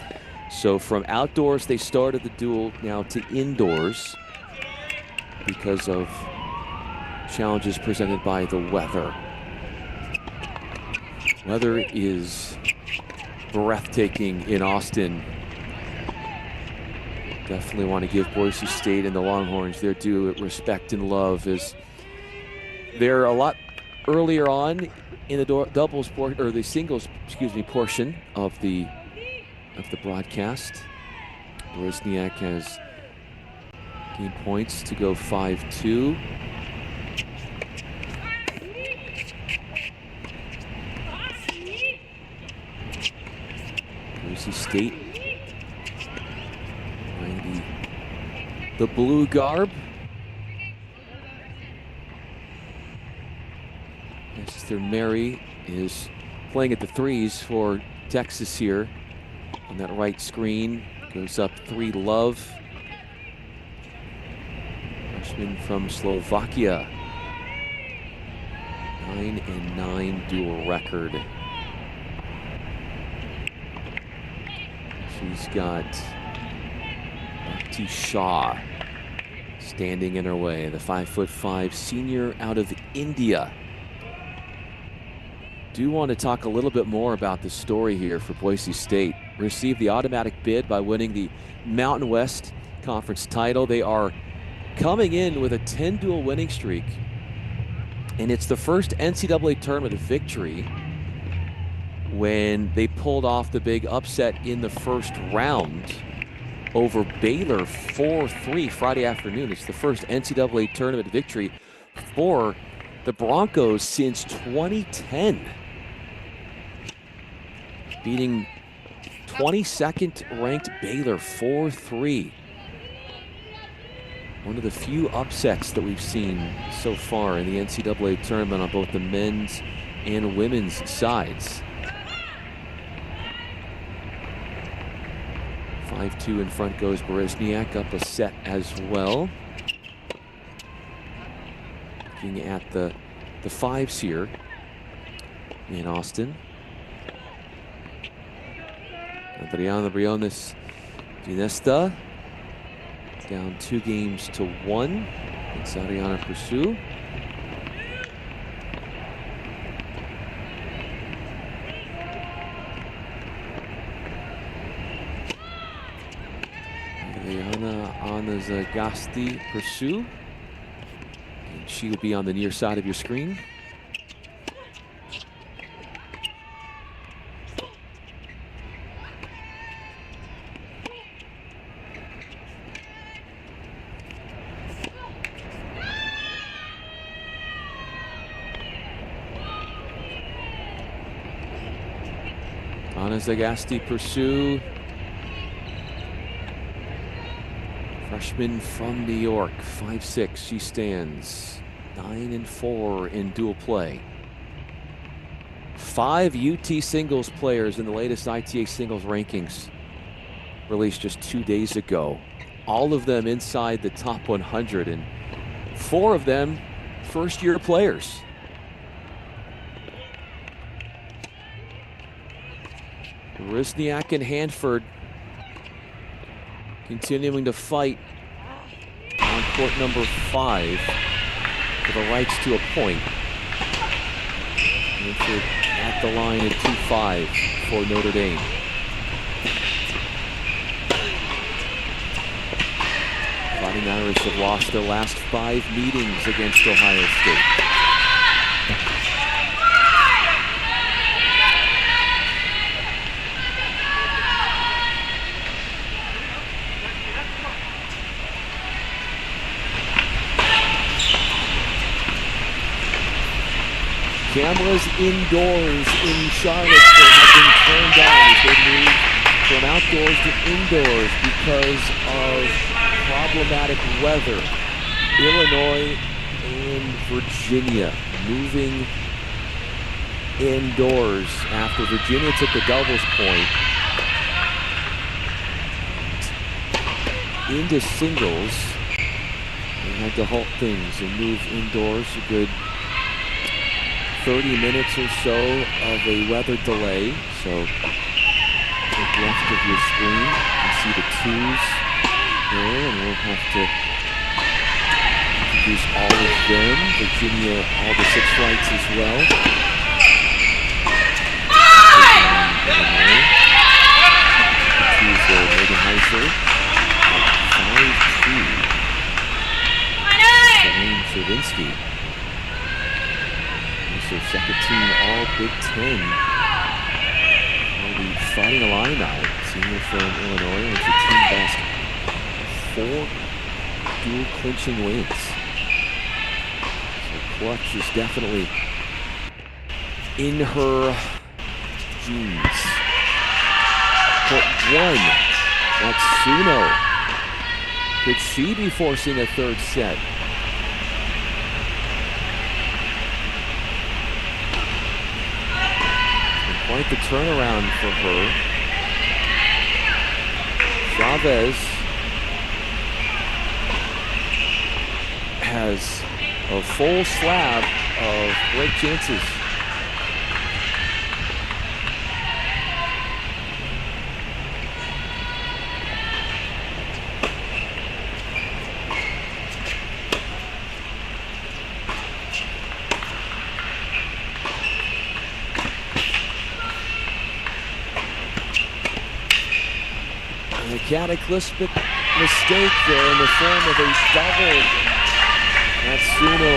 So from outdoors, they started the duel now to indoors because of challenges presented by the weather. Weather is breathtaking in Austin. Definitely want to give Boise State and the Longhorns their due respect and love, as they're a lot earlier on in the doubles or the singles, portion of the broadcast. Berezniak has gained points to go 5-2. Boise State wearing the blue garb. Esther Mary is playing at the 3s for Texas here. On that right screen, goes up 3 love. Freshman from Slovakia. 9-9 dual record. She's got Bhakti Shah standing in her way, the 5'5" senior out of India. Do want to talk a little bit more about the story here for Boise State. Received the automatic bid by winning the Mountain West Conference title. They are coming in with a 10 dual winning streak, and it's the first NCAA tournament victory when they pulled off the big upset in the first round over Baylor 4-3 Friday afternoon. It's the first NCAA tournament victory for the Broncos since 2010. Beating 22nd ranked Baylor 4-3. One of the few upsets that we've seen so far in the NCAA tournament on both the men's and women's sides. 5-2 in front goes Berezniak, up a set as well. Looking at the fives here in Austin. Adriana Briones Ginesta down 2-1. It's Ariana Pursue. Ariana Anazagasti Pursue. And she will be on the near side of your screen. Anazagasti Pursue, freshman from New York, 5'6". She stands 9-4 in dual play. 5 UT singles players in the latest ITA singles rankings released just 2 days ago. All of them inside the top 100, and 4 of them first-year players. Berezniak and Hanford continuing to fight on court number 5 for the rights to a point. Hanford at the line at 2-5 for Notre Dame. Fighting Irish have lost their last 5 meetings against Ohio State. Cameras indoors in Charlottesville have been turned on as they move from outdoors to indoors because of problematic weather. Illinois and Virginia moving indoors after Virginia took the doubles point into singles. They had to halt things and move indoors a good 30 minutes or so of a weather delay. So left of your screen, you can see the 2s there, and we'll have to introduce all of them. Virginia, all the 6 flights as well. The 2s there, Megan Heiser, 5-2. Elaine Cervinsky. So second team all Big Ten. Will be Fighting Illini, senior from Illinois, and the team best 4 dual clinching wins. So clutch is definitely in her genes. Court 1, Matsuno. Could she be forcing a 3rd set? Quite the turnaround for her. Chavez has a full slab of break chances. A cataclysmic mistake there in the form of a double. Matsuno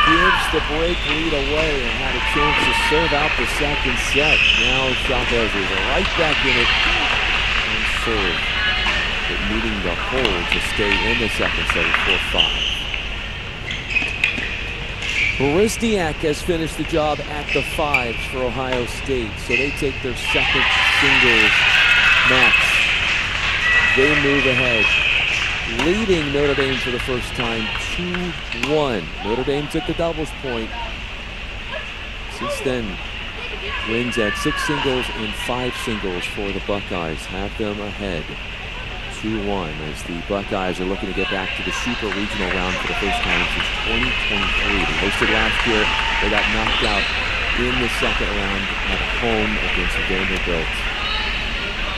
gives the break lead away and had a chance to serve out the second set. Now Chavez is right back in it and serve, but needing the hold to stay in the second set at 4-5. Borisniak has finished the job at the fives for Ohio State, so they take their second singles match. They move ahead, leading Notre Dame for the first time 2-1. Notre Dame took the doubles point. Since then, wins at 6 singles and 5 singles for the Buckeyes have them ahead 2-1 as the Buckeyes are looking to get back to the super regional round for the first time since 2023. They hosted last year. They got knocked out in the second round at home against Vanderbilt.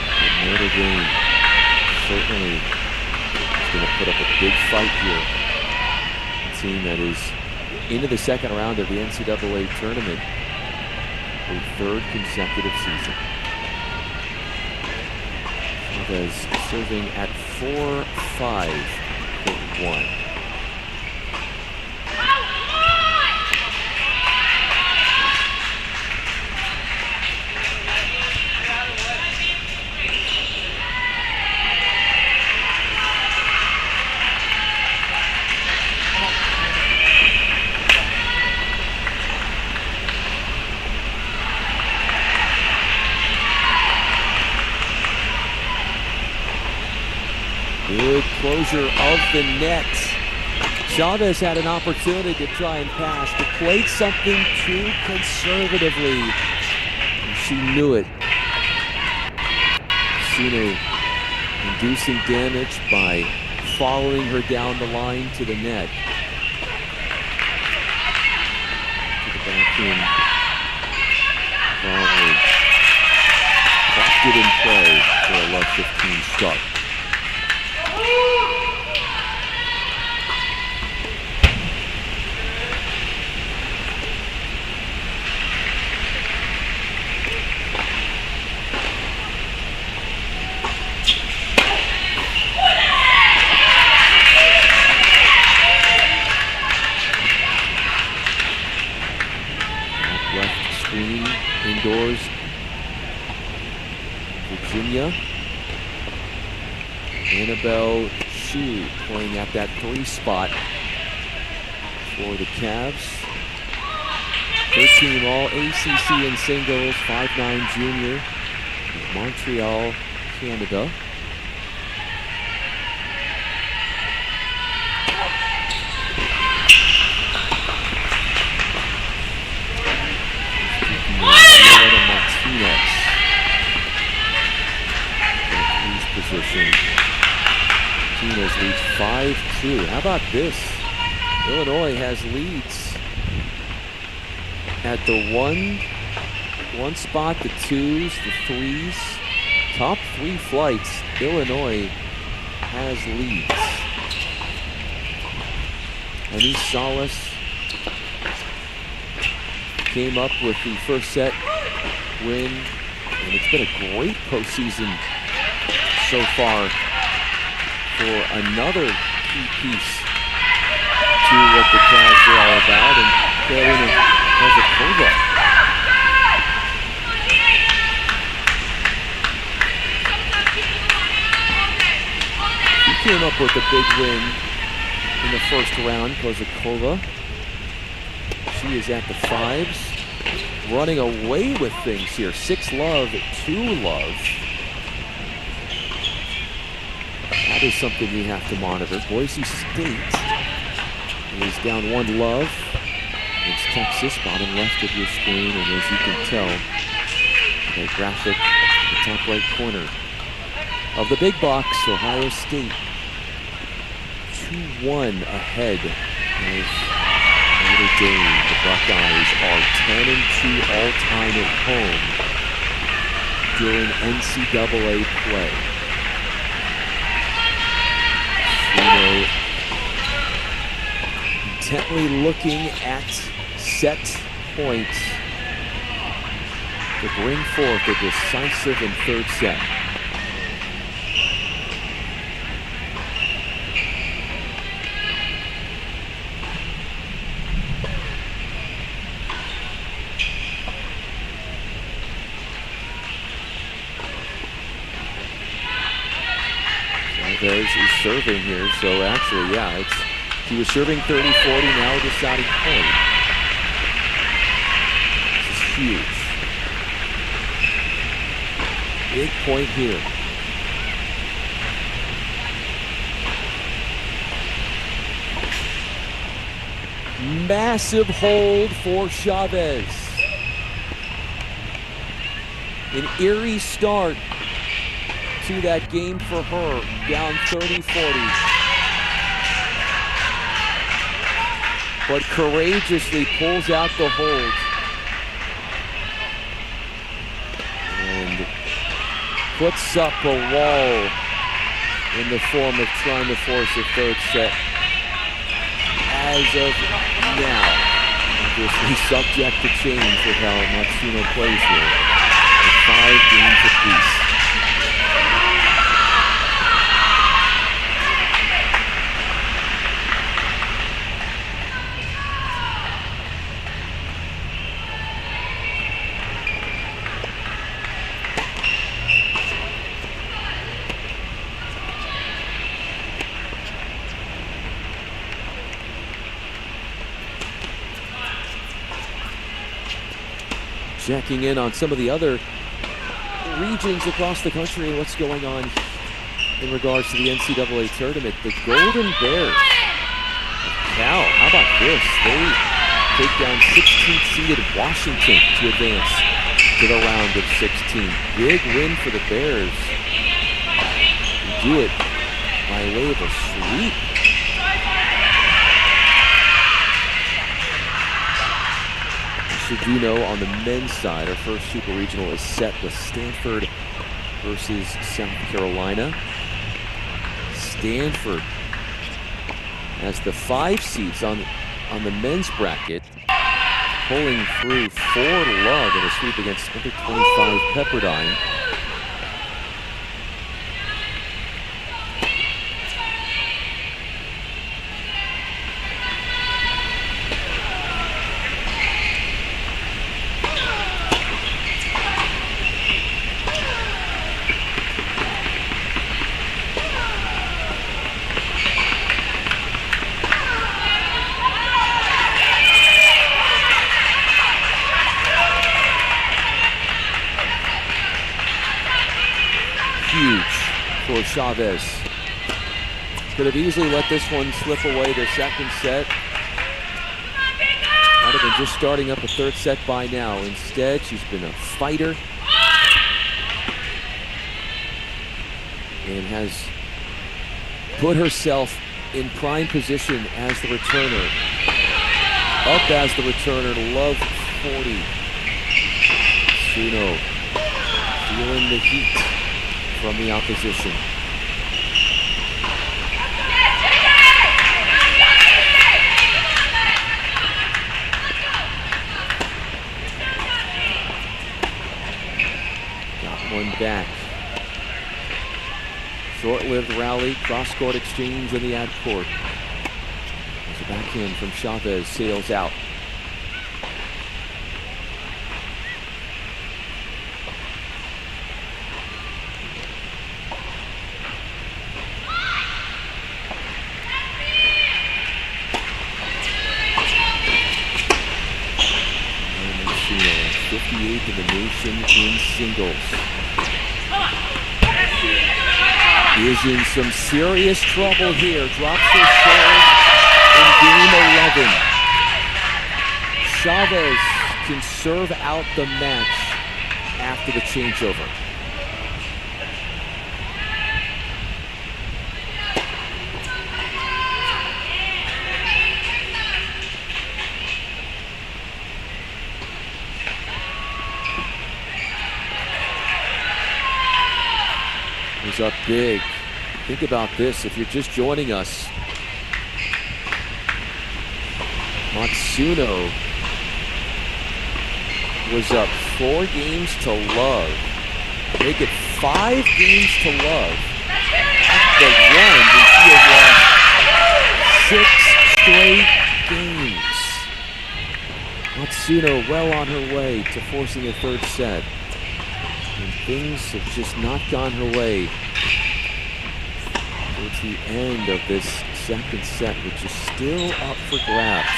But Notre Dame certainly is going to put up a big fight here. A team that is into the second round of the NCAA tournament for the third consecutive season. Chavez serving at 4-5 for 1. Good closure of the net. Chavez had an opportunity to try and pass, but played something too conservatively. And she knew it. Suno inducing damage by following her down the line to the net. To the back in. Volley. Clocked it in play for a love 15 start. Indoors, Virginia. Annabelle Hsu playing at that 3 spot for the Cavs. 13 all ACC in singles, 5'9" junior, Montreal, Canada. Position. Martinez leads 5-2. How about this? Illinois has leads at the one spot, the 2s, the 3s. Top 3 flights, Illinois has leads. Annie Salas came up with the first set win, and it's been a great postseason so far for another key piece to what the Cavs are all about, and Carolina Kozakova. He came up with a big win in the first round, Kozakova. She is at the 5s, running away with things here. 6-love, 2-love. That is something you have to monitor. Boise State is down 1-love against Texas, bottom left of your screen, and as you can tell, that graphic in the top right corner of the big box, Ohio State 2-1 ahead of Notre Dame. Buckeyes are 10-2 all-time at home during NCAA play. Intently looking at set points to bring forth a decisive and third set. Chavez is serving here, so actually, yeah, he was serving 30-40, now a deciding point. This is huge. Big point here. Massive hold for Chavez. An eerie start to that game for her, down 30-40. But courageously pulls out the hold. And puts up a wall in the form of trying to force a third set. As of now, obviously subject to change with how Matsuno plays here. With 5 games apiece. Checking in on some of the other regions across the country and what's going on in regards to the NCAA tournament. The Golden Bears. Cal, how about this? They take down 16th seeded Washington to advance to the round of 16. Big win for the Bears. They do it by way of a sweep. You do know on the men's side, our first super regional is set with Stanford versus South Carolina. Stanford has the 5 seeds on the men's bracket, pulling through 4-love in a sweep against number 25 Pepperdine. Chavez could have easily let this one slip away the second set. Might have been just starting up a third set by now. Instead, she's been a fighter and has put herself in prime position as the returner. Up as the returner, love 40. Suno feeling the heat from the opposition. One back. Short-lived rally, cross-court exchange in the ad court. As a backhand from Chavez sails out. And 58th in the nation in singles. Is in some serious trouble here. Drops her serve in game 11. Chavez can serve out the match after the changeover. was up big. Think about this if you're just joining us. Matsuno was up 4 games to love. Make it 5 games to love. The run, and she has lost 6 straight games. Matsuno well on her way to forcing a 3rd set. And things have just not gone her way towards the end of this 2nd set, which is still up for grabs.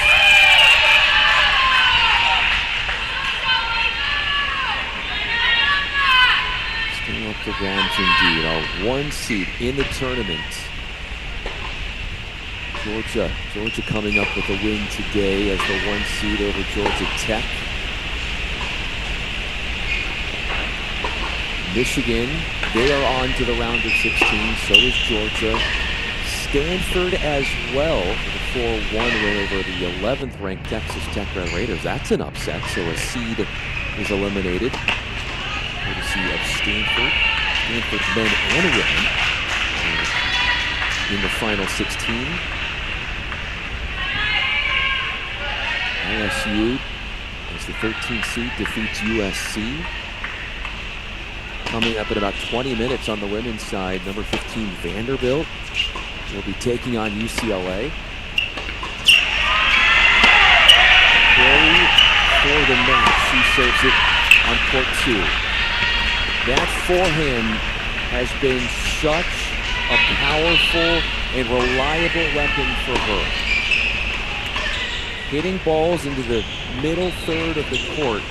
Still up for grabs indeed. Our 1 seed in the tournament. Georgia coming up with a win today as the 1 seed over Georgia Tech. Michigan, they are on to the round of 16, so is Georgia. Stanford as well with a 4-1 win over the 11th ranked Texas Tech Red Raiders. That's an upset, so a seed is eliminated. Courtesy of Stanford men and women in the final 16. LSU as the 13th seed defeats USC. Coming up in about 20 minutes on the women's side, number 15 Vanderbilt will be taking on UCLA. Carey for the match. She serves it on court 2. That forehand has been such a powerful and reliable weapon for her. Hitting balls into the middle 3rd of the court.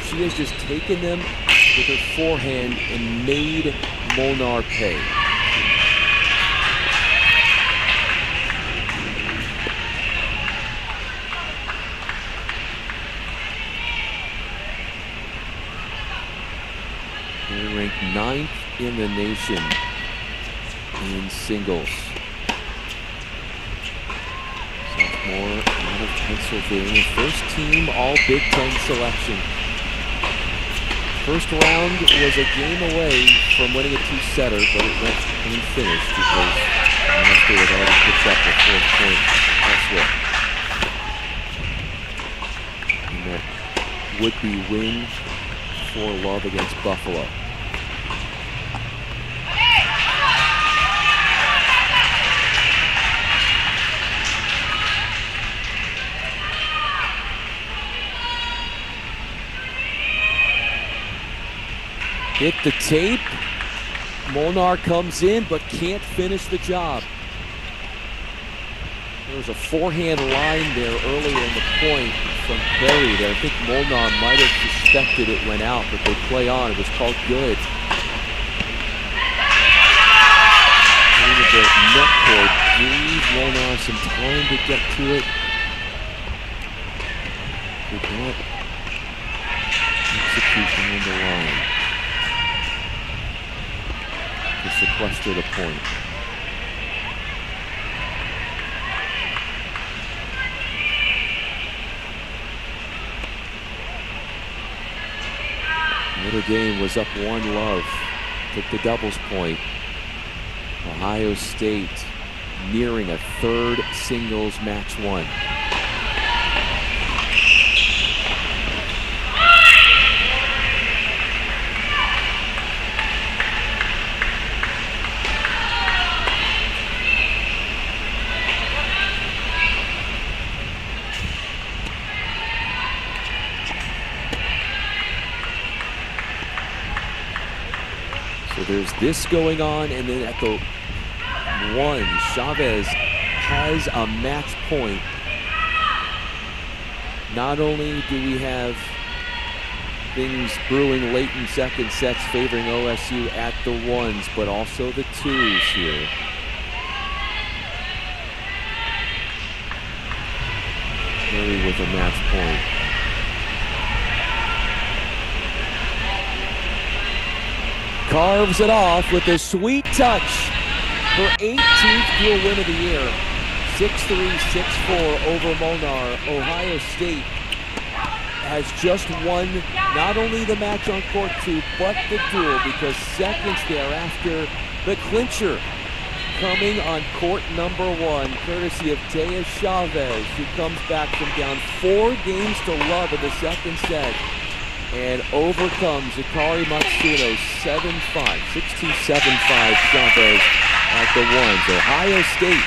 She has just taken them with her forehand and made Molnar pay. They're ranked 9th in the nation in singles. Sophomore out of Pennsylvania, 1st team all Big Ten selection. First round was a game away from winning a 2-setter, but it went unfinished because Monster had already picked up the 4th point elsewhere. And that would-be win for Love against Buffalo. Hit the tape. Molnar comes in but can't finish the job. There was a forehand line there earlier in the point from Perry there. I think Molnar might have suspected it went out, but they play on. It was called good. Into the net cord. Gives Molnar some time to get to it. Did not execute on the line to sequester the point. Notre Dame was up 1-love, took the doubles point. Ohio State nearing a 3rd singles match won. There's this going on, and then at the 1, Chavez has a match point. Not only do we have things brewing late in 2nd sets favoring OSU at the 1s, but also the 2s here. Murray with a match point. Carves it off with a sweet touch. Her 18th dual win of the year. 6-3, 6-4 over Molnar. Ohio State has just won not only the match on court 2, but the duel, because seconds thereafter, the clincher coming on court number 1, courtesy of Taya Chavez, who comes back from down 4 games to love in the second set and overcomes Hikari Matsuno 7-5, 6-2-7-5 Chavez at the ones. Ohio State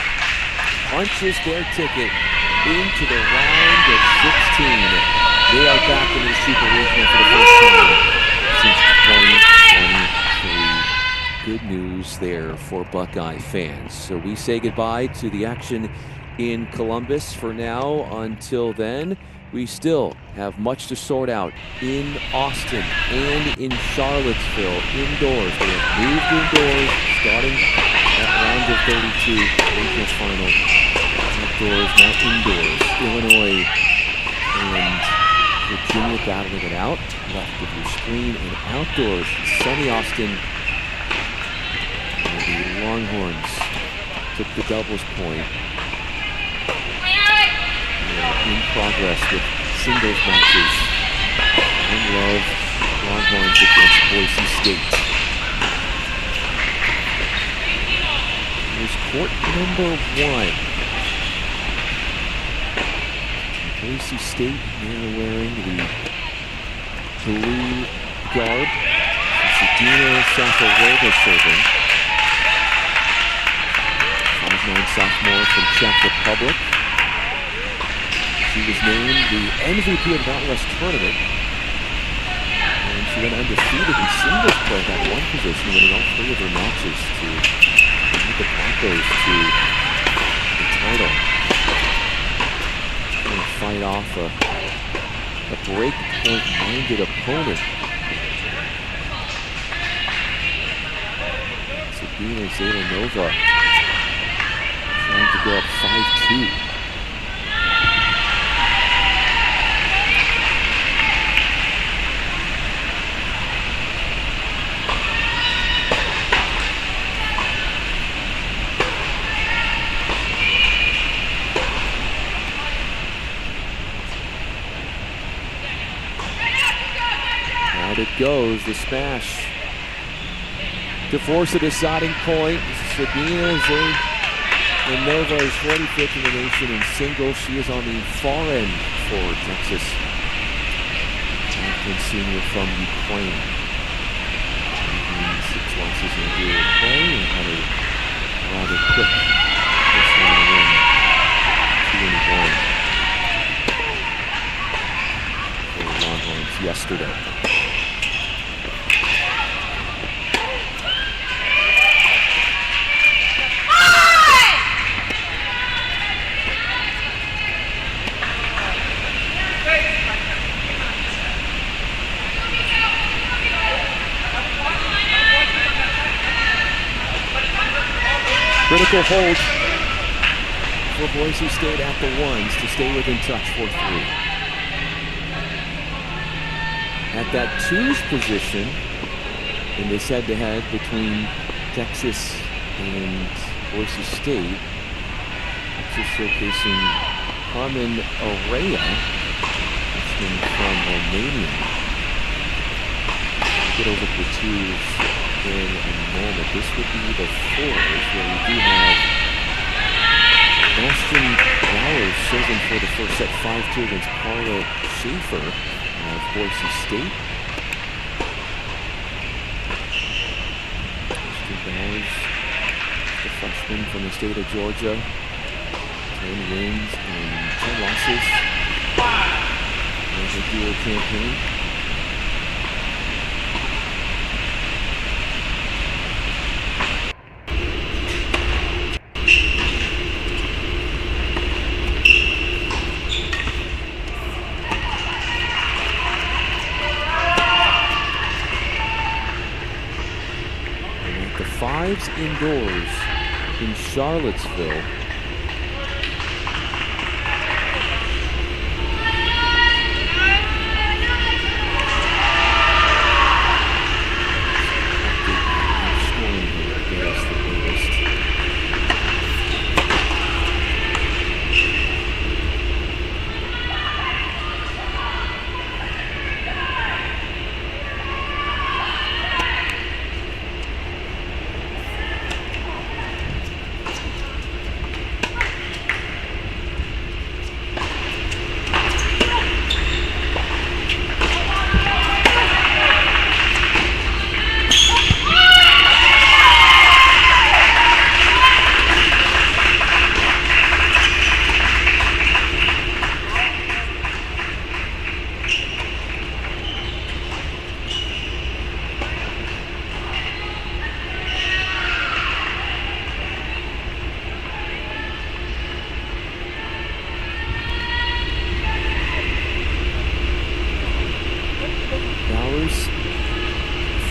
punches their ticket into the round of 16. They are back in the Super Regional for the first time since 2023. Good news there for Buckeye fans. So we say goodbye to the action in Columbus for now. Until then, we still have much to sort out in Austin and in Charlottesville indoors. They have moved indoors starting at round of 32 regional final. Outdoors, now indoors. Illinois and Virginia battling it out. Left of your screen, and outdoors, sunny Austin. And the Longhorns took the doubles point. In progress with singles matches. One love, Longhorns against Boise State. Here's court number 1. Boise State, they're wearing the blue garb. Zadina Safarova serving. 5'9" sophomore from Czech Republic. She was named the MVP of the Mountain West Tournament. And she went undefeated in singles play at one position, winning all 3 of her matches to lead the Broncos to the title. Trying to fight off a break-point-minded opponent. Sabina Zelenova trying to go up 5-2. It goes, the smash to force a deciding point. Sabina Zelenova is 45th in the nation in singles. She is on the far end for Texas. African senior from Ukraine. 6 losses in dual play and had a rather quick first round win. 2-1 for the Longhorns yesterday. Critical hold for Boise State at the ones to stay within touch for 3. At that 2's position in this head-to-head between Texas and Boise State, Texas showcasing Carmen Araya, freshman from Romania. Get over to the 2's in a moment. This would be the 4's where we do have Ashton Flowers serving for the first set 5-2 against Carla Schaefer of Boise State. Ashton Flowers, the freshman from the state of Georgia. 10 wins and 10 losses. There's a dual campaign. Fives indoors in Charlottesville.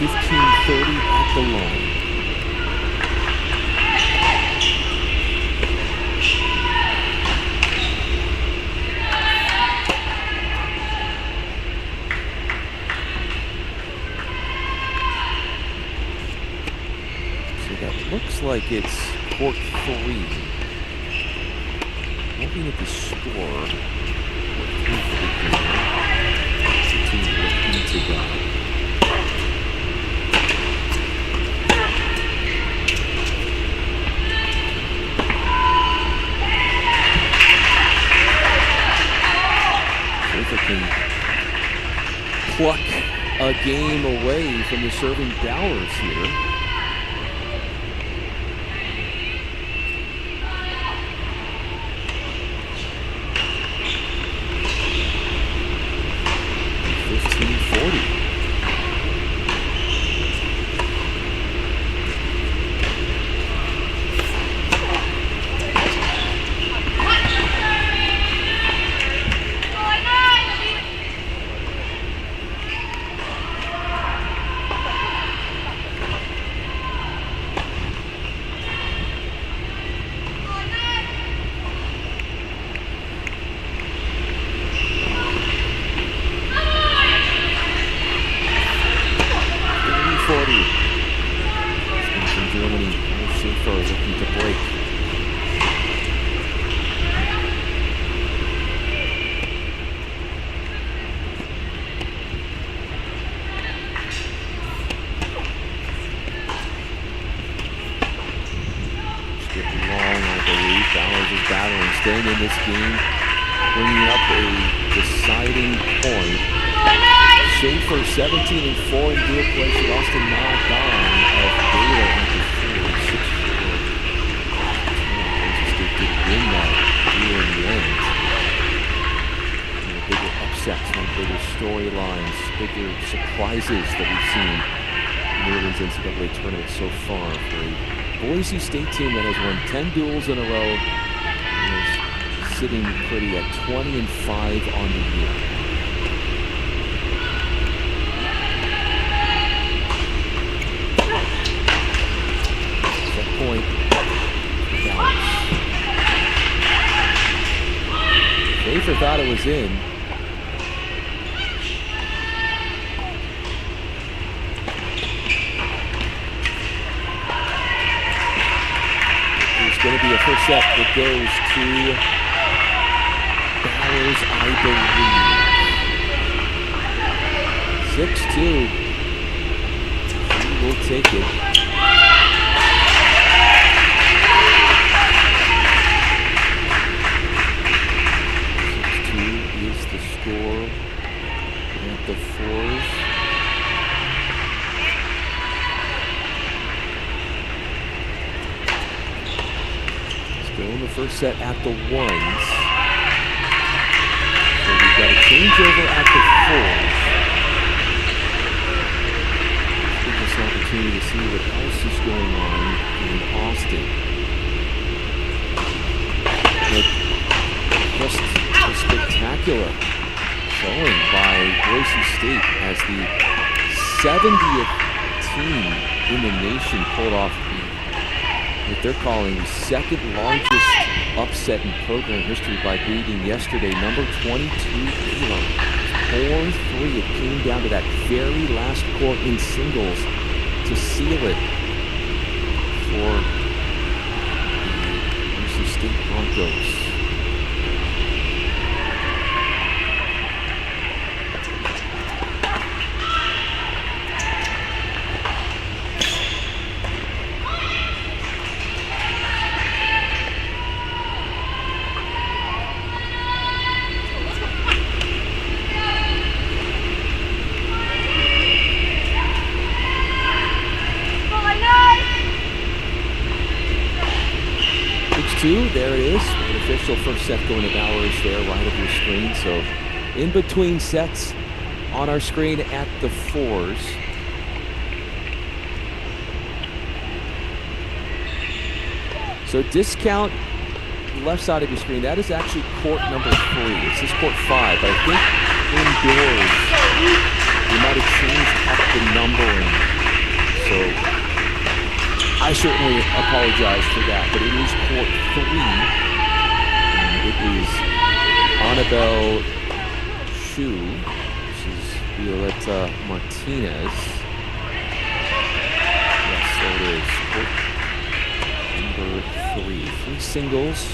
15:30 at the line. So that looks like it's court 3. Looking at the score, court 3 for the game. The team looking to go. Can pluck a game away from the serving Bowers here. Looking to break. Getting long, I believe. Bowers is battling, staying in this game, bringing up a deciding point. Schaefer 17-4 in dual play. She lost to Nadon of Baylor after 6-4. Did win that here in the end. One of the bigger upsets, one of the bigger storylines, bigger surprises that we've seen in New Orleans NCAA tournament so far for a Boise State team that has won 10 duels in a row and is sitting pretty at 20-5 on the year. Set point. Schaefer thought it was in. There's going to be a first set that goes to Bowers, I believe. 6-2. She will take it. Score at the fours. Still in the first set at the ones. So we've got a changeover at the fours. Gives us an opportunity to see what else is going on in Austin. But just a spectacular showing by Boise State as the 70th team in the nation pulled off what they're calling the second largest upset in program history by beating yesterday number 22 Baylor. 4-3. It came down to that very last court in singles to seal it for the Boise State Broncos. There it is. An official first set going to Bowers there, right of your screen. So in between sets on our screen at the fours. So discount left side of your screen. That is actually court number 3. This is court 5. But I think indoors we might have changed up the numbering I certainly apologize for that, but it is court 3. And it is Annabelle Shu versus Violetta Martinez. Yes, so it is court number 3. 3 singles.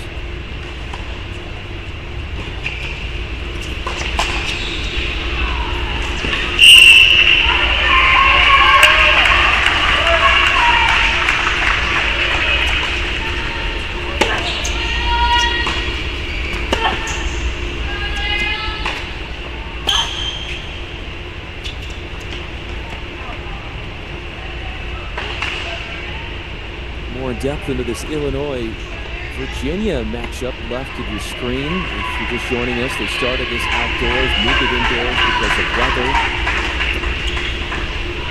More in depth into this Illinois-Virginia matchup left of your screen. If you're just joining us, they started this outdoors, moved it indoors because of weather.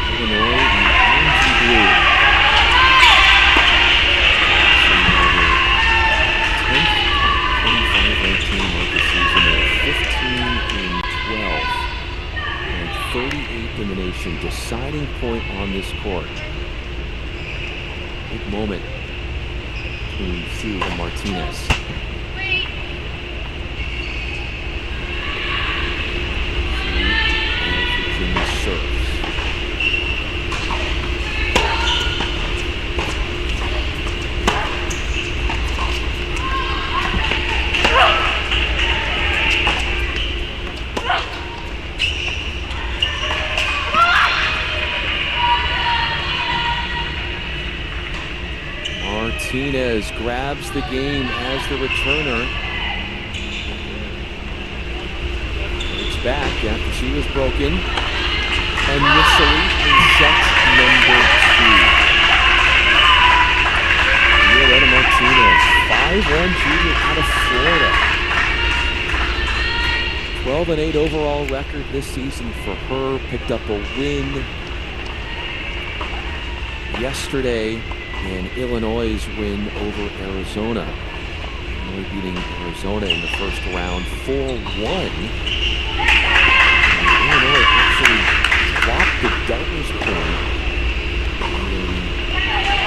Illinois, the orange and blue. So now their 10th 25-ranked team of the season. They're 15-12 and 38th in the nation. Deciding point on this court. Big moment between Sue and Martinez. Virginia serves. Martinez grabs the game as the returner. It's back after she was broken. And Missily in set number 2. Violetta Martinez, 5'1" junior out of Florida. 12-8 overall record this season for her. Picked up a win yesterday. And Illinois' win over Arizona. Illinois beating Arizona in the first round 4-1. Illinois actually dropped the doubles point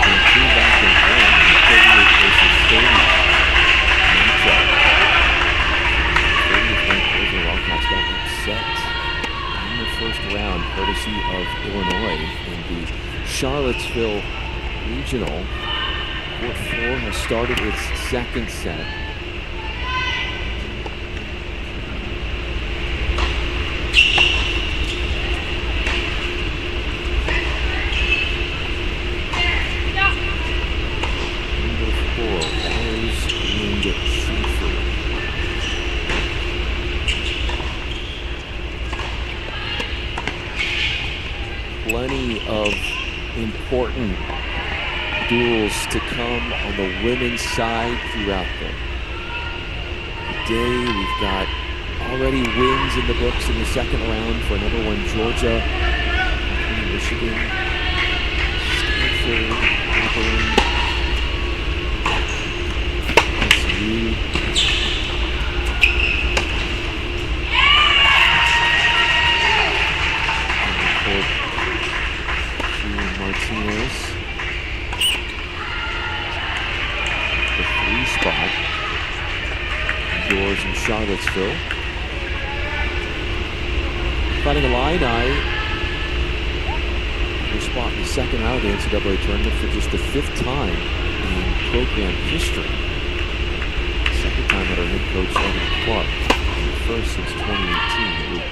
and came back and won the 38 versus 30 matchup. 30th ranked Arizona Wildcats got upset in the first round, courtesy of Illinois in the Charlottesville Regional. Court 4 has started its second set. Number 4, Rose and Schaefer. Plenty of important duels to come on the women's side throughout the day. We've got already wins in the books in the second round for number 1 Georgia, Michigan, Stanford, Auburn, SU. Martinez. Spot. Doors in Charlottesville. Fighting Illini. Their spot in the second round of the NCAA tournament for just the 5th time in program history. Second time that our head coach Evan Clark. And the first since 2018. It would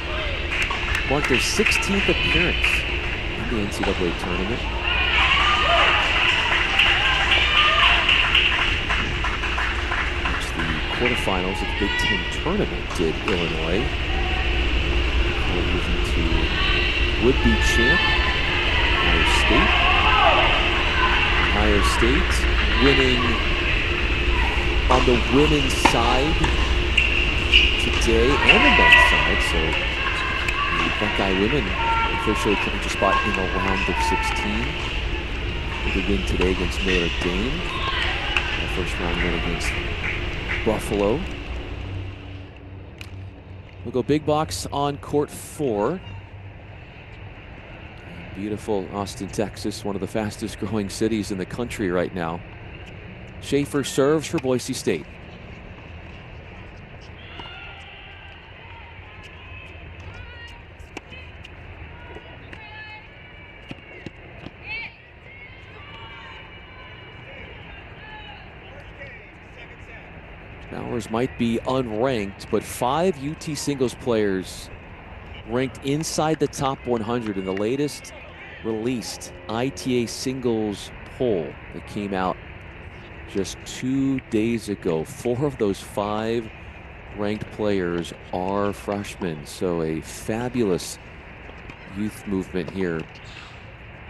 mark their 16th appearance in the NCAA tournament. Quarterfinals of the Big Ten tournament did Illinois. Moving to would-be champ Ohio State. Ohio State winning on the women's side today and the men's side. So the Buckeye women officially clinch a spot in the round of 16. With a win today against Notre Dame. A first round win against Buffalo. We'll go big box on court 4. Beautiful Austin, Texas, one of the fastest growing cities in the country right now. Schaefer serves for Boise State. Bowers might be unranked, but 5 UT singles players ranked inside the top 100 in the latest released ITA singles poll that came out just 2 days ago. 4 of those 5 ranked players are freshmen, so a fabulous youth movement here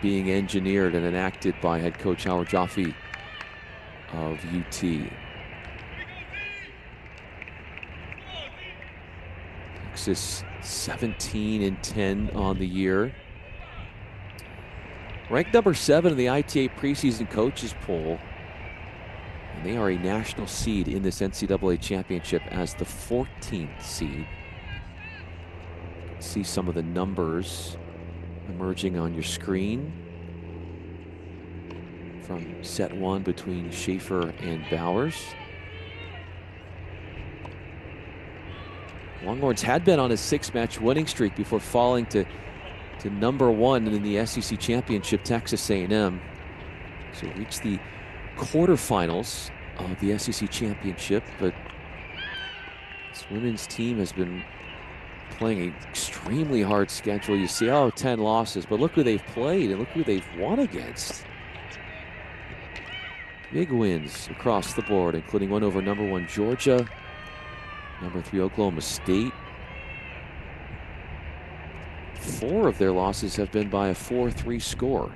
being engineered and enacted by head coach Howard Jaffe of UT. Texas 17-10 on the year. Ranked number 7 in the ITA preseason coaches poll. And they are a national seed in this NCAA championship as the 14th seed. See some of the numbers emerging on your screen from set 1 between Schaefer and Bowers. Longhorns had been on a 6-match winning streak before falling to number 1 in the SEC championship, Texas A&M. So reached the quarterfinals of the SEC championship, but this women's team has been playing an extremely hard schedule. You see, 10 losses, but look who they've played and look who they've won against. Big wins across the board, including one over number 1 Georgia, number 3 Oklahoma State. 4 of their losses have been by a 4-3 score.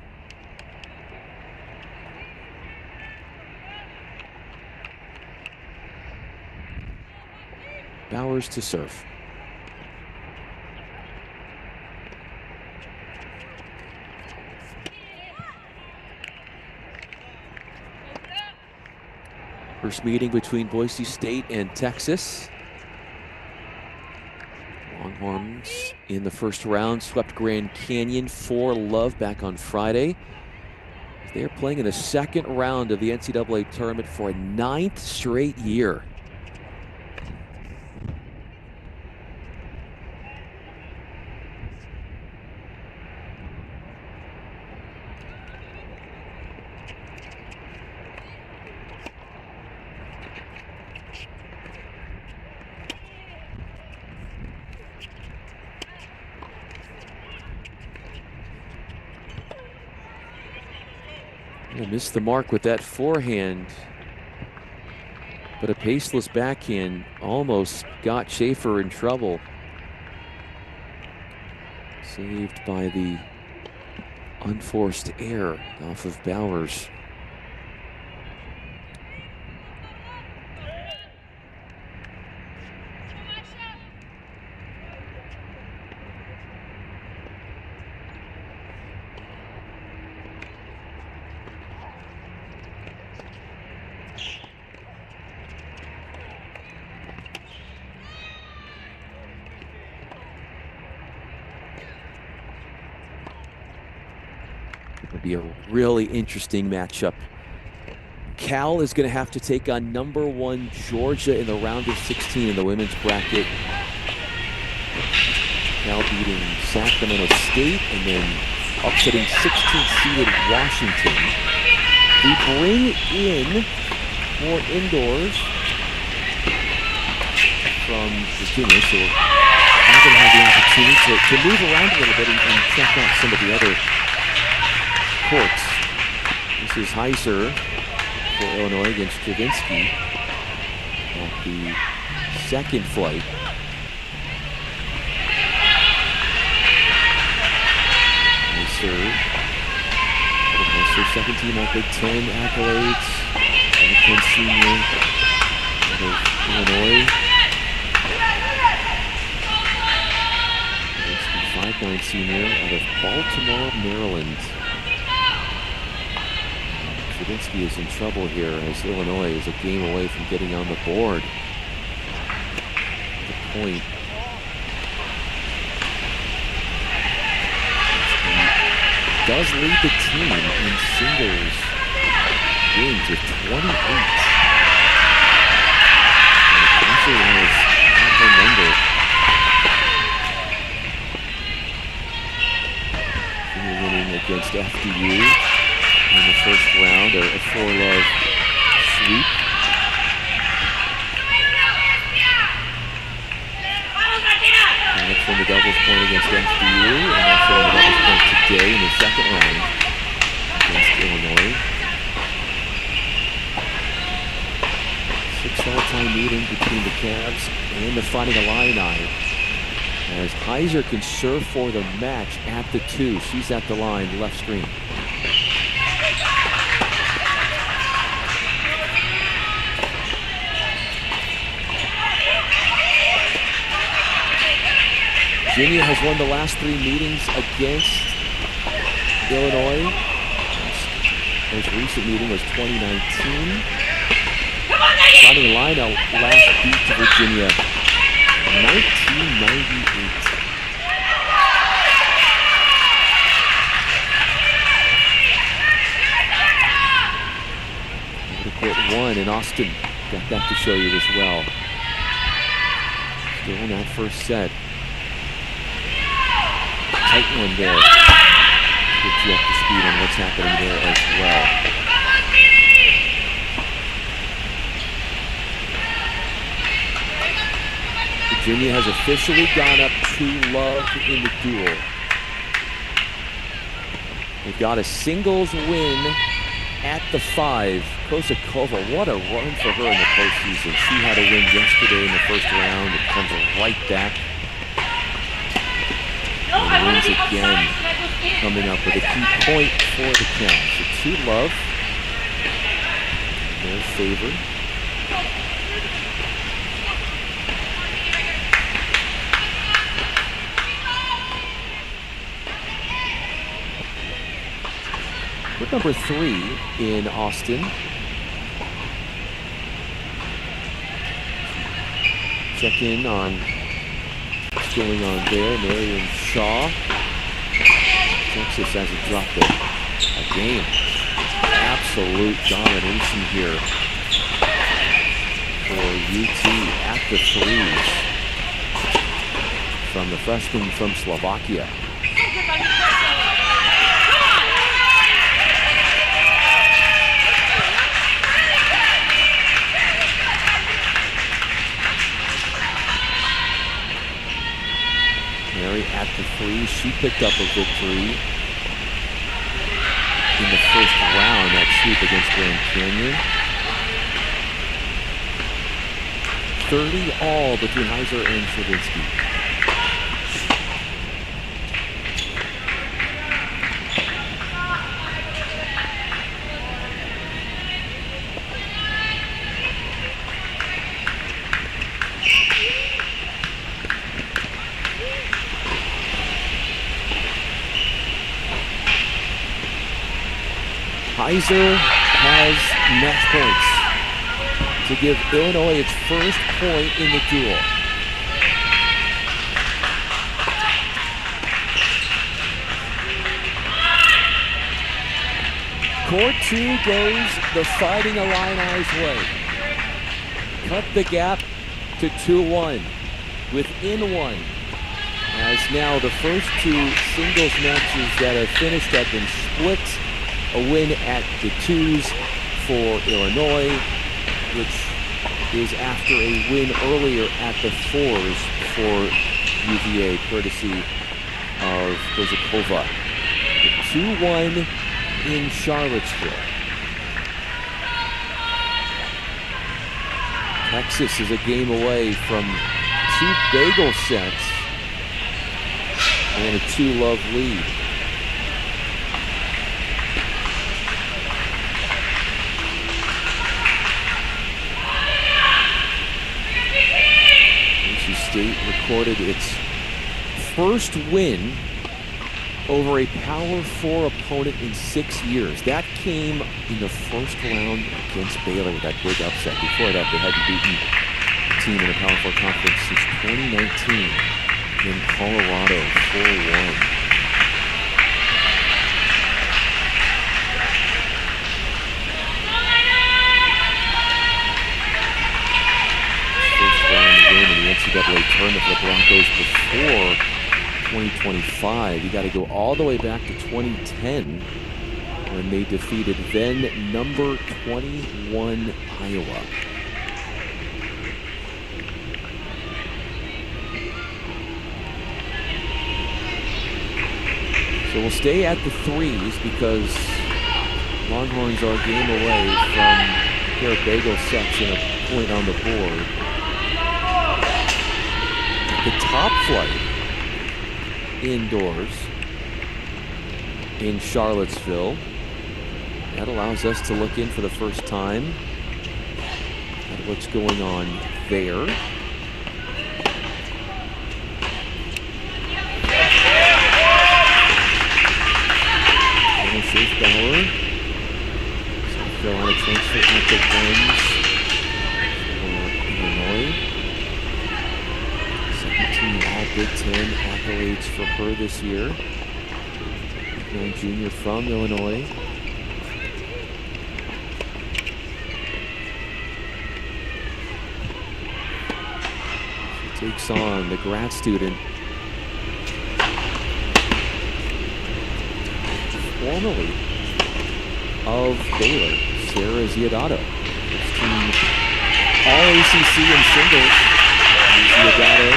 Bowers to serve. First meeting between Boise State and Texas. Longhorns in the first round swept Grand Canyon 4-love back on Friday. They're playing in the second round of the NCAA tournament for a 9th straight year. Missed the mark with that forehand, but a paceless backhand almost got Schaefer in trouble. Saved by the unforced error off of Bowers. Be a really interesting matchup. Cal is going to have to take on number 1 Georgia in the round of 16 in the women's bracket. Cal beating Sacramento State and then upsetting 16th seeded Washington. We bring in more indoors from Virginia, so we're going to have the opportunity to move around a little bit and check out some of the other courts. This is Heiser for Illinois against Stravinsky at the second flight. Heiser, second team all Big Ten accolades. Big Ten senior out of Illinois. Stravinsky, 5'9" senior out of Baltimore, Maryland. Stravinsky is in trouble here as Illinois is a game away from getting on the board. The point. does lead the team in singles wins with 28. And Clincher has had her number. Virginia winning against FDU in the first round, a 4-love sweep. And from the doubles point against FDU, and also on the doubles point today in the second round against Illinois. 6 all-time meeting between the Cavs and the Fighting Illini, as Heiser can serve for the match at the 2. She's at the line, left screen. Virginia has won the last 3 meetings against Illinois. Most recent meeting was 2019. Fighting Illini last beat to Virginia 1998. Over to court 1 in Austin. Got that to show you as well. Still in that first set. Tight one there. Get you up to speed on what's happening there as well. Virginia has officially gone up 2-love in the duel. They've got a singles win at the 5. Kosakova, what a run for her in the postseason. She had a win yesterday in the first round. It comes right back. And wins again, coming up with a key point for the Cavs. So 2-love in their favor. With number 3 in Austin. Check in on what's going on there. Marion Shaw. Texas hasn't dropped a game. Absolute domination here for UT at the 3s from the freshman from Slovakia. Mary at the 3. She picked up a victory in the first round, that sweep against Grand Canyon. 30 all between Heiser and Stravinsky. Heiser has match points to give Illinois its first point in the duel. Court 2 goes the Fighting Illini's way. Cut the gap to 2-1 within 1. As now the first 2 singles matches that have finished have been split. A win at the 2s for Illinois, which is after a win earlier at the 4s for UVA, courtesy of Kozakova. 2-1 in Charlottesville. Texas is a game away from 2 bagel sets and a 2-love lead. State recorded its first win over a Power 4 opponent in 6 years. That came in the first round against Baylor with that big upset. Before that, they hadn't beaten a team in a Power 4 conference since 2019 in Colorado, 4-1. goes before 2025. You got to go all the way back to 2010 when they defeated then number 21 Iowa. So we'll stay at the threes because Longhorns are a game away from their bagel sets and a point on the board. The top flight indoors in Charlottesville. That allows us to look in for the first time at what's going on there. Bauer. South Carolina transfer at the ones for Illinois. 17 all Big Ten accolades for her this year. Young junior from Illinois. She takes on the grad student formerly of Baylor, Sarah Ziodato. 16 all ACC in singles. Ziodato.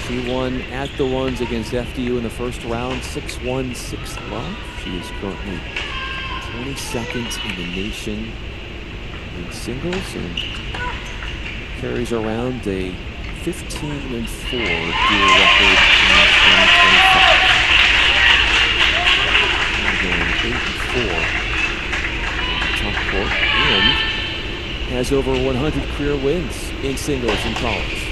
She won at the ones against FDU in the first round, 6-1, 6-love. She is currently 22nd in the nation in singles and carries around a 15-4 dual record in 2025. 8-4 top court and has over 100 career wins in singles in college.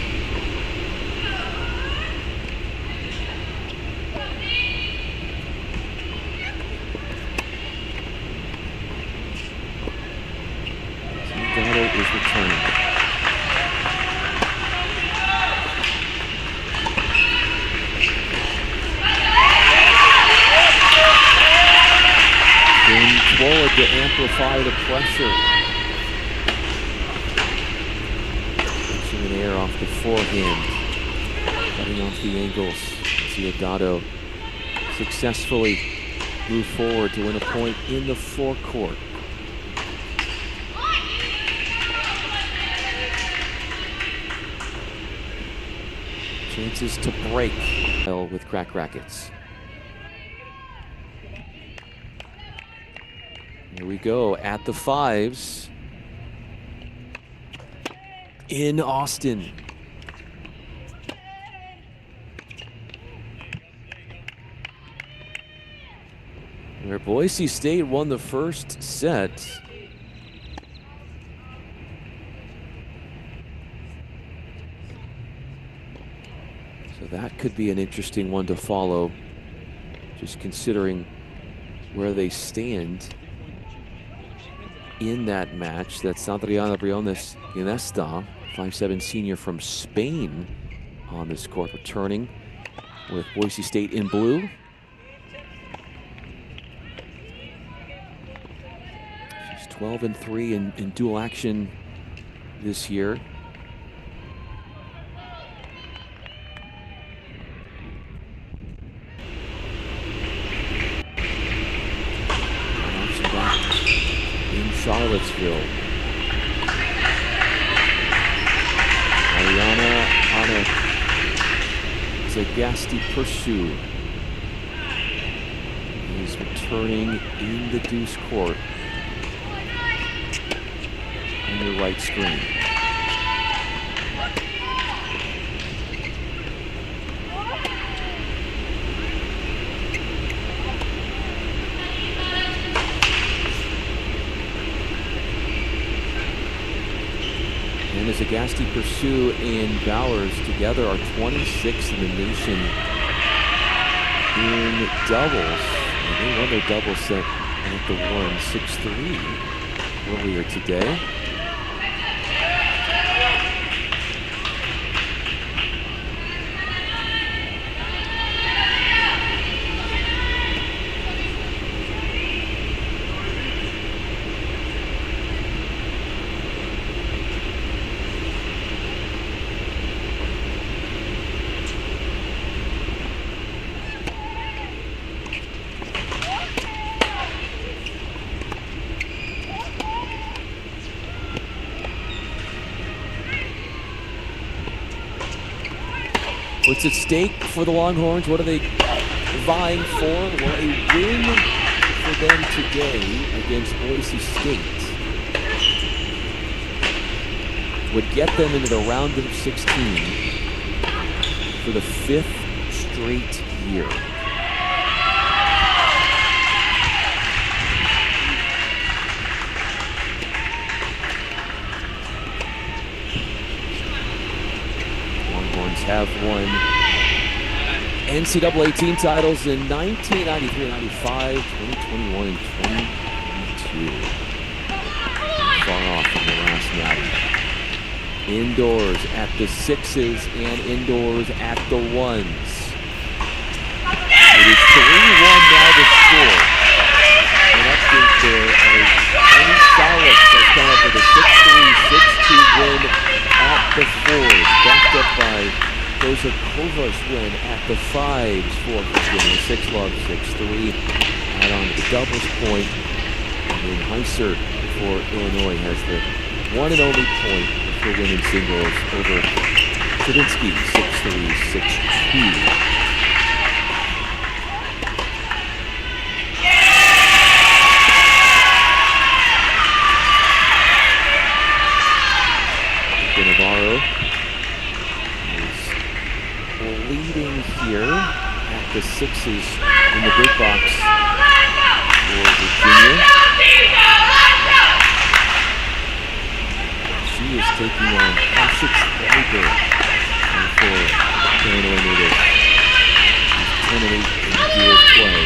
Ziodato is returning. Forward to amplify the pressure. Catching an air off the forehand. Cutting off the angles. Ziodato successfully moved forward to win a point in the forecourt. Chances to break with crack rackets. Here we go at the fives in Austin. Where Boise State won the first set. So that could be an interesting one to follow, just considering where they stand in that match. That's Adriana Briones Ginesta, 5'7" senior from Spain on this court, returning with Boise State in blue. She's 12-3 in dual action this year. Charlottesville. Ariana Zagasti Pursu is returning in the deuce court on your right screen. Zagasti Pursu and Bowers together are 26th in the nation in doubles. And they won their double set at the 1-6-3 earlier today. What's at stake for the Longhorns? What are they vying for? Well, a win for them today against Boise State would get them into the round of 16 for the 5th straight year. Longhorns have won NCAA team titles in 1993, 95, 2021, and 2022. Far off from the last natty. Indoors at the 6s and indoors at the 1s. It is 3-1 now the score. An update there as Tony Salas has come up with a 6-3, 6-2 win at the 4s, backed up by Kova's win at the 5s for Virginia. 6-love, 6-3. Add on to the doubles point. And then Heiser for Illinois has the one and only point for women's singles over Chedinsky, 6-3, 6-2. Navarro is leading here at the 6s in the big box for Virginia. She is taking on Ashik Baker for Illinois native. She's 10-8 in dual play.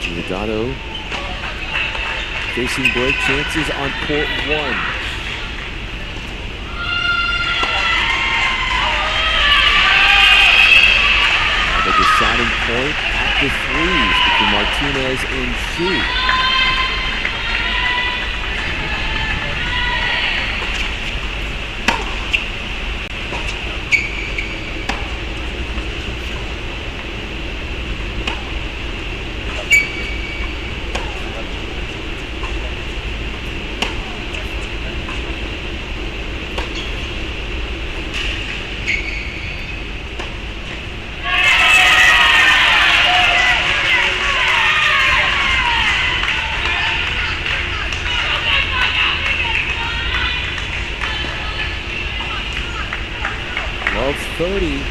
Giordano facing break chances on court 1. Now the deciding point at the 3s between Martinez and Xu. Of 30.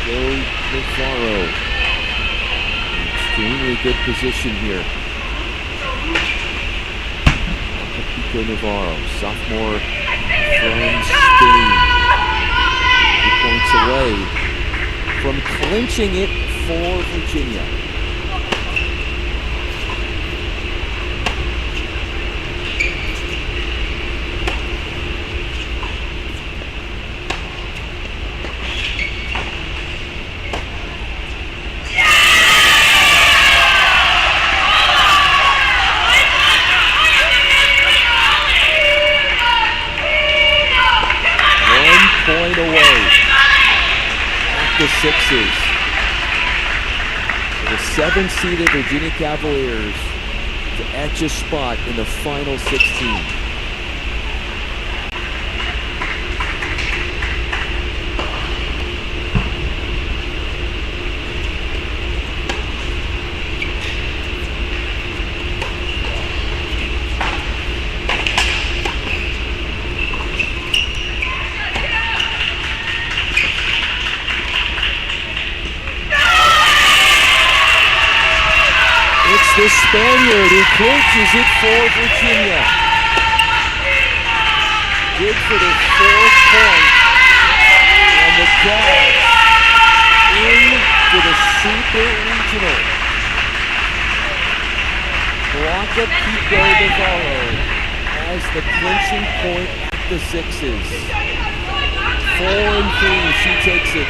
Joe Navarro. Extremely good position here. Pico Navarro, sophomore from Spain. 2 points away from clinching it for Virginia. Point away at the 6s. The 7-seeded Virginia Cavaliers to etch a spot in the final 16. The Spaniard who clinches it for Virginia. Good for the 4th point. And the Cavs into the Super Regional. Blanca Pico Navarro has the clinching point at the 6s. 4-3, she takes it.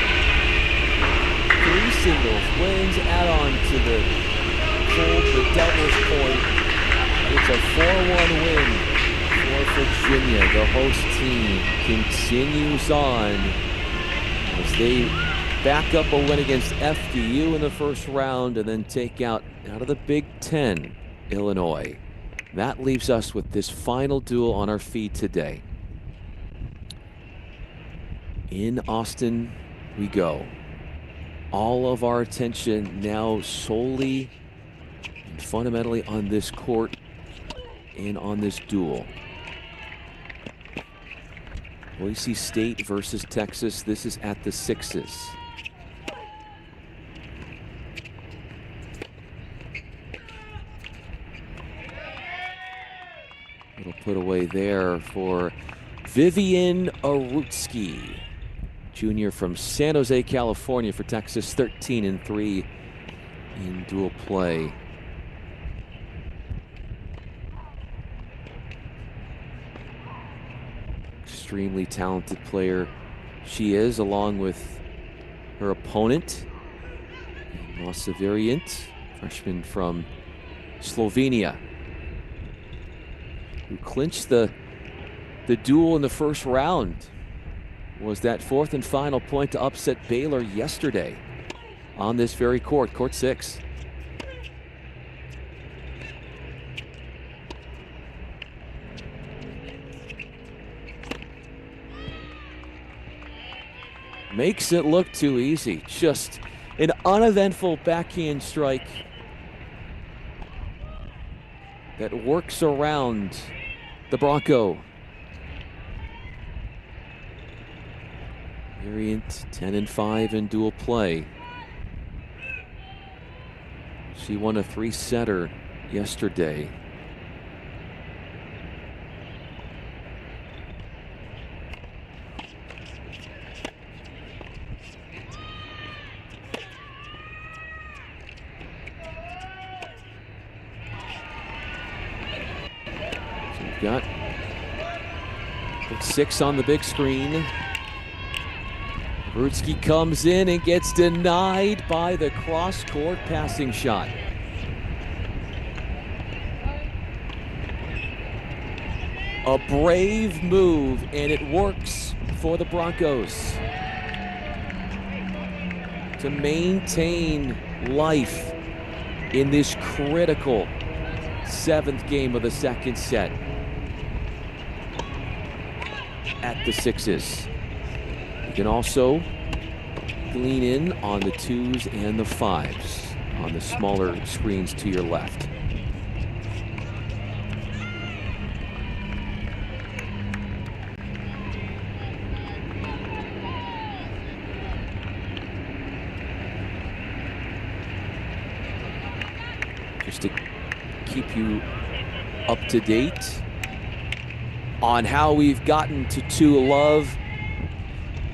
3 singles, wins, add on to the doubles point. It's a 4-1 win for Virginia, the host team, continues on as they back up a win against FDU in the first round and then take out of the Big Ten, Illinois. That leaves us with this final duel on our feed today. In Austin we go. All of our attention now solely and fundamentally on this court and on this duel. Boise State versus Texas. This is at the Sixes. Little put away there for Vivian Arutsky, junior from San Jose, California for Texas, 13-3 in dual play. Extremely talented player she is, along with her opponent, Mosa Variant, freshman from Slovenia, who clinched the duel in the first round. Was that fourth and final point to upset Baylor yesterday on this very court, court 6. Makes it look too easy. Just an uneventful backhand strike that works around the Bronco. Variant 10-5 in dual play. She won a 3-setter yesterday. So we've got 6 on the big screen. Rutsky comes in and gets denied by the cross-court passing shot. A brave move, and it works for the Broncos to maintain life in this critical 7th game of the second set at the Sixes. You can also lean in on the 2s and the 5s on the smaller screens to your left. Just to keep you up to date on how we've gotten to 2-love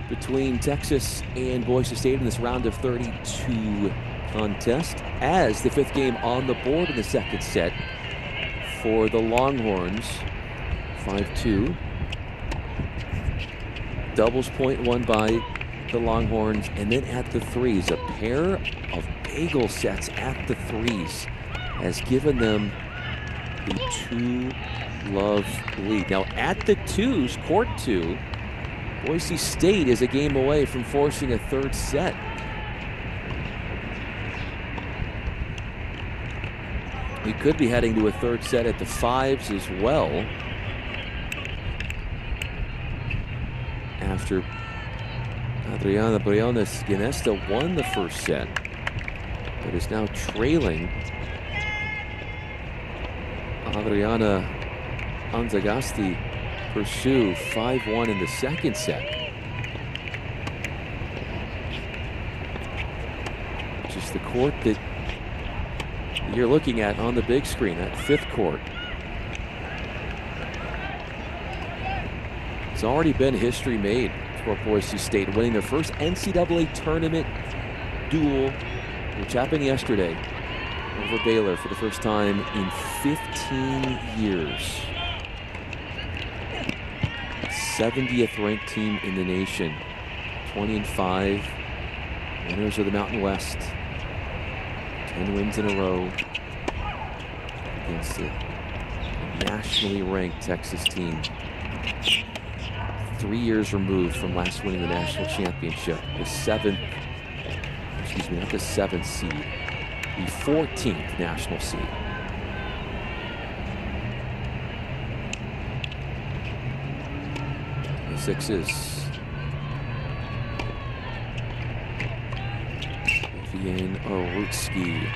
between Texas and Boise State in this round of 32 contest, as the 5th game on the board in the second set for the Longhorns. 5-2. Doubles point won by the Longhorns, and then at the 3s, a pair of bagel sets at the 3s has given them the 2-love lead. Now at the 2s, court 2, Boise State is a game away from forcing a 3rd set. We could be heading to a 3rd set at the 5s as well, after Adriana Briones Ginesta won the first set, but is now trailing Adriana Anzagasti pursue 5-1 in the second set, which is the court that you're looking at on the big screen, that 5th court. It's already been history made for Boise State, winning their first NCAA tournament duel, which happened yesterday, over Baylor for the first time in 15 years. 70th ranked team in the nation, 20-5, winners of the Mountain West, 10 wins in a row against the nationally ranked Texas team. 3 years removed from last winning the national championship. The seventh, excuse me, not the 7th seed, the 14th national seed. The Sixes. Vivian Arutsky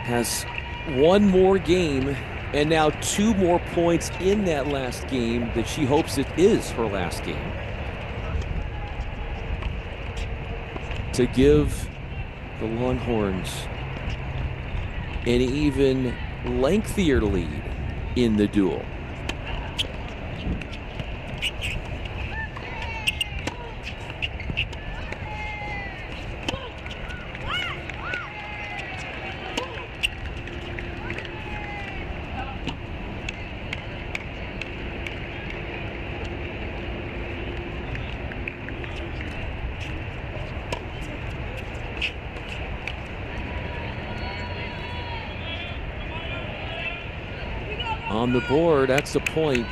has one more game and now 2 more points in that last game that she hopes it is her last game, to give the Longhorns an even lengthier lead in the duel. On the board, that's the point.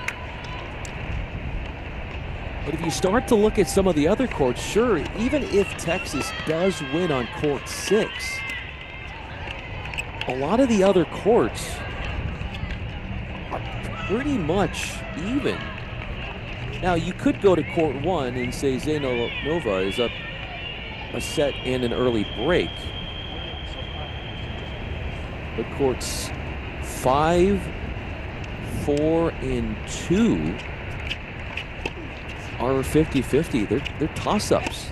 But if you start to look at some of the other courts, sure, even if Texas does win on court 6, a lot of the other courts are pretty much even. Now, you could go to court 1 and say Zainova is up a set and an early break. But courts 5, 4, and 2 are 50-50. They're toss-ups.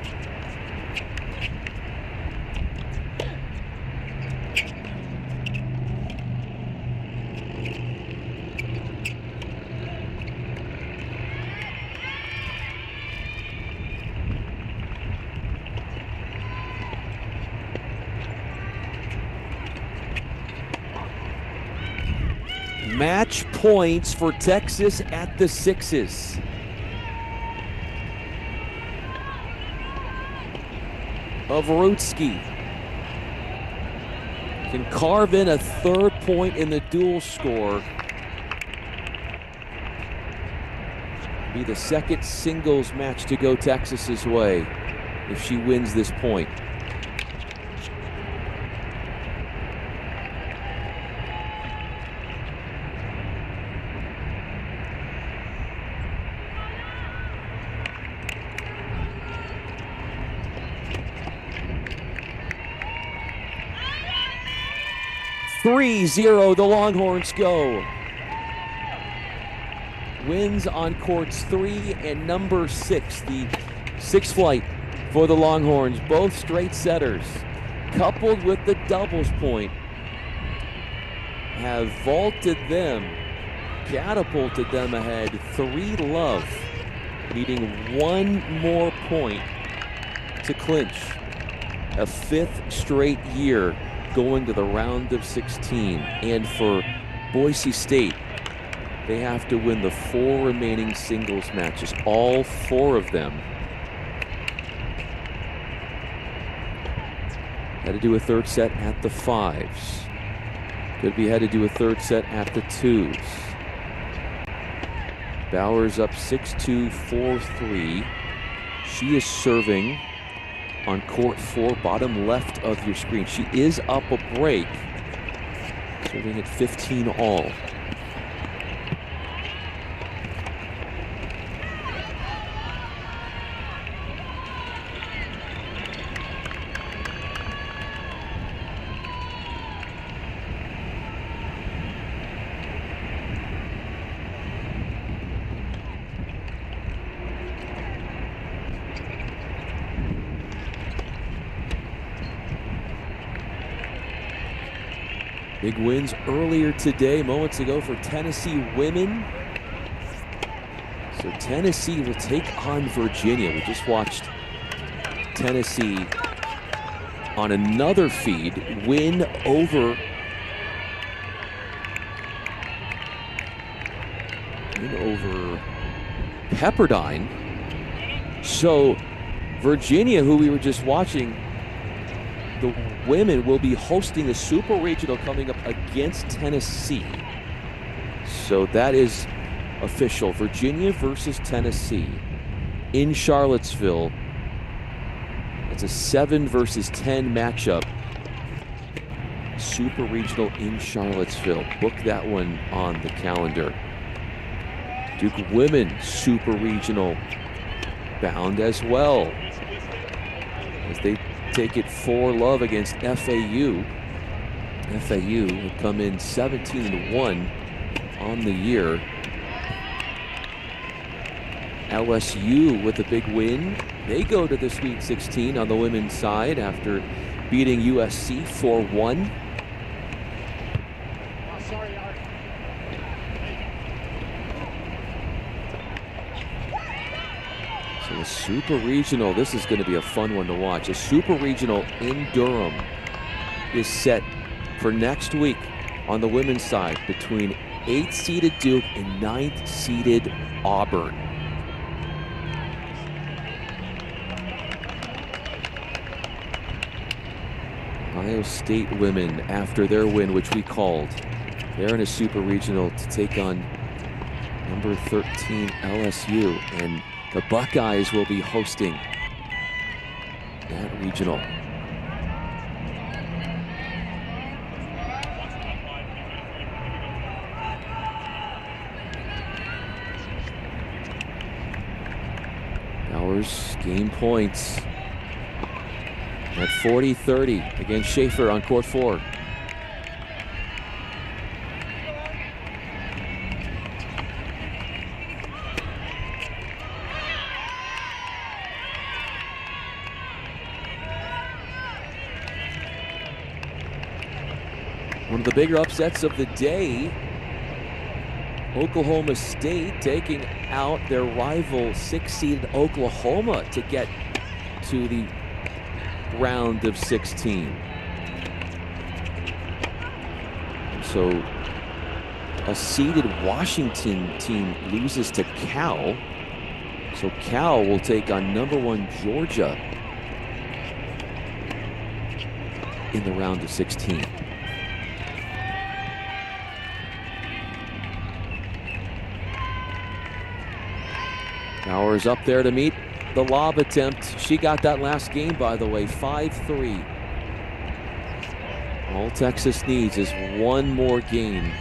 Match points for Texas at the 6s. Arutsky can carve in a 3rd point in the dual score. Be the 2nd singles match to go Texas's way if she wins this point. The Longhorns go. Wins on courts 3 and number 6. The 6th flight for the Longhorns. Both straight setters, coupled with the doubles point, have vaulted them, catapulted them ahead 3-love, needing 1 more point to clinch a 5th straight year going to the round of 16. And for Boise State, they have to win the 4 remaining singles matches, all 4 of them. Had to do a 3rd set at the 5s. Could be had to do a 3rd set at the 2s. Bowers up 6-2, 4-3. She is serving on court 4, bottom left of your screen. She is up a break, serving at 15 all. Big wins earlier today, moments ago, for Tennessee women. So Tennessee will take on Virginia. We just watched Tennessee on another feed win over Pepperdine. So Virginia, who we were just watching, the women will be hosting the Super Regional coming up against Tennessee. So that is official. Virginia versus Tennessee in Charlottesville. It's a 7 versus 10 matchup. Super Regional in Charlottesville. Book that one on the calendar. Duke Women Super Regional bound as well, as they take it 4-love against FAU. FAU would come in 17-1 on the year. LSU with a big win. They go to the Sweet 16 on the women's side after beating USC 4-1. So the Super Regional, this is going to be a fun one to watch. A Super Regional in Durham is set for next week on the women's side between 8th-seeded Duke and 9th-seeded Auburn. Ohio State women, after their win, which we called, they're in a Super Regional to take on number 13 LSU, and the Buckeyes will be hosting that regional. Bowers game points at 40-30 against Schaefer on court 4. One of the bigger upsets of the day, Oklahoma State taking out their rival 6-seeded Oklahoma to get to the round of 16. So a seeded Washington team loses to Cal. So Cal will take on number 1 Georgia in the round of 16. Bowers up there to meet the lob attempt. She got that last game, by the way, 5-3. All Texas needs is one more game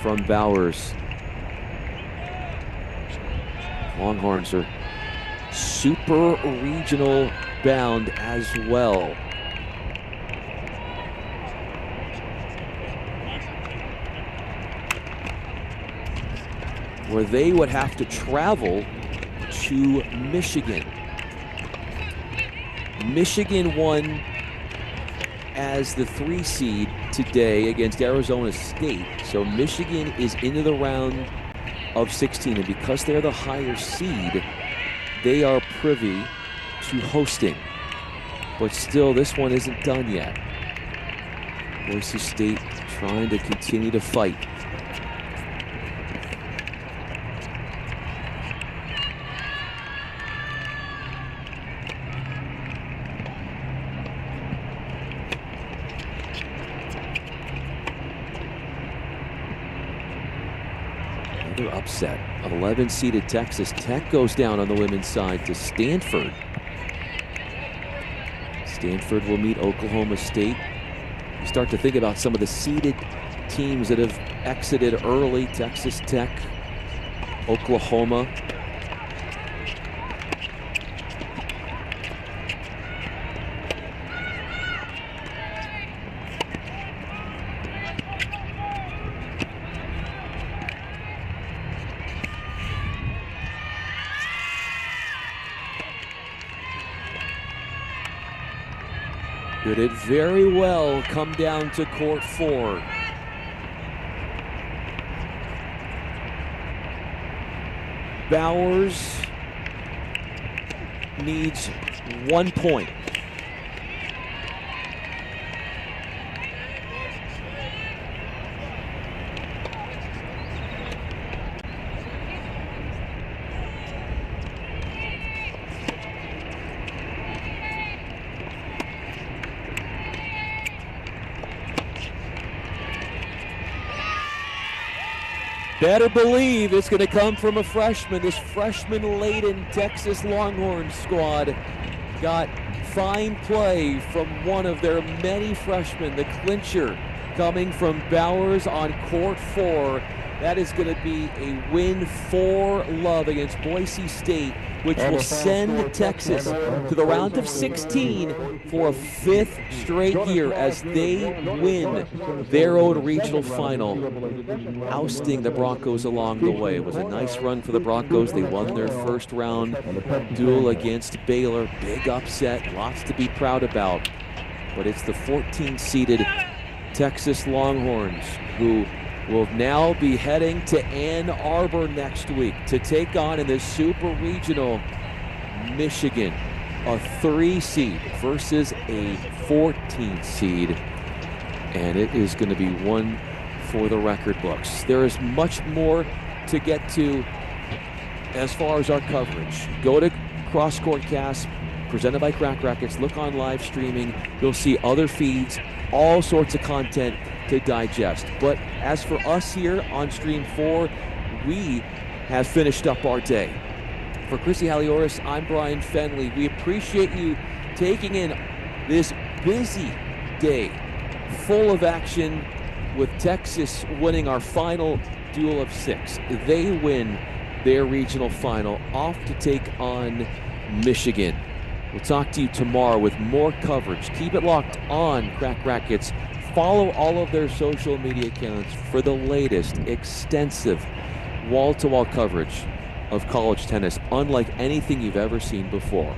from Bowers. Longhorns are Super Regional bound as well. Where they would have to travel to Michigan. Michigan won as the 3 seed today against Arizona State. So Michigan is into the round of 16, and because they're the higher seed, they are privy to hosting. But still, this one isn't done yet. Boise State trying to continue to fight. Upset. 11-seeded Texas Tech goes down on the women's side to Stanford. Stanford will meet Oklahoma State. You start to think about some of the seeded teams that have exited early. Texas Tech, Oklahoma. Could it very well come down to court 4. Bowers needs 1 point. better believe it's going to come from a freshman. This freshman-laden Texas Longhorns squad got fine play from one of their many freshmen, the Clincher, coming from Bowers on court 4. That is going to be a win for love against Boise State, which will send Texas to the round of 16 for a 5th straight year as they win their own regional final, ousting the Broncos along the way. It was a nice run for the Broncos. They won their first round duel against Baylor. Big upset, lots to be proud about. But it's the 14-seeded Texas Longhorns who will now be heading to Ann Arbor next week to take on in the Super Regional Michigan, a 3-seed versus a 14-seed. And it is going to be one for the record books. There is much more to get to as far as our coverage. Go to Cross Court Cast, presented by Crack Rackets. Look on live streaming. You'll see other feeds, all sorts of content to digest. But as for us here on Stream 4, we have finished up our day. For Chrissy Halioris, I'm Bryan Fenley. We appreciate you taking in this busy day full of action with Texas winning our final duel of 6. They win their regional final, off to take on Michigan. We'll talk to you tomorrow with more coverage. Keep it locked on Crack Rackets. Follow all of their social media accounts for the latest extensive wall-to-wall coverage of college tennis, unlike anything you've ever seen before.